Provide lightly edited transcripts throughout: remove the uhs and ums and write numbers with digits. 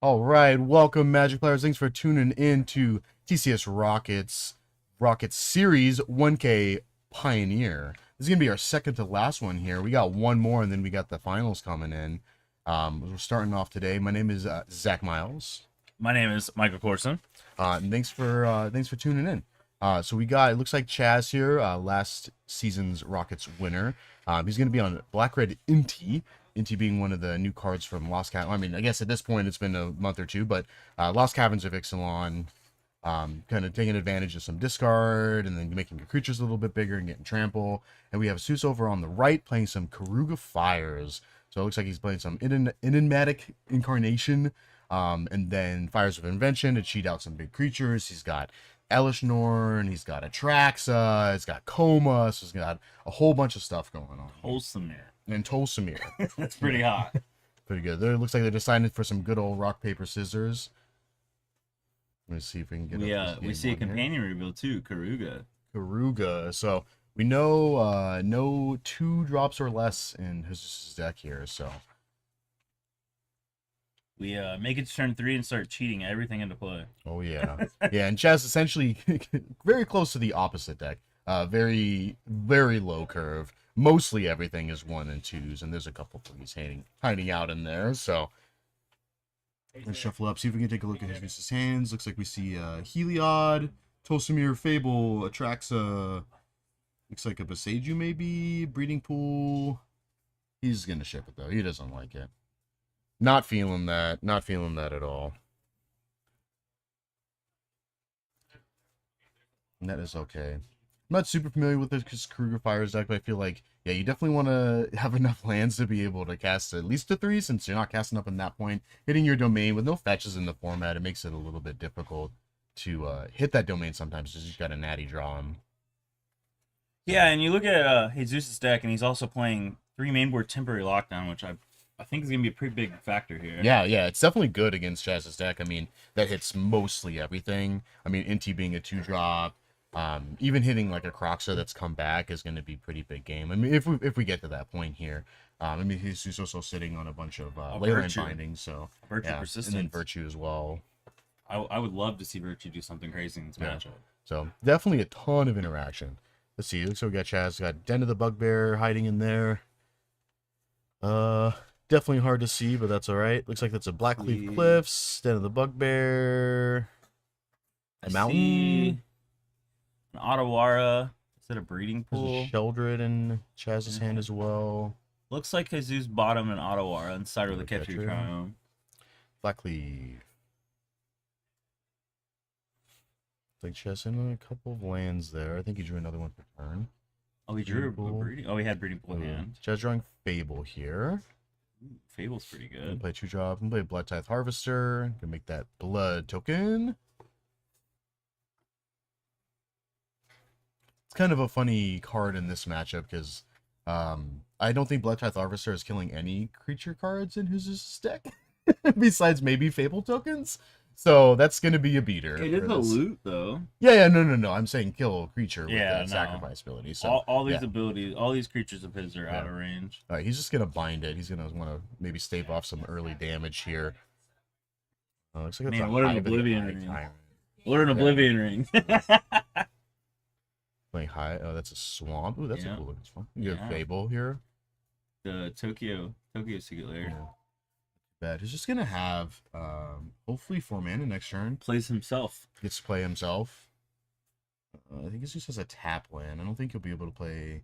All right, welcome Magic players. Thanks for tuning in to TCS Rockets Series 1K Pioneer. This is gonna be our second to last one here. We got one more, and then we got the finals coming in. We're starting off today. My name is Zach Miles. My name is Michael Corson. And thanks for tuning in. So we got, it looks like Chaz here, last season's Rockets winner. He's gonna be on Black Red Inti. Inti being one of the new cards from Lost Caverns. I mean, I guess at this point it's been a month or two, but Lost Caverns of Ixalan, kind of taking advantage of some discard and then making your creatures a little bit bigger and getting trample. And we have Zeus over on the right playing some Karuga Fires. So it looks like he's playing some Enigmatic Incarnation, and then Fires of Invention to cheat out some big creatures. He's got Elishnorn, he's got Atraxa, he's got Coma, so he's got a whole bunch of stuff going on. Tolsimir. And Tolsimir. That's pretty hot. Pretty good. There, it looks like they're deciding for some good old rock, paper, scissors. Let me see if we can get We see a companion reveal too, Karuga. Karuga. So we know no 2 drops or less in his deck here, so We make it to turn 3 and start cheating everything into play. oh yeah. Yeah, and Chaz essentially very close to the opposite deck. Very, very low curve. Mostly everything is 1 and 2s, and there's a couple things hiding out in there. So let's shuffle up, see if we can take a look at his hands. Looks like we see Heliod, Tolsimir, Fable, Atraxa. Looks like a Boseiju maybe, Breeding Pool. He's gonna ship it though. He doesn't like it. Not feeling that. Not feeling that at all. And that is okay. I'm not super familiar with this Karuga Fires deck, but I feel like, yeah, you definitely want to have enough lands to be able to cast at least a 3, since you're not casting up in that point. Hitting your domain with no fetches in the format, it makes it a little bit difficult to hit that domain sometimes, because you've got a natty draw him. Yeah, and you look at Jesus' deck, and he's also playing 3 mainboard Temporary Lockdown, which I think is going to be a pretty big factor here. Yeah, it's definitely good against Chaz's deck. I mean, that hits mostly everything. I mean, Inti being a 2-drop, even hitting like a Croxa that's come back is going to be pretty big game. I mean, if we get to that point here. I mean, he's also sitting on a bunch of Leyland bindings, so Virtue Persistence. And then Virtue as well. I would love to see Virtue do something crazy in this matchup. So definitely a ton of interaction. Let's see. Looks like we got Chaz, got Den of the Bugbear hiding in there. Definitely hard to see, but that's all right. Looks like that's a Blackleaf Please. Cliffs, Den of the Bugbear, I a mountain. see an Otawara. Is it a breeding There's pool? a Sheldred in Chaz's Yeah. hand as well. Looks like Jesus bottom and Otawara inside of the Catcher. Catcher Triumph. Blackleaf. Like Chaz in a couple of lands there. I think he drew another one per turn. Oh, he drew a Breeding pool. breeding. Oh, he had breeding pool in Ooh. hand. Chaz drawing Fable here. Ooh, Fable's pretty Gonna good. play 2-drop. Gonna play Blood Tithe Harvester. Gonna make that blood token. It's kind of a funny card in this matchup because I don't think Blood Tithe Harvester is killing any creature cards in Huzus' deck besides maybe Fable tokens. So that's gonna be a beater. It is for a this. loot though. Yeah, no. I'm saying kill a creature with Yeah, that no. sacrifice ability. So All these yeah. abilities, all these creatures of his are out Yeah. of range. All right, he's just gonna bind it. He's gonna want to maybe stave off some early damage here. Looks like it's Man, a what an Hive of the Oblivion Eye Ring. Tyrant. What an Yeah. Oblivion Ring. Playing high. Oh, that's a swamp. Ooh, that's Yeah. a cool looking swamp. You have Yeah. Fable here. The Tokyo Secret Lair. Yeah. Bad. He's just gonna have hopefully 4 mana next turn. Plays himself. Gets to play himself. I think he just has a tap land. I don't think he'll be able to play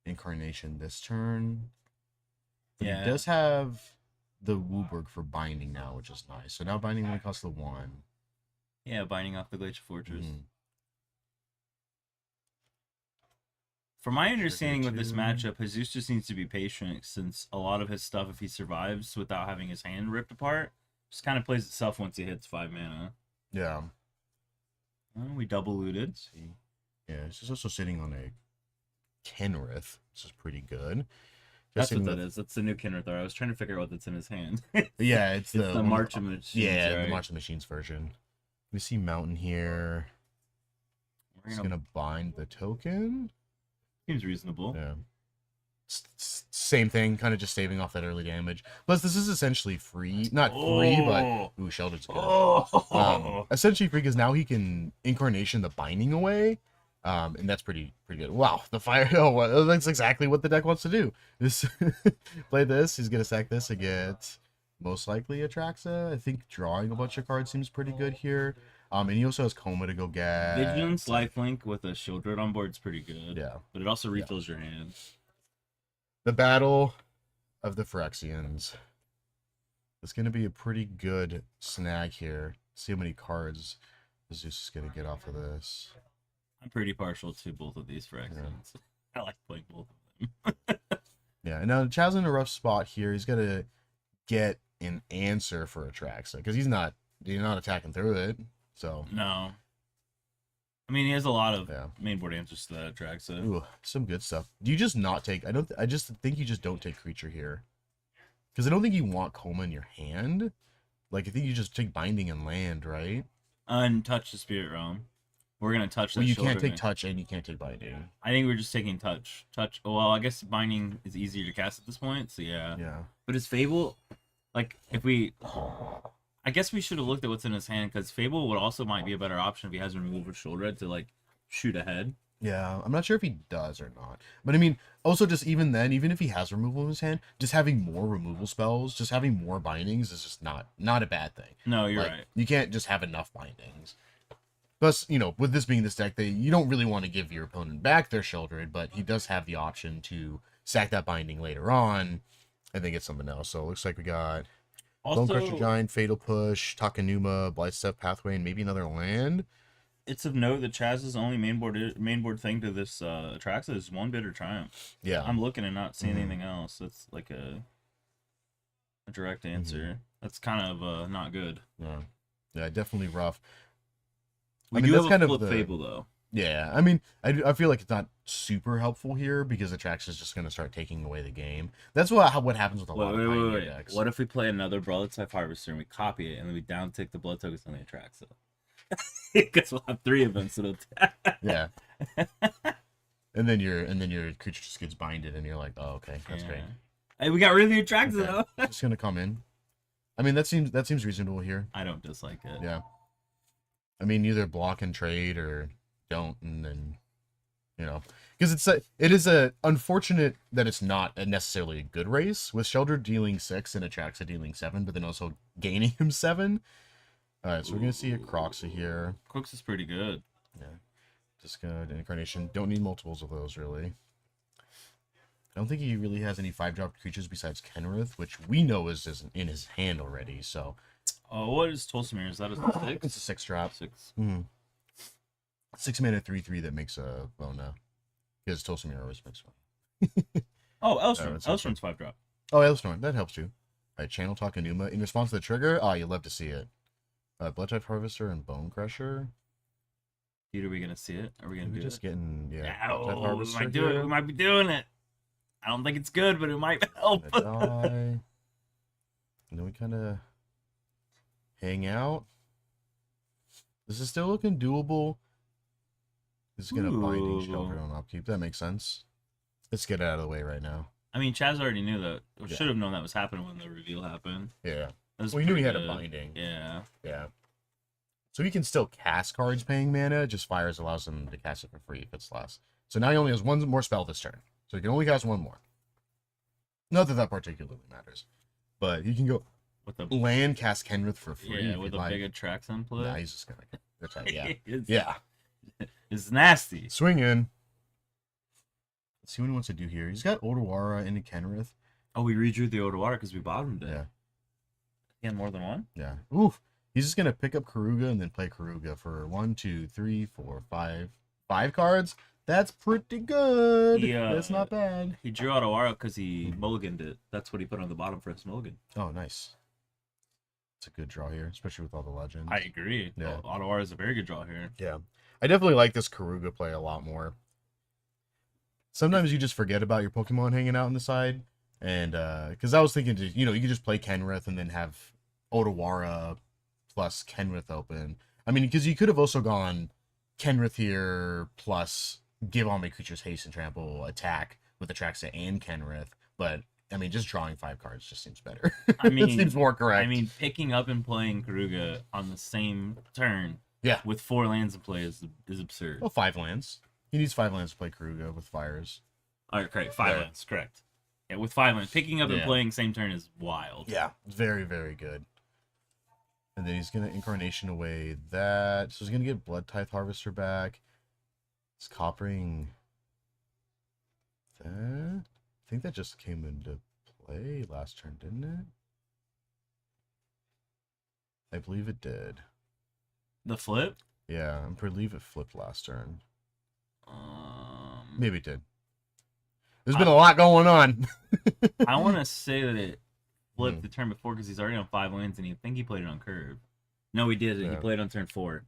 Incarnation this turn. But Yeah. he does have the Wooburg for binding now, which is nice. So now binding only costs the 1. Yeah, binding off the Glacial Fortress. Mhm. From my understanding with this too. matchup, Jesus just needs to be patient since a lot of his stuff, if he survives without having his hand ripped apart, just kind of plays itself once he hits 5 mana. Yeah. Oh, we double looted. Let's see. Yeah, he's just also sitting on a Kenrith, which is pretty good. That's Just what sitting that is. That's the new Kenrithar. I was trying to figure out what's in his hand. Yeah, it's It's the one- March of Machines. Yeah, right? the March of the Machines version. We see Mountain here. We're He's gonna- gonna bind the token. Seems reasonable. Yeah. Same thing, kind of just saving off that early damage. Plus, this is essentially free. Not free, but Oh. ooh, Sheldred's good. Oh. Essentially free because now he can Incarnation the binding away. And that's pretty good. Wow, the fire. Oh, well, that's exactly what the deck wants to do. This play this. He's gonna sack this and get most likely Atraxa. I think drawing a bunch of cards seems pretty good here. And he also has Coma to go get. Vigilance Lifelink with a Shieldred on board is pretty good. Yeah. But it also refills your hand. The Battle of the Phyrexians. It's gonna be a pretty good snag here. See how many cards Zeus is gonna get off of this. I'm pretty partial to both of these Phyrexians. I like playing both of them. Yeah, and now Chaz in a rough spot here. He's gotta get an answer for Atraxa because you're not attacking through it. So No. I mean, he has a lot of yeah, mainboard answers to that track, so ooh, some good stuff. Do you just not take? I just think you just don't take creature here because I don't think you want Coma in your hand. Like I think you just take binding and land, right? untouch the Spirit Realm. We're gonna touch that Well, you shoulder can't take thing. touch and you can't take binding. I think we're just taking touch. Well, I guess binding is easier to cast at this point, so yeah. Yeah. But is Fable, like, if we, I guess we should have looked at what's in his hand because Fable would also might be a better option if he has removal for Shoulder to like shoot ahead. Yeah, I'm not sure if he does or not. But I mean, also just even then, even if he has removal in his hand, just having more removal spells, just having more bindings is just not a bad thing. No, you're Like, right. You can't just have enough bindings. Plus, with this being this deck, you don't really want to give your opponent back their Sheldred, but he does have the option to sack that binding later on and then get something else. So it looks like we got Bone Crusher Also, Giant, Fatal Push, Takanuma, Blightstep Pathway, and maybe another land. it's of note that Chaz's only mainboard thing to this Atraxa is one Bitter Triumph. Yeah. I'm looking and not seeing Mhm. anything else. That's like a direct answer. That's kind of not good. Yeah. Yeah, definitely rough. We I mean, do that's have kind a of flip the- Fable though. Yeah, I mean, I feel like it's not super helpful here because Atraxa is just going to start taking away the game. That's what happens with a lot of Pioneer decks. What if we play another Blood Type Harvester and we copy it and then we down tick the blood tokens on the Atraxa? Because we'll have 3 events that'll attack. Yeah. and then your creature just gets binded and you're like, oh, okay, that's great. Hey, we got rid of the Atraxa Okay. though. Just gonna come in. I mean, that seems reasonable here. I don't dislike it. Yeah. I mean, either block and trade or don't, and then you know, because it is a unfortunate that it's not necessarily a good race with Sheldred dealing 6 and Atraxa dealing 7, but then also gaining him 7. All right, so we're gonna see a Croxa here. Crooks is pretty good. Yeah, just good incarnation. Don't need multiples of those really. I don't think he really has any 5-drop creatures besides Kenrith, which we know is in his hand already. So, What is Tolsimir? Is that a 6? it's a 6-drop. 6. 6 mana 3/3 that makes a Bona. Because Tolsimir always makes one. Oh, Elstrom. it's Elstrom's 5-drop. Oh, Elstorm, that helps too. Alright, Channel Talk Enuma. In response to the trigger, you love to see it. Bloodtype Harvester and Bone Crusher. Dude, are we gonna see it? Are we gonna We're do just it? getting, Bloodtype We Harvester might do it. here. We might be doing it. I don't think it's good, but it might help. Gonna die. And then we kind of hang out. This is still looking doable. This is gonna binding Shelter on upkeep. That makes sense. Let's get it out of the way right now. I mean, Chaz already knew that, or Yeah. should have known that was happening when the reveal happened. Yeah. That was Well, he knew he had pretty a good. binding. Yeah. Yeah. So he can still cast cards paying mana, just Fires allows him to cast it for free if it's less. So now he only has one more spell this turn. So he can only cast one more. Not that that particularly matters. But he can go With the land cast Kenrith for free. yeah, if with he'd a like. big attraction play. Nah, he's just gonna attack. Yeah. it's, Yeah. it's nasty. Swing in. Let's see what he wants to do here. He's got Odawara into Kenrith. Oh, we redrew the Odawara because we bottomed it. Yeah. He had more than one? Yeah. Oof. He's just gonna pick up Karuga and then play Karuga for 1, 2, 3, 4, 5. 5 cards. That's pretty good. Yeah. That's not bad. He drew Odawara because he mulliganed it. That's what he put on the bottom for his mulligan. Oh, nice. It's a good draw here, especially with all the legends. I agree. Yeah. Odawara is a very good draw here. Yeah. I definitely like this Karuga play a lot more. Sometimes you just forget about your Pokemon hanging out on the side. And, because I was thinking, you could just play Kenrith and then have Odawara plus Kenrith open. I mean, because you could have also gone Kenrith here plus give all my creatures haste and trample, attack with Atraxa and Kenrith. But, I mean, just drawing 5 cards just seems better. I mean, it seems more correct. I mean, picking up and playing Karuga on the same turn yeah. with 4 lands in play is absurd. Well, 5 lands. He needs 5 lands to play Karuga with Fires. All right, correct. 5 Yeah. lands, correct. Yeah, with 5 lands. Picking up and Yeah. playing same turn is wild. Yeah, very, very good. And then he's going to Incarnation away that. So he's going to get Blood Tithe Harvester back. He's coppering that. I think that just came into play last turn, didn't it? I believe it did. The flip? Yeah, I believe it flipped last turn. Um, Maybe it did. There's been a lot going on. I want to say that it flipped Hmm. the turn before because he's already on 5 lands and I think he played it on curve. No, he did. He Yeah. played on turn 4.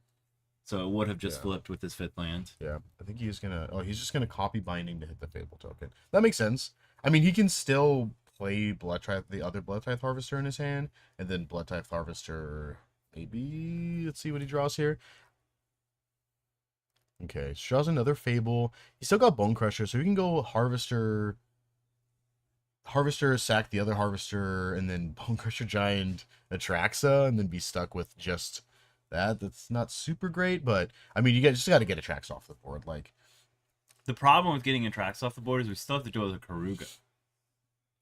So it would have just Yeah. flipped with his 5th land. Yeah, I think he's gonna. Oh, he's just gonna copy binding to hit the Fable token. That makes sense. I mean, he can still play the other Blood Tithe Harvester in his hand, and then Blood Tithe Harvester. Maybe let's see what he draws here. Okay, so draws another Fable. He still got Bone Crusher, so he can go Harvester. Harvester, sack the other Harvester, and then Bone Crusher Giant Atraxa, and then be stuck with just that. That's not super great, but I mean, just got to get Atraxa off the board. Like, The problem with getting Atrax off the board is we still have to deal with a Karuga.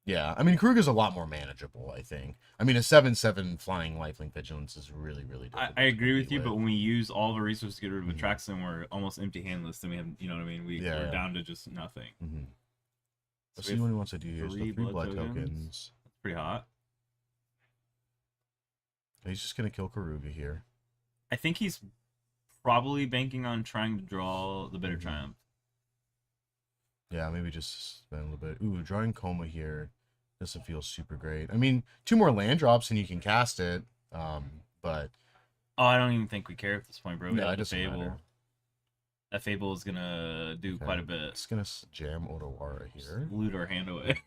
yeah, I mean, Karuga's a lot more manageable, I think. I mean, a 7/7 flying lifelink vigilance is really, really difficult. I agree to with you, compete but when we use all the resources to get rid of Mhm. Atrax and we're almost empty handless, then we have, you know what I mean? Yeah, We're yeah. down to just nothing. Mhm. Let's So see we what have he wants to do here. So 3 3 blood blood tokens. tokens. It's pretty hot. He's just going to kill Karuga here. I think he's probably banking on trying to draw the Bitter Mhm. Triumph. Yeah, maybe just spend a little bit. Ooh, drawing Coma here doesn't feel super great. I mean, 2 more land drops and you can cast it. But Oh, I don't even think we care at this point, bro. We yeah, have it the doesn't Fable. matter. That Fable is gonna do Okay. quite a bit. Just going to jam Odawara here. Loot our hand away.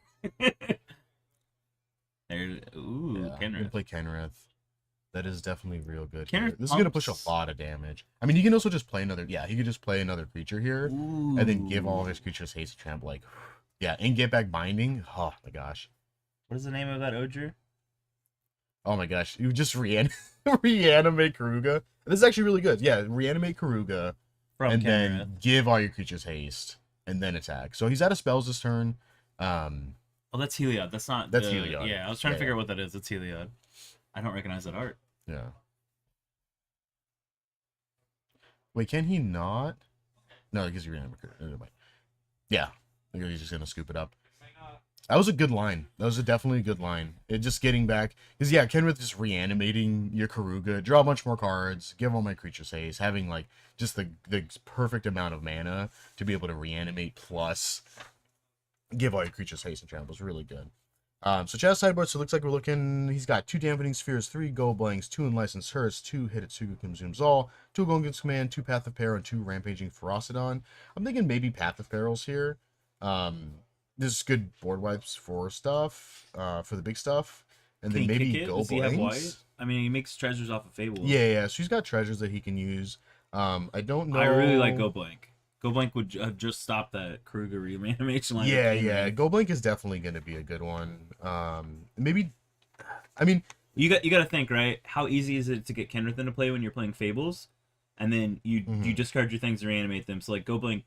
There. Ooh, Yeah, I'm going to Kenrith. play Kenrith. That is definitely real good. Kenrith Here. This is going to push a pumps. lot of damage. I mean, he can also just play another. Yeah, he could just play another creature here. Ooh. And then give all of his creatures haste trample. Like, yeah, and get back binding. Oh my gosh. What is the name of that Odger? Oh my gosh. You just reanimate Karuga. This is actually really good. Yeah, reanimate Karuga. From and Kenrith. then give all your creatures haste, and then attack. So he's out of spells this turn. Oh, that's Heliod. That's not. That's Heliod. Yeah, I was trying to Yeah, figure out what that is. It's Heliod. I don't recognize that art. Yeah. Wait, can he not? No, because you're gonna. Yeah, I think he's just gonna scoop it up. That was a good line. That was definitely a good line. It just getting back because yeah, Kenrith just reanimating your Karuga, draw a bunch more cards, give all my creatures haste, having like just the perfect amount of mana to be able to reanimate plus give all your creatures haste and trample is really good. So Chaz sideboard, so it looks like we're looking. He's got 2 dampening spheres, 3 gold blanks, 2 unlicensed hurts, 2 Hitotsugu consumes all, 2 Gongin's command, 2 Path of Peril, and 2 rampaging Ferocidon. I'm thinking maybe Path of Perils here. This is good board wipes for stuff, for the big stuff, and Can then he maybe kick it? go Does he have white? blanks. I mean, he makes treasures off of Fable. Yeah. So he's got treasures that he can use. I don't know. I really like Go Blank. Go Blank would have just stopped that Kruger reanimation line. Yeah. Go blank is definitely going to be a good one. Maybe. I mean, you got to think, right? How easy is it to get Kenrith into play when you're playing Fables, and then you discard your things to reanimate them? So like Go Blank,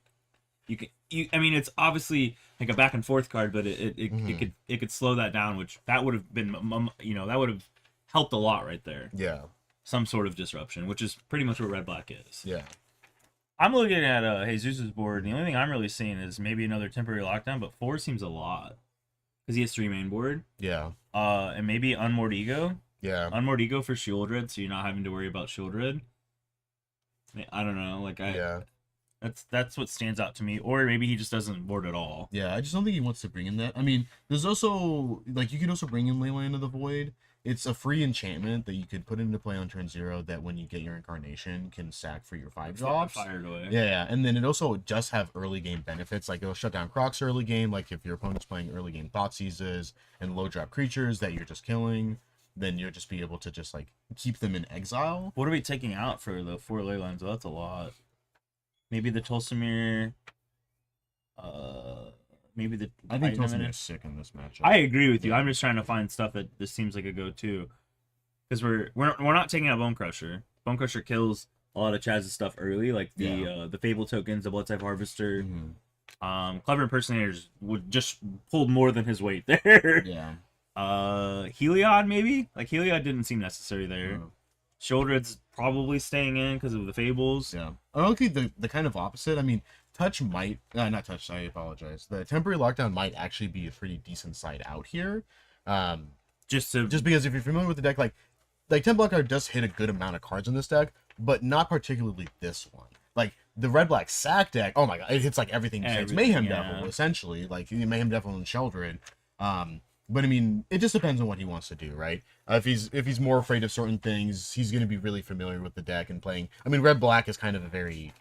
I mean, it's obviously like a back and forth card, but it could slow that down, which that would have been that would have helped a lot right there. Yeah. Some sort of disruption, which is pretty much what Red Black is. Yeah. I'm looking at Jesus' board. The only thing I'm really seeing is maybe another temporary lockdown, but 4 seems a lot because he has 3 main board. Yeah. And maybe Unmoored Ego. Yeah. Unmoored Ego for Shieldred, so you're not having to worry about Shieldred. I don't know, Yeah. that's what stands out to me. Or maybe he just doesn't board at all. Yeah, I just don't think he wants to bring in that. I mean, there's also like you can also bring in Leyline of the Void. It's a free enchantment that you could put into play on turn 0 that when you get your incarnation can sack for your 5 drops. Fired away. Yeah, and then it also does have early game benefits. Like it'll shut down Crocs early game. Like if your opponent's playing early game Thoughtseizes and low drop creatures that you're just killing, then you'll just be able to just like keep them in exile. What are we taking out for the 4 ley lines? Oh, that's a lot. Maybe the Tolsimir. Maybe the. I think Tolsimir's sick in this matchup. I agree with you. I'm just trying to find stuff that this seems like a go-to, because we're not taking out Bone Crusher. Bone Crusher kills a lot of Chaz's stuff early, like the Fable tokens, the Blood Type Harvester. Clever Impersonators would just pulled more than his weight there. Yeah. Heliod maybe, like Heliod didn't seem necessary there. Shouldred's probably staying in because of the Fables. Yeah. I don't think the kind of opposite. I mean, Touch might not Touch. I apologize. The temporary lockdown might actually be a pretty decent side out here. Just because if you're familiar with the deck, like Temple Lockdown does hit a good amount of cards in this deck, but not particularly this one. Like the red black sack deck, oh my god, it hits like everything besides Mayhem Devil, essentially. Like Mayhem Devil and Sheldred. But I mean, it just depends on what he wants to do, right? If he's more afraid of certain things, he's going to be really familiar with the deck and playing. I mean, red black is kind of a very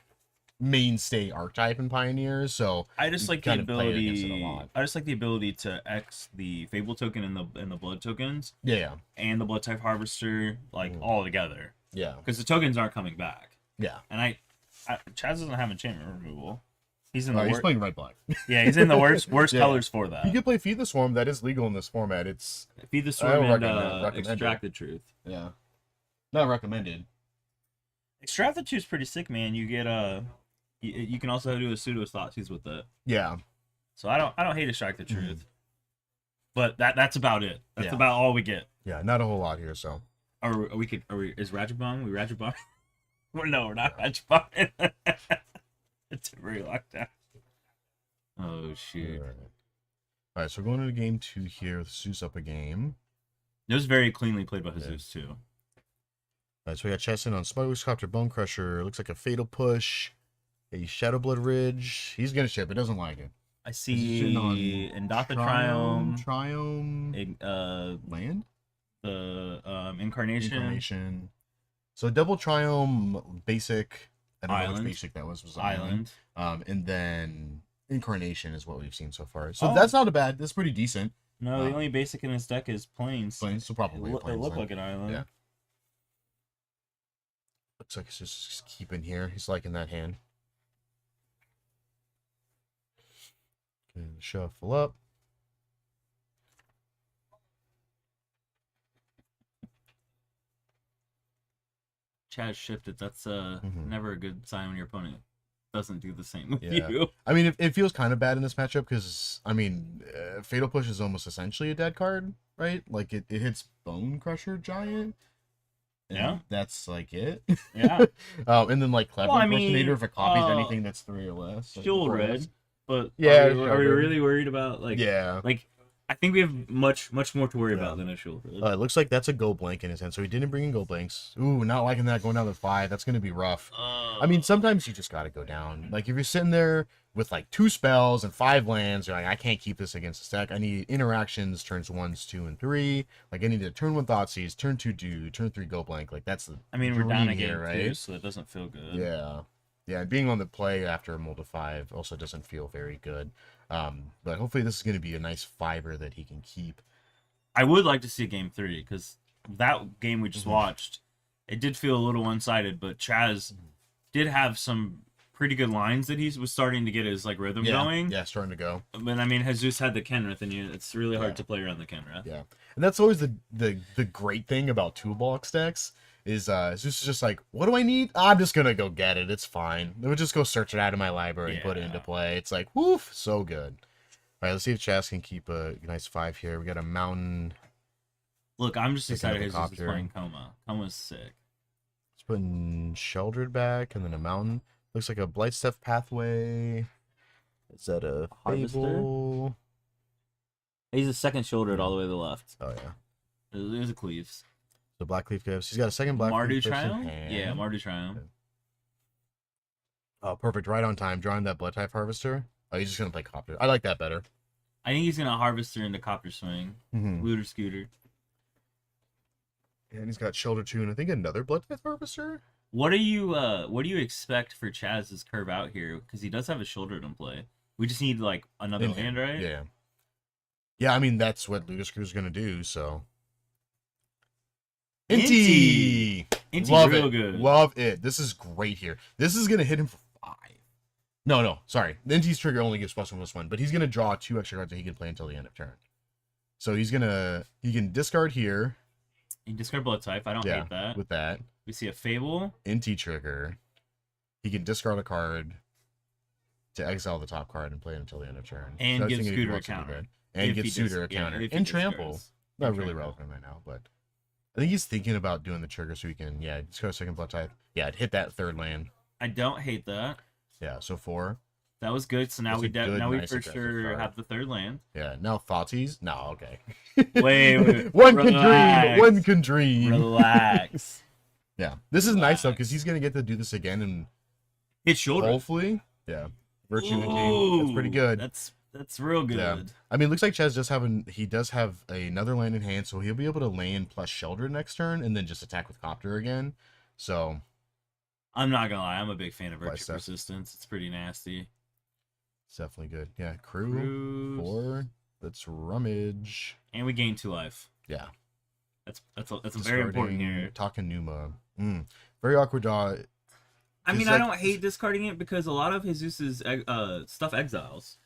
mainstay archetype in Pioneers, so I just like the ability. I just like the ability to X the Fable token and the Blood tokens. Yeah. And the Blood Type Harvester, like all together. Yeah. Because the tokens aren't coming back. Yeah. And Chaz doesn't have enchantment removal. He's in the he's playing red black. Yeah, he's in the worst colors for that. You can play Feed the Swarm. That is legal in this format. It's Feed the Swarm and Extract the Truth. Yeah. Not recommended. Extract the Truth's pretty sick, man. You get you can also do a pseudo Thoughtseize with it. Yeah. So I don't hate Extract the Truth. But that's about it. That's about all we get. Yeah, not a whole lot here, so. Is Ratchet Bomb? We Ratchet Bomb? No, we're not Ratchet Bomb. It's very lockdown. Oh shoot. All right, so we're going into game 2 here with Zeus up a game. It was very cleanly played by Jesus too. All right, so we got Chesson on Spike's Copter, Bone Crusher. Looks like a Fatal Push, a Shadowblood Ridge. He's gonna ship. It doesn't like it. I see Endotha Triome. Land. The Incarnation. So double Triome basic. I don't know which Island. basic that was Island. And then Incarnation is what we've seen so far. So that's not a bad. That's pretty decent. No, the only basic in his deck is Plains. Plains, so probably It looked like an island. Yeah. Looks like he's just keeping here. He's liking that hand. Okay, shuffle up. Chaz shifted. That's never a good sign when your opponent doesn't do the same with Yeah. you. I mean, it feels kind of bad in this matchup because, I mean, Fatal Push is almost essentially a dead card, right? Like, it hits Bone Crusher Giant. And Yeah. that's like it. Yeah. And then, like, Clever Well, I Impersonator mean, if it copies anything that's 3 or less. like Shield 4 or Red, less. but Yeah, are we Shield Red. really worried about Yeah. like I think we have much more to worry Yeah. about than a Shield Red. It looks like that's a Go Blank in his hand, so he didn't bring in Go Blanks. Ooh, not liking that going down to 5. That's going to be rough. I mean, sometimes you just got to go down. Like, if you're sitting there with, like, 2 spells and 5 lands, you're like, I can't keep this against the stack. I need interactions, turns 1s, 2, and 3. Like, I need to turn 1 Thoughtseize, turn 2 Do, turn 3 Go Blank. Like, that's the I mean, we're down dream again here, right? too, so it doesn't feel good. Yeah. Yeah, being on the play after a Mold of 5 also doesn't feel very good. But hopefully this is going to be a nice fiber that he can keep. I would like to see a game 3 because that game we just Mhm. watched, it did feel a little one-sided, but Chaz did have some pretty good lines that he was starting to get his like rhythm going. Yeah, starting to go. But I mean, Jesus had the Kenrith, and it's really hard Yeah. to play around the Kenrith. Yeah, and that's always the great thing about toolbox decks is it's just like, what do I need? I'm just gonna go get it. It's fine. Let me just go search it out of my library and put it into Yeah. play. It's like, woof, so good. All right, let's see if Chaz can keep a nice 5 here. We got a mountain. Look, I'm just Picking up excited a Jesus is copter. playing Coma. Coma's sick. Let's put Sheldred back and then a mountain. Looks like a Blightstep Pathway. Is that a Harvester? Fable? He's a second shouldered all the way to the left. Oh yeah. There's a Cleaves. The Blackleaf Gifts. He's got a second Blackleaf Mardu Gifts in Triumph? hand. Yeah, Mardu Triumph. Oh, perfect. Right on time. Drawing that Blood Type Harvester. Oh, he's just going to play Copter. I like that better. I think he's gonna Harvester into Copter Swing. Mm-hmm. Looter Scooter. And he's got Shoulder Tune. I think another Blood Type Harvester. What do you expect for Chaz's curve out here? Because he does have a shoulder to play. We just need like another In land, hand. right? Yeah. Yeah, I mean, that's what Lucas Cruz is going to do, so. Inti! Inti's Love real it. good. Love it. This is great here. This is going to hit him for 5. No, sorry. The Inti's trigger only gives +1/+1, but he's going to draw 2 extra cards that he can play until the end of turn. So he can discard here. You can discard Blood Type. I don't hate that. With that. We see a Fable. Inti trigger. He can discard a card to exile the top card and play it until the end of turn. And So I give think he Scooter a wants to do counter. that. And If get he Suitor a dis- yeah, counter. if he And discards. Trample. Not And really Trample. relevant right now, but I think he's thinking about doing the trigger so he can, discard a second Blood Type. Yeah, hit that third land. I don't hate that. Yeah, so 4. That was good. So now That's we a good, now we nice for aggressive sure card. have the third land. Yeah, now Thoughtseize? No, okay. Wait, one can dream. relax. One can dream. Relax. Yeah, this is nice though Relax. because he's gonna get to do this again and Hit shoulder. hopefully, Virtue Inti. That's pretty good. That's real good. Yeah. I mean, it looks like Chaz does have another land in hand, so he'll be able to land plus Sheldred next turn and then just attack with Copter again. So I'm not gonna lie, I'm a big fan of Why Virtue stuff? Persistence. It's pretty nasty. it's definitely good. Yeah, crew Cruise. 4. Let's rummage. And we gain 2 life. Yeah, That's very important here. Takanuma. Very awkward draw. I mean, It's I like- don't hate discarding it because a lot of Jesus's stuff exiles.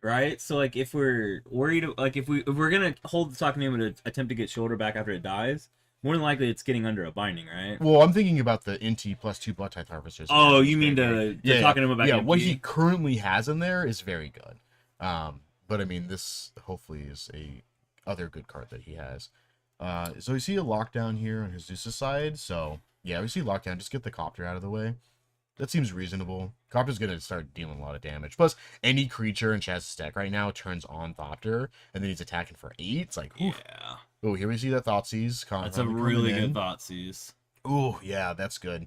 Right? So like if we're worried like if we're gonna hold the Takanuma to attempt to get shoulder back after it dies, more than likely it's getting under a binding, right? Well, I'm thinking about the Inti plus 2 Blood Type Harvesters. Oh, you mean the Takanuma back Yeah, empty? what he currently has in there is very good. But I mean, this hopefully is a other good card that he has. So we see a lockdown here on his Zeus side. So yeah, we see lockdown. Just get the Copter out of the way. That seems reasonable. Copter's gonna start dealing a lot of damage. Plus, any creature in Chaz's deck right now turns on Thopter, and then he's attacking for 8. It's like, oof. Yeah. Oh, here we see that Thoughtseize. That's a really good Thoughtseize. Oh, yeah, that's good.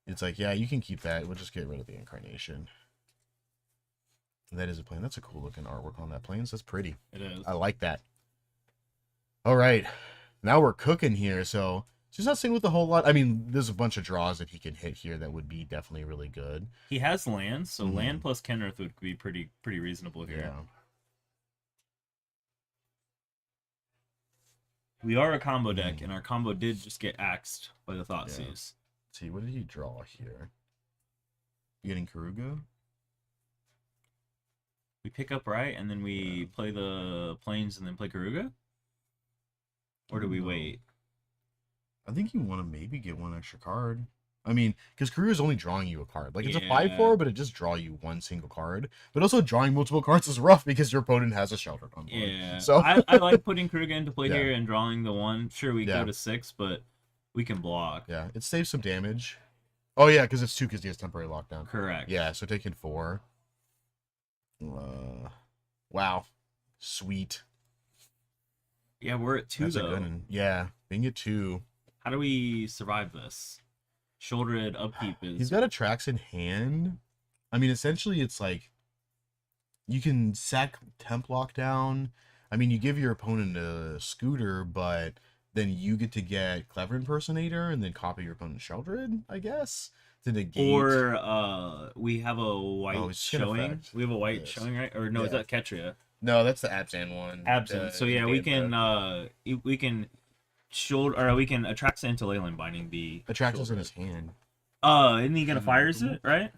It's like, yeah, you can keep that. We'll just get rid of the Incarnation. That is a plane. That's a cool looking artwork on that planes. That's pretty. It is. I like that. All right. Now we're cooking here. So he's not seeing with a whole lot. I mean, there's a bunch of draws that he can hit here that would be definitely really good. He has land, so Mhm. land plus Kenrith would be pretty reasonable here. Yeah. We are a combo deck, and our combo did just get axed by the Thoughtseize. Let's see, what did he draw here? You getting Karuga? We pick up right, and then we play the planes and then play Karuga? Or do we No. wait? I think you want to maybe get one extra card. I mean, because career is only drawing you a card. Like, it's a Yeah. 5/4, but it just draw you one single card. But also, drawing multiple cards is rough because your opponent has a Shelter on board. Yeah. So I like putting Kruger into play Yeah. here and drawing the one. Sure, we Yeah. go to 6, but we can block. yeah, it saves some damage. Oh yeah, because it's 2 because he has temporary lockdown. Correct. Yeah, so taking 4. Wow, sweet. Yeah, we're at 2 That's a though. good one. Yeah, being at 2. How do we survive this? Shouldered upkeep is. He's got a Trax in hand. I mean, essentially, it's like you can sack temp lockdown. I mean, you give your opponent a Scooter, but then you get to get Clever Impersonator and then copy your opponent's Sheldred, I guess, to negate. Or we have a white it's just gonna showing. affect We have a white this. showing, right? Or no, is Yeah. that Ketria? No, that's the Abzan one. Absent. So yeah, we can shoulder or we can attract into Leyland Binding the Attractors in his hand. isn't he gonna fires it, right?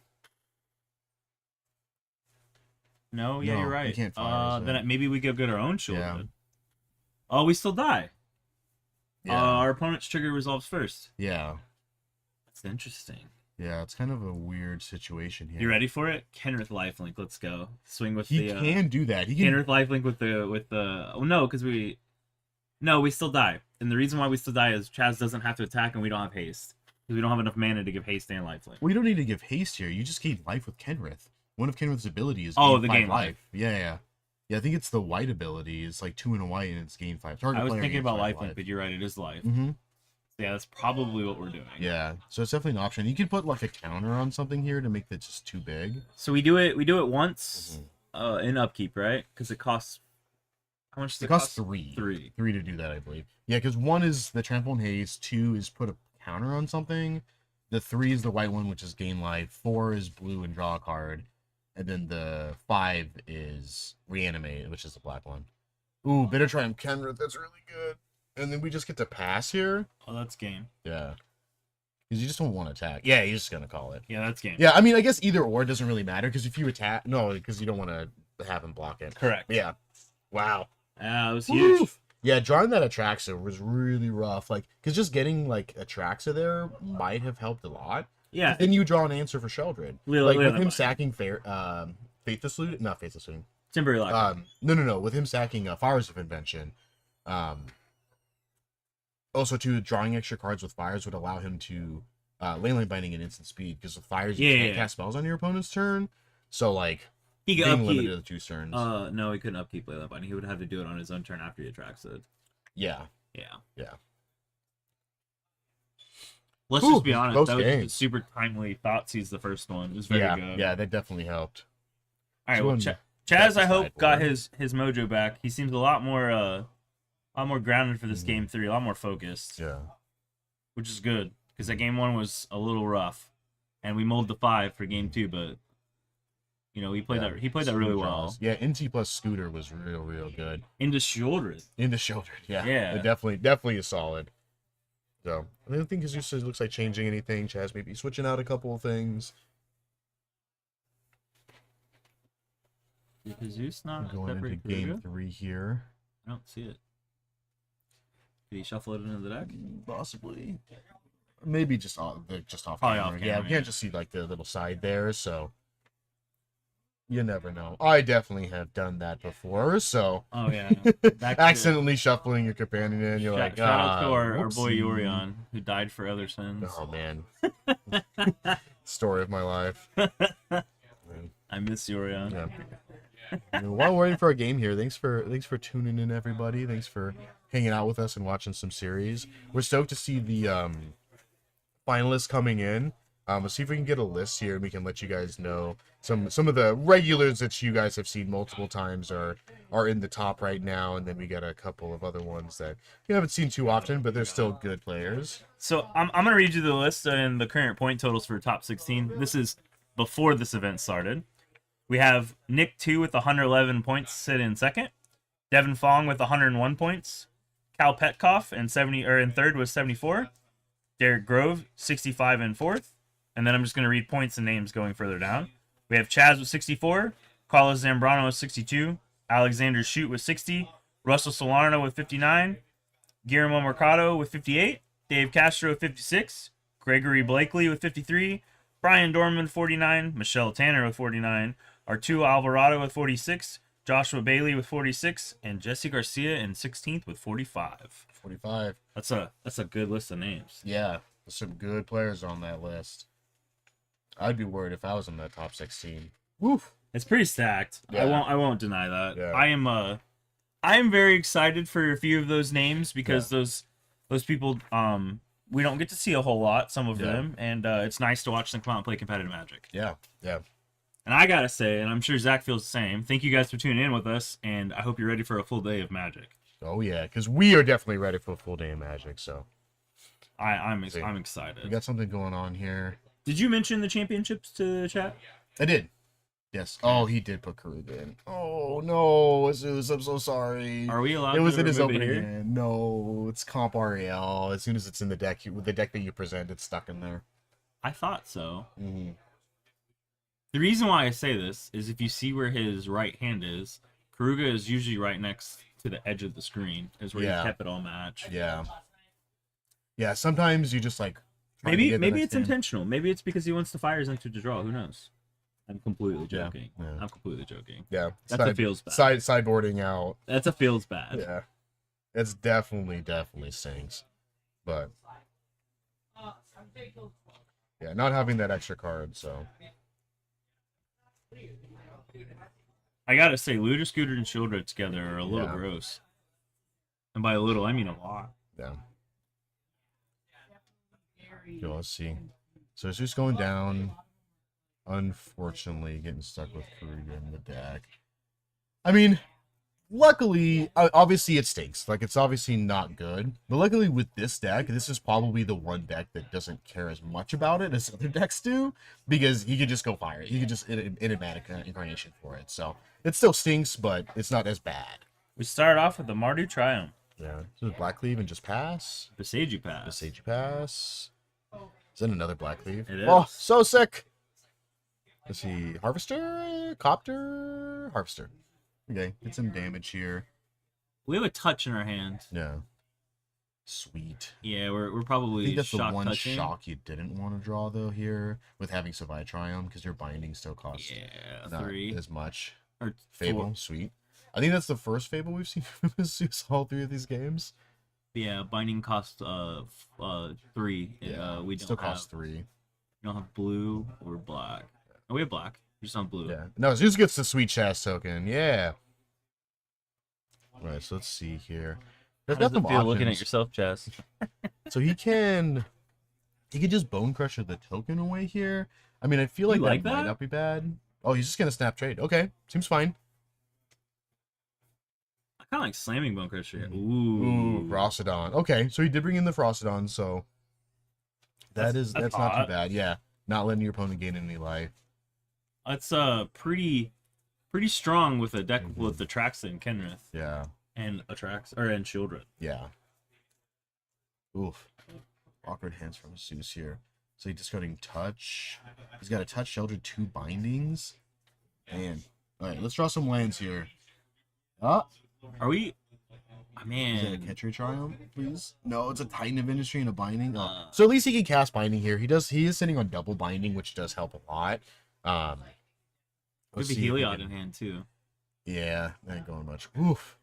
No, yeah, No, you're he right. can't fires Then it. maybe we go get our own shoulder. Yeah. Oh, we still die. Yeah. Our opponent's trigger resolves first. Yeah. That's interesting. Yeah, it's kind of a weird situation here. You ready for it? Kenrith Lifelink, let's go. Swing with He the can do that. He can. Kenrith Lifelink with the oh no, because we still die. And the reason why we still die is Chaz doesn't have to attack and we don't have haste. Because we don't have enough mana to give haste and lifelink. Well, you don't need to give haste here. You just gain life with Kenrith. One of Kenrith's abilities is Oh, gain the 5 gain life. Yeah. Yeah, I think it's the white ability. It's like 2 and a white and it's gain 5. I was thinking about lifelink, but you're right, it is life. Mm-hmm. Yeah, that's probably what we're doing. Yeah, so it's definitely an option. You can put like a counter on something here to make it just too big. So we do it once Mm-hmm. in upkeep, right? Because it costs how much does It it costs cost? 3. 3. 3 to do that, I believe. Yeah, because 1 is the trample and haste, 2 is put a counter on something. The 3 is the white one, which is gain life. 4 is blue and draw a card. And then the 5 is reanimate, which is the black one. Ooh, Bitter Triumph Kenrith, that's really good. And then we just get to pass here. Oh, that's game. Yeah. Because you just don't want to attack. Yeah, you're just going to call it. Yeah, that's game. Yeah, I mean, I guess either or doesn't really matter. Because if you attack... No, because you don't want to have him block it. Correct. But yeah. Wow. That was huge. Woo! Yeah, drawing that Atraxa was really rough. Like, because just getting, like, Atraxa there might have helped a lot. Yeah. Then you draw an answer for Sheldred. Leyland Like, with him Binding. sacking Faithless Looting... Not Faithless Looting. Timber Lock. No. With him sacking Fires of Invention, also too, drawing extra cards with fires would allow him to Leyland Binding at instant speed because with fires you can't cast spells on your opponent's turn. So like he could being limited upkeep. to 2 turns. No, he couldn't upkeep Leyland Binding. He would have to do it on his own turn after he attracts it. Yeah. Yeah. Let's just be honest. close That was game. a super timely. Thoughtseize the first one. It was very good. Yeah, that definitely helped. All right. So Well, on Chaz, the I hope sideboard. got his mojo back. He seems a lot more grounded for this Mhm. game 3. A lot more focused, Yeah. which is good because that game 1 was a little rough, and we mulled the 5 for game 2. But you know, he played that really well. Yeah, NT plus Scooter was real good. Into Shieldred. Into Sheldred, yeah. Yeah. It definitely is solid. So I don't think Jesus looks like changing anything. Chaz maybe switching out a couple of things. Did Jesus not Going into separate game Kruger? 3 here. I don't see it. Did he shuffle it into the deck? Possibly. Maybe just off Probably camera. off Yeah, camera, we yeah. can't just see like the little side there, so you never know. I definitely have done that before, so Oh yeah. Back to- accidentally shuffling your companion in, you're like, shout out to our boy whoopsie." Yorion, who died for other sins. Oh man. Story of my life. I miss Yorion. Yeah. While we're waiting for our game here, thanks for tuning in, everybody. Thanks for hanging out with us and watching some series. We're stoked to see the finalists coming in. Let's see if we can get a list here and we can let you guys know some of the regulars that you guys have seen multiple times are in the top right now, and then we got a couple of other ones that you haven't seen too often, but they're still good players. So I'm gonna read you the list and the current point totals for top 16. This is before this event started. We have Nick 2 with 111 points, sit in second. Devin Fong with 101 points. Cal Petkoff in third with 74. Derek Grove 65 in fourth. And then I'm just gonna read points and names going further down. We have Chaz with 64. Carlos Zambrano with 62. Alexander Shute with 60. Russell Solarno with 59. Guillermo Mercado with 58. Dave Castro with 56. Gregory Blakely with 53, Brian Dorman 49, Michelle Tanner with 49, Arturo Alvarado with 46, Joshua Bailey with 46, and Jesse Garcia in 16th with 45. 45. That's a good list of names. Yeah, there's some good players on that list. I'd be worried if I was in the top 16. Woof. It's pretty stacked. Yeah. I won't deny that. Yeah. I am very excited for a few of those names because those people we don't get to see a whole lot, some of them, and it's nice to watch them come out and play competitive Magic. Yeah, yeah. And I gotta say, and I'm sure Zach feels the same, thank you guys for tuning in with us, and I hope you're ready for a full day of Magic. Oh yeah, because we are definitely ready for a full day of Magic. So I'm excited. we got something going on here. Did you mention the championships to chat? I did. Yes. Oh, he did put Karuga in. Oh no, Azus, I'm so sorry. Are we allowed? It was to in his remove it opening here? hand. No, it's Comp REL. As soon as it's in the deck, with the deck that you present, it's stuck in there. I thought so. Mm-hmm. The reason why I say this is if you see where his right hand is, Karuga is usually right next to the edge of the screen. Is where Yeah. you kept it all match. Yeah. Yeah. Sometimes you just like. try to get the Maybe next it's hand. intentional. Maybe it's because he wants the fires into to draw. Who knows? I'm completely Yeah, joking. yeah. I'm completely joking. Yeah. That's a feels bad. Sideboarding out. That's a feels bad. Yeah. It's definitely stings. But yeah, not having that extra card, so I gotta say, Luda, Scooter, and Shieldred together are a little Yeah. gross. And by a little, I mean a lot. yeah. Yo, let's see. So it's just going down. Unfortunately, getting stuck with Karuga in the deck. I mean, luckily, obviously it stinks. Like, it's obviously not good. But luckily with this deck, this is probably the one deck that doesn't care as much about it as other decks do. Because he could just go fire it. He could just enigmatic incarnation for it. So, it still stinks, but it's not as bad. We start off with the Mardu Triumph. Yeah. So Blackleaf and just pass. Beseiju Pass. The Sage Pass. Is that another Blackleaf? It Oh, is. so sick! Let's see. Harvester? Copter? Harvester. Okay, get some damage here. We have a touch in our hand. Yeah. Sweet. Yeah, we're I probably think that's the shock one touching. shock you didn't want to draw, though, here, with having Savai Triumph, because your binding still costs Yeah, not 3 as much. or Fable, 4. sweet. I think that's the first Fable we've seen from Azus all three of these games. Yeah, binding costs 3. We don't still have costs 3. we don't have blue or black. Oh, we have black. We just don't have blue. Yeah. No, Zeus gets the Sweet Chast token. Yeah. Alright, so let's see here. How There's does got it some feel looking at options. yourself, Chess? So he can just Bone Crusher the token away here. I mean, I feel like You that like might that? not be bad. Oh, he's just gonna snap trade. Okay, seems fine. I kind of like slamming Bone Crusher. Ooh, Ooh. Frostodon. Okay, so he did bring in the Frostodon, so that's not hot. too bad. Yeah, not letting your opponent gain any life. That's pretty strong with a deck with the Traxa and Kenrith Yeah, and and Shieldred. yeah. Oof. Awkward hands from Zeus here. So he's discarding touch. He's got a touch, shelter, 2 bindings. Man. Alright, let's draw some lands here. Ah, Are we? Oh, is that a man, Catcher Triumph, please? No, it's a Titan of Industry and a binding. Oh. Uh. So at least he can cast binding here. He is sitting on double binding, which does help a lot. could Let's be see if we Heliod can- in hand too. Yeah, that ain't going much. Oof.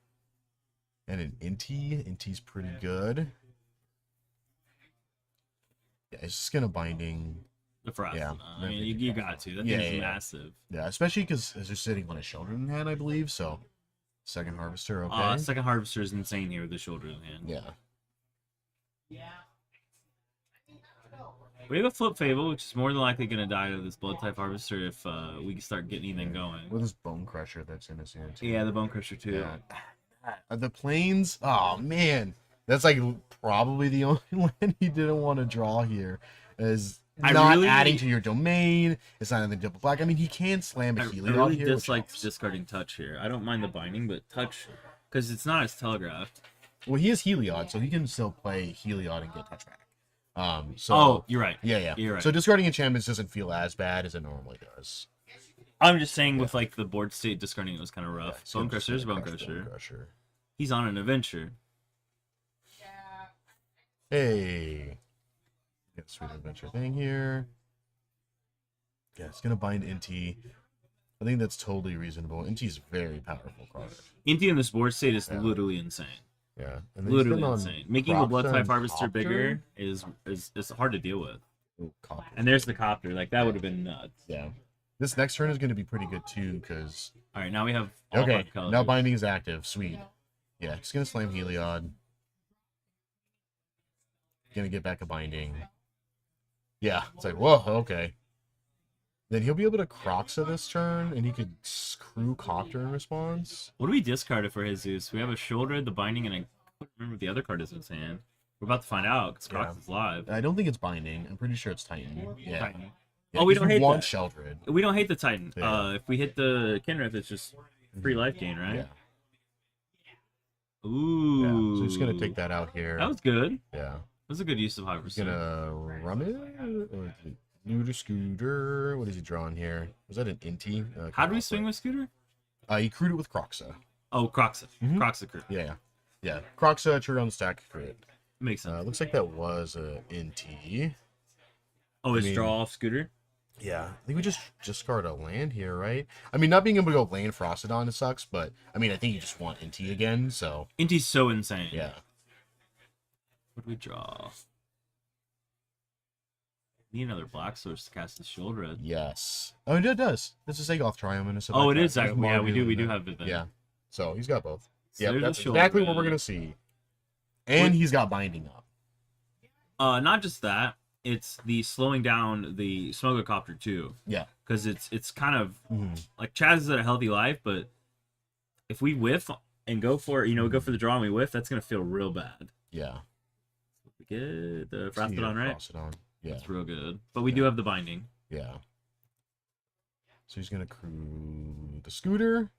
And an Inti. Inti's pretty good. Yeah, it's just gonna binding. The Frost. Yeah, I mean, you got to. That Yeah, thing's yeah. massive. Yeah, especially because it's just sitting on a Sheldon in hand, I believe. So, second Harvester, okay. Second Harvester is insane here with the shoulder in hand. Yeah. We have a Flip Fable, which is more than likely going to die to this Blood type Harvester if we can start getting anything going. With this Bone Crusher that's in his hand, too. Yeah, the Bone Crusher too. Yeah. The planes, oh man, that's like probably the only land he didn't want to draw here. Is I not really- adding to your domain. It's not in the double black. I mean, he can slam a I Heliod really here. which dislike helps. discarding touch here. I don't mind the binding, but touch, because it's not as telegraphed. Well, he is Heliod, so he can still play Heliod and get touchback. So Oh, you're right. yeah. You're right. So discarding enchantments doesn't feel as bad as it normally does. I'm just saying with like the board state discarding it was kind of Yeah, rough. it's Bone just Crusher's gonna Bone crush Crusher. Crusher. He's on an adventure. Hey. Get a sweet adventure thing here. Yeah, it's gonna bind Inti. I think that's totally reasonable. Inti's a very powerful card. Inti in the sports state is Yeah. literally insane. Yeah, and then he's Literally been on insane. Making the blood Croxa type and harvester Copter. bigger is hard to deal with. Ooh, Copter. And there's the copter. Like that would have been nuts. Yeah. This next turn is going to be pretty good too, because All right, now we have all okay, 5 colors. now binding is active. Sweet. Yeah, it's gonna slam Heliod. Gonna get back a binding. Yeah, it's like whoa, okay. Then he'll be able to Croxa this turn, and he could screw Copter in response. What do we discarded for Jesus? We have a shoulder, the binding, and I couldn't remember what the other card is in his hand. We're about to find out because Yeah. Crocs is live. I don't think it's binding. I'm pretty sure it's Titan. Yeah. Titan. Yeah, Oh, we 'cause don't hate want that. Sheldred. We don't hate the Titan. Yeah. If we hit the Kenrith, it's just free life gain, right? Yeah. Ooh. Yeah. So he's gonna take that out here. That was good. Yeah. That was a good use of He's Harvester. gonna rum it. Or Looter Scooter. What is he drawing here? Was that an Inti? How do we swing with Scooter? He crewed it with Croxa. Oh, Croxa. Mhm. Croxa crew. Yeah. Croxa, trigger on the stack, crit. Makes sense. Looks like that was a Inti. Oh, his I mean- draw off Scooter? Yeah. I think we just discard a land here, right? I mean, not being able to go land Frostodon, it sucks, but I mean, I think you just want Inti again, so Inti's so insane. yeah. What do we draw? Need another black source to cast the Sheoldred. Yes. Oh, it does. It's a Sagoth Triumph and a Oh, it Sabacc. is actually. Yeah, we do. Mardu We in do there. have it then. Yeah. So he's got both. So Yeah, there's that's the exactly what we're Sheoldred. gonna see. And he's got binding up. Not just that. It's the slowing down the Smogocopter too. Yeah. Because it's kind of Mhm. like Chaz is at a healthy life, but if we whiff and go for it, go for the draw and we whiff, that's gonna feel real bad. Yeah. We get the See, Frostodon, right? Frostodon. Yeah. That's real good. But we do have the binding. Yeah. So he's gonna crew the Scooter.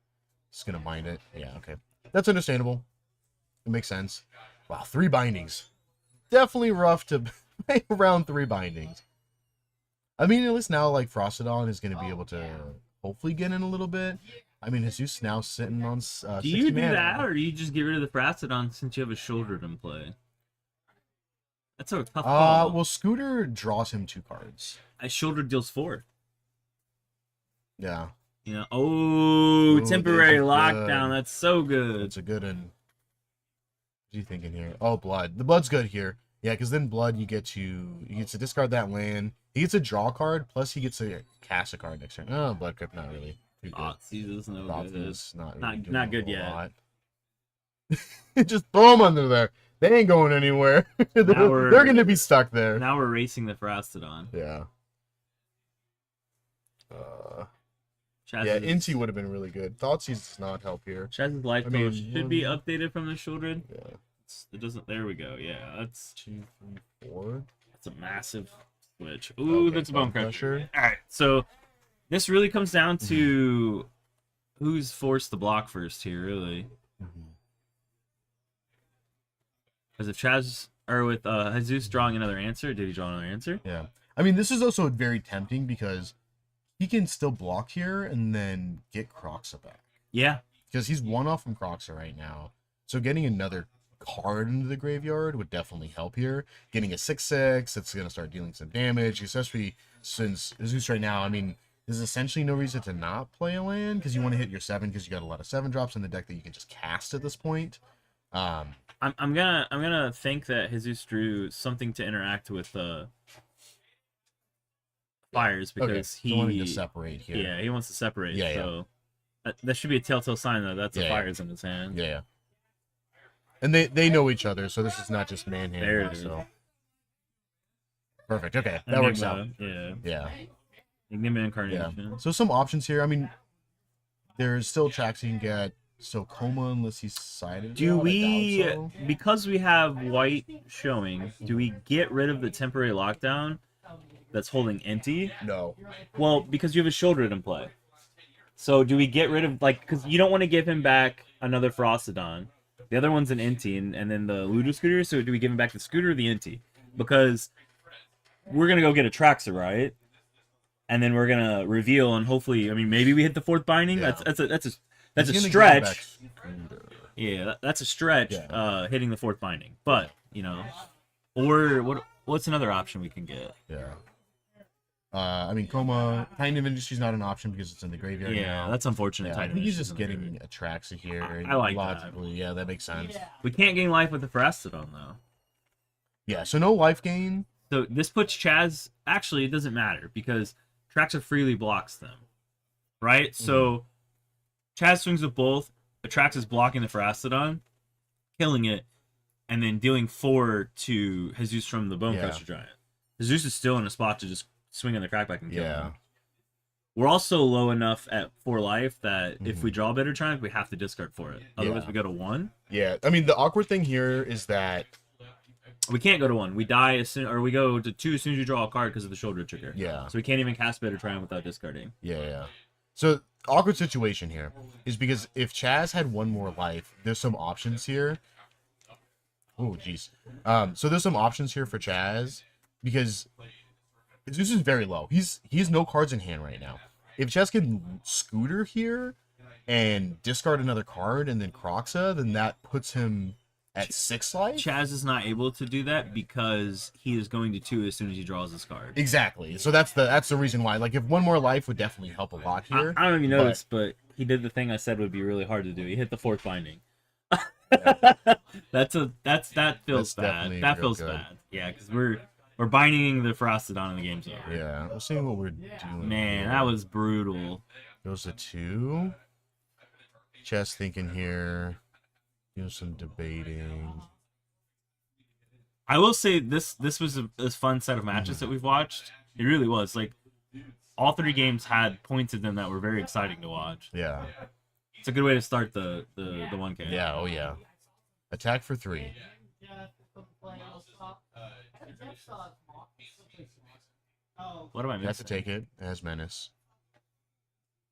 He's gonna bind it. Yeah, okay. That's understandable. It makes sense. Wow, 3 bindings. Definitely rough to make around 3 bindings. I mean, at least now, like, Frostodon is gonna be able to hopefully get in a little bit. I mean, Jesus now sitting on Do 60 you do mana. that, or do you just get rid of the Frostodon since you have a Sheoldred in play? That's a tough call. Well, Scooter draws him 2 cards. A Sheoldred deals 4. Yeah, Oh, Ooh, temporary that's lockdown. good. That's so good. it's a good one. What are you thinking here? Oh, Blood. The Blood's good here. Yeah, because then Blood, you get to discard that land. He gets a draw card, plus he gets to cast a card next turn. Oh, Blood Crypt, not really. Too good. Thoughtseize is no good. Thoughtfulness, not Not- really doing not a good whole yet. lot. Just throw them under there. They ain't going anywhere. Now we're- They're going to be stuck there. Now we're racing the Frostodon. Yeah. Chaz's, Yeah, Inti would have been really good. Thoughtseize does not help here. Chaz's life I mean, total should be updated from the Sheoldred. Yeah. It doesn't. There we go. Yeah, that's 2, 3, 4. a massive switch. Ooh, Okay, that's a bone Bone crusher. All right, so this really comes down to who's forced the block first here, really. Because if Chaz or with Jesus drawing another answer, did he draw another answer? Yeah. I mean, this is also very tempting because he can still block here and then get Croxa back. Yeah, Because he's 1 off from Croxa right now. So getting another card into the graveyard would definitely help here. Getting a 6/6, it's going to start dealing some damage, especially since Jesus right now, I mean, there's essentially no reason to not play a land because you want to hit your 7 because you got a lot of 7 drops in the deck that you can just cast at this point. I'm gonna think that Jesus drew something to interact with fires because Okay, so wanting to separate here. Yeah, he wants to separate. Yeah, so that should be a telltale sign that that's Yeah, a yeah. fires in his hand. Yeah. And they know each other, so this is not just There manhandling. it is. So perfect. Okay, that works out. Yeah, Yeah. Enigma Yeah. Incarnation. So some options here. I mean, there's still tracks you can get. So Coma, unless he's sided. Do out, I we, doubt so. because we have white showing, do we get rid of the temporary lockdown that's holding Inti? No. Well, because you have a Sheoldred in play. So do we get rid of, like, because you don't want to give him back another Frostodon. The other one's an Inti, and then the Ludo Scooter. So do we give him back the Scooter or the Inti? Because we're going to go get a Traxer, right? And then we're going to reveal, and hopefully, I mean, maybe we hit the 4th binding. Yeah. That's a He's gonna give stretch. back Scooter. Yeah, that's a stretch. Yeah. Hitting the 4th binding, but or what? What's another option we can get? Yeah. I mean, Coma, Titan of Industry's not an option because it's in the graveyard Yeah, now. that's unfortunate. Yeah, I think he's just getting Atraxa here. I like logically. Yeah, that makes sense. We can't gain life with the Ferastodon, though. Yeah, so no life gain. So this puts Chaz... Actually, it doesn't matter, because Atraxa freely blocks them. Right? So Chaz swings with both. Atraxa's blocking the Ferastodon, killing it, and then dealing 4 to Jesus from the Bone Crusher Giant. Jesus is still in a spot to just swing on the Crackback and kill him. We're also low enough at 4 life that if we draw Bitter Triumph, we have to discard for it. Otherwise, we go to 1. Yeah, I mean, the awkward thing here is that we can't go to 1. We die as soon, or we go to 2 as soon as you draw a card because of the shoulder trigger. Yeah. So we can't even cast Bitter Triumph without discarding. Yeah. So awkward situation here is because if Chaz had 1 more life, there's some options here. Oh, jeez. So there's some options here for Chaz because Zeus is very low. He has no cards in hand right now. If Chaz can Scooter here and discard another card and then Croxa, then that puts him at 6 life. Chaz is not able to do that because he is going to 2 as soon as he draws this card. Exactly. So that's the reason why. Like, if 1 more life would definitely help a lot here. I don't know if you noticed, but he did the thing I said would be really hard to do. He hit the 4th binding. That feels bad. That feels bad. Yeah, because we're binding the Ferastodon and the game's over. Yeah, let's see what we're doing. Man, here. that was brutal. Goes to 2. Chess thinking here. Do some debating. I will say this was a fun set of matches that we've watched. It really was. Like, all 3 games had points in them that were very exciting to watch. Yeah. It's a good way to start the 1K. Yeah, oh yeah. Attack for 3. What am I missing? You have to take it as Menace.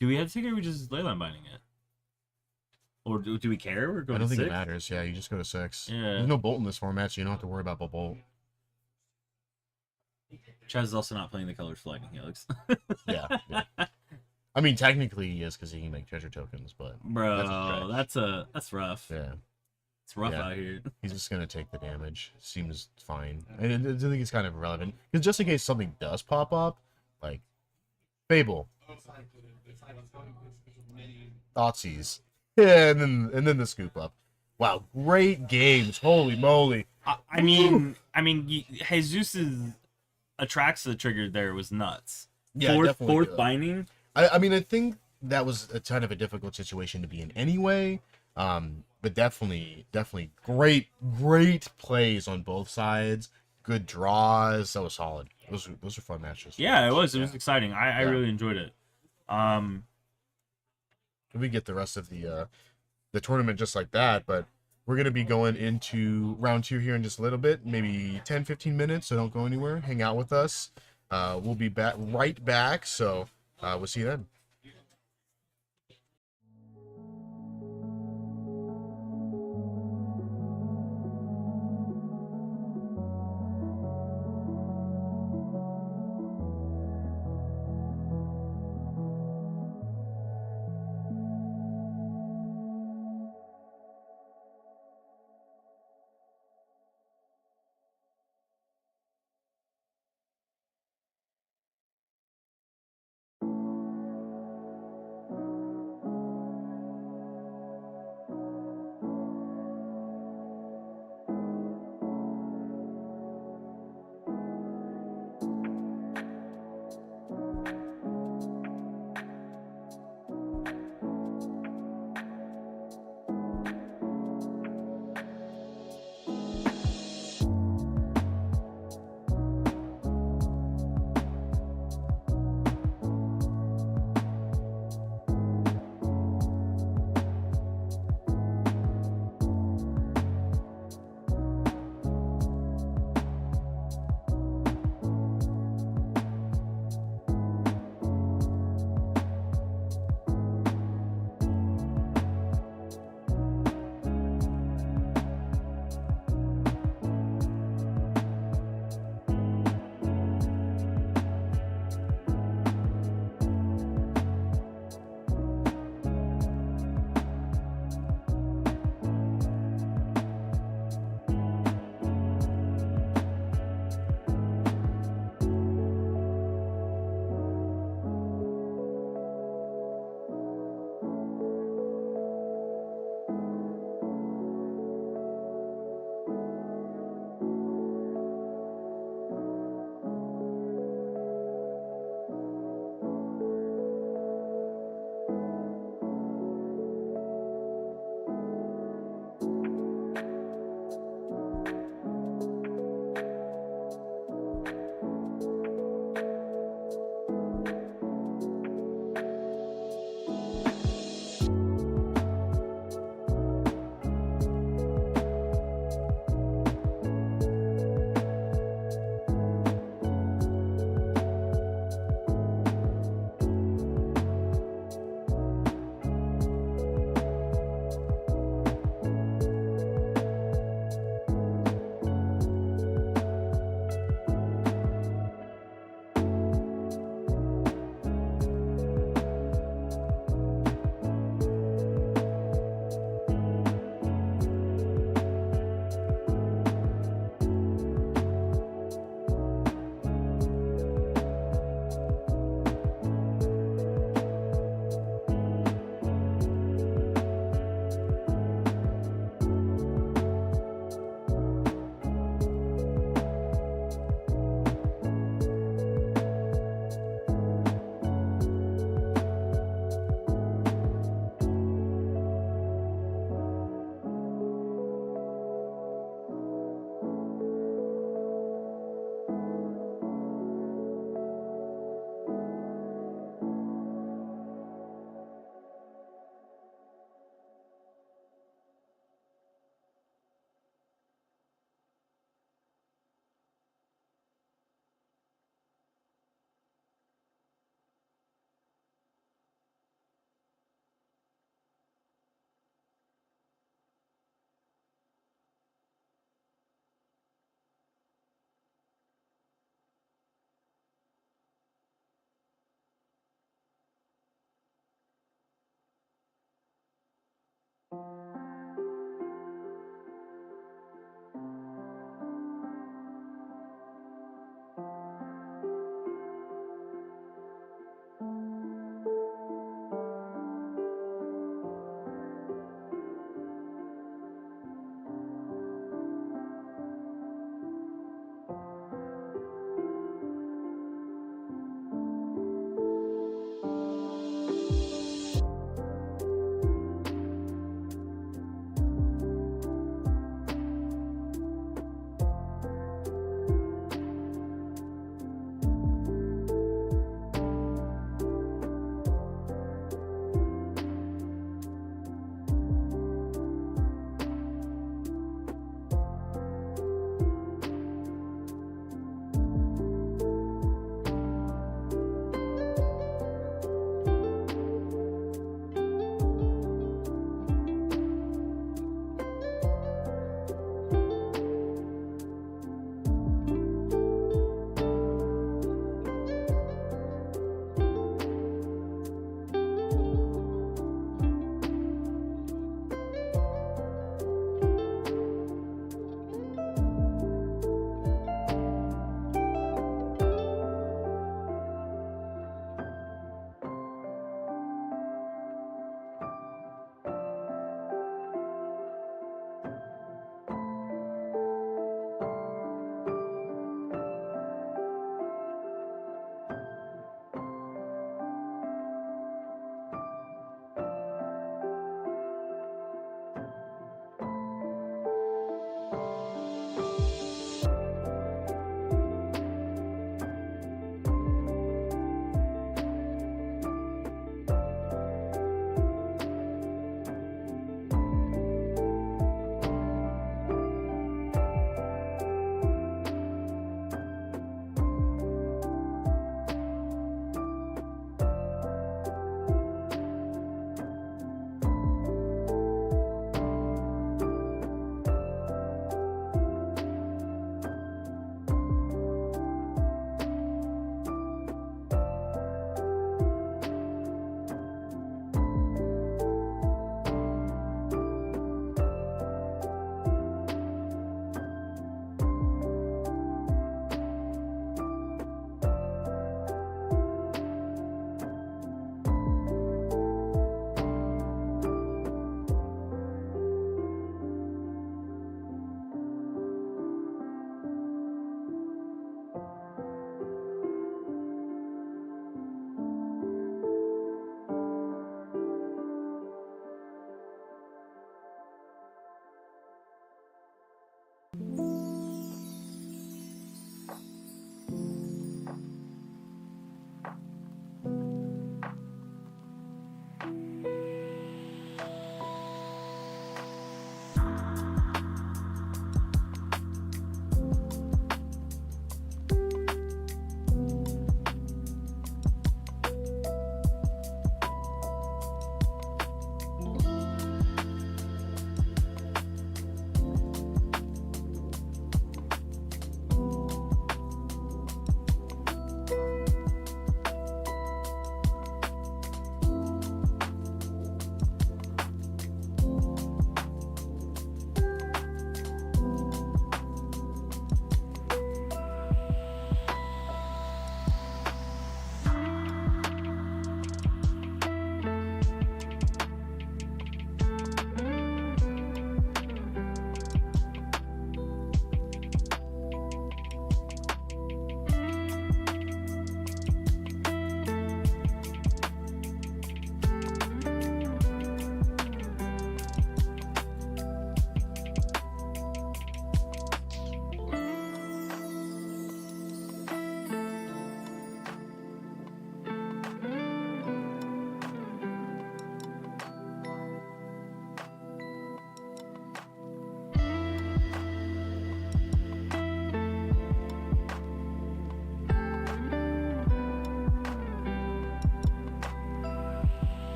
Do we have to take it or are we just Leyline binding it? Or do we care? We're going I don't to think 6? it matters. Yeah, you just go to 6. Yeah. There's no Bolt in this format, so you don't have to worry about Bolt. Chaz is also not playing the colors Flagging Helix. Yeah. I mean, technically he is because he can make treasure tokens, but bro, that's rough. Yeah. It's rough out here. He's just gonna take the damage. Seems fine. I think it's kind of irrelevant because just in case something does pop up, like Fable, Thoughtseize, yeah, and then the scoop up. Wow, great games! Holy moly! I mean, Jesus's Atraxa trigger there was nuts. Yeah, fourth binding. I mean, I think that was a kind of a difficult situation to be in anyway. But definitely great plays on both sides. Good draws. That was solid. Those are fun matches. Yeah, it was. It was exciting. I really enjoyed it. We get the rest of the tournament just like that, but we're gonna be going into round 2 here in just a little bit, maybe 10-15 minutes. So don't go anywhere. Hang out with us. We'll be right back. So we'll see you then.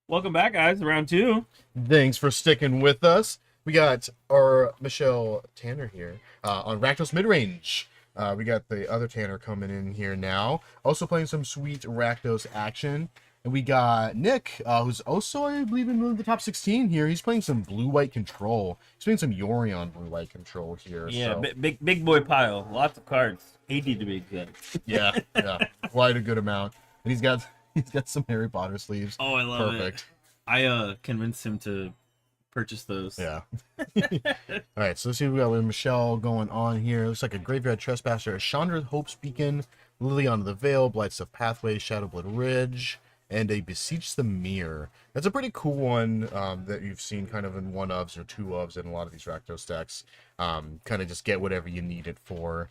Welcome back, guys. Round 2. Thanks for sticking with us. We got our Michelle Tanner here on Rakdos Midrange. We got the other Tanner coming in here now. Also playing some sweet Rakdos action. And we got Nick, who's also, I believe, in the top 16 here. He's playing some blue-white control. He's playing some Yorion blue-white control here. Yeah, so. big boy pile. Lots of cards. 80 to be exact. Yeah, quite a good amount. And he's got some Harry Potter sleeves. Oh, I love Perfect. it. I convinced him to purchase those. Yeah. All right, so let's see what we got with Michelle going on here. Looks like a Graveyard Trespasser, a Chandra Hope's Beacon, Liliana the Veil, Blights of Pathway, Shadowblood Ridge, and a Beseech the Mirror. That's a pretty cool one that you've seen kind of in one-ofs or two-ofs in a lot of these Rakdos decks. Kind of just get whatever you need it for.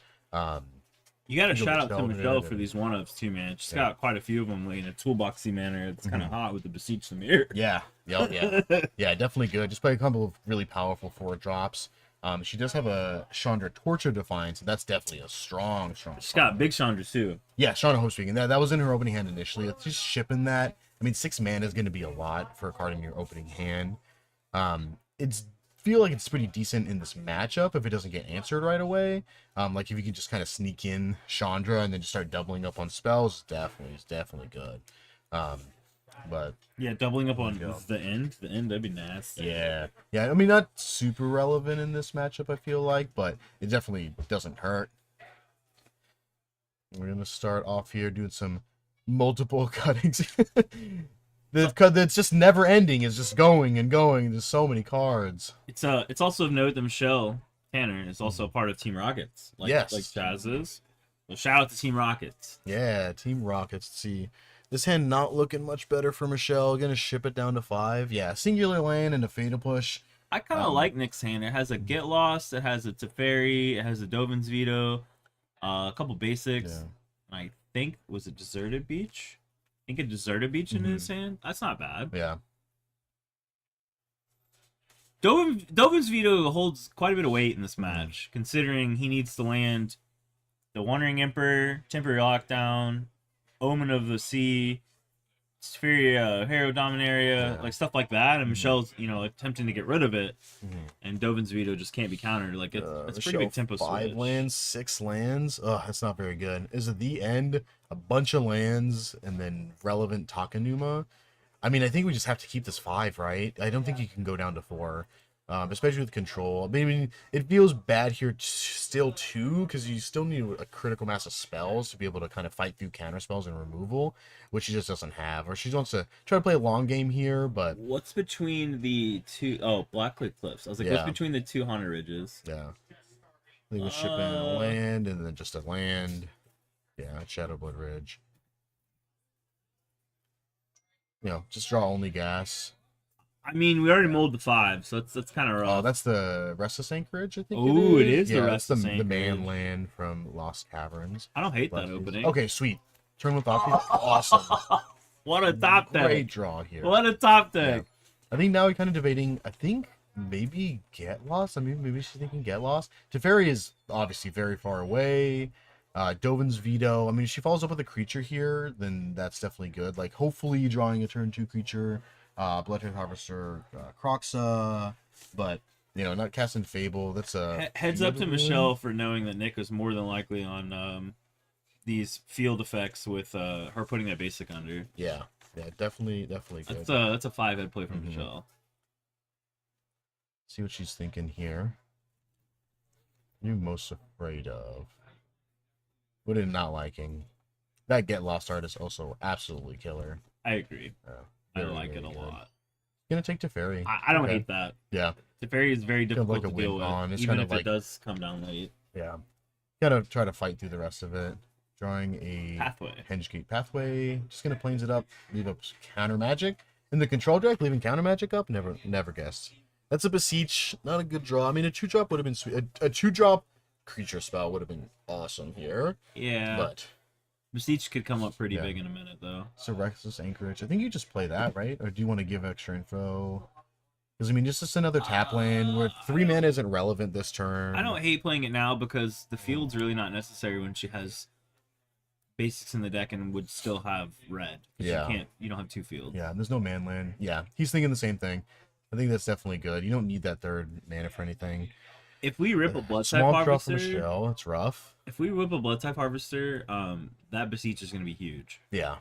You got to shout out to Michelle Michelle did for it. these one-ofs too, man. She's Yeah. got quite a few of them in a toolboxy manner. It's kind of hot with the Beseech the Mirror. Yeah, yeah. Definitely good. Just play a couple of really powerful 4 drops. She does have a Chandra Torture Defiance, and that's definitely a strong. She's got big Chandra too. Yeah, Chandra Hope Speaking. That was in her opening hand initially. It's just shipping that. I mean, 6 mana is going to be a lot for a card in your opening hand. It's feel like it's pretty decent in this matchup if it doesn't get answered right away. Like if you can just kind of sneak in Chandra and then just start doubling up on spells, it's definitely good. But Yeah, doubling up There on you go. the end. The end, that'd be nasty. yeah. I mean, not super relevant in this matchup, I feel like, but it definitely doesn't hurt. We're gonna start off here doing some multiple cuttings. It's just never ending. It's just going and going. There's so many cards. It's also of note that Michelle Tanner is also a part of Team Rockets. Yes. Like Chaz is. So shout out to Team Rockets. Yeah, Team Rockets. Let's see, this hand not looking much better for Michelle. Gonna ship it down to 5. Yeah, singular land and a Fatal Push. I kind of like Nick's hand. It has a Get Lost. It has a Teferi. It has a Dovin's Veto. A couple basics. Yeah. I think was it Deserted Beach. I think a Deserted Beach in his hand. That's not bad. Yeah. Dovin's Veto holds quite a bit of weight in this match, considering he needs to land the Wandering Emperor, Temporary Lockdown, Omen of the Sea, Spheria, Hero Dominaria, Yeah. like stuff like that. And Michelle's, attempting to get rid of it, Mhm. and Dovin's Veto just can't be countered. Like it's a pretty big tempo 5 switch. lands, 6 lands. Ugh, that's not very good. Is at the end a bunch of lands and then relevant Takanuma. I mean, I think we just have to keep this 5, right? I don't think you can go down to 4, especially with control. I mean, it feels bad here still too, because you still need a critical mass of spells to be able to kind of fight through counter spells and removal, which she just doesn't have. Or she wants to try to play a long game here, but What's between the two? Oh, Blackcliff Cliffs. I was like, what's Yeah. between the two Haunted Ridges? yeah. I think we ship in a land and then just a land. Yeah, Shadowblood Ridge. Just draw only gas. I mean, we already molded the 5, so that's kind of Oh, rough. that's the Restless Anchorage, I think. Ooh, it is the Yeah, Restless that's the man Anchorage. land from Lost Caverns. I don't hate that Lefties. opening. Okay, sweet. Turn with Opti. Awesome. What a top deck! Great draw here. What a top deck! I think now we're kind of debating. I think maybe Get Lost. I mean, maybe she's thinking Get Lost. Teferi is obviously very far away. Dovin's Veto. I mean, if she follows up with a creature here, then that's definitely good. Like, hopefully drawing a turn 2 creature. Bloodred Harvester, Croxa. But, not casting Fable. That's a... Heads up to Michelle for knowing that Nick was more than likely on these field effects with her putting that basic under. Yeah, definitely good. That's a 5-head play from Mhm. Michelle. See what she's thinking here. What are you most afraid of? What are you not liking? That Get Lost art is also absolutely killer. I agree. I Very, like it very a good. lot. Gonna take Teferi. I don't Okay. hate that. Yeah, Teferi is very Kind of difficult like a to deal win with, on. It's even kind if of it like- does come down late. yeah. Gotta try to fight through the rest of it. Drawing a Pathway. Hengegate Pathway. Just gonna planes it up. Leave up counter magic. In the control deck, leaving counter magic up. Never guessed. That's a Beseech. Not a good draw. I mean, a 2-drop would have been sweet. A 2-drop creature spell would have been awesome here. Yeah. But Beseech could come up pretty Yeah. big in a minute, though. it's a Restless Anchorage. I think you just play that, right? Or do you want to give extra info? Because, I mean, just another tap land where 3 mana isn't relevant this turn. I don't hate playing it now because the field's really not necessary when she has basics in the deck and would still have red. 'Cause Yeah. you don't have 2 fields. Yeah, there's no man land. Yeah, he's thinking the same thing. I think that's definitely good. You don't need that third mana for anything. If we rip a blood type Swamp draw from harvester, Michelle. It's rough. if we whip a blood type harvester, that beseech is gonna be huge. Yeah.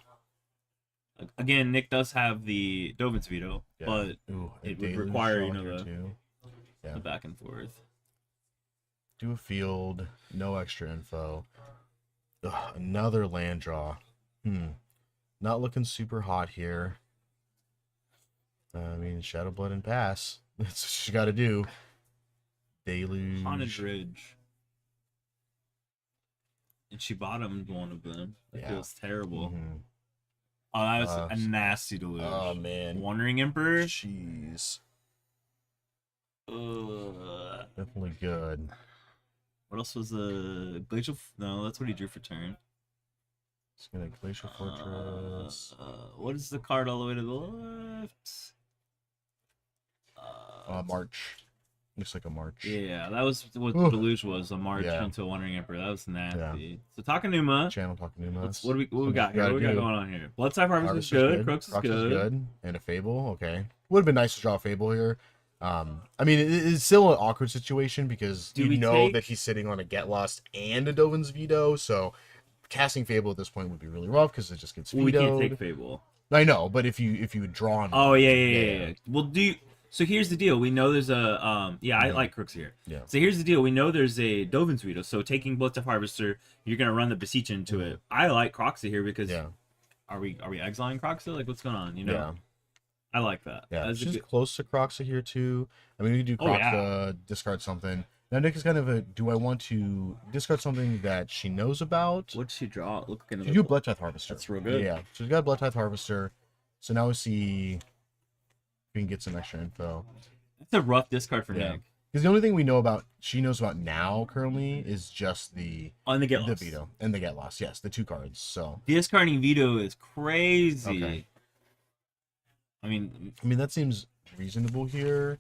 Again, Nick does have the Dovin's veto, Yeah. but Ooh, a it would Deluge require, draw you know, here the- too. Yeah. the back and forth. Do a field, no extra info. Ugh, another land draw. Not looking super hot here. I mean, Shadow Blood and pass. That's what you got to do. Deluge. Haunted Ridge. And she bottomed one of them. That Yeah. feels terrible. Mhm. Oh, that was a nasty deluge. Oh man. Wandering Emperor. Jeez. Ugh. Definitely good. What else was the Glacial? No, that's what he drew for turn. It's gonna Glacial Fortress. What is the card all the way to the left? March. Looks like a March. Yeah, that was what Ooh. the deluge was. A March Yeah. into Wandering Emperor. That was nasty. So Takanuma. Channel Takanuma. What do we got here? What we got going on here? Blood type Harvest is Harvester's good. Crux is good. And a Fable. Okay. Would have been nice to draw a Fable here. I mean, it's still an awkward situation because Do you we know take- that he's sitting on a Get Lost and a Dovin's Veto, so casting Fable at this point would be really rough because it just gets Well, vetoed. we can't take Fable. I know, but if you would draw on. Oh yeah. Well, so here's the deal. We know there's a I like Crooks here. Yeah. So here's the deal. We know there's a Dovin's veto. So taking Blood Type Harvester, you're gonna run the Beseech into it. I like Croxy here because Yeah. are we exiling Croxy? Like what's going on? You know. Yeah. I like that. Yeah. That's a She's good- close to Croxa here too. I mean, we could do Oh, Croxa, yeah. discard something. Now Nick is kind of a. Do I want to discard something that she knows about? What'd she draw? Look at You do Blood Tithe Harvester. That's real good. Yeah. So she's got a Blood Tithe Harvester. So now we see if we can get some extra info. That's a rough discard for Yeah. Nick. Because the only thing we know about she knows about now currently is just the On the get the lost. veto and the Get Lost. Yes, the 2 cards. So Discarding veto is crazy. Okay. I mean, I mean that seems reasonable here.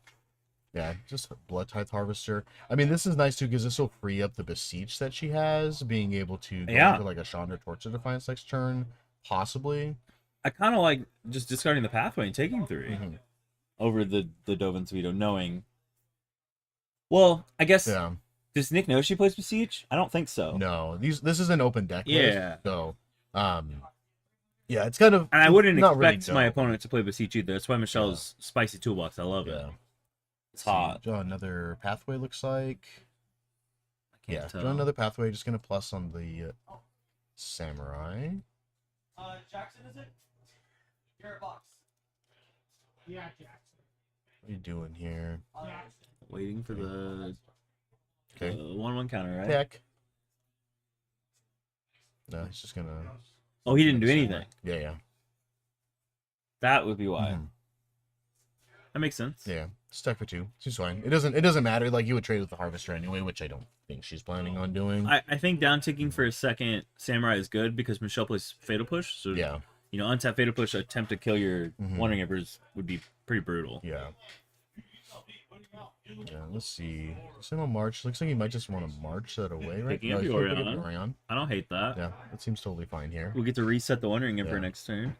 Yeah, just Blood Tithe Harvester. I mean, this is nice too because this will free up the Beseech that she has, being able to go Yeah. into like a Chandra Torch of Defiance next turn, possibly. I kind of like just discarding the pathway and taking 3 Mhm. over the Dovin's veto, knowing. Well, I guess Yeah. does Nick know she plays Beseech? I don't think so. No, this is an open deck list, Yeah. so yeah, it's kind of And I wouldn't not really expect my known. opponent to play Beseech either. That's why Michelle's spicy toolbox. I love it. Yeah. It's hot. Draw another pathway looks like. I can't Yeah, tell. draw another pathway, just gonna plus on the samurai. Jackson, is it? You're a box. Yeah, Jackson. What are you doing here? Jackson. Waiting for the Okay. 1/1 counter, right? Tech. No, he's just gonna Oh, he didn't do anything. Yeah. That would be why. Mhm. That makes sense. Yeah. Stuck for 2. She's fine. It doesn't matter. Like you would trade with the harvester anyway, which I don't think she's planning on doing. I think down ticking for a second Samurai is good because Michelle plays Fatal Push. So Yeah. you know, untap Fatal Push, attempt to kill your Mhm. Wandering Emperors would be pretty brutal. Yeah. Yeah, let's see. Single March. Looks like he might just want to march that away, right? Picking up he's the gonna pick up Orion. the Orion. I don't hate that. Yeah, that seems totally fine here. We get to reset the Wandering Emperor Yeah. next turn.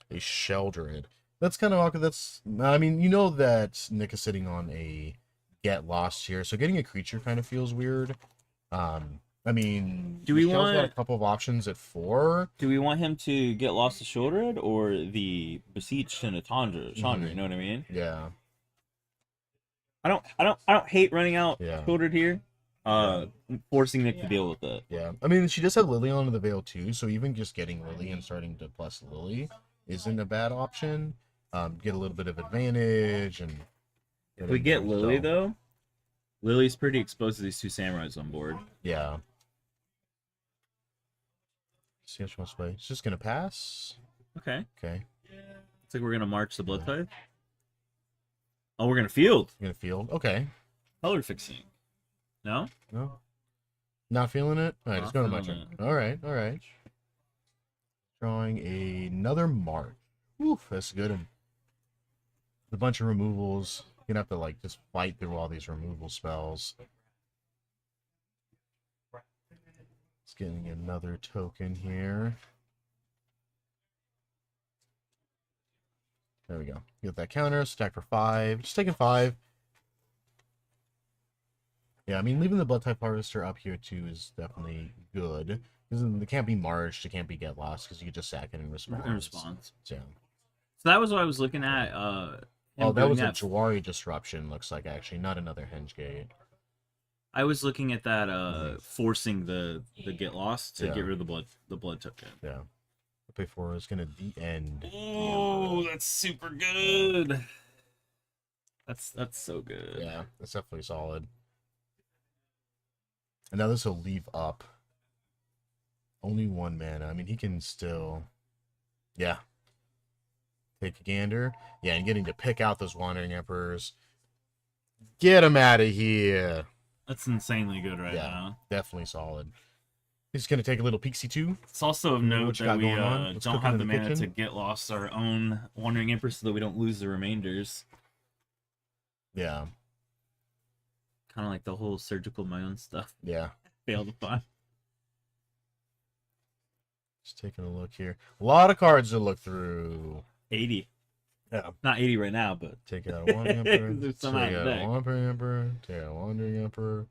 A Sheldred. That's kind of awkward. I mean, you know that Nick is sitting on a Get Lost here, so getting a creature kind of feels weird. I mean, Do we Michelle's got a want- couple of options at 4? Do we want him to get lost to Shieldred or the Beseech and a Chandra? Mhm. You know what I mean? Yeah. I don't hate running out Yeah. Shieldred here. Forcing Nick to deal with it. Yeah. I mean, she does have Lily on the Veil too, so even just getting Lily and starting to plus Lily isn't a bad option. Get a little bit of advantage and. If we get Lily So, though, Lily's pretty exposed to these 2 samurais on board. Yeah. See how she wants to play. She's just gonna pass. Okay. Okay. It's like we're gonna march the Blood Tithe. Oh, we're gonna field. Gonna field. Okay. Color fixing. No? No. Not feeling it? Alright, Not just go to my feeling turn. Alright. Drawing another March. Oof, that's good. And a bunch of removals. You're gonna have to like just fight through all these removal spells. It's getting another token here. There we go. Get that counter, stack for 5. Just taking 5. Yeah, I mean, leaving the Blood Type Harvester up here too is definitely good. Because it can't be marched, it can't be get lost, because you can just sack it in response. In response. Yeah. So that was what I was looking at. Oh, that was a Jawari Disruption, looks like, actually, not another Henge Gate. I was looking at that forcing the get lost to Yeah. get rid of the blood token. Yeah. Pay for is gonna the end. Oh, that's super good. That's so good. Yeah, that's definitely solid. And now this will leave up. Only 1 mana. I mean, he can still. Yeah. Take a gander. Yeah, and getting to pick out those Wandering Emperors. Get him out of here. That's insanely good right Yeah. now. Definitely solid. He's going to take a little peeksy too. It's also of note What you that got we going on? What's don't cooking have in the the mana kitchen? to get lost our own Wandering Emperor so that we don't lose the remainders. Yeah. Kind of like the whole surgical my own stuff Yeah. failed to find. Just taking a look here. A lot of cards to look through. 80. Yeah. Not 80 right now, but Take out a Wandering Emperor. There's some take out out of the a deck. Wandering Emperor. Take out a Wandering Emperor.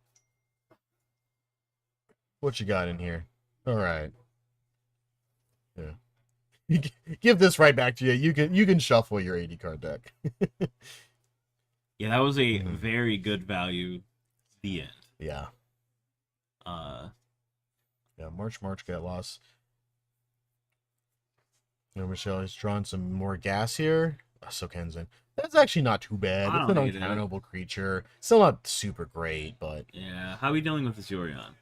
What you got in here? All right. Yeah. Give this right back to you. You can shuffle your 80 card deck. yeah, that was a Mhm. very good value. The end. Yeah. Yeah. March, get lost. Now Michelle has drawn some more gas here. So Kenzin. That's actually not too bad. I It's an don't hate it. uncountable creature. Still not super great, but Yeah, how are we dealing with this Yorion?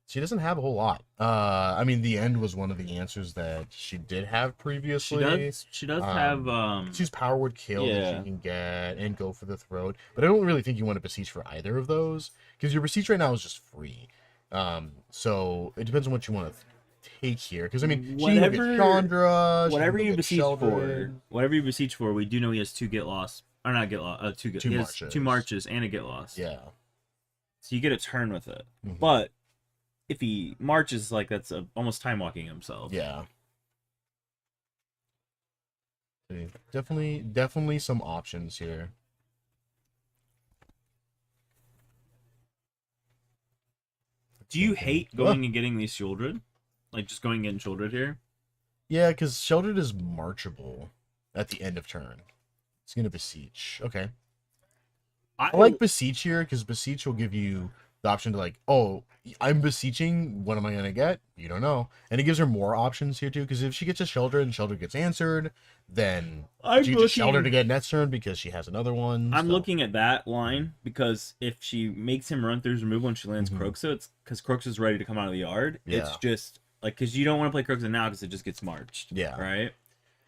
she doesn't have a whole lot. I mean, the end was one of the answers that she did have She previously. does. She does have. She's Power Word Kill that Yeah. you can get and go for the throat, but I don't really think you want to beseech for either of those because your beseech right now is just free. So it depends on what you want to take here. Because I mean, she can get Chandra, she Whatever can you get beseech for, Sheldred. whatever you beseech for, we do know he has 2 get lost, or not get lost, Two he has marches. 2 marches and a get lost. Yeah. So you get a turn with it. Mhm. But if he marches, like that's almost time walking himself. Yeah. Definitely some options here. Do you hate going and getting these Sheldred? Like just going and getting Sheldred here? Yeah, because Sheldred is marchable at the end of turn. It's gonna beseech. Okay. I like beseech here because beseech will give you the option to like, oh, I'm beseeching. What am I gonna get? You don't know, and it gives her more options here too. Because if she gets a Sheldred and Sheldred gets answered, then she just Sheldred to get next turn because she has another one. I'm so. looking at that line because if she makes him run through his removal when she lands Mhm. Croxa, it's because Croxa's ready to come out of the yard. It's Yeah. just like because you don't want to play Croxa now because it just gets marched. Yeah. Right.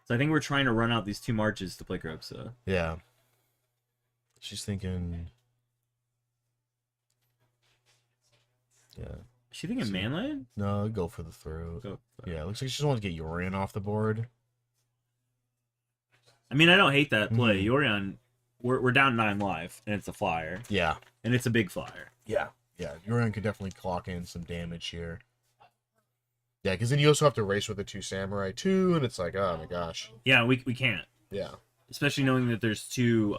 So I think we're trying to run out these 2 marches to play Croxa. Yeah. She's thinking. Yeah. Is she thinking So- Manland? No, go for the throat. Go. Yeah, it looks like she just wants to get Yorion off the board. I mean, I don't hate that play. Mhm. Yorion, we're down 9 life, and it's a flyer, Yeah. and it's a big flyer. Yeah. Yeah. Yorion could definitely clock in some damage here. Yeah, because then you also have to race with the 2 samurai too, and it's like, oh my gosh. Yeah, we can't, Yeah. especially knowing that there's 2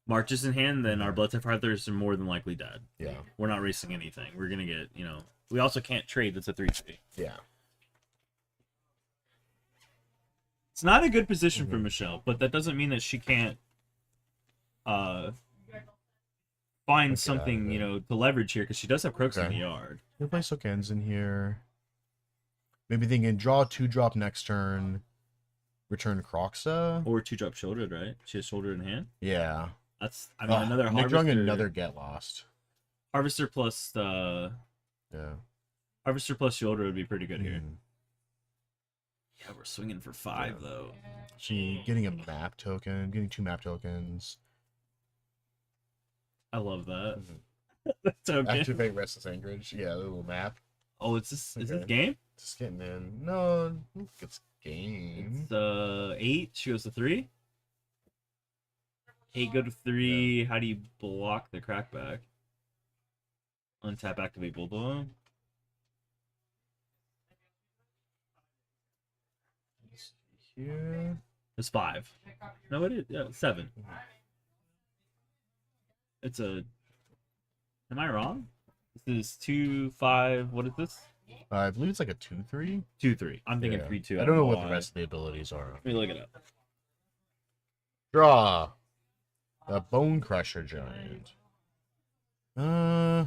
marches in hand. Then our Mhm. Blood Type Hearthers are more than likely dead. Yeah. We're not racing anything. We're gonna get, we also can't trade. That's a 3-3. Yeah. It's not a good position for Mhm. Michelle, but that doesn't mean that she can't find Get something, out of it. to leverage here because she does have Croaks in Okay. the yard. We'll play Sokens in here. Maybe they can draw 2-drop next turn. Return Croxa. Or 2-drop Shouldered, right? She has Shouldered in hand. Yeah. That's another They're drawing Harvester. another Get Lost. Harvester plus Yeah. Harvester plus Shoulder would be pretty good here. Mhm. Yeah, we're swinging for 5 though. She getting a map token, getting 2 map tokens. I love that. Mhm. That's okay. Activate Restless Anchorage. Yeah, the little map. Oh, is this Okay. game? Just getting in. No, I don't think it's game. It's 8. She goes to 3. 8 go to 3. How do you block the crackback? Untap, activate Bulldog. Here. It's 5. No, it is 7. It's a. Am I wrong? This is 2, 5. What is this? I believe it's like a 2/3. 2, 3. I'm thinking Yeah. 3, 2. I don't know what why. the rest of the abilities are. Let me look it up. Draw. A Bone Crusher Giant. I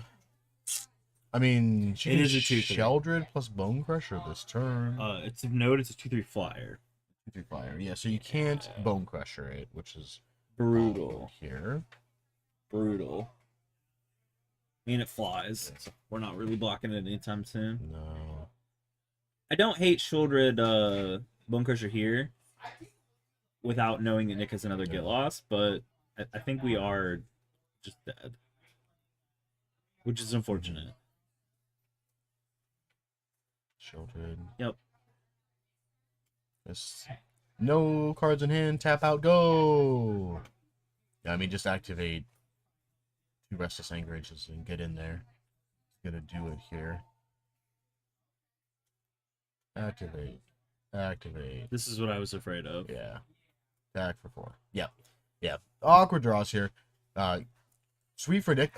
mean, she It can is a 2/3. Sheldred plus Bone Crusher this turn. It's a note. It's a 2, 3 flyer. 2/3 fire. Yeah, so you can't Bone Crusher it, which is Brutal. here. Brutal. I mean, it flies. So we're not really blocking it anytime soon. No. I don't hate Sheldred Bone Crusher here without knowing that Nick has another get loss, but I think we are just dead. Which is unfortunate. Sheldred. Yep. Yes. No cards in hand. Tap out. Go. Yeah, I mean, just activate 2 Restless Anchorages and get in there. Gonna do it here. Activate. Activate. This is what I was afraid of. Yeah. Attack for 4. Yep. Yep. Awkward draws here. Sweet for Nick.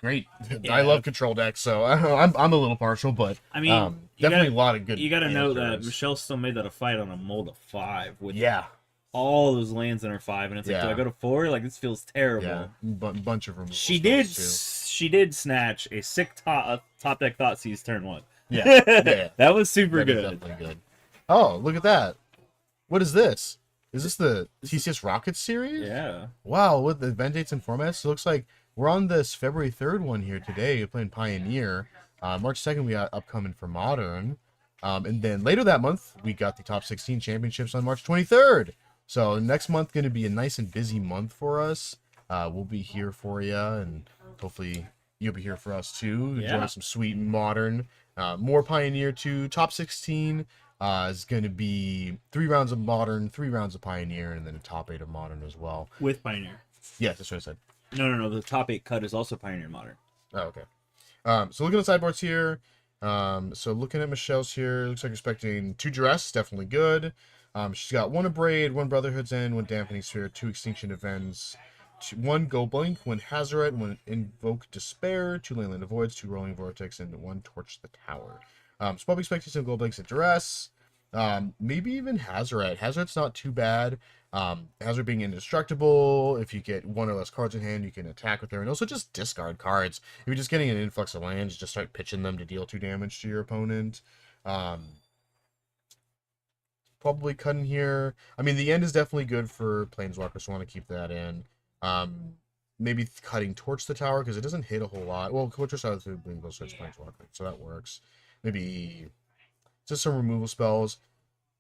Great. Yeah. I love control decks, so I'm a little partial, but I mean, you definitely gotta- a lot of good. You got to know that answers. Michelle still made that a fight on a mold of 5 with Yeah. all those lands in her 5, and it's like, Yeah. do I go to 4? Like, this feels terrible. Yeah. Bunch of removals. She did. too. She did snatch a sick top deck Thoughtseize turn 1. Yeah. Yeah. That was super That is good. definitely good. Oh, look at that. What is this? Is this the TCS Rockets series? Yeah. Wow, with the event dates and formats, it looks like we're on this February 3rd one here today, playing Pioneer. March 2nd, we got upcoming for Modern. And then later that month, we got the top 16 championships on March 23rd. So next month going to be a nice and busy month for us. We'll be here for you, and hopefully you'll be here for us too. Enjoy Yeah. some sweet Modern. More Pioneer too. Top 16 is going to be 3 rounds of Modern, 3 rounds of Pioneer, and then a top 8 of Modern as well. With Pioneer. Yes, that's what I said. No. The top 8 cut is also Pioneer Modern. Oh, okay. So looking at the sideboards here. So looking at Michelle's here, looks like expecting 2 Duress, definitely good. She's got 1 Abrade, 1 Brotherhood's End, 1 Dampening Sphere, 2 Extinction Events, 1 Go Blink, 1 Hazoret, 1 Invoke Despair, 2 Leyland of Voids, 2 Rolling Vortex, and 1 Torch the Tower. So probably expecting some Go Blinks at Duress. Maybe even Hazoret. Hazoret's not too bad. Hazoret being indestructible. If you get 1 or less cards in hand, you can attack with her, and also just discard cards. If you're just getting an influx of lands, just start pitching them to deal 2 damage to your opponent. Probably cutting here. I mean, the end is definitely good for Planeswalkers, so I want to keep that in. Maybe cutting Torch the Tower, because it doesn't hit a whole lot. Well, Torch the Tower through Blingo Switch Planeswalker, so that works. Maybe just some removal spells.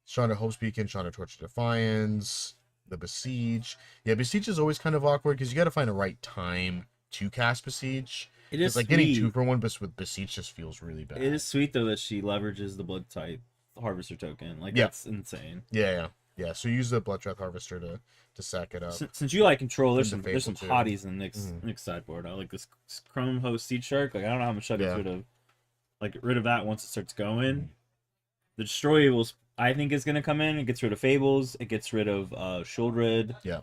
Chandra Hope's Beacon, Chandra Torch of Defiance, the Besiege. Yeah, Besiege is always kind of awkward, because you got to find a right time to cast Besiege. It is It's like sweet. getting 2 for 1, but with Besiege just feels really bad. It is sweet though that she leverages the blood type harvester token. Like Yeah. that's insane. Yeah. So use the Bloodwrath Harvester to sack it up. Since you like control, there's Couldn't some have fabled, too. hotties in Nick's Mhm. Nick's sideboard. I like this Chrome Host Seed Shark. Like I don't know how much gets Yeah. rid of that once it starts going. The Destroy Evils I think is gonna come in. It gets rid of Fables. It gets rid of Sheoldred. Yeah.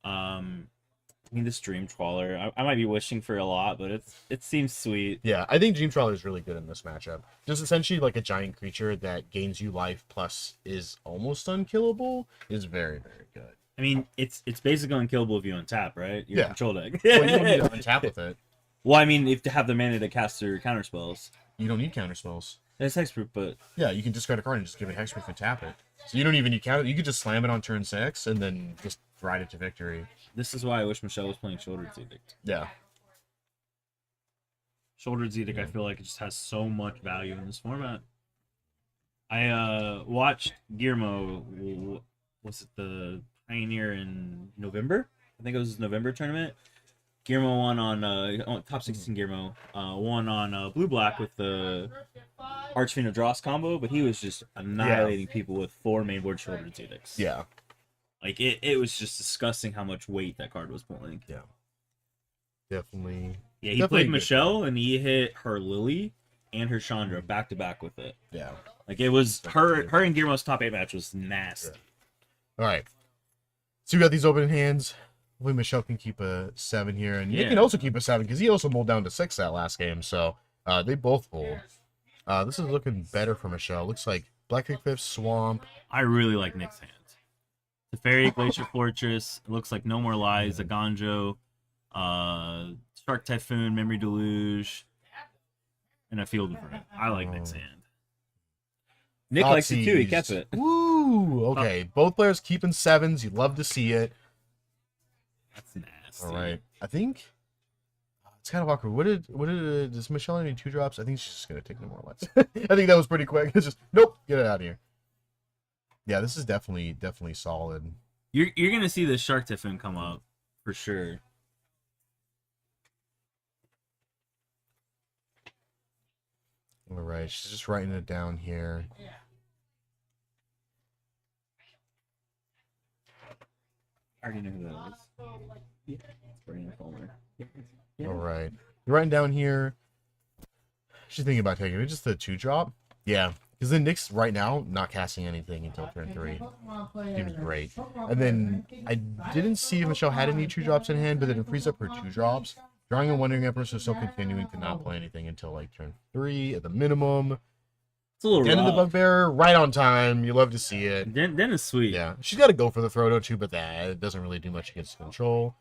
I mean, this Dream Trawler. I might be wishing for a lot, but it seems sweet. Yeah, I think Dream Trawler is really good in this matchup. Just essentially like a giant creature that gains you life plus is almost unkillable is very, very good. I mean, it's basically unkillable if you untap, right? Your Yeah. control deck. Well, you don't need to untap with it. Well, I mean, if to have the mana to cast your counter spells. You don't need counter spells. It's hexproof, but Yeah, you can discard a card and just give it hexproof and tap it. So you don't even need counter. You could just slam it on turn 6 and then just ride it to victory. this is why I wish Michelle was playing Sheoldred's Edict. Yeah. Sheoldred's Edict, I feel like it just has so much value in this format. I watched Guillermo, was it the Pioneer in November? I think it was his November tournament. Guillermo won on top 16 Guillermo, won on Blue Black with the Archfiend of Dross combo, but he was just annihilating people with 4 mainboard Sheoldred's Edicts. Yeah. Like it was just disgusting how much weight that card was pulling. Yeah, definitely. Yeah, he Definitely played good. Michelle and he hit her Lily and her Chandra back to back with it. Yeah. Like it was Definitely. her and Guillermo's top 8 match was nasty. All right. So we got these open hands. Hopefully Michelle can keep a 7 here, and Nick Yeah. can also keep a 7 because he also mulled down to 6 that last game. So they both hold. This is looking better for Michelle. Looks like Black Creek Fifth, Swamp. I really like Nick's hands. Teferi, Glacier Fortress, it looks like No More Lies, a Ganjo, Shark Typhoon, Memory Deluge, and a Field of Ruin. I like Nick's hand. Nick likes it too. He kept it. Woo! Okay, both players keeping 7s. You love to see it. That's nasty. All right, I think it's kind of awkward. Does Michelle have any 2-drops? I think she's just gonna take No More Lights. I think that was pretty quick. It's just nope, get it out of here. Yeah, this is definitely solid. You're gonna see the Shark Typhoon come up for sure. All right, she's just writing it down here. I already know who that is. Yeah, it's Brandon Fulmer. Yeah. All right, you're writing down here. She's thinking about taking it. Just the 2-drop. Yeah, because then Nick's right now not casting anything until turn 3. Seems great. And then I didn't see if Michelle had any 2-drops in hand, but then it frees up her 2-drops. Drawing a Wandering Emperor, so still continuing to not play anything until like turn 3 at the minimum. It's a little Den of the rough. Bugbearer, right on time. You love to see it. Den is sweet. Yeah, she's got to go for the Frodo too, but that it doesn't really do much against control.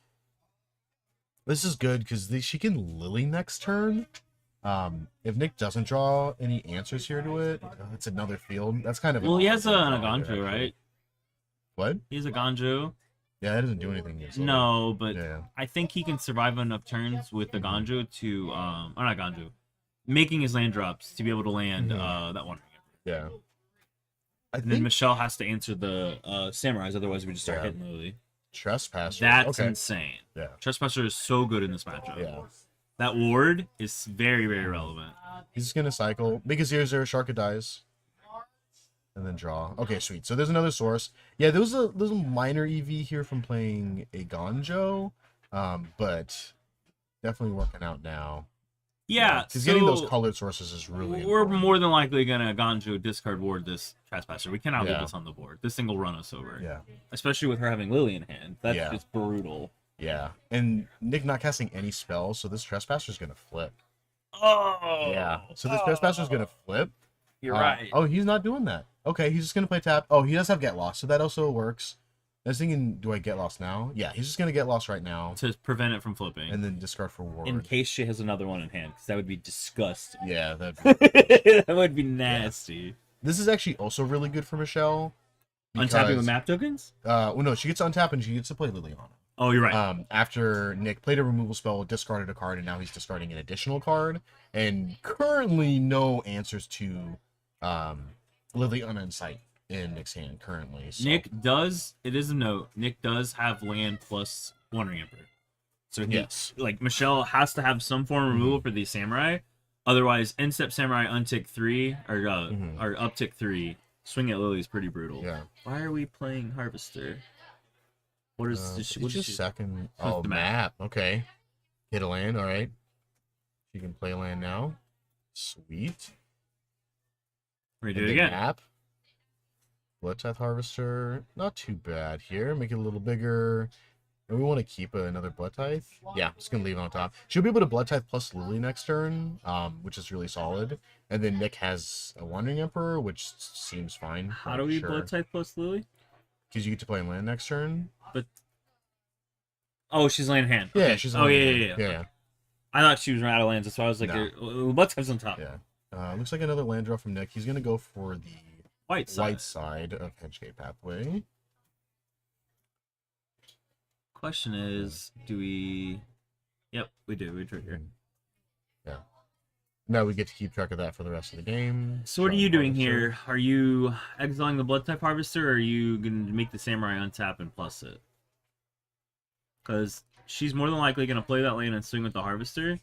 This is good because she can Lily next turn. If Nick doesn't draw any answers here to it, it's another field. That's kind of Well, he has an awkward draw Aganjo, here, right? What? He has a Ganjo. Yeah, that doesn't do anything. Against Lily. No, but Yeah. I think he can survive enough turns with the Ganjo to or not Ganjo, making his land drops to be able to land that one. Yeah. I And then think Michelle has to answer the samurais, otherwise we just start Yeah. hitting Lily. Trespasser. That's okay. insane. Yeah. Trespasser is so good in this matchup. Yeah. That ward is very, very relevant. He's just gonna cycle. Make a 0/0 Shark dies. And then draw. Okay, sweet. So there's another source. Yeah, there's a minor EV here from playing a Ganjo. But definitely working out now. Yeah, Because so getting those colored sources is really we're important. more than likely gonna Ganjo discard ward this Trespasser. We cannot leave Yeah. this on the board. This thing will run us over. Yeah. Especially with her having Lily in hand. That's Yeah. just brutal. Yeah. And Nick not casting any spells, so this Trespasser's gonna flip. Oh Yeah. So this Trespasser's gonna flip. You're right. Oh, he's not doing that. Okay, he's just gonna play tap. Oh, he does have Get Lost, so that also works. I was thinking, do I Get Lost now? Yeah, he's just gonna Get Lost right now, To prevent it from flipping. and then discard for ward. In case she has another one in hand, because that would be disgusting. Yeah, that. That would be nasty. This is actually also really good for Michelle. Untapping with map tokens? Well, no, she gets to untap and she gets to play Liliana. Oh, you're right. After Nick played a removal spell, discarded a card, and now he's discarding an additional card. And currently, no answers to Liliana in sight in Nick's hand currently. So. Nick does, it is a note, Nick does have land plus Wandering Emperor. So he, Yes. like, Michelle has to have some form of removal for these samurai. Otherwise, end step samurai untick 3, or uptick 3, swing at Lily is pretty brutal. Yeah. Why are we playing Harvester? What is It's what is just she? second. What's Oh, the map. Okay. Hit a land. All right. She can play land now. Sweet. Redo And it then again. Map. Blood Tithe Harvester. Not too bad here. Make it a little bigger. And we want to keep another Blood Tithe. Yeah, just going to leave it on top. She'll be able to Blood Tithe plus Lily next turn, which is really solid. And then Nick has a Wandering Emperor, which seems fine. How do we Blood Tithe plus Lily? Because you get to play land next turn. Oh, she's laying hand. Yeah, Okay. she's Oh, land yeah, hand. yeah, yeah. Yeah. I thought she was out of lands, that's why I was like, No. Blood Tithe's on top. Yeah. Looks like another land draw from Nick. He's going to go for the White side. white side of Hedgegate Pathway. Question is, do we... Yep, we do. We trigger. Yeah. Now we get to keep track of that for the rest of the game. So what are you doing here? Are you exiling the Blood Type Harvester, or are you going to make the Samurai untap and plus it? Because she's more than likely going to play that lane and swing with the Harvester.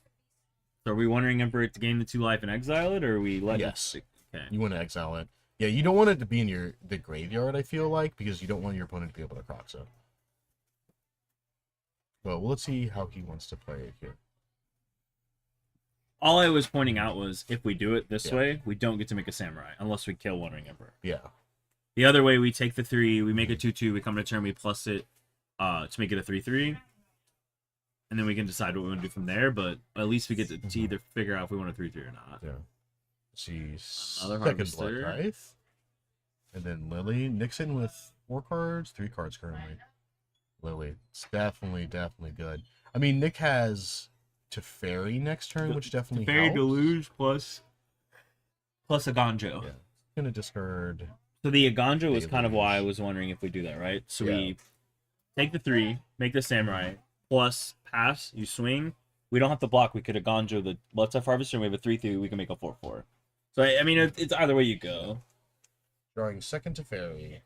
So are we Wandering Emperor to gain the 2 life and exile it, or are we let Yes. it... Okay. You want to exile it. Yeah, you don't want it to be in the graveyard, I feel like, because you don't want your opponent to be able to Crox it. But let's see how he wants to play it here. All I was pointing out was if we do it this Yeah. way, we don't get to make a samurai unless we kill Wandering Emperor. Yeah. The other way, we take the 3, we make a 2/2, we come to turn, we plus it to make it a 3/3, and then we can decide what we want to do from there. But at least we get to either figure out if we want a 3/3 or not. Yeah. Let's see. Another Second Blood Harvester. Tithe. And then Lily. Nixon with 4 cards, 3 cards currently. Lily. It's definitely good. I mean, Nick has Teferi next turn, which definitely Fairy helps. Deluge plus a Ganjo. Yeah. Gonna discard. So the Aganjo was kind of why I Deluge. was wondering if we do that, right? So Yeah. we take the 3, make the samurai, plus pass, you swing. We don't have to block. We could Aganjo the Bloodstuff Harvester, and we have a 3/3, we can make a 4/4. So, I mean, it's either way you go. Drawing second Teferi.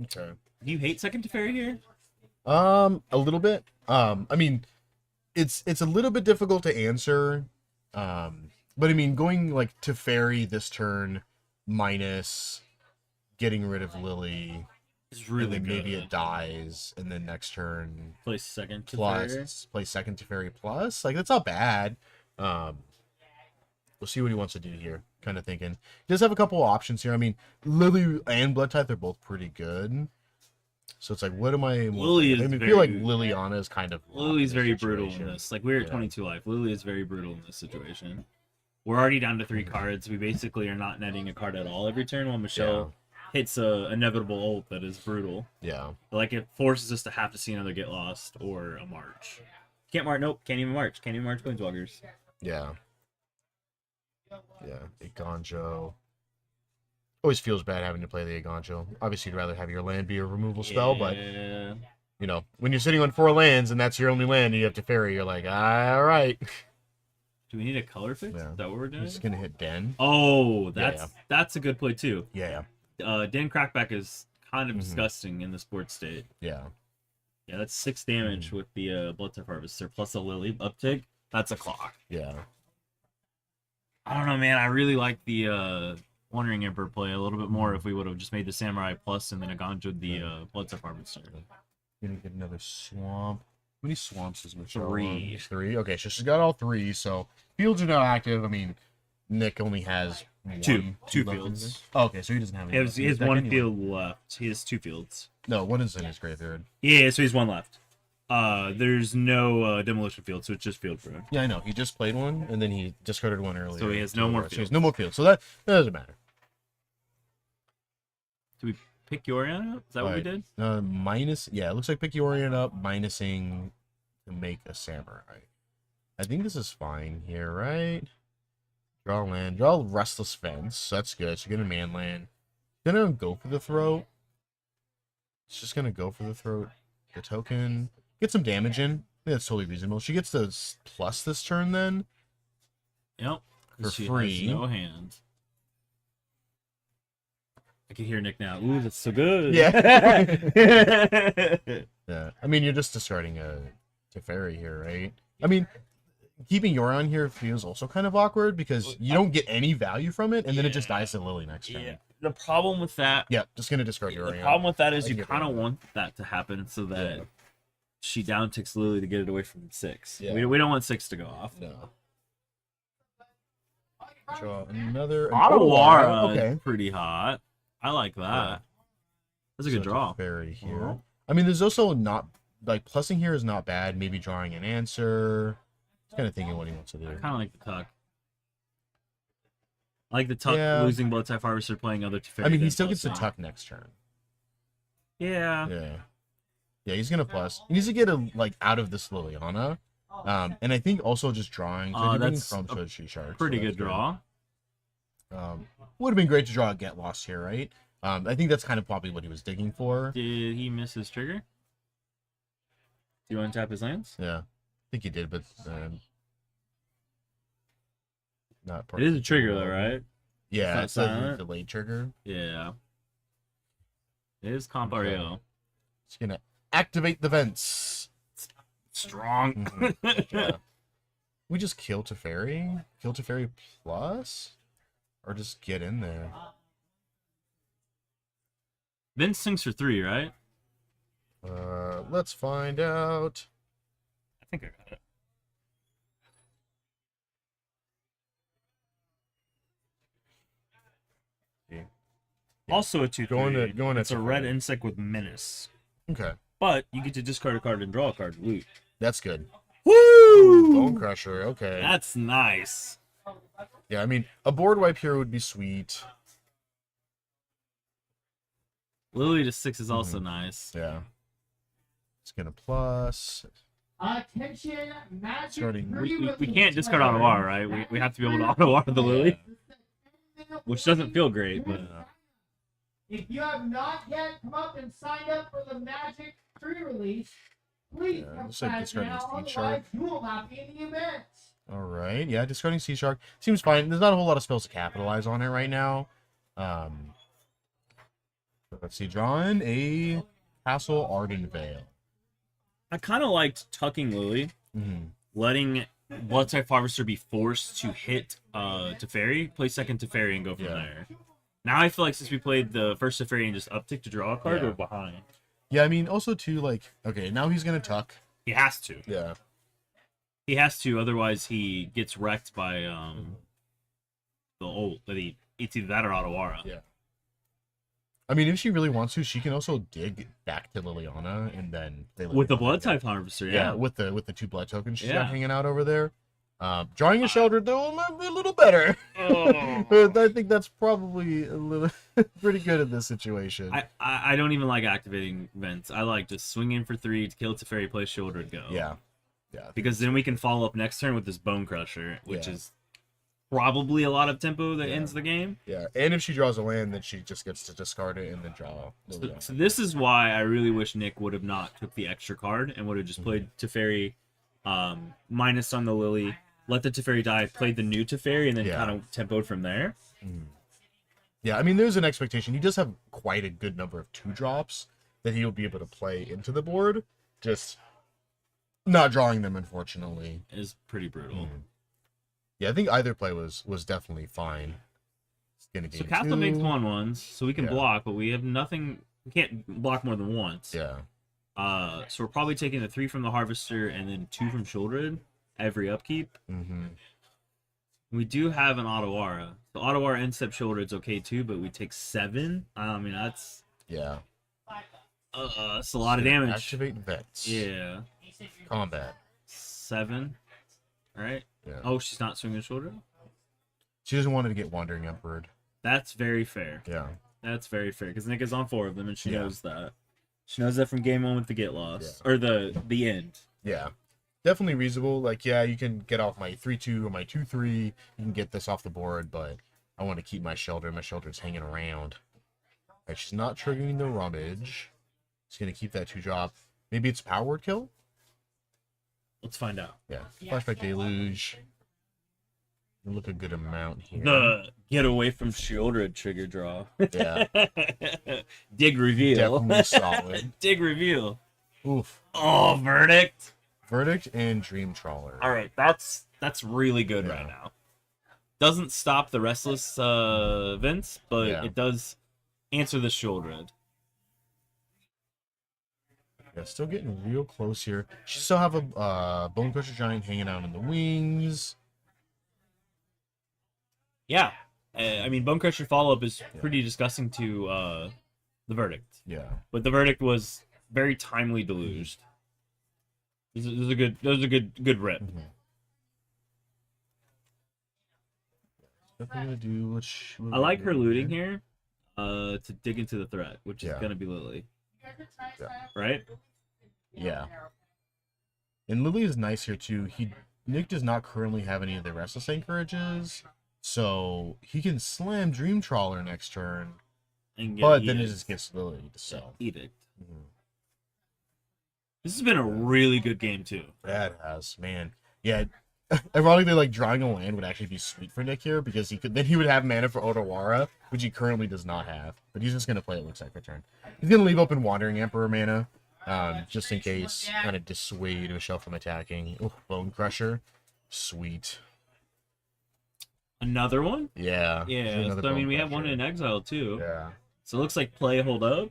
Okay. Do you hate second Teferi here? A little bit. I mean, it's a little bit difficult to answer. But I mean, going like Teferi this turn minus getting rid of Lily, It's really and then good. maybe it dies, and then next turn Play second Teferi. plus play second Teferi plus. Like that's not bad. We'll see what he wants to do here. Kind of thinking. He does have a couple of options here. I mean, Lily and Blood Tithe are both pretty good. So it's like, what am I? Lily is I mean, I feel like very- Liliana is kind of. Lily's in this very brutal in situation. this. Like, we're at Yeah. 22 life. Lily is very brutal in this situation. We're already down to 3 cards. We basically are not netting a card at all every turn while Michelle hits a inevitable ult that is brutal. Yeah. Like, it forces us to have to see another Get Lost or a March. Can't march. Nope. Can't even march. Can't even march Planeswalkers. Yeah. Yeah. Iganjo. Always feels bad having to play the Iganjo. Obviously, you'd rather have your land be a removal spell, but Yeah. you know, when you're sitting on 4 lands and that's your only land, and you have to ferry. You're like, all right. Do we need a color fix? Yeah. Is that what we're doing? He's gonna hit Den. Oh, Yeah. that's a good play too. Yeah. Dan Crackback is kind of Mhm. disgusting in the sports state. Yeah. Yeah, that's 6 damage with the Bloodstuff Harvester plus a Lily uptick. That's a clock. Yeah. I don't know, man. I really like the Wandering Emperor play a little bit more if we would have just made the Samurai plus and then Aganjo the Bloodstuff Harvester. Gonna get another swamp. How many swamps is Michelle? 3. 3. Okay, so she's got all 3. So fields are not active. I mean, Nick only has Two left fields. in there. Oh, okay, so he doesn't have any. He left has, in he his has deck 1 anyway. field left. He has 2 fields. No, one is in his graveyard. Yeah, so he's 1 left. There's no demolition field, so it's just field for him. Yeah, I know. He just played one, and then he discarded one earlier. So he has no more So he has fields. no more fields. So that doesn't matter. Do we pick Yoriana up? Is that what we Alright. did? Minus. Yeah, it looks like pick Yorian up, minusing to make a samurai. I think this is fine here, right? Draw land. Draw Restless Fence. That's good. So get a man land. Gonna go for the throat. It's just gonna go for the throat. The token. Get some damage in. I think that's totally reasonable. She gets the plus this turn then. Yep. 'Cause For she free. has no hand. I can hear Nick now. Ooh, that's so good. Yeah. Yeah. I mean, you're just discarding a Teferi here, right? I mean, keeping Yoron here feels also kind of awkward because you don't get any value from it, and then it just Yeah. dies to Lily next turn. Yeah. The problem with that Yeah, just gonna discard The Yoron. problem with that is I you get kind of that. want that to happen so that Yeah. she down ticks Lily to get it away from 6. Yeah. We don't want 6 to go off. No. Draw another. Ottawara, Okay. pretty hot. I like that. Yeah. That's a good draw. Teferi here. Uh-huh. I mean, there's also not like plussing here is not bad. Maybe drawing an answer. Just kind of thinking what he wants to do. I kind of like the tuck. I like the tuck Yeah. losing Bloodtype Harvester, playing other Teferi. I mean, he than still gets the plussing. tuck next turn. Yeah. Yeah. Yeah, he's gonna plus. He needs to get like out of this Liliana. And I think also just drawing. So That's from a She Shark. Pretty good draw. Would have been great to draw a Get Lost here, right? I think that's kind of probably what he was digging for. Did he miss his trigger? Do you want to tap his lands? Yeah, I think he did, but not. It is a trigger though, right? Yeah, It's it's not a silent? delayed trigger. Yeah. It is Compario. It's gonna activate the vents. Strong. Yeah. We just kill Teferi? Kill Teferi plus? Or just get in there? Vince sinks for 3, right? Let's find out. think I got it. Yeah. Also a 2/3. Going to It's a red 2/3. insect with menace. Okay, But you get to discard a card and draw a card to loot. that's good. Woo! Bone Crusher. Okay. That's nice. Yeah, I mean, a board wipe here would be sweet. Lily to 6 is also nice. Yeah. It's gonna plus. Attention, Magic Starting- We can't discard Otawara, right? We have to be able to Otawara the Lily, which doesn't feel great, but If you have not yet come up and signed up for the Magic pre-release, please Yeah, come looks like back discarding now, Sea otherwise Shark. you will not be in the event. All right. Yeah, discarding Sea Shark seems fine. There's not a whole lot of spells to capitalize on it right now. Let's see. Drawing a Castle Ardenvale. I kind of liked tucking Lily, Mm-hmm. letting Blood Type Harvester be forced to hit Teferi, play second Teferi, and go from Yeah. there. Now I feel like since we played the first Teferi and just uptick to draw a card, Yeah. we're behind. Yeah, I mean, also too, like, okay, now he's gonna tuck. He has to. Yeah. He has to, otherwise he gets wrecked by it's either that or Otawara. Yeah. I mean, if she really wants to, she can also dig back to Liliana and then they let With her the go. Blood Type Harvester, yeah. with the 2 blood tokens she's Yeah. got hanging out over there. Drawing a shelter though might be a little better. Oh. But I think that's probably a little pretty good in this situation. I don't even like activating vents. I like just swinging for 3 to kill Teferi, play shoulder, and go. Yeah. Yeah. Because then we can follow up next turn with this Bone Crusher, which Yeah. is probably a lot of tempo that Yeah. ends the game. Yeah. And if she draws a land, then she just gets to discard it and then draw. So this is why I really wish Nick would have not took the extra card and would have just played Teferi minus on the Lily, let the Teferi die, played the new Teferi, and then Yeah. kind of tempoed from there. Yeah, I mean, there's an expectation. He does have quite a good number of 2-drops that he'll be able to play into the board. Just not drawing them, unfortunately. Is pretty brutal. Yeah, I think either play was definitely fine. It's gonna So game Castle makes 2. 1/1s, so we can Yeah. block, but we have nothing. We can't block more than once. Yeah. So we're probably taking the 3 from the Harvester and then 2 from Shieldred every upkeep. Mm-hmm. We do have an Otawara. The Otawara and Step Shieldred's okay too, but we take 7. I mean, that's Yeah. it's a lot of damage. Activate vets. Yeah, Combat. 7. Right? Yeah. Oh, she's not swinging shoulder. She doesn't want to get Wandering Emperor. That's very fair. Yeah. That's very fair because Nick is on 4 of them, and she Yeah. knows that. She knows that from game 1 with the Get Lost or the end. Yeah. Definitely reasonable. Like, yeah, you can get off my 3/2 or my 2/3. You can get this off the board, but I want to keep my shelter. My shelter's hanging around. Right, she's not triggering the rummage. She's gonna keep that 2-drop. Maybe it's power word kill? Let's find out. Yeah. Flashback Deluge. Look a good amount here. The get away from Shieldred trigger draw. Yeah. Dig reveal. Definitely solid. Dig reveal. Oof. Oh, verdict. Verdict and Dream Trawler. All right, that's really good Yeah. right now. Doesn't stop the restless Vince, but Yeah. it does answer the Shieldred. Yeah, still getting real close here. She still have a Bone Crusher Giant hanging out in the wings. Yeah, I mean, Bone Crusher follow up is pretty disgusting to the verdict, Yeah. but the verdict was very timely deluged. This is a good rip. Definitely gonna do what I like her looting here, to dig into the threat, which is Yeah. gonna be Lily, Yeah. right? Yeah. And Lily is nice here too. Nick does not currently have any of the Restless Anchorages, so he can slam Dream Trawler next turn, And get but then it Edict. just gets Lily to sell. Edict. Mhm. This has been a really good game too. That has, man. Yeah. Ironically, like drawing a land would actually be sweet for Nick here because he would have mana for Otawara, which he currently does not have. But he's just gonna play it looks like for turn. He's gonna leave open Wandering Emperor mana, just in case, kind of dissuade Michelle from attacking. Oh, Bone Crusher, sweet. Another one? Yeah. Yeah. another So I mean, Bone we have one Crusher. in exile too. Yeah. So it looks like play, hold up,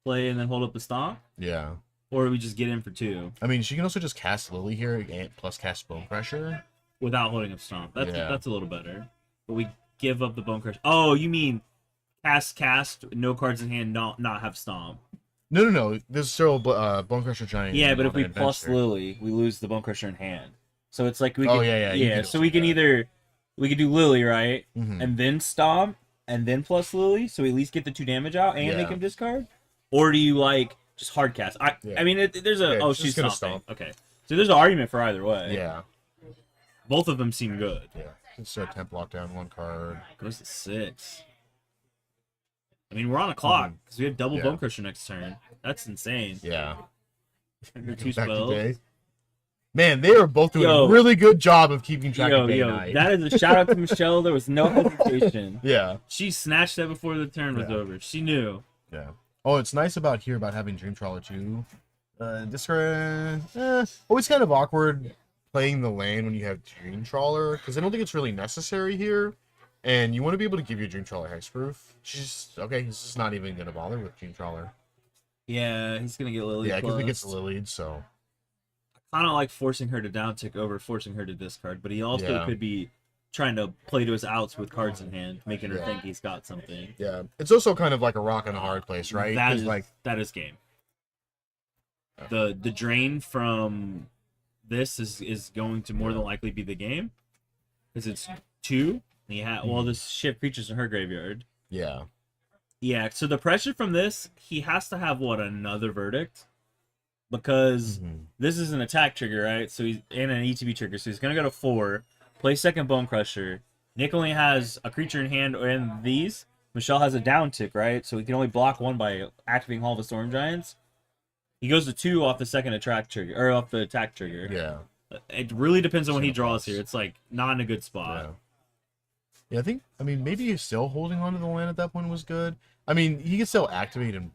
play, and then hold up the stomp. Yeah. or we just get in for 2 I mean, she can also just cast Lily here and plus cast Bone Crusher. without holding up Stomp. That's Yeah. that's a little better. But we give up the Bone Crush. Oh, you mean cast, no cards in hand, not have Stomp. No. There's still Bone Crusher Giant. Yeah, but if on we the plus adventure. Lily, we lose the Bone Crusher in hand. So it's like we Oh, can, yeah, you can So do we can that. either we could do Lily, right? Mhm. And then Stomp and then plus Lily, so we at least get the 2 damage out and make Yeah. him discard? Or do you like just hard cast? I Yeah. mean there's a Yeah, oh just she's gonna stomping. stomp. Okay. So there's an argument for either way. Yeah. Both of them seem good. Yeah. Just temp lock down 1 card. Goes to 6. I mean, we're on a clock because we have double Yeah. Bone Crusher next turn. That's insane. Yeah. Under 2 Back to spells. day. Man, they are both doing Yo. a really good job of keeping track Yo, of Day Night. that is a shout out to Michelle. There was no hesitation. Yeah. She snatched that before the turn was Yeah. over. She knew. Yeah. Oh, it's nice about here about having Dream Trawler too. Discard. Always kind of awkward playing the land when you have Dream Trawler because I don't think it's really necessary here. And you want to be able to give your Dream Trawler hexproof. She's okay. He's just not even gonna bother with Dream Trawler. Yeah, he's gonna get Lily. Yeah, because he plus. gets Lilied. So Kind of like forcing her to down tick over forcing her to discard, but he also Yeah. could be trying to play to his outs with cards in hand, making her Yeah. think he's got something. yeah, it's also kind of like a rock and a hard place, right? That 'Cause, is like that is game. Yeah. The drain from this is going to more than likely be the game because it's 2. And you have well, this shit features in her graveyard. yeah, Yeah, so the pressure from this, he has to have what another verdict because Mhm. this is an attack trigger, right? So he's and an ETB trigger, so he's gonna go to 4, play second Bone Crusher. Nick only has a creature in hand and these. Michelle has a down tick, right? So he can only block 1 by activating Hall of the Storm Giants. He goes to 2 off the second attack trigger or off the attack trigger. yeah. It really depends on when he Single draws plus. here. It's like not in a good spot. Yeah. Yeah, I mean, maybe he's still holding on to the land at that point was good. I mean, he can still activate him.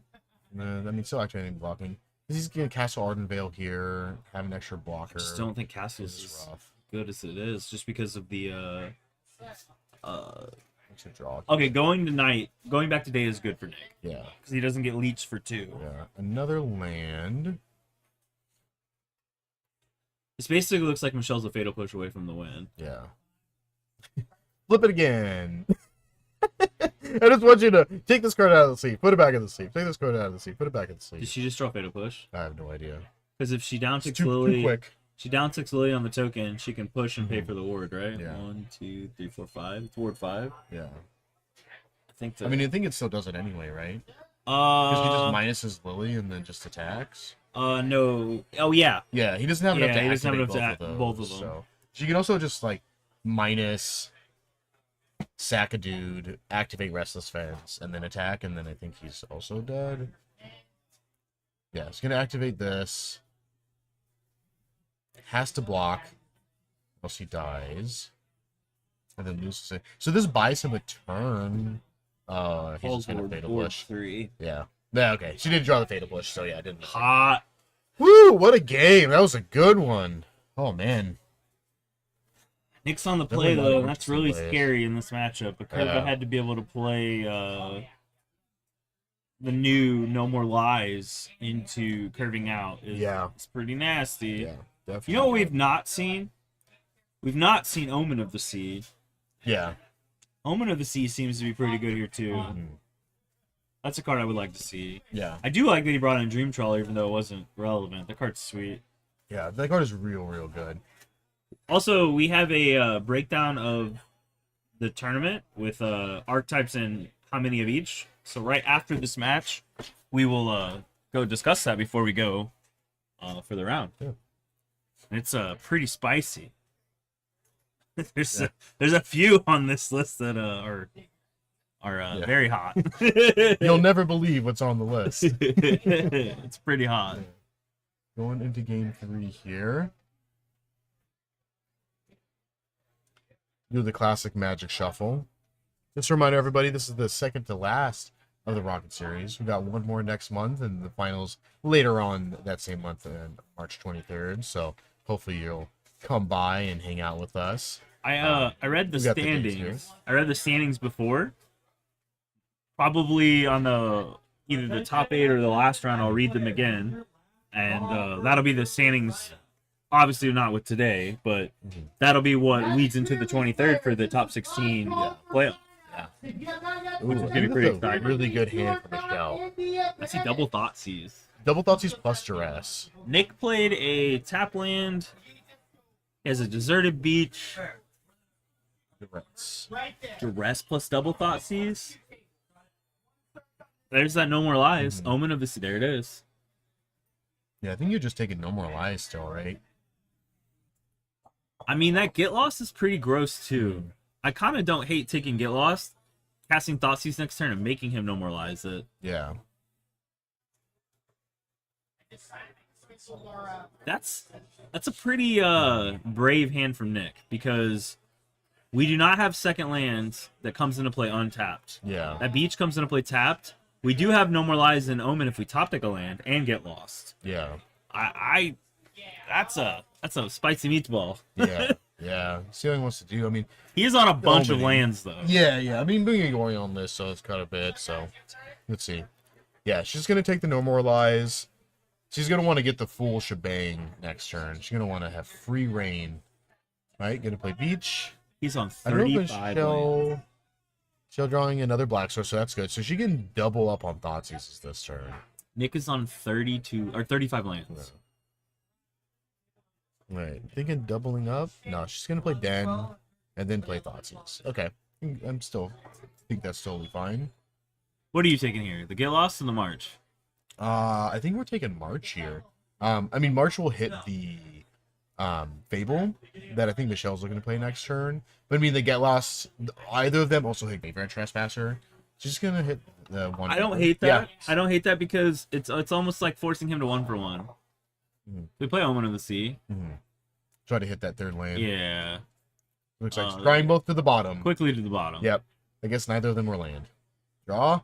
Still activating and blocking. He's going to Castle Ardenvale here, have an extra blocker. I just don't think This Castle's is as rough. good as it is, just because of the Makes it draw. Okay, going back to day is good for Nick Yeah, because he doesn't get leeched for 2. yeah. Another land. This basically looks like Michelle's a fatal push away from the win. Yeah. Flip it again. I just want you to take this card out of the sleeve, put it back in the sleeve. Take this card out of the sleeve, put it back in the Did sleeve. she just draw fatal push? I have no idea. Because if she down It's ticks too Lily, quick. she down ticks Lily on the token, she can push and pay Mhm. for the ward, right? Yeah. 1, 2, 3, 4, 5. It's ward 5. Yeah. I think. That, I mean, I think it still does it anyway, right? Because he just minuses Lily and then just attacks. No. Oh yeah. Yeah, he doesn't have enough Yeah, to he doesn't have activate enough to both both of of them. So she can also just like minus sack a dude, activate Restless Fence, and then attack, and then I think he's also dead. Yeah, he's gonna activate this. Has to block, else he dies, and then loses it. So this buys him a turn. He's Falls just gonna ward, fatal ward push. 3. Yeah. Yeah. Okay. She didn't draw the fatal push, so yeah, I didn't. Hot. Woo! What a game! That was a good one. Oh man. Nick's on the Definitely play not though, and much that's to really play. scary in this matchup. Because I Yeah. had to be able to play the new No More Lies into curving out. Yeah. It's pretty nasty. Yeah. Definitely. You know what we've not seen? We've not seen Omen of the Sea. Yeah. Omen of the Sea seems to be pretty good here too. Mhm. That's a card I would like to see. Yeah. I do like that he brought in Dream Trawler even though it wasn't relevant. The card's sweet. Yeah. That card is real good. Also, we have a breakdown of the tournament with archetypes and how many of each. So right after this match, we will go discuss that before we go for the round. Yeah. And it's pretty spicy. There's a few on this list that are Yeah. very hot. You'll never believe what's on the list. It's pretty hot. Going into game 3 here. Do the classic Magic Shuffle. Just a reminder, everybody, this is the second to last of the Rocket Series. We got one more next month, and the finals later on that same month, on March 23rd. So hopefully you'll come by and hang out with us. I read the we got the dates standings. I read the standings before. Probably on the either the top 8 or the last round. I'll read them again, and that'll be the standings. Obviously not with today, but that'll be what leads into the 23rd for the top 16 playoff. Which is Ooh, gonna be that's pretty a exciting. really good hand for Michelle. I see double Thoughtseize. Double Thoughtseizes plus Duress. Nick played a tap land. He has a deserted beach. Duress. Duress plus double Thoughtseize. There's that No More Lies. Omen of the Sea. There it is. Yeah, I think you're just taking No More Lies still, right? I mean, that Get Lost is pretty gross, too. I kind of don't hate taking Get Lost, casting Thoughtseize next turn, and making him No More Lies it. Yeah. That's a pretty brave hand from Nick, because we do not have second land that comes into play untapped. Yeah. That beach comes into play tapped. We do have No More Lies and Omen if we top deck a land and Get Lost. Yeah. That's a spicy meatball. Yeah. Yeah. See what he wants to do. I mean, He is on a bunch of Omening. lands though. yeah. I mean, being going on this, so it's kind of bit. So, let's see. Yeah, she's gonna take the No More Lies. She's gonna want to get the full shebang next turn. She's gonna want to have free reign. Right? Gonna play beach. He's on I don't know if 35 lands. Michelle drawing another black source, so that's good. So she can double up on Thoughtseizes this turn. Nick is on 32 or 35 lands. Right. Thinking doubling up? No, she's gonna play Den and then play Thoughtseize. Okay. I'm still think that's totally fine. What are you taking here? The Get Lost and the March? I think we're taking March here. I mean March will hit the Fable that I think Michelle's looking to play next turn. But I mean the Get Lost, either of them also hit Graveyard Trespasser. She's gonna hit the one. I don't hate that. Yeah. I don't hate that because it's almost like forcing him to 1-for-1. Mhm. We play Omen of the Sea. Try to hit that third land. Yeah. Looks like drawing both to the bottom. Quickly to the bottom. Yep. I guess neither of them were land. Draw.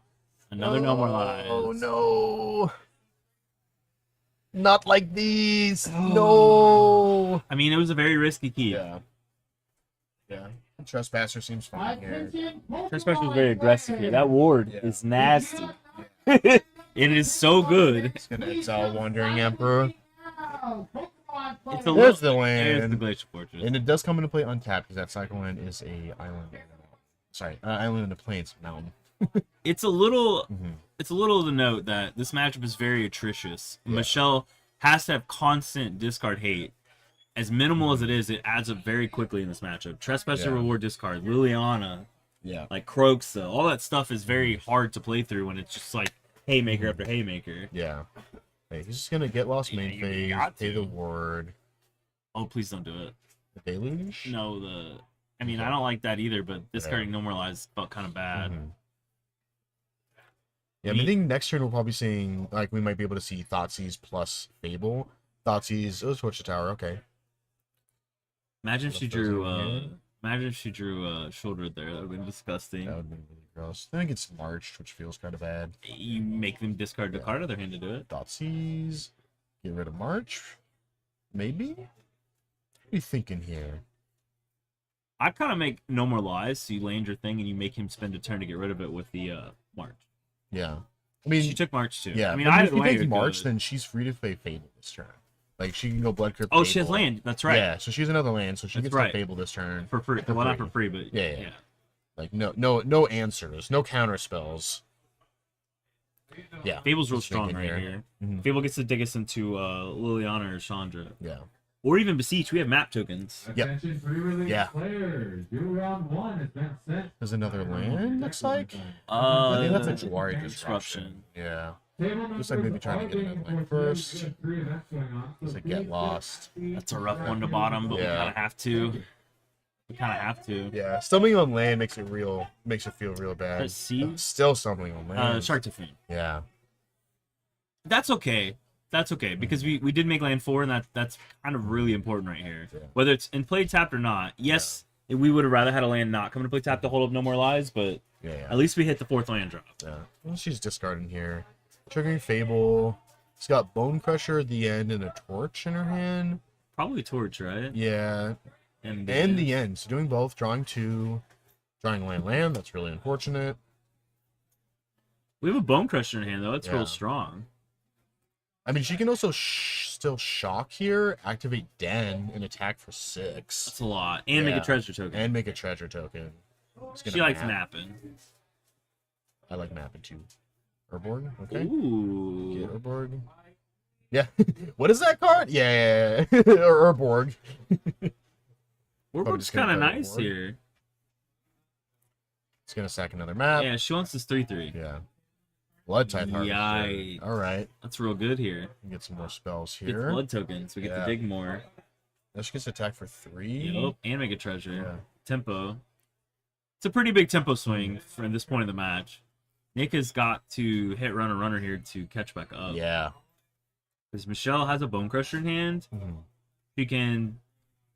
Another No More Lies. Oh no. Not like these. No. I mean, it was a very risky keep. Yeah. Yeah. Trespasser seems fine here. Trespasser was very aggressive here. That ward Yeah. is nasty. It is so good. It's gonna exile Wandering Emperor. It's a There's the There's the land. Glacial Fortress. And it does come into play untapped because that cycle land is a island. Sorry, island in the plains mountain. It's a little Mhm. it's a little to note that this matchup is very atrocious. Yeah. Michelle has to have constant discard hate. As minimal as it is, it adds up very quickly in this matchup. Trespasser Yeah. reward discard, Liliana, Yeah. like Croxa, all that stuff is very hard to play through when it's just like haymaker after haymaker. Yeah. Hey, he's just gonna get lost main You phase, got pay to. the ward, Oh, please don't do it. the deluge. No, I mean, I don't like that either, but discarding No More Lies felt kind of bad. Mhm. Yeah, I think next turn we'll probably seeing like we might be able to see Thoughtseize plus Fable. Thoughtseize, oh, switch the tower. Okay. Imagine if she What if those drew, over here? imagine if she drew Shoulder there. That would have been disgusting. That would be really gross. I think it's March, which feels kind of bad. You make them discard the Yeah. card of their hand to do it. Thoughtseize. Get rid of March. Maybe? What are we thinking here? I kind of make No More Lies, so you land your thing and you make him spend a turn to get rid of it with the March. Yeah. I mean, She took March too. yeah. I mean, but either if he way, takes you're March, good. then she's free to play Fable this turn. Like she can go Blood Crypt. Oh, she has Fable. land. That's right. Yeah, so she has another land, so she That's gets right. to Fable this turn. For free. For Well, not free. for free, but Yeah, yeah. yeah. Like no answers, no counter spells. Yeah. Fable's real Just strong thinking right here. here. Mhm. Fable gets to dig us into Liliana or Chandra. Yeah. Or even Beseech. We have map tokens. Yep. Attention, pre-release Yeah. players. New round 1 has been sent. There's another land, looks like. I Uh, think that's a Jawari Disruption. disruption. Yeah. Table Looks like maybe trying to get numbers another are land being first. recorded. We have 3 events going on, so Does it please get lost? That's a rough one to bottom, but we Yeah. kind of have to. We kind of have to. Yeah. Stumbling on land makes it feel real bad. Let's see. Still stumbling on land. Shark Typhoon. Yeah. That's okay. That's okay because we did make land 4, and that's kind of really important right here. Yeah. Whether it's in play tapped or not. Yes, we would have rather had a land not come to play tapped to hold up No More Lies, but Yeah. at least we hit the 4th land drop. Yeah. Well, she's discarding here. Triggering Fable. She's got Bone Crusher at the end and a torch in her hand. Probably Torch, right? Yeah. And And the end. So doing both, drawing 2, drawing land. That's really unfortunate. we have a Bone Crusher in hand though. It's Yeah. real strong. I mean, she can also still shock here, activate Den, and attack for 6. That's a lot. And make Yeah. a treasure token. And make a treasure token. It's gonna She likes map. mapping. I like mapping too. Urborg, okay. Ooh. Get Urborg. Yeah. What is that card? Yeah. Urborg. Warborg's just gonna kind of play nice Urborg. here. It's gonna sack another map. Yeah, she wants this 3/3. Yeah. Blood type harvester. Yikes. All right. That's real good here. Get some more spells Get here. blood tokens. We get Yeah. to dig more. Now she gets to attack for 3. Yup, and make a treasure. Yeah. Tempo. It's a pretty big tempo swing for this point of the match. Nick has got to hit runner here to catch back up. Yeah. Because Michelle has a Bone Crusher in hand. Mm-hmm. She can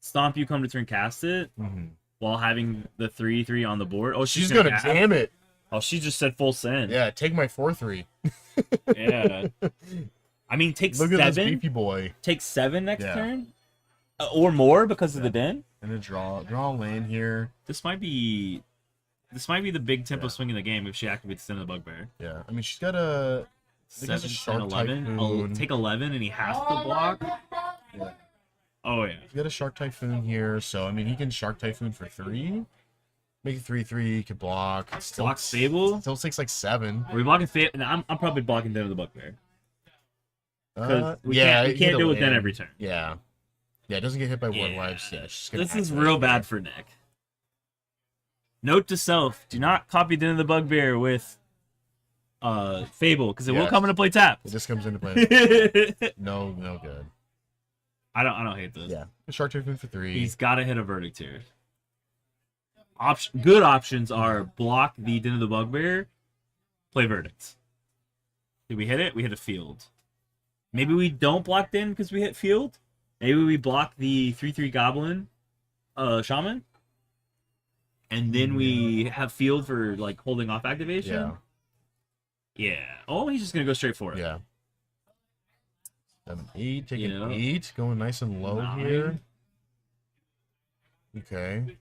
stomp you, come to turn, cast it Mm-hmm. while having the 3/3 on the board. Oh, She's gonna cast. jam it. Oh, she just said full send. Yeah, take my 4/3. Yeah. I mean, take Look at this 7. beefy boy. Take 7 next Yeah. turn, or more because of the den. And a draw a lane here. This might be the big tempo Yeah. swing in the game if she activates Den of the Bugbear. Yeah. I mean, she's got a. think it's 7, a 10, Shark 11. Oh, Typhoon. take 11 and he has to block. Oh yeah. She's got a Shark Typhoon here, so I mean, he can Shark Typhoon for 3. Make it 3/3. Could block. It still, Block Fable. Still takes like 7. Are we blocking Fate? I'm probably blocking Den of the Bugbear. Because we yeah, can't you get a do it with Den land. every turn. Yeah. Yeah, it doesn't get hit by Ward Yeah. Lives. Yeah, she's gonna This is activate real it. bad for Nick. Note to self: do not copy Den of the Bugbear with Fable, because it will Yes. come into play tapped. It just comes into play. No good. I don't hate this. Yeah. A Shark Typhoon for 3. He's got to hit a verdict here. Good options are block the Den of the Bugbear, play verdicts. Did we hit it? We hit a field. Maybe we don't block Den because we hit field. Maybe we block the 3/3 Goblin Shaman. And then we have field for like holding off activation. Yeah. Yeah. Oh, he's just gonna go straight for it. Yeah. 7, 8. Taking Yeah. 8. Going nice and low 9. here. Okay.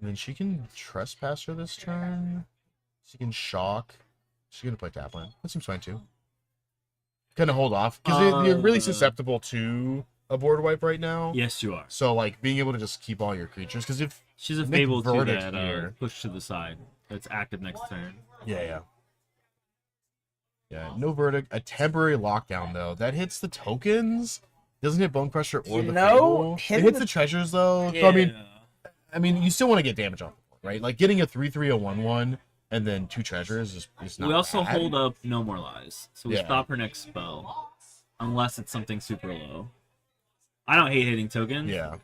And then she can trespass her this turn. She can shock. She's gonna play Tapland. That seems fine too. Kind of hold off because you're really susceptible to a board wipe right now. Yes, you are. So like being able to just keep all your creatures because if She's a Nick Fable too Verdict that here. push to the side. That's active next turn. yeah. No verdict. A temporary lockdown though that hits the tokens. Doesn't hit Bone Crusher or You the know, Fable. It hitting hits the- the treasures though. So I mean, you still want to get damage off the board, right? Like getting a 3/3, a 1/1, and then 2 treasures is not. We also bad. hold up No More Lies, so we Yeah. stop her next spell, unless it's something super low. I don't hate hitting tokens, Yeah.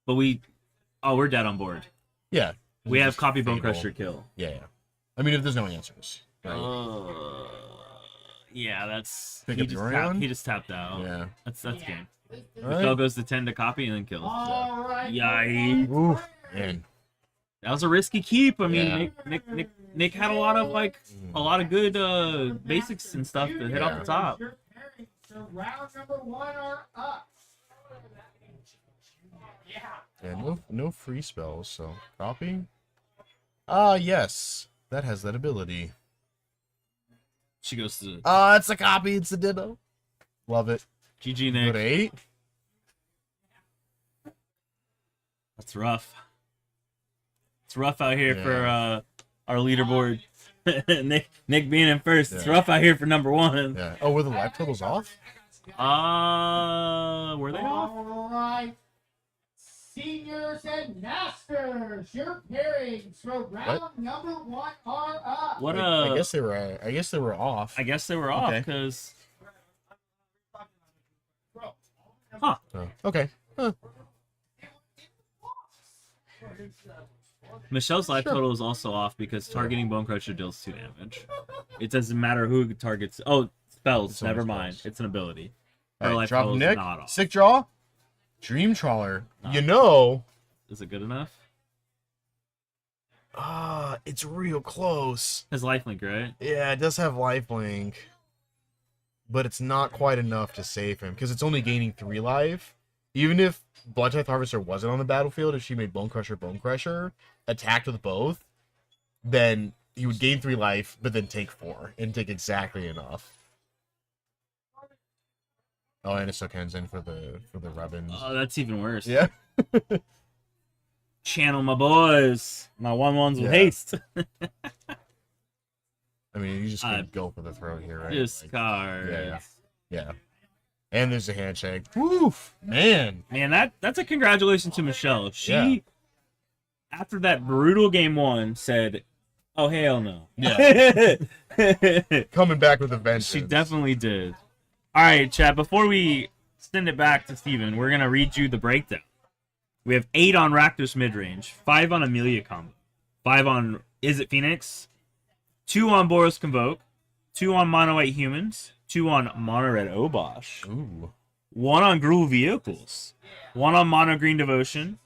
but we're dead on board. Yeah. We have Just copy Bone Fable. Crusher kill. Yeah. I mean, if there's no answers. Right? Yeah, that's Pick he up just, Yorion? he just tapped out. Yeah. That's game. All Michelle right. goes to 10 to copy and then kills. All right. Yikes. Ooh, man. That was a risky keep. I mean, Yeah. Nick had a lot of good basics and stuff to hit off Yeah. the top. Your parents for round number 1 are up. Yeah, no free spells, so copy. Yes. That has that ability. She goes to It's a copy, it's a ditto. Love it. GG Go to Nick. 8. That's rough. It's rough out here for our leaderboard. Nick being in first. It's Yeah. rough out here for number 1. Yeah. Oh, were the live totals off? Were they off? All right. Seniors and masters, your pairings for round number 1 are up. What I guess they were off. I guess they were off Okay. because Oh, okay. Huh. Michelle's life Sure. total is also off because targeting Bone Crusher deals 2 damage. It doesn't matter who targets. Oh, spells. It's only Never mind. spells. It's an ability. All Her right, life drop total is Nick. not off. Sick draw. Dream Trawler. Not You know. Is it good enough? It's real close. His lifelink, right? Yeah, it does have lifelink. But it's not quite enough to save him because it's only gaining 3 life. Even if Blood Tithe Harvester wasn't on the battlefield, if she made Bone Crusher, attacked with both, then he would gain 3 life, but then take 4 and take exactly enough. Oh, and it's Sokenzin for the Rebens. Oh, that's even worse. Yeah. Channel my boys. My 1/1s with Yeah. haste. I mean, you just could go for the throw here, right? Discard. Yeah. And there's a handshake. Woof, man. Man, that's a congratulations to Michelle. She, Yeah. after that brutal game 1, said, "Oh hell no." Yeah. Coming back with a vengeance. She definitely did. All right, Chad. Before we send it back to Steven, we're gonna read you the breakdown. We have 8 on Rakdos midrange, 5 on Amelia combo, 5 on Is It Phoenix, 2 on Boros Convoke, 2 on Mono White Humans, 2 on Mono Red Obosh, Ooh. 1 on Gruul Vehicles, 1 on Mono Green Devotion,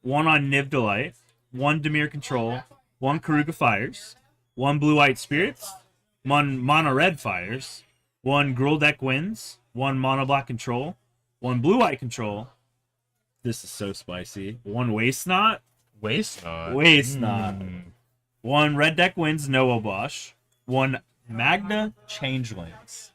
1 on Niv Delight, 1 Dimir Control, 1 Karuga Fires, 1 Blue White Spirits, 1 Mono Red Fires, 1 Gruul Deck Wins, 1 Mono Black Control, 1 Blue White Control. This is so spicy. 1 Waste Knot, Waste not. 1 Red Deck Wins, no Obosh, 1 Magna Changelings,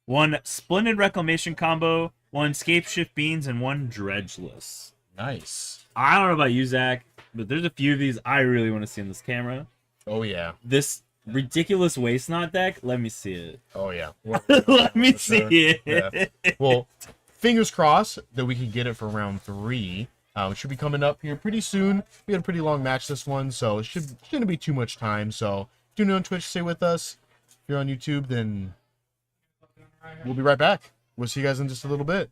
1 Splendid Reclamation combo, 1 Scape Shift Beans, and 1 Dredgeless. Nice. I don't know about you, Zach, but there's a few of these I really want to see on this camera. Oh, yeah. This ridiculous Waste Knot deck, let me see it. Oh, yeah. Let me For see sure. it. Yeah. Well, fingers crossed that we can get it for round 3. It should be coming up here pretty soon. We had a pretty long match this one, so it shouldn't be too much time. So tune in on Twitch, stay with us. If you're on YouTube, then we'll be right back. We'll see you guys in just a little bit.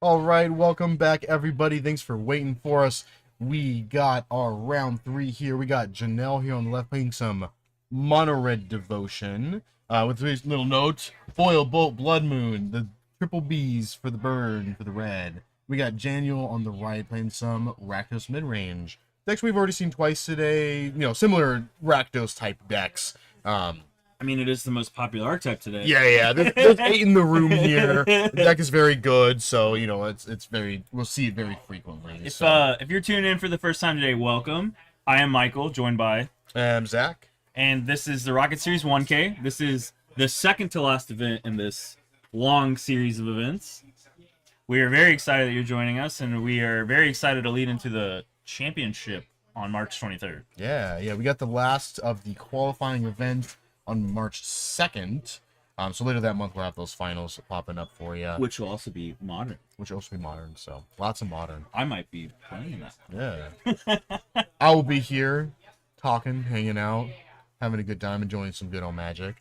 All right, welcome back, everybody. Thanks for waiting for us. We got our round 3 here. We got Janelle here on the left playing some Mono Red Devotion. With today's little note, Foil, Bolt, Blood Moon, the triple Bs for the burn, for the red. We got Daniel on the right playing some Rakdos Midrange. Decks we've already seen twice today, you know, similar Rakdos type decks. I mean, it is the most popular archetype today. Yeah, there's 8 in the room here. The deck is very good, so you know it's very. We'll see it very frequently. If you're tuning in for the first time today, welcome. I am Michael, joined by, Zach. and this is the Rocket Series 1K. This is the second to last event in this long series of events. We are very excited that you're joining us, and we are very excited to lead into the championship on March 23rd. Yeah, we got the last of the qualifying event on March 2nd. So later that month we'll have those finals popping up for you, Which will also be modern. which will also be modern. So lots of modern. I might be playing that. Yeah, I will be here, talking, hanging out, having a good time, enjoying some good old Magic.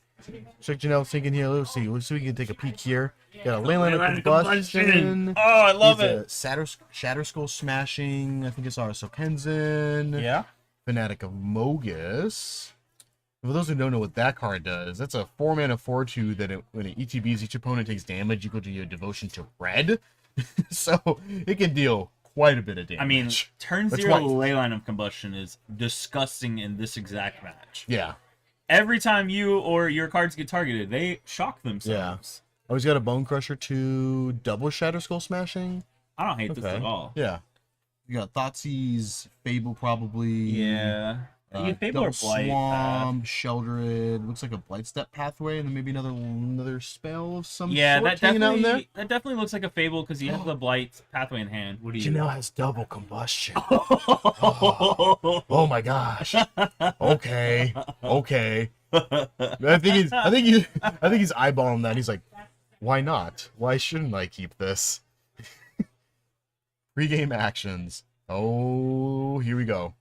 Check Janelle's thinking here. Let's see we can take a peek here. Got a Leyline of Combustion. Oh, I love He's it. a Shatter Skull Smashing. I think it's our Sokenzen. Yeah. Fanatic of Mogus. For those who don't know what that card does, that's a 4-mana 4/2 that when it ETBs, each opponent takes damage equal to your devotion to red. So it can deal quite a bit of damage. I mean, turn That's 0 why- Leyline of Combustion is disgusting in this exact match. yeah. Every time you or your cards get targeted, they shock themselves. Oh, he's got a Bone Crusher 2, double Shatter Skull Smashing. I don't hate this at all. Yeah. You got Thoughtseize, Fable probably. Yeah. You Fable or Double Blight. Swamp, Sheldred. Looks like a Blight Step Pathway, and then maybe another spell of some Yeah, sort that hanging out in there. definitely looks like a Fable because you have the Blight pathway in hand. What do you? Janelle has double combustion. Oh my gosh. Okay. I think he's eyeballing that. He's like, why not? Why shouldn't I keep this? Pre-game actions. Oh, here we go.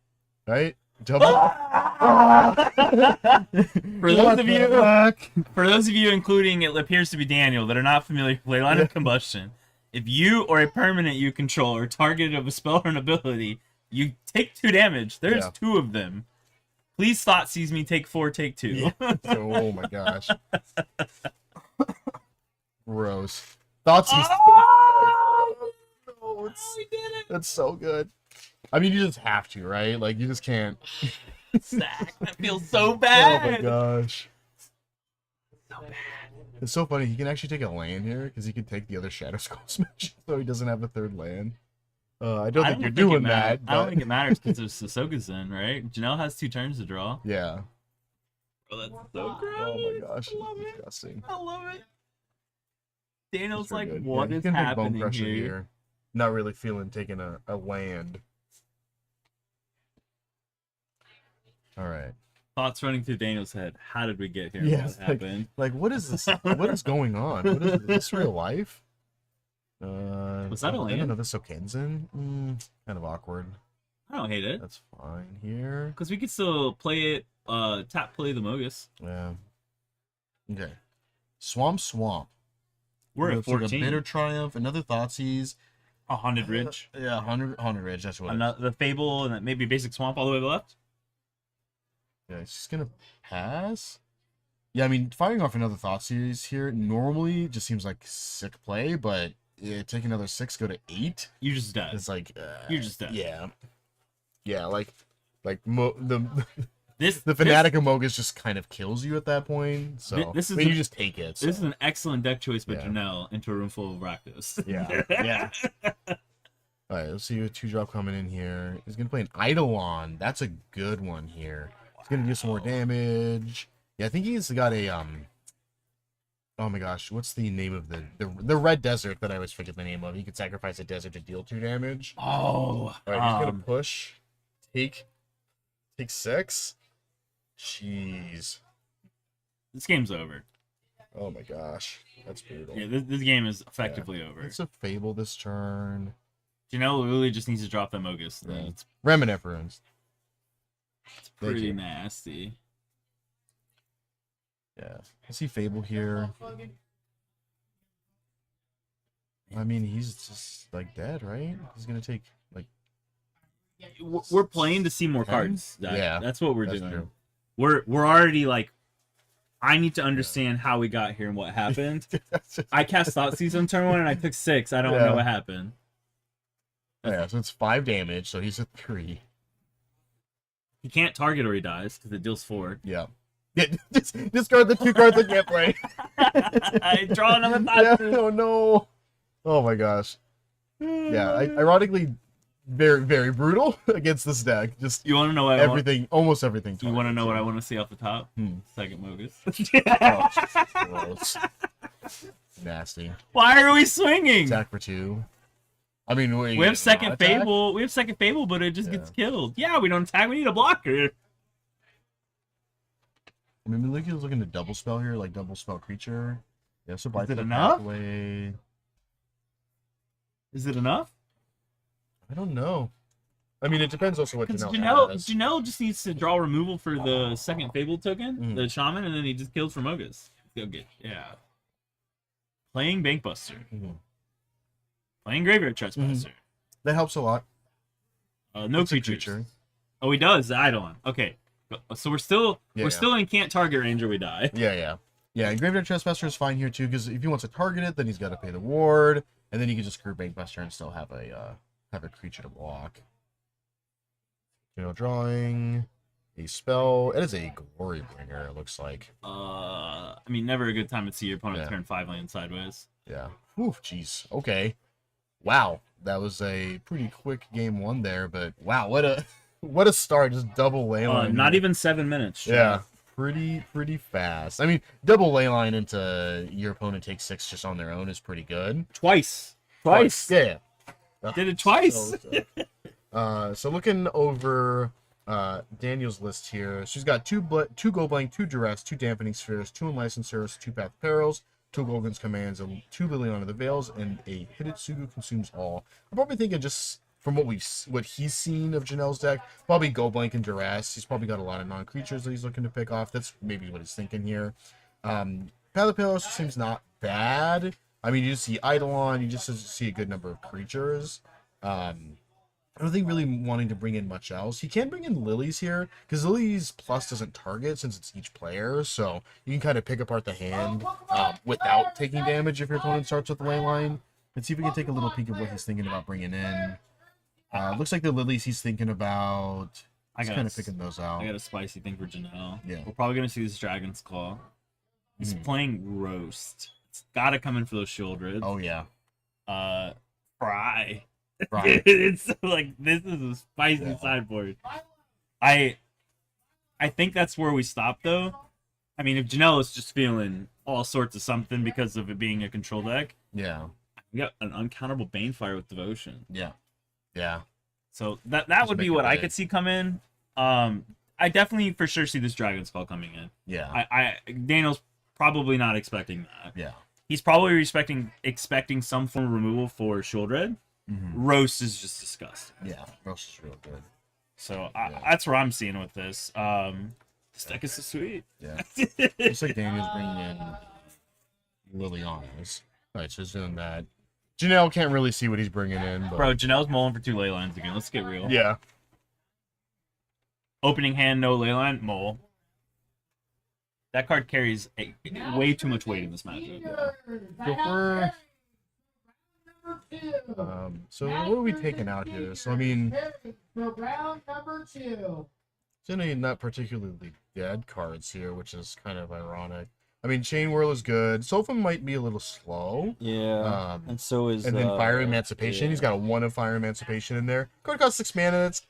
Right? Double. For those of you, including it appears to be Daniel, that are not familiar with Leyline of Combustion, if you or a permanent you control are targeted of a spell or an ability, you take 2 damage. There's Yeah. 2 of them. Please Thoughtseize me, take 4, take 2. Oh my gosh. Gross. Thoughtseize. Oh, we did it! That's so good. I mean, you just have to, right? Like, you just can't. Zach, that feels so Oh bad. my gosh. So bad. It's so funny. He can actually take a land here because he can take the other Shadow Skull Smash, so he doesn't have a 3rd land. I don't think you're doing that. I don't But... think it matters because there's Sokozen, right? Janelle has 2 turns to draw. Yeah. Oh, that's so gross. Oh my gosh. I love It's it. disgusting. I love it. Daniel's It's very like, good. what Yeah, is he can take Bone happening Crusher here? Not really feeling taking a land. All right. Thoughts running through Daniel's head. How did we get here? Yeah, What happened? Like, what is this? What is going on? Is this real life? Was that a I don't land? know. This Sokenzen? Kind of awkward. I don't hate it. That's fine here. Because we could still play it, tap play the Mogus. Yeah. Okay. Swamp. We're at Looks like 14. a Bitter Triumph, another Thoughtseize. A Haunted Ridge. Yeah, 100 Ridge, that's what it is. Another, the Fable, and then maybe Basic Swamp all the way to the left. Yeah, it's just gonna pass. Yeah, I mean, firing off another Thoughtseize here normally just seems like sick play, but take another 6, go to 8. You just dead. It's like You're just dead. Yeah, like the This the Fanatic of Mogus just kind of kills you at that point. So This is I mean, a- you just take it. So. This is an excellent deck choice by Yeah. Janelle into a room full of Rakdos. Yeah. All right, let's see a 2-drop coming in here. He's gonna play an Eidolon. That's a good one here. He's gonna do some more damage. Yeah, I think he's got a Oh my gosh, what's the name of the red desert that I always forget the name of? You could sacrifice a desert to deal 2 damage. Oh, All right, he's gonna push, take 6. Jeez. this game's over. Oh my gosh, that's brutal. Yeah, this game is effectively over. It's a Fable this turn. Janelle really just needs to drop the Mogus. Then Yeah. it's Remnant runes. Thank pretty you. nasty. Yeah. I see Fable here. I mean, he's just like dead, right? He's gonna take like. We're playing to see more 10? cards. Yeah, That's what we're that's doing. true. We're already like, I need to understand how we got here and what happened. I cast Thought Season turn 1 and I took 6. I don't Yeah. know what happened. Yeah, so it's 5 damage, so he's at 3. He can't target or he dies because it deals 4. Yeah. Yeah, discard the 2 cards I can't play. I draw another Yeah, Thought Season. oh no. Oh my gosh. Yeah, ironically, very, very brutal against this deck. Just You want to know what I want? everything, almost everything. You want to targets, know what yeah. I want to see off the top? Hmm. Second Mogus. Oh, gross. Nasty. Why are we swinging? Attack for 2. I mean, We have second Fable. We have second Fable, but it just gets killed. Yeah, we don't attack. We need a blocker. I mean, Maliki was looking to double spell here, like double spell creature. Yeah, so by it enough? Pathway. Is it enough? I don't know. I mean, it depends also what Because Janelle has. Janelle just needs to draw removal for the second Fable token, Mhm. the Shaman, and then he just kills for Mogus. Yeah. Playing Bankbuster. Mhm. Playing Graveyard Trespasser. That helps a lot. No It's a creatures. creature. Oh, he does. The Eidolon. Okay. So we're still Yeah. in can't target range or we die. Yeah. And Graveyard Trespasser is fine here too, because if he wants to target it, then he's got to pay the ward, and then he can just screw Bankbuster and still have a creature to block. Drawing a spell. It is a Glory Bringer. It looks like. I mean, never a good time to see your opponent Yeah. turn 5 land sideways. Yeah. Oof. Jeez. Okay. Wow. That was a pretty quick game 1 there, but wow, what a start! Just double leyline. Not even 7 minutes. Yeah. Pretty fast. I mean, double leyline into your opponent takes 6 just on their own is pretty good. Twice. Yeah. Did it twice. So looking over Daniel's list here, she's got 2 Go Blank, 2 Duress, 2 Dampening Spheres, 2 Unlicensed, 2 Path Perils, 2 Golgan's Commands, 2 Liliana of the Veils, and a Hidetsugu Consumes All. I'm probably thinking just from what he's seen of Janelle's deck, probably Go Blank and Duress. He's probably got a lot of non-creatures that he's looking to pick off. That's maybe what he's thinking here. Path of Perils seems not bad. I mean, you just see Eidolon, you just see a good number of creatures. I don't think really wanting to bring in much else. He can bring in Lilies here, because Lilies plus doesn't target since it's each player, so you can kind of pick apart the hand without taking damage if your opponent starts with the leyline. Let's see if we can take a little peek of what he's thinking about bringing in. Looks like the Lilies he's thinking about. He's kind of picking those out. I got a spicy thing for Janelle. Yeah. We're probably going to see this Dragon's Claw. He's playing Roast. It's got to come in for those Shieldreds. Oh, yeah. Fry. Right. It's like, this is a spicy sideboard. I think that's where we stop, though. I mean, if Janelle is just feeling all sorts of something because of it being a control deck, Yeah. we got an uncountable Banefire with Devotion. Yeah. So that Just would be make it what I big. could see come in. I definitely for sure see this Dragon's Call coming in. Yeah. Daniel's probably not expecting that. Yeah. He's probably expecting some form of removal for Shieldred. Roast is just disgusting. Yeah. Roast is real good. So Yeah. that's where I'm seeing with this. This deck is so sweet. Yeah. Looks like Daniel's bringing in Lilianas. Alright, so he's doing that. Janelle can't really see what he's bringing in, but... Bro, Janelle's mulling for 2 ley lines again. Let's get real. Yeah. Opening hand, no ley line, mole. That card carries way too much weight in this matchup. Go for... So what are we taking out here? So, I mean... For round number 2. Generally not particularly dead cards here, which is kind of ironic. I mean, Chain Whirl is good. Sofum might be a little slow. Yeah. And so is And then Fire Emancipation. He's got a 1 of Fire Emancipation in there. Card costs 6 mana. That's,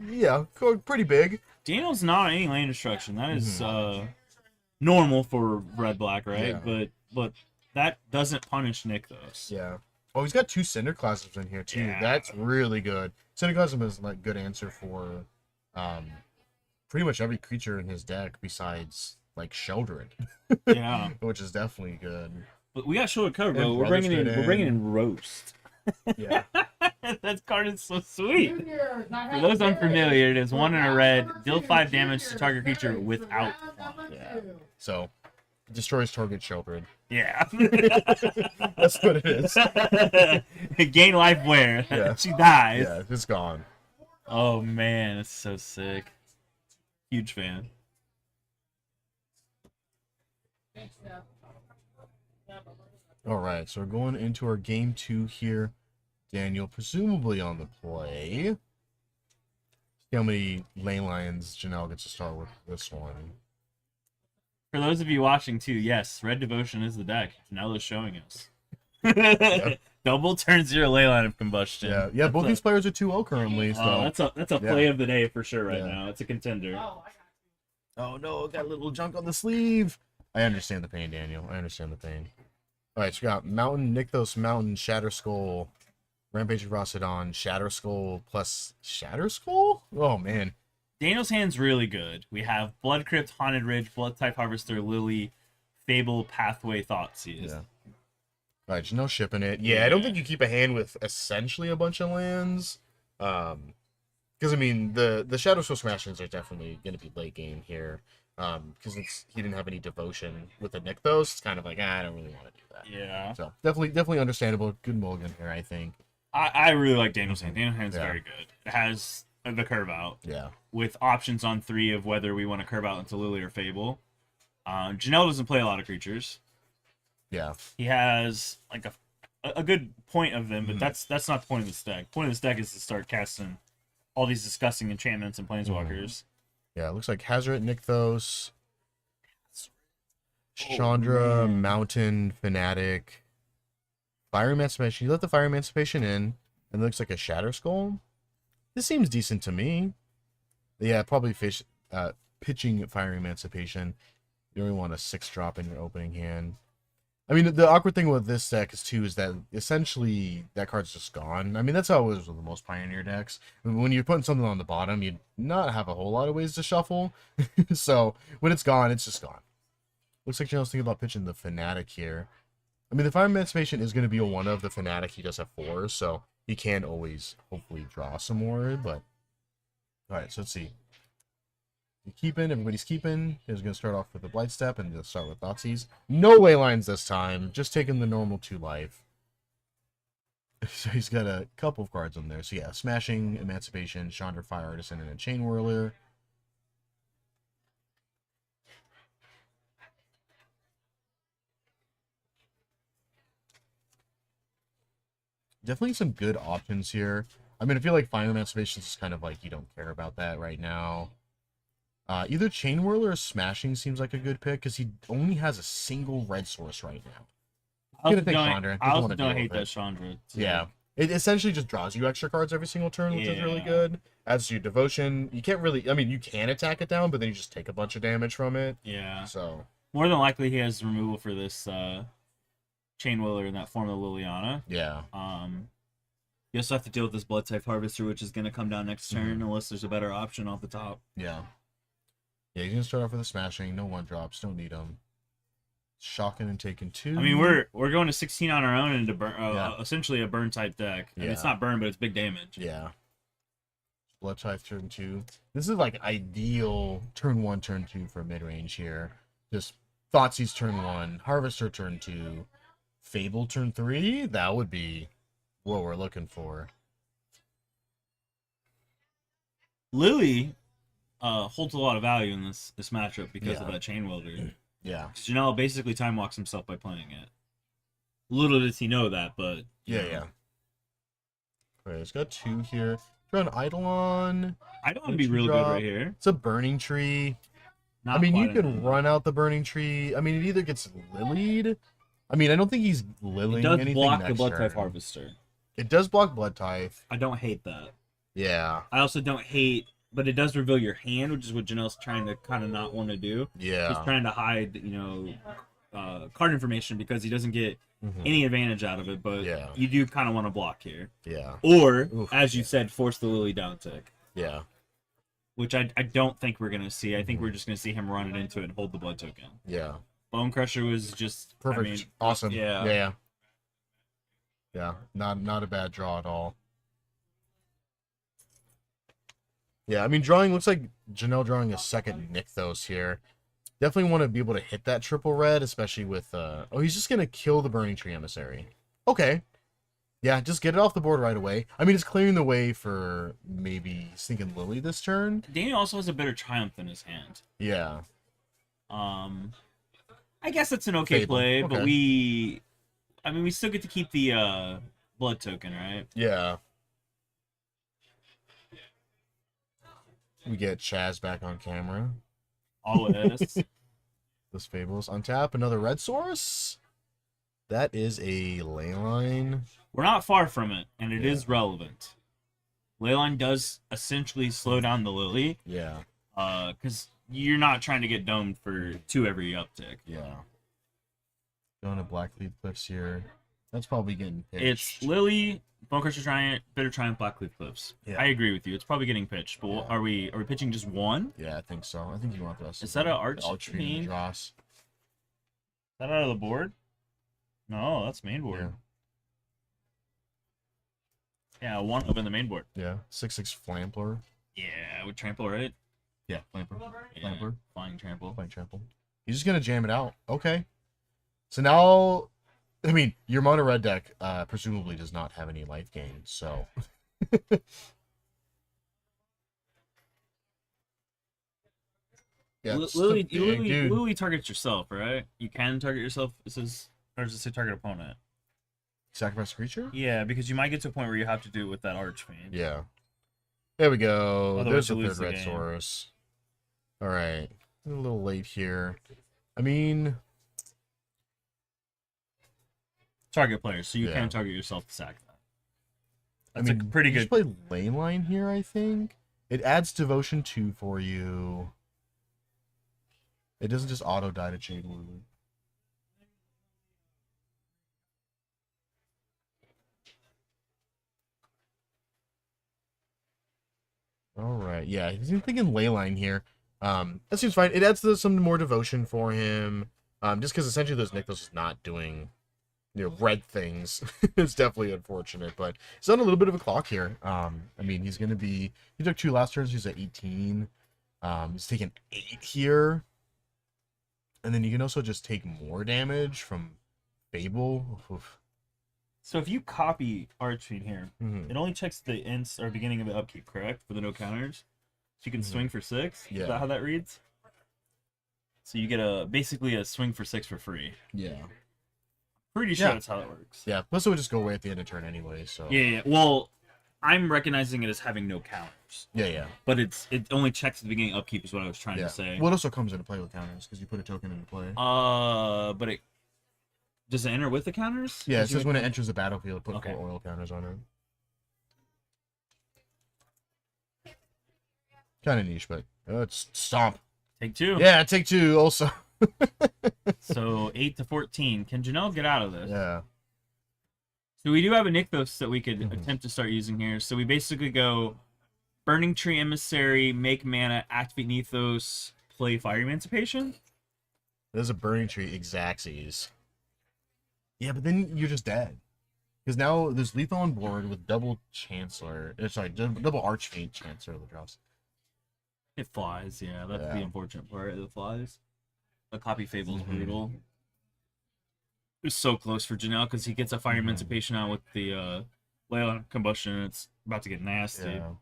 yeah, pretty big. Daniel's not any lane destruction. That is normal for red black, right? Yeah. But that doesn't punish Nick though. Yeah. Oh, he's got 2 Cinderclasms in here, too. Yeah. That's really good. Cinderclasm is like good answer for pretty much every creature in his deck besides, like, Sheldred, Yeah. which is definitely good. But we got shoulder cover, And bro. We're Brothers bringing get in roast. Yeah. That card is so sweet. Juniors, I For have those Barry unfamiliar, it is for 1 in a round red. number Deal 2. 5 damage to Juniors, target creature Barry for without round number Yeah. 2. So, destroys target children. Yeah. That's what it is. Gain life where? Yeah. She dies. Yeah, it's gone. Oh man, it's so sick. Huge fan. All right, so we're going into our game 2 here. Daniel, presumably on the play. See how many lane lines Janelle gets to start with this one. For those of you watching too, yes, Red Devotion is the deck. Janelle is showing us. Double turn 0 ley line of combustion. Yeah, both these players are 2-0 currently. So. That's a play of the day for sure right now. It's a contender. Oh no, got a little junk on the sleeve. I understand the pain, Daniel. I understand the pain. All right, so we got Mountain, Nykthos, Mountain, Shatter Skull, Rampage of Rossadon, Shatter Skull plus Shatter Skull? Oh man. Daniel's hand's really good. We have Blood Crypt, Haunted Ridge, Blood Type Harvester, Lily, Fable, Pathway, Thoughtseize. Yeah. All right, no shipping it. Yeah, I don't think you keep a hand with essentially a bunch of lands. Because I mean, the Shadow Soul Smashings are definitely going to be late game here. Because he didn't have any devotion with the Nykthos. It's kind of like, I don't really want to do that. Yeah. So definitely understandable. Good mulligan here, I think. I really like Daniel's hand. Daniel's hand's Yeah. very good. It has the curve out Yeah. with options on 3 of whether we want to curve out into Lily or Fable. Janelle doesn't play a lot of creatures. Yeah. He has like a good point of them, but that's not the point of this deck. The point of this deck is to start casting all these disgusting enchantments and planeswalkers. Yeah, it looks like Hazoret, Nykthos, Chandra, Mountain, Fanatic, Fire Emancipation. You let the Fire Emancipation in, and it looks like a Shatter Skull. This seems decent to me. Yeah, probably pitching Fire Emancipation. You only want a 6-drop in your opening hand. I mean, the awkward thing with this deck is that essentially that card's just gone. I mean, that's how it was with most Pioneer decks. When you're putting something on the bottom, you'd not have a whole lot of ways to shuffle. So when it's gone, it's just gone. Looks like Janelle's thinking about pitching the Fanatic here. I mean, the Fire Emancipation is going to be a 1 of the Fanatic. He does have 4, so he can always hopefully draw some more. But all right, so let's see. You keeping, everybody's keeping. He's going to start off with a Blight Step and just start with Thoughtseize. No ley lines this time, just taking the normal 2 life. So he's got a couple of cards on there. So yeah, Smashing, Emancipation, Chandra, Fire Artisan, and a Chain Whirler. Definitely some good options here. I mean, I feel like Fire Emancipation is kind of like you don't care about that right now. Either Chain Whirler or Smashing seems like a good pick because he only has a single red source right now. I also don't hate that Chandra. Yeah. It essentially just draws you extra cards every single turn, which is really good. Adds to your Devotion. You can't really... I mean, you can attack it down, but then you just take a bunch of damage from it. Yeah. So... More than likely, he has removal for this Chain Whirler in that form of Liliana. Yeah. You also have to deal with this Blood Type Harvester, which is going to come down next turn unless there's a better option off the top. Yeah. Yeah, he's going to start off with a Smashing. No 1-drops. Don't need them. Shocking and taking 2. I mean, we're going to 16 on our own into essentially a burn type deck. I mean, it's not burn, but it's big damage. Yeah. Blood Type turn 2. This is like ideal turn 1, turn 2 for mid-range here. Just Thoughtseize turn 1, Harvester turn 2, Fable turn 3. That would be what we're looking for. Lily holds a lot of value in this matchup because of that Chain Welder. Yeah. Janelle basically time walks himself by playing it. Little does he know that, but Yeah. Alright, it's got 2 here. Throw an Eidolon. I don't want to be real good right here. It's a Burning Tree. Not I mean, you quite can enough. run out the Burning Tree. I mean, it either gets Lilied. I mean, I don't think he's Lilying It does anything block next the Blood turn. Type Harvester. It does block Blood Type. I don't hate that. Yeah. I also don't hate, but it does reveal your hand, which is what Janelle's trying to kind of not want to do. Yeah. He's trying to hide, card information because he doesn't get any advantage out of it, but Yeah. you do kind of want to block here. Yeah. Or, Oof. as you said, force the Lily down tick, Yeah. which I don't think we're going to see. I think we're just going to see him run it into it and hold the Blood Token. Yeah. Bone Crusher was just Perfect. I mean, Awesome. Yeah. Yeah. Yeah. Not a bad draw at all. Yeah, I mean, looks like Janelle drawing a second Nykthos here. Definitely want to be able to hit that triple red, especially with oh, he's just gonna kill the Burning Tree Emissary. Okay. Yeah, just get it off the board right away. I mean, it's clearing the way for maybe Stinking Lily this turn. Daniel also has a Bitter Triumph in his hand. Yeah. I guess it's an okay Fable. play, but Okay. we still get to keep the blood token, right? Yeah. We get Chaz back on camera. Always. This Fables. Untap another red source. That is a Leyline. We're not far from it, and it Yeah. is relevant. Leyline does essentially slow down the Lily, Yeah. because you're not trying to get domed for 2 every uptick. Yeah. Going to Blackleaf Cliffs here. That's probably getting pitched. It's Lily, Bonecrusher Giant, Bitter Triumph, Blackleaf Cliffs. Yeah. I agree with you. It's probably getting pitched, but Yeah. are we pitching just one? Yeah, I think so. I think you want this. Is that a Arch Archery Fiend? Dross? Is that out of the board? No, that's main Yeah. board. Yeah, one up in the main board. Yeah. 6/6 Flampler. Yeah, with trample, right? Yeah, Flampler. Yeah, Flampler. flying trample. Playing trample. He's just gonna jam it out. Okay. So now, I mean, your mono red deck presumably does not have any life gain. So. Yeah, it's just a big dude. Lily targets yourself, right? You can target yourself. It says, or does it say target opponent? Sacrifice a creature. Yeah, because you might get to a point where you have to do it with that Archfiend. Yeah. There we go. Otherwise There's the you lose third the red game. source. All right. A little late here. I mean, Target players, so you Yeah. can target yourself to sack that. I That's mean, a pretty you good. should play lane line here. I think it adds devotion 2 for you. It doesn't just auto die to Jade Wound. All right, yeah, he's thinking Leyline here. That seems fine. It adds some more devotion for him. Just because essentially those Nykthos is not doing, red things. It's definitely unfortunate, but he's on a little bit of a clock here. I mean, he took 2 last turns. He's at 18. He's taking 8 here, and then you can also just take more damage from Fable. Oof. So if you copy Archfiend here, Mhm. it only checks the ints or beginning of the upkeep, correct? For the no counters, so you can swing for 6. Yeah. Is that how that reads? So you get basically a swing for 6 for free. Yeah, Pretty sure Yeah. that's how that works. yeah. Plus, it would just go away at the end of turn anyway. So Yeah. Well, I'm recognizing it as having no counters, yeah. but it only checks at the beginning of upkeep is what I was trying Yeah. to say. Well, it also comes into play with counters because you put a token into play. But it does it enter with the counters? Yeah, it Does you says when it make- enters the battlefield, put Okay. 4 oil counters on it. Kind of niche, but it's stomp. Take 2. Yeah, take 2 also. So 8 to 14. Can Janelle get out of this? Yeah. So we do have a Nykthos that we could Mhm. attempt to start using here. So we basically go Burning Tree Emissary, make mana, activate Nykthos, play Fire Emancipation. There's a Burning Tree Exaxes. Yeah, but then you're just dead. Because now there's lethal on board with double Chancellor. Double Archfiend Chancellor that drops. It flies, yeah. That's the Yeah. unfortunate part. It flies. The copy Fable is Mhm. brutal. It was so close for Janelle because he gets a Fire Mhm. Emancipation out with the Leyline Combustion. And it's about to get nasty. Yeah.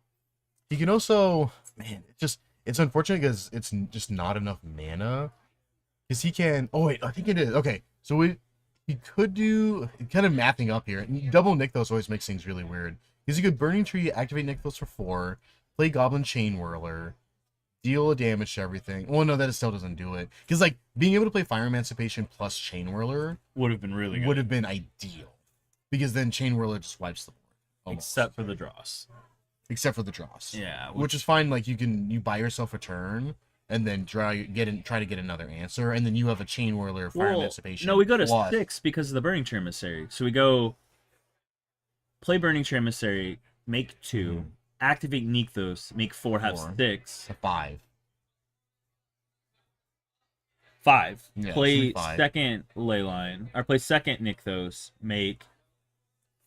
He can also, man, it's unfortunate because it's just not enough mana. Because he can, oh wait, I think it is. Okay, so he could do, kind of mapping up here. Double Nykthos always makes things really weird. Because he could Burning Tree, activate Nykthos for 4, play Goblin Chain Whirler, deal damage to everything. Well, no, that still doesn't do it. Because, like, being able to play Fire Emancipation plus Chain Whirler Would have been really good. would have been ideal. Because then Chain Whirler just wipes the board. almost. Except for the draws. Except for the draws. Yeah. Which is fine. Like, you buy yourself a turn, and then try to get another answer, and then you have a Chain Whirler, Fire Emancipation. No, we go to plus- 6 because of the Burning Tree Emissary. So we go play Burning Tree Emissary, make 2, Mhm. activate Nykthos, make 4, have 4. 6. to 5. 5. Yeah, Play should be 5. second Leyline, or play second Nykthos, make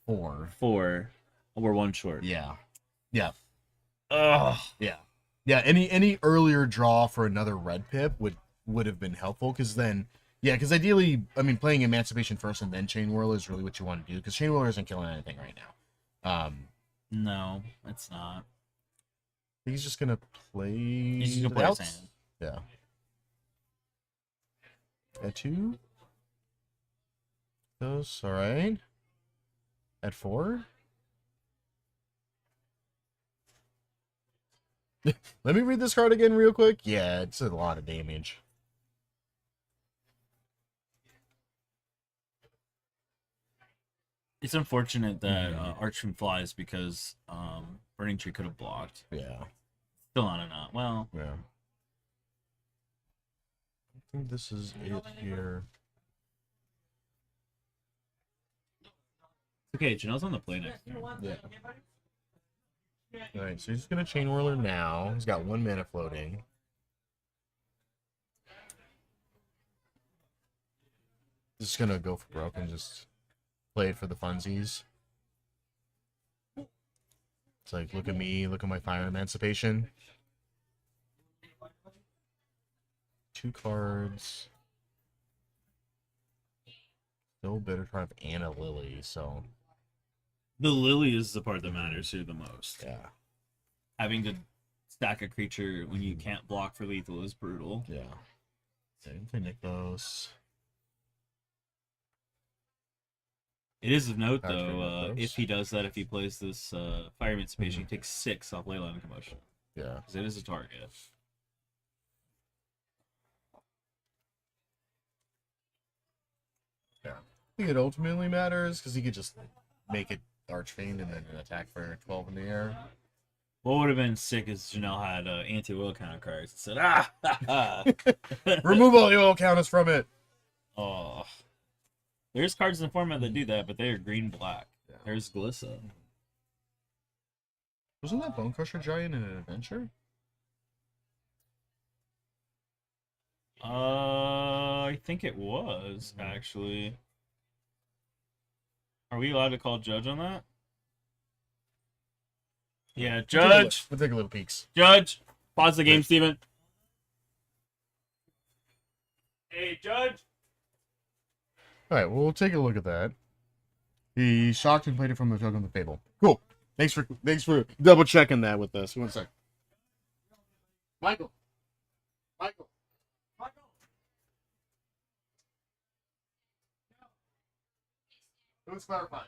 4. 4. We're 1 short. Yeah. Yeah. Ugh. Yeah. Yeah. Any earlier draw for another red pip would would have been helpful, because then, yeah, because ideally, I mean, playing Emancipation first and then Chain Whirler is really what you want to do, because Chain Whirler isn't killing anything right now. No, it's not. I think he's just gonna play. He's just gonna the play his outs. hand. Yeah. At 2. Those, all right. At 4. Let me read this card again real quick. Yeah, it's a lot of damage. It's unfortunate that Archfiend flies because Burning Tree could have blocked. Yeah. Still not enough. Well, Yeah. I think this is it here. okay. Janelle's on the play next turn. Yeah. Alright, so he's just gonna Chain Whirler now. He's got 1 mana floating. Just gonna go for broke and just play it for the funsies. It's like, look at me, look at my Fire Emancipation. 2 cards. Still Bitter Triumph and a Lily, so The Lily is the part that matters here the most. yeah. Having to stack a creature when you can't block for lethal is brutal. Yeah. Same thing, Nykthos. It is of note, Actually, though, Nykthos. if he does that, if he plays this Fire Emancipation, he takes 6 off Leyline Commotion. Yeah. Because it is a target. Yeah. I think it ultimately matters because he could just make it Archfiend and then an attack for 12 in the air. What would have been sick is Janelle had anti-will counter cards and said, ah! Ha, ha. Remove all the oil counters from it. Oh. There's cards in the format that do that, but they are green-black. Yeah. There's Glissa. Wasn't that Bone Crusher Giant in an adventure? I think it was, actually. Are we allowed to call Judge on that? Yeah, Judge! We'll take a little peeks. Judge! Pause the game, Steven. Hey, Judge! Alright, well, we'll take a look at that. He shocked and played it from the Token of the Fable. Cool. Thanks for double checking that with us. 1 sec. Michael. Let's clarify.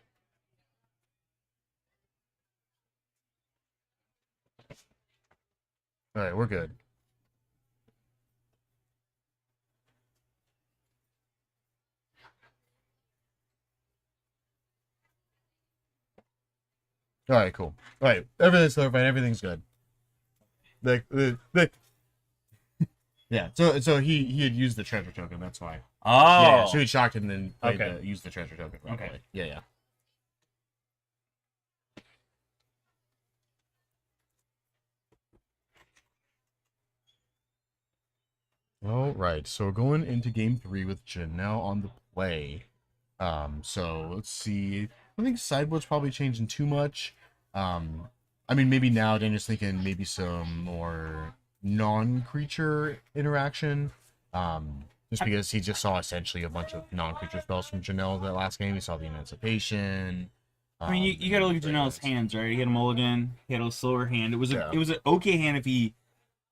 Alright, we're good. Alright, cool. Alright, everything's clarified, everything's good. Yeah, so he had used the treasure token, that's why. Oh! Yeah, so he shocked and then played Okay. used the treasure token. Okay. Yeah. All right, so we're going into game 3 with Janelle on the play. So let's see. I don't think sideboard's probably changing too much. I mean, maybe now Daniel's thinking maybe some more non-creature interaction. Just because he just saw essentially a bunch of non-creature spells from Janelle that last game. He saw the Emancipation. I mean, you gotta look at Janelle's hands, right? He had a mulligan, he had a slower hand. It was an okay hand if he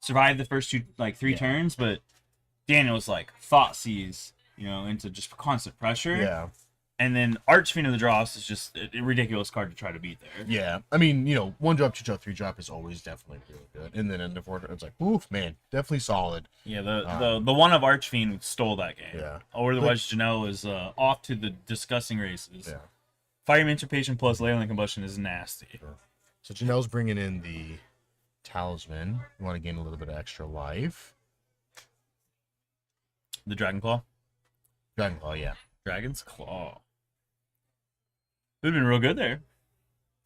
survived the first 3 turns, but Daniel was like thought seize, into just constant pressure. Yeah. And then Archfiend of the Dross is just a ridiculous card to try to beat there. Yeah. I mean, 1 drop, 2 drop, 3 drop is always definitely really good. And then in the 4 drop, it's like, oof, man, definitely solid. Yeah, the one of Archfiend stole that game. Yeah. Or otherwise, Janelle is off to the disgusting races. Yeah. Fire Emancipation plus Leyline Combustion is nasty. So Janelle's bringing in the Talisman. You want to gain a little bit of extra life. The Dragon Claw? Dragon Claw, yeah. Dragon's Claw. Would have been real good there.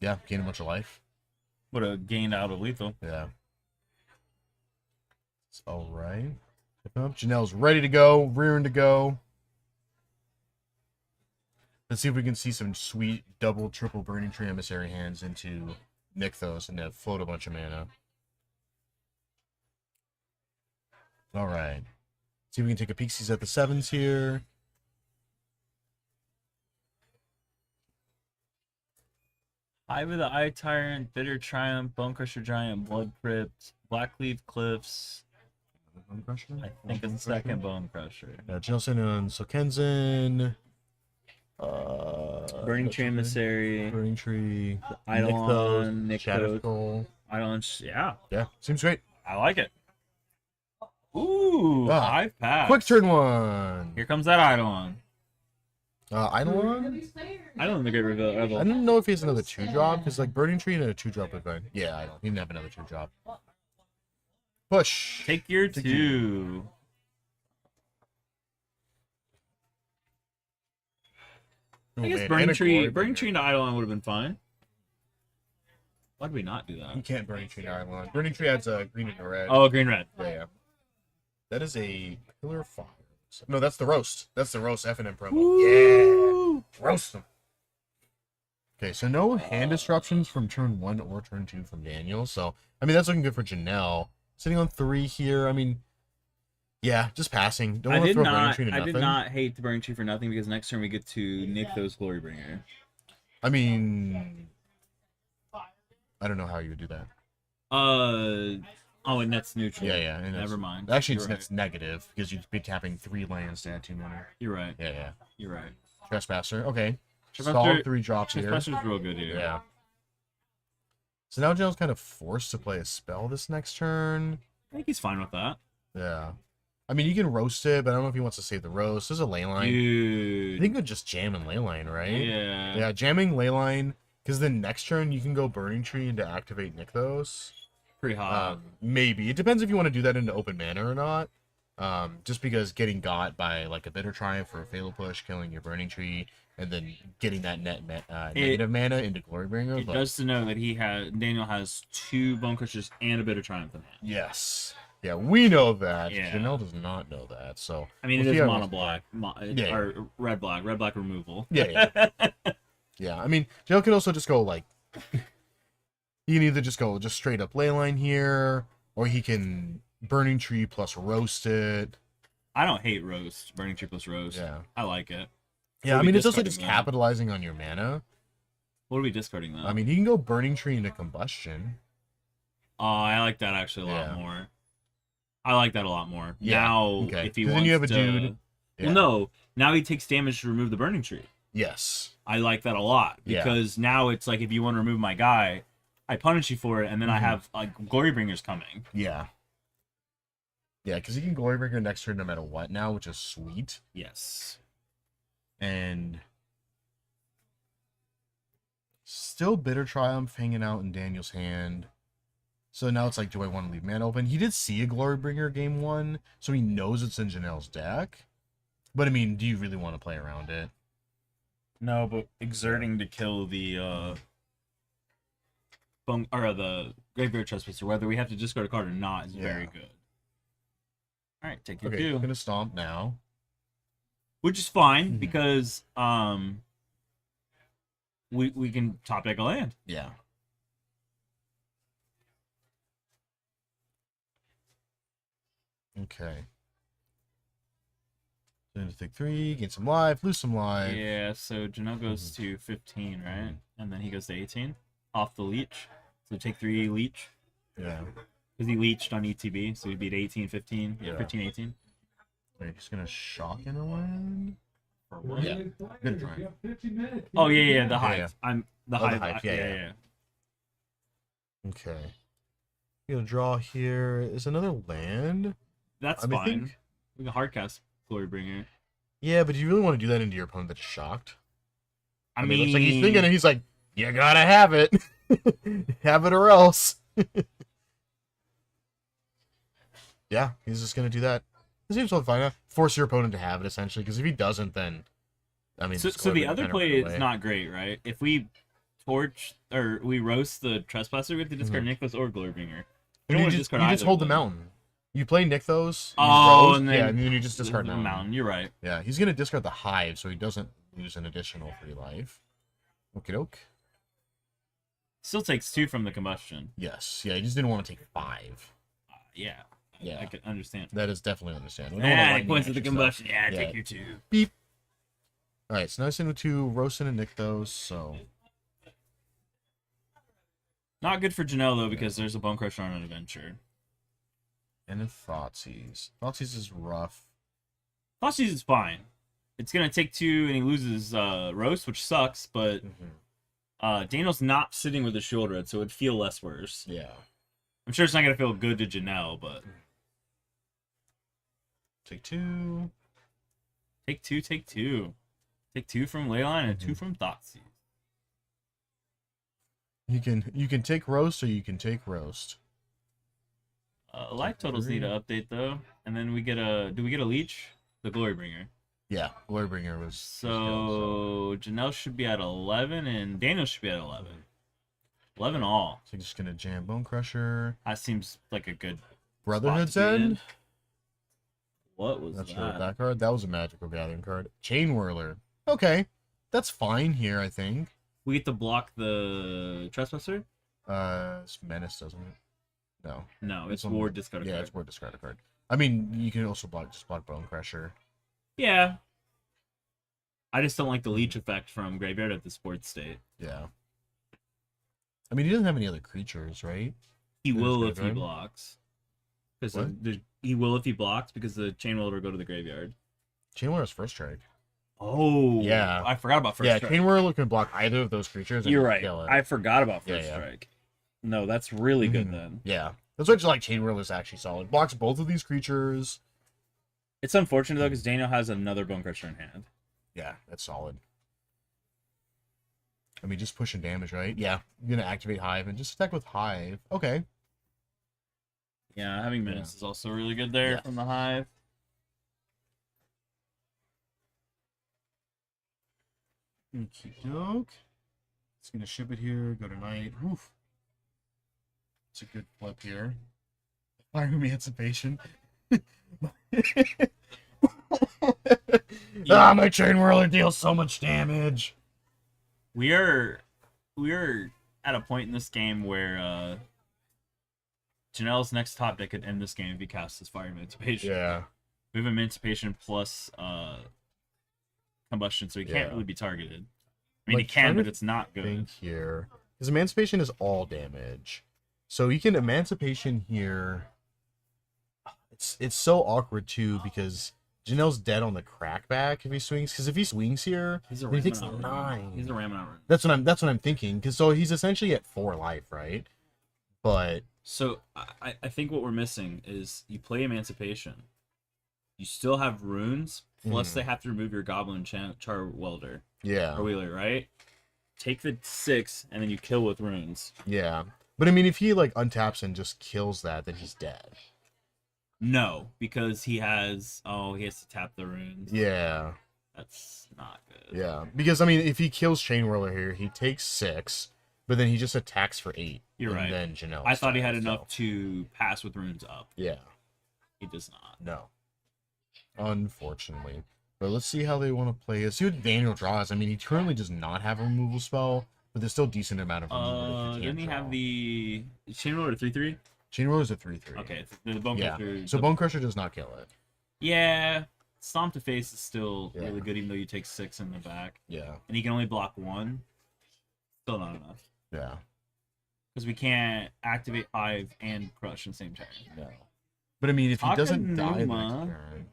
Yeah, gain a bunch of life. Would have gained out of lethal. Yeah. It's all right. Janelle's ready to go, rearing to go. Let's see if we can see some sweet double, triple Burning Tree Emissary hands into Nykthos and float a bunch of mana. All right. See if we can take a peek. He's at the 7s here. Hive of the Eye Tyrant, Bitter Triumph, Bone Crusher Giant, Blood Crypt, Blackleaf Cliffs. Bone Crusher? I think a second Bone Crusher. Jelson and Sokenzen. Burning Tree Emissary, Burning Tree. Eidolon, Nykthos, Nykthos. Shadowskull. Eidolon, yeah, Yeah, seems great. I like it. Ooh, Ah, Hive Pass. Quick turn 1. Here comes that Eidolon. Eidolon? Eidolon the Great Reveal. I don't know if he has another 2-drop, because like Burning Tree and a 2-drop would fine. Yeah, I don't. He didn't have another 2-drop. Push. Take your Take 2. Oh, I guess man, Burning and a Tree Glorybringer. into Eidolon would have been fine. Why did we not do You that? can't Burning Tree to Eidolon. Burning Tree adds a green and a red. Oh, green red. Yeah. That is a Pillar of Fire. No, that's the roast. That's the roast F&M promo. Woo! Yeah. Roast them. Okay, so no hand disruptions from turn 1 or turn 2 from Daniel. So, I mean, that's looking good for Janelle. Sitting on 3 here. I mean, yeah, just passing. Don't I want to did throw Burning not. Tree to I nothing. did not hate the Burning Tree for nothing because next turn we get to Nykthos Glorybringer. I mean, I don't know how you would do that. Oh, and that's neutral. Yeah. And Never mind. Actually, You're right. it's negative because you'd be tapping 3 lands to add 2 mana. You're right. Yeah. You're right. Trespasser. Okay. Trespasser- Stall 3 drops here. Trespasser's real good here. Yeah. So now Janelle's kind of forced to play a spell this next turn. I think he's fine with that. Yeah. I mean, you can roast it, but I don't know if he wants to save the roast. There's a leyline. I Dude. think it would just jam in leyline, right? Yeah. Yeah, jamming leyline, because then next turn you can go Burning Tree into activate Nykthos. Pretty hot. Maybe. It depends if you want to do that into open mana or not. Just because getting got by like a Bitter Triumph or a Fatal Push, killing your Burning Tree, and then getting that negative mana into Glorybringer. It But does to know that Daniel has 2 Bone Crushers and a Bitter Triumph in hand. yes. Yeah, we know that. Yeah. Janelle does not know that. So I mean, we'll it see is how mono goes. black, Yeah. or red black removal. Yeah. Yeah, I mean, Janelle can also just go like, he can either just go just straight up leyline here, or he can Burning Tree plus roast it. I don't hate roast, Burning Tree plus roast. Yeah. I like it. Yeah, What I are we mean, it's also discarding just then? capitalizing on your mana. What are we discarding though? I mean, he can go Burning Tree into Combustion. Oh, I like that actually a lot Yeah. more. I like that a lot more. Yeah, Now, okay. if he 'Cause wants then you have a to... dude- Yeah. Well, no. Now he takes damage to remove the Burning Tree. Yes. I like that a lot Yeah. because now it's like if you want to remove my guy, I punish you for it, and then I Mhm. have like Glorybringers coming. Yeah. Yeah, because he can Glorybringer next turn no matter what now, which is sweet. Yes. And still Bitter Triumph hanging out in Daniel's hand. So now it's like, do I want to leave mana open? He did see a Glorybringer game 1, so he knows it's in Janelle's deck. But I mean, do you really want to play around it? No, but exerting to kill the the Graveyard Trespasser, whether we have to discard a card or not, is very Yeah. good. All right, take your Okay, I'm 2, gonna stomp now. which is fine Mhm. because we can top deck a land. Yeah. Okay. So to take 3, gain some life, lose some life. Yeah, so Janelle goes to 15, right? And then he goes to 18 off the leech. So take 3 leech Yeah. because he leeched on ETB, so he'd be at 18, 15, Yeah. 15, 18. Wait, he's gonna shock in a land? Or what? Yeah. Good try. You have 50 minutes. Oh yeah, the hive. yeah. I'm the Oh, the hive. hive, yeah, yeah, yeah. yeah. Okay. Gonna draw here. Is another land? That's I mean, fine. think- We can hardcast Glorybringer. Yeah, but do you really want to do that into your opponent that's shocked? I It mean, looks like he's thinking it. He's like, you gotta have it. Have it or else. Yeah, he's just gonna do that. It seems totally fine. Force your opponent to have it, essentially, because if he doesn't, then... I mean, so, just so go the ahead and other kind of play run is away. not great, right? If we torch or we roast the Trespasser, we have to discard Nykthos or Glorybringer. We And don't you want to just, discard you just either hold of the them. mountain. You play Nykthos. you Oh, roast, and yeah, then and then you just discard the mountain. You're right. Yeah, he's gonna discard the hive, so he doesn't lose an additional free life. Okie doke. Still takes 2 from the combustion. Yes, yeah, he just didn't want to take 5. Yeah. Yeah. I can understand. That is definitely understandable. We don't wanna Yeah, he lightning points at the action combustion. stuff. Yeah, Yeah. take your 2. Beep. All right, so now it's into 2, Roastin and Nykthos, so... Not good for Janelle, though, because there's a Bone Crusher on an adventure. And then Thoughtseize. Thoughtseize is rough. Thoughtseize is fine. It's going to take 2, and he loses Roast, which sucks, but Daniel's not sitting with a shield red, so it would feel less worse. Yeah. I'm sure it's not going to feel good to Janelle, but... Take 2. Take 2, take 2. Take 2 from Leyline and 2 from Thoughtseize. You can take Roast or you can take Roast. Life totals need to update, though. And then we get a... Do we get a Leech? The Glorybringer. Yeah, Glorybringer was... So Janelle should be at 11, and Daniel should be at 11. 11 all. So I'm just gonna jam Bone Crusher. That seems like a good Brotherhood's spot to be in. End? What was Not that? sure what that card. That was a Magical Gathering card. Chain Whirler. Okay. That's fine here, I think. We get to block the Trespasser? It's Menace, doesn't it? No. No, it's on- Ward discard. Yeah, card. it's Ward discard a card. I mean, you can also just block Bone Crusher. Yeah. I just don't like the leech effect from Graveyard at the sports state. Yeah. I mean, he doesn't have any other creatures, right? He That's will good, if he right? blocks. Because What? he will if he blocks because the Chain Whirler will go to the graveyard. Chain Whirler is first strike. Oh, Yeah. I forgot about first Yeah, strike. Chain Whirler can block either of those creatures. And You're right. Kill it. I forgot about Yeah, first yeah. strike. No, that's really good Mhm. then. Yeah. That's why I just like Chain Whirler is actually solid. Blocks both of these creatures. It's unfortunate though because Daniel has another Bone Crusher in hand. Yeah, that's solid. I mean, just pushing damage, right? Yeah. You're going to activate Hive and just attack with Hive. Okay. Yeah, having Menace is also really good there Yes. from the Hive. Okey-doke. It's going to ship it here. Go to Night. Oof. It's a good flip here. Fire Emancipation. Ah, my Chain Whirler deals so much damage. We are at a point in this game where Janelle's next top deck could end this game if he casts his Fire Emancipation. Yeah. We have Emancipation plus Combustion, so he can't Yeah. really be targeted. I mean, he Like, can, trying but to it's not good. Think here. Because Emancipation is all damage. So you can Emancipation here. It's so awkward too because Janelle's dead on the crackback if he swings. Because if he swings here, He's a then he takes Ramen 9. He's a Ramen run. That's what I'm thinking. Because so he's essentially at 4 life, right? But So I think what we're missing is you play Emancipation. You still have runes, plus Mhm. they have to remove your Goblin Char Welder yeah, or Wheeler, right? Take the 6 and then you kill with runes. yeah. But I mean, if he like untaps and just kills that, then he's dead. No, because he has to tap the runes. Yeah, That's not good. yeah. Because I mean, if he kills Chain Whirler here, he takes 6, but then he just attacks for 8. You're and right. Then Janelle. I thought he had enough to pass with runes up. Yeah. He does not. No. Unfortunately. But let's see how they want to play it. See what Daniel draws. I mean, he currently does not have a removal spell, but there's still a decent amount of removal. that you Didn't can he draw. have the Chain Roller 3/3? Chain Whirler's a 3/3. Okay, the Bone Yeah. Crusher. So Bone Crusher does not kill it. Yeah, Stomp to Face is still Yeah. really good, even though you take 6 in the back, Yeah. and he can only block 1. Still not enough Yeah. because we can't activate Hive and Crush in the same turn. No. But I mean, if he doesn't die the Akanuma. next turn.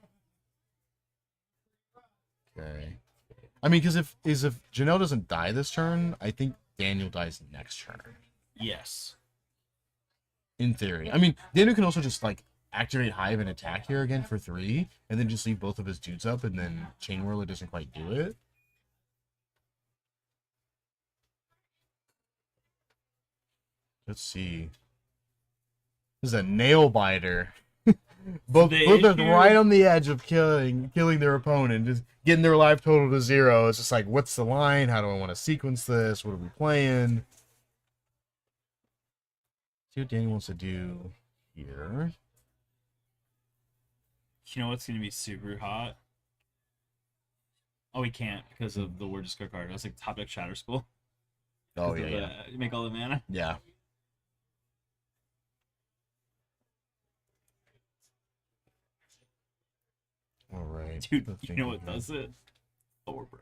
Okay. I mean, because if Janelle doesn't die this turn, I think Daniel dies next turn. Yes. In theory. I mean, Daniel can also just like activate Hive and attack here again for 3, and then just leave both of his dudes up, and then Chain Whirler doesn't quite do it. Let's see. This is a nail biter. both The are issue- right on the edge of killing their opponent, just getting their life total to 0. It's just like, what's the line? How do I want to sequence this? What are we playing? See what Daniel wants to do here. You know what's gonna be super hot? Oh, we can't because of the word discard card. I was like top deck Shatter School. Oh 'Cause yeah, of yeah, you make all the mana. yeah. right. Dude, That's you know what thinking, does it? Thorburn.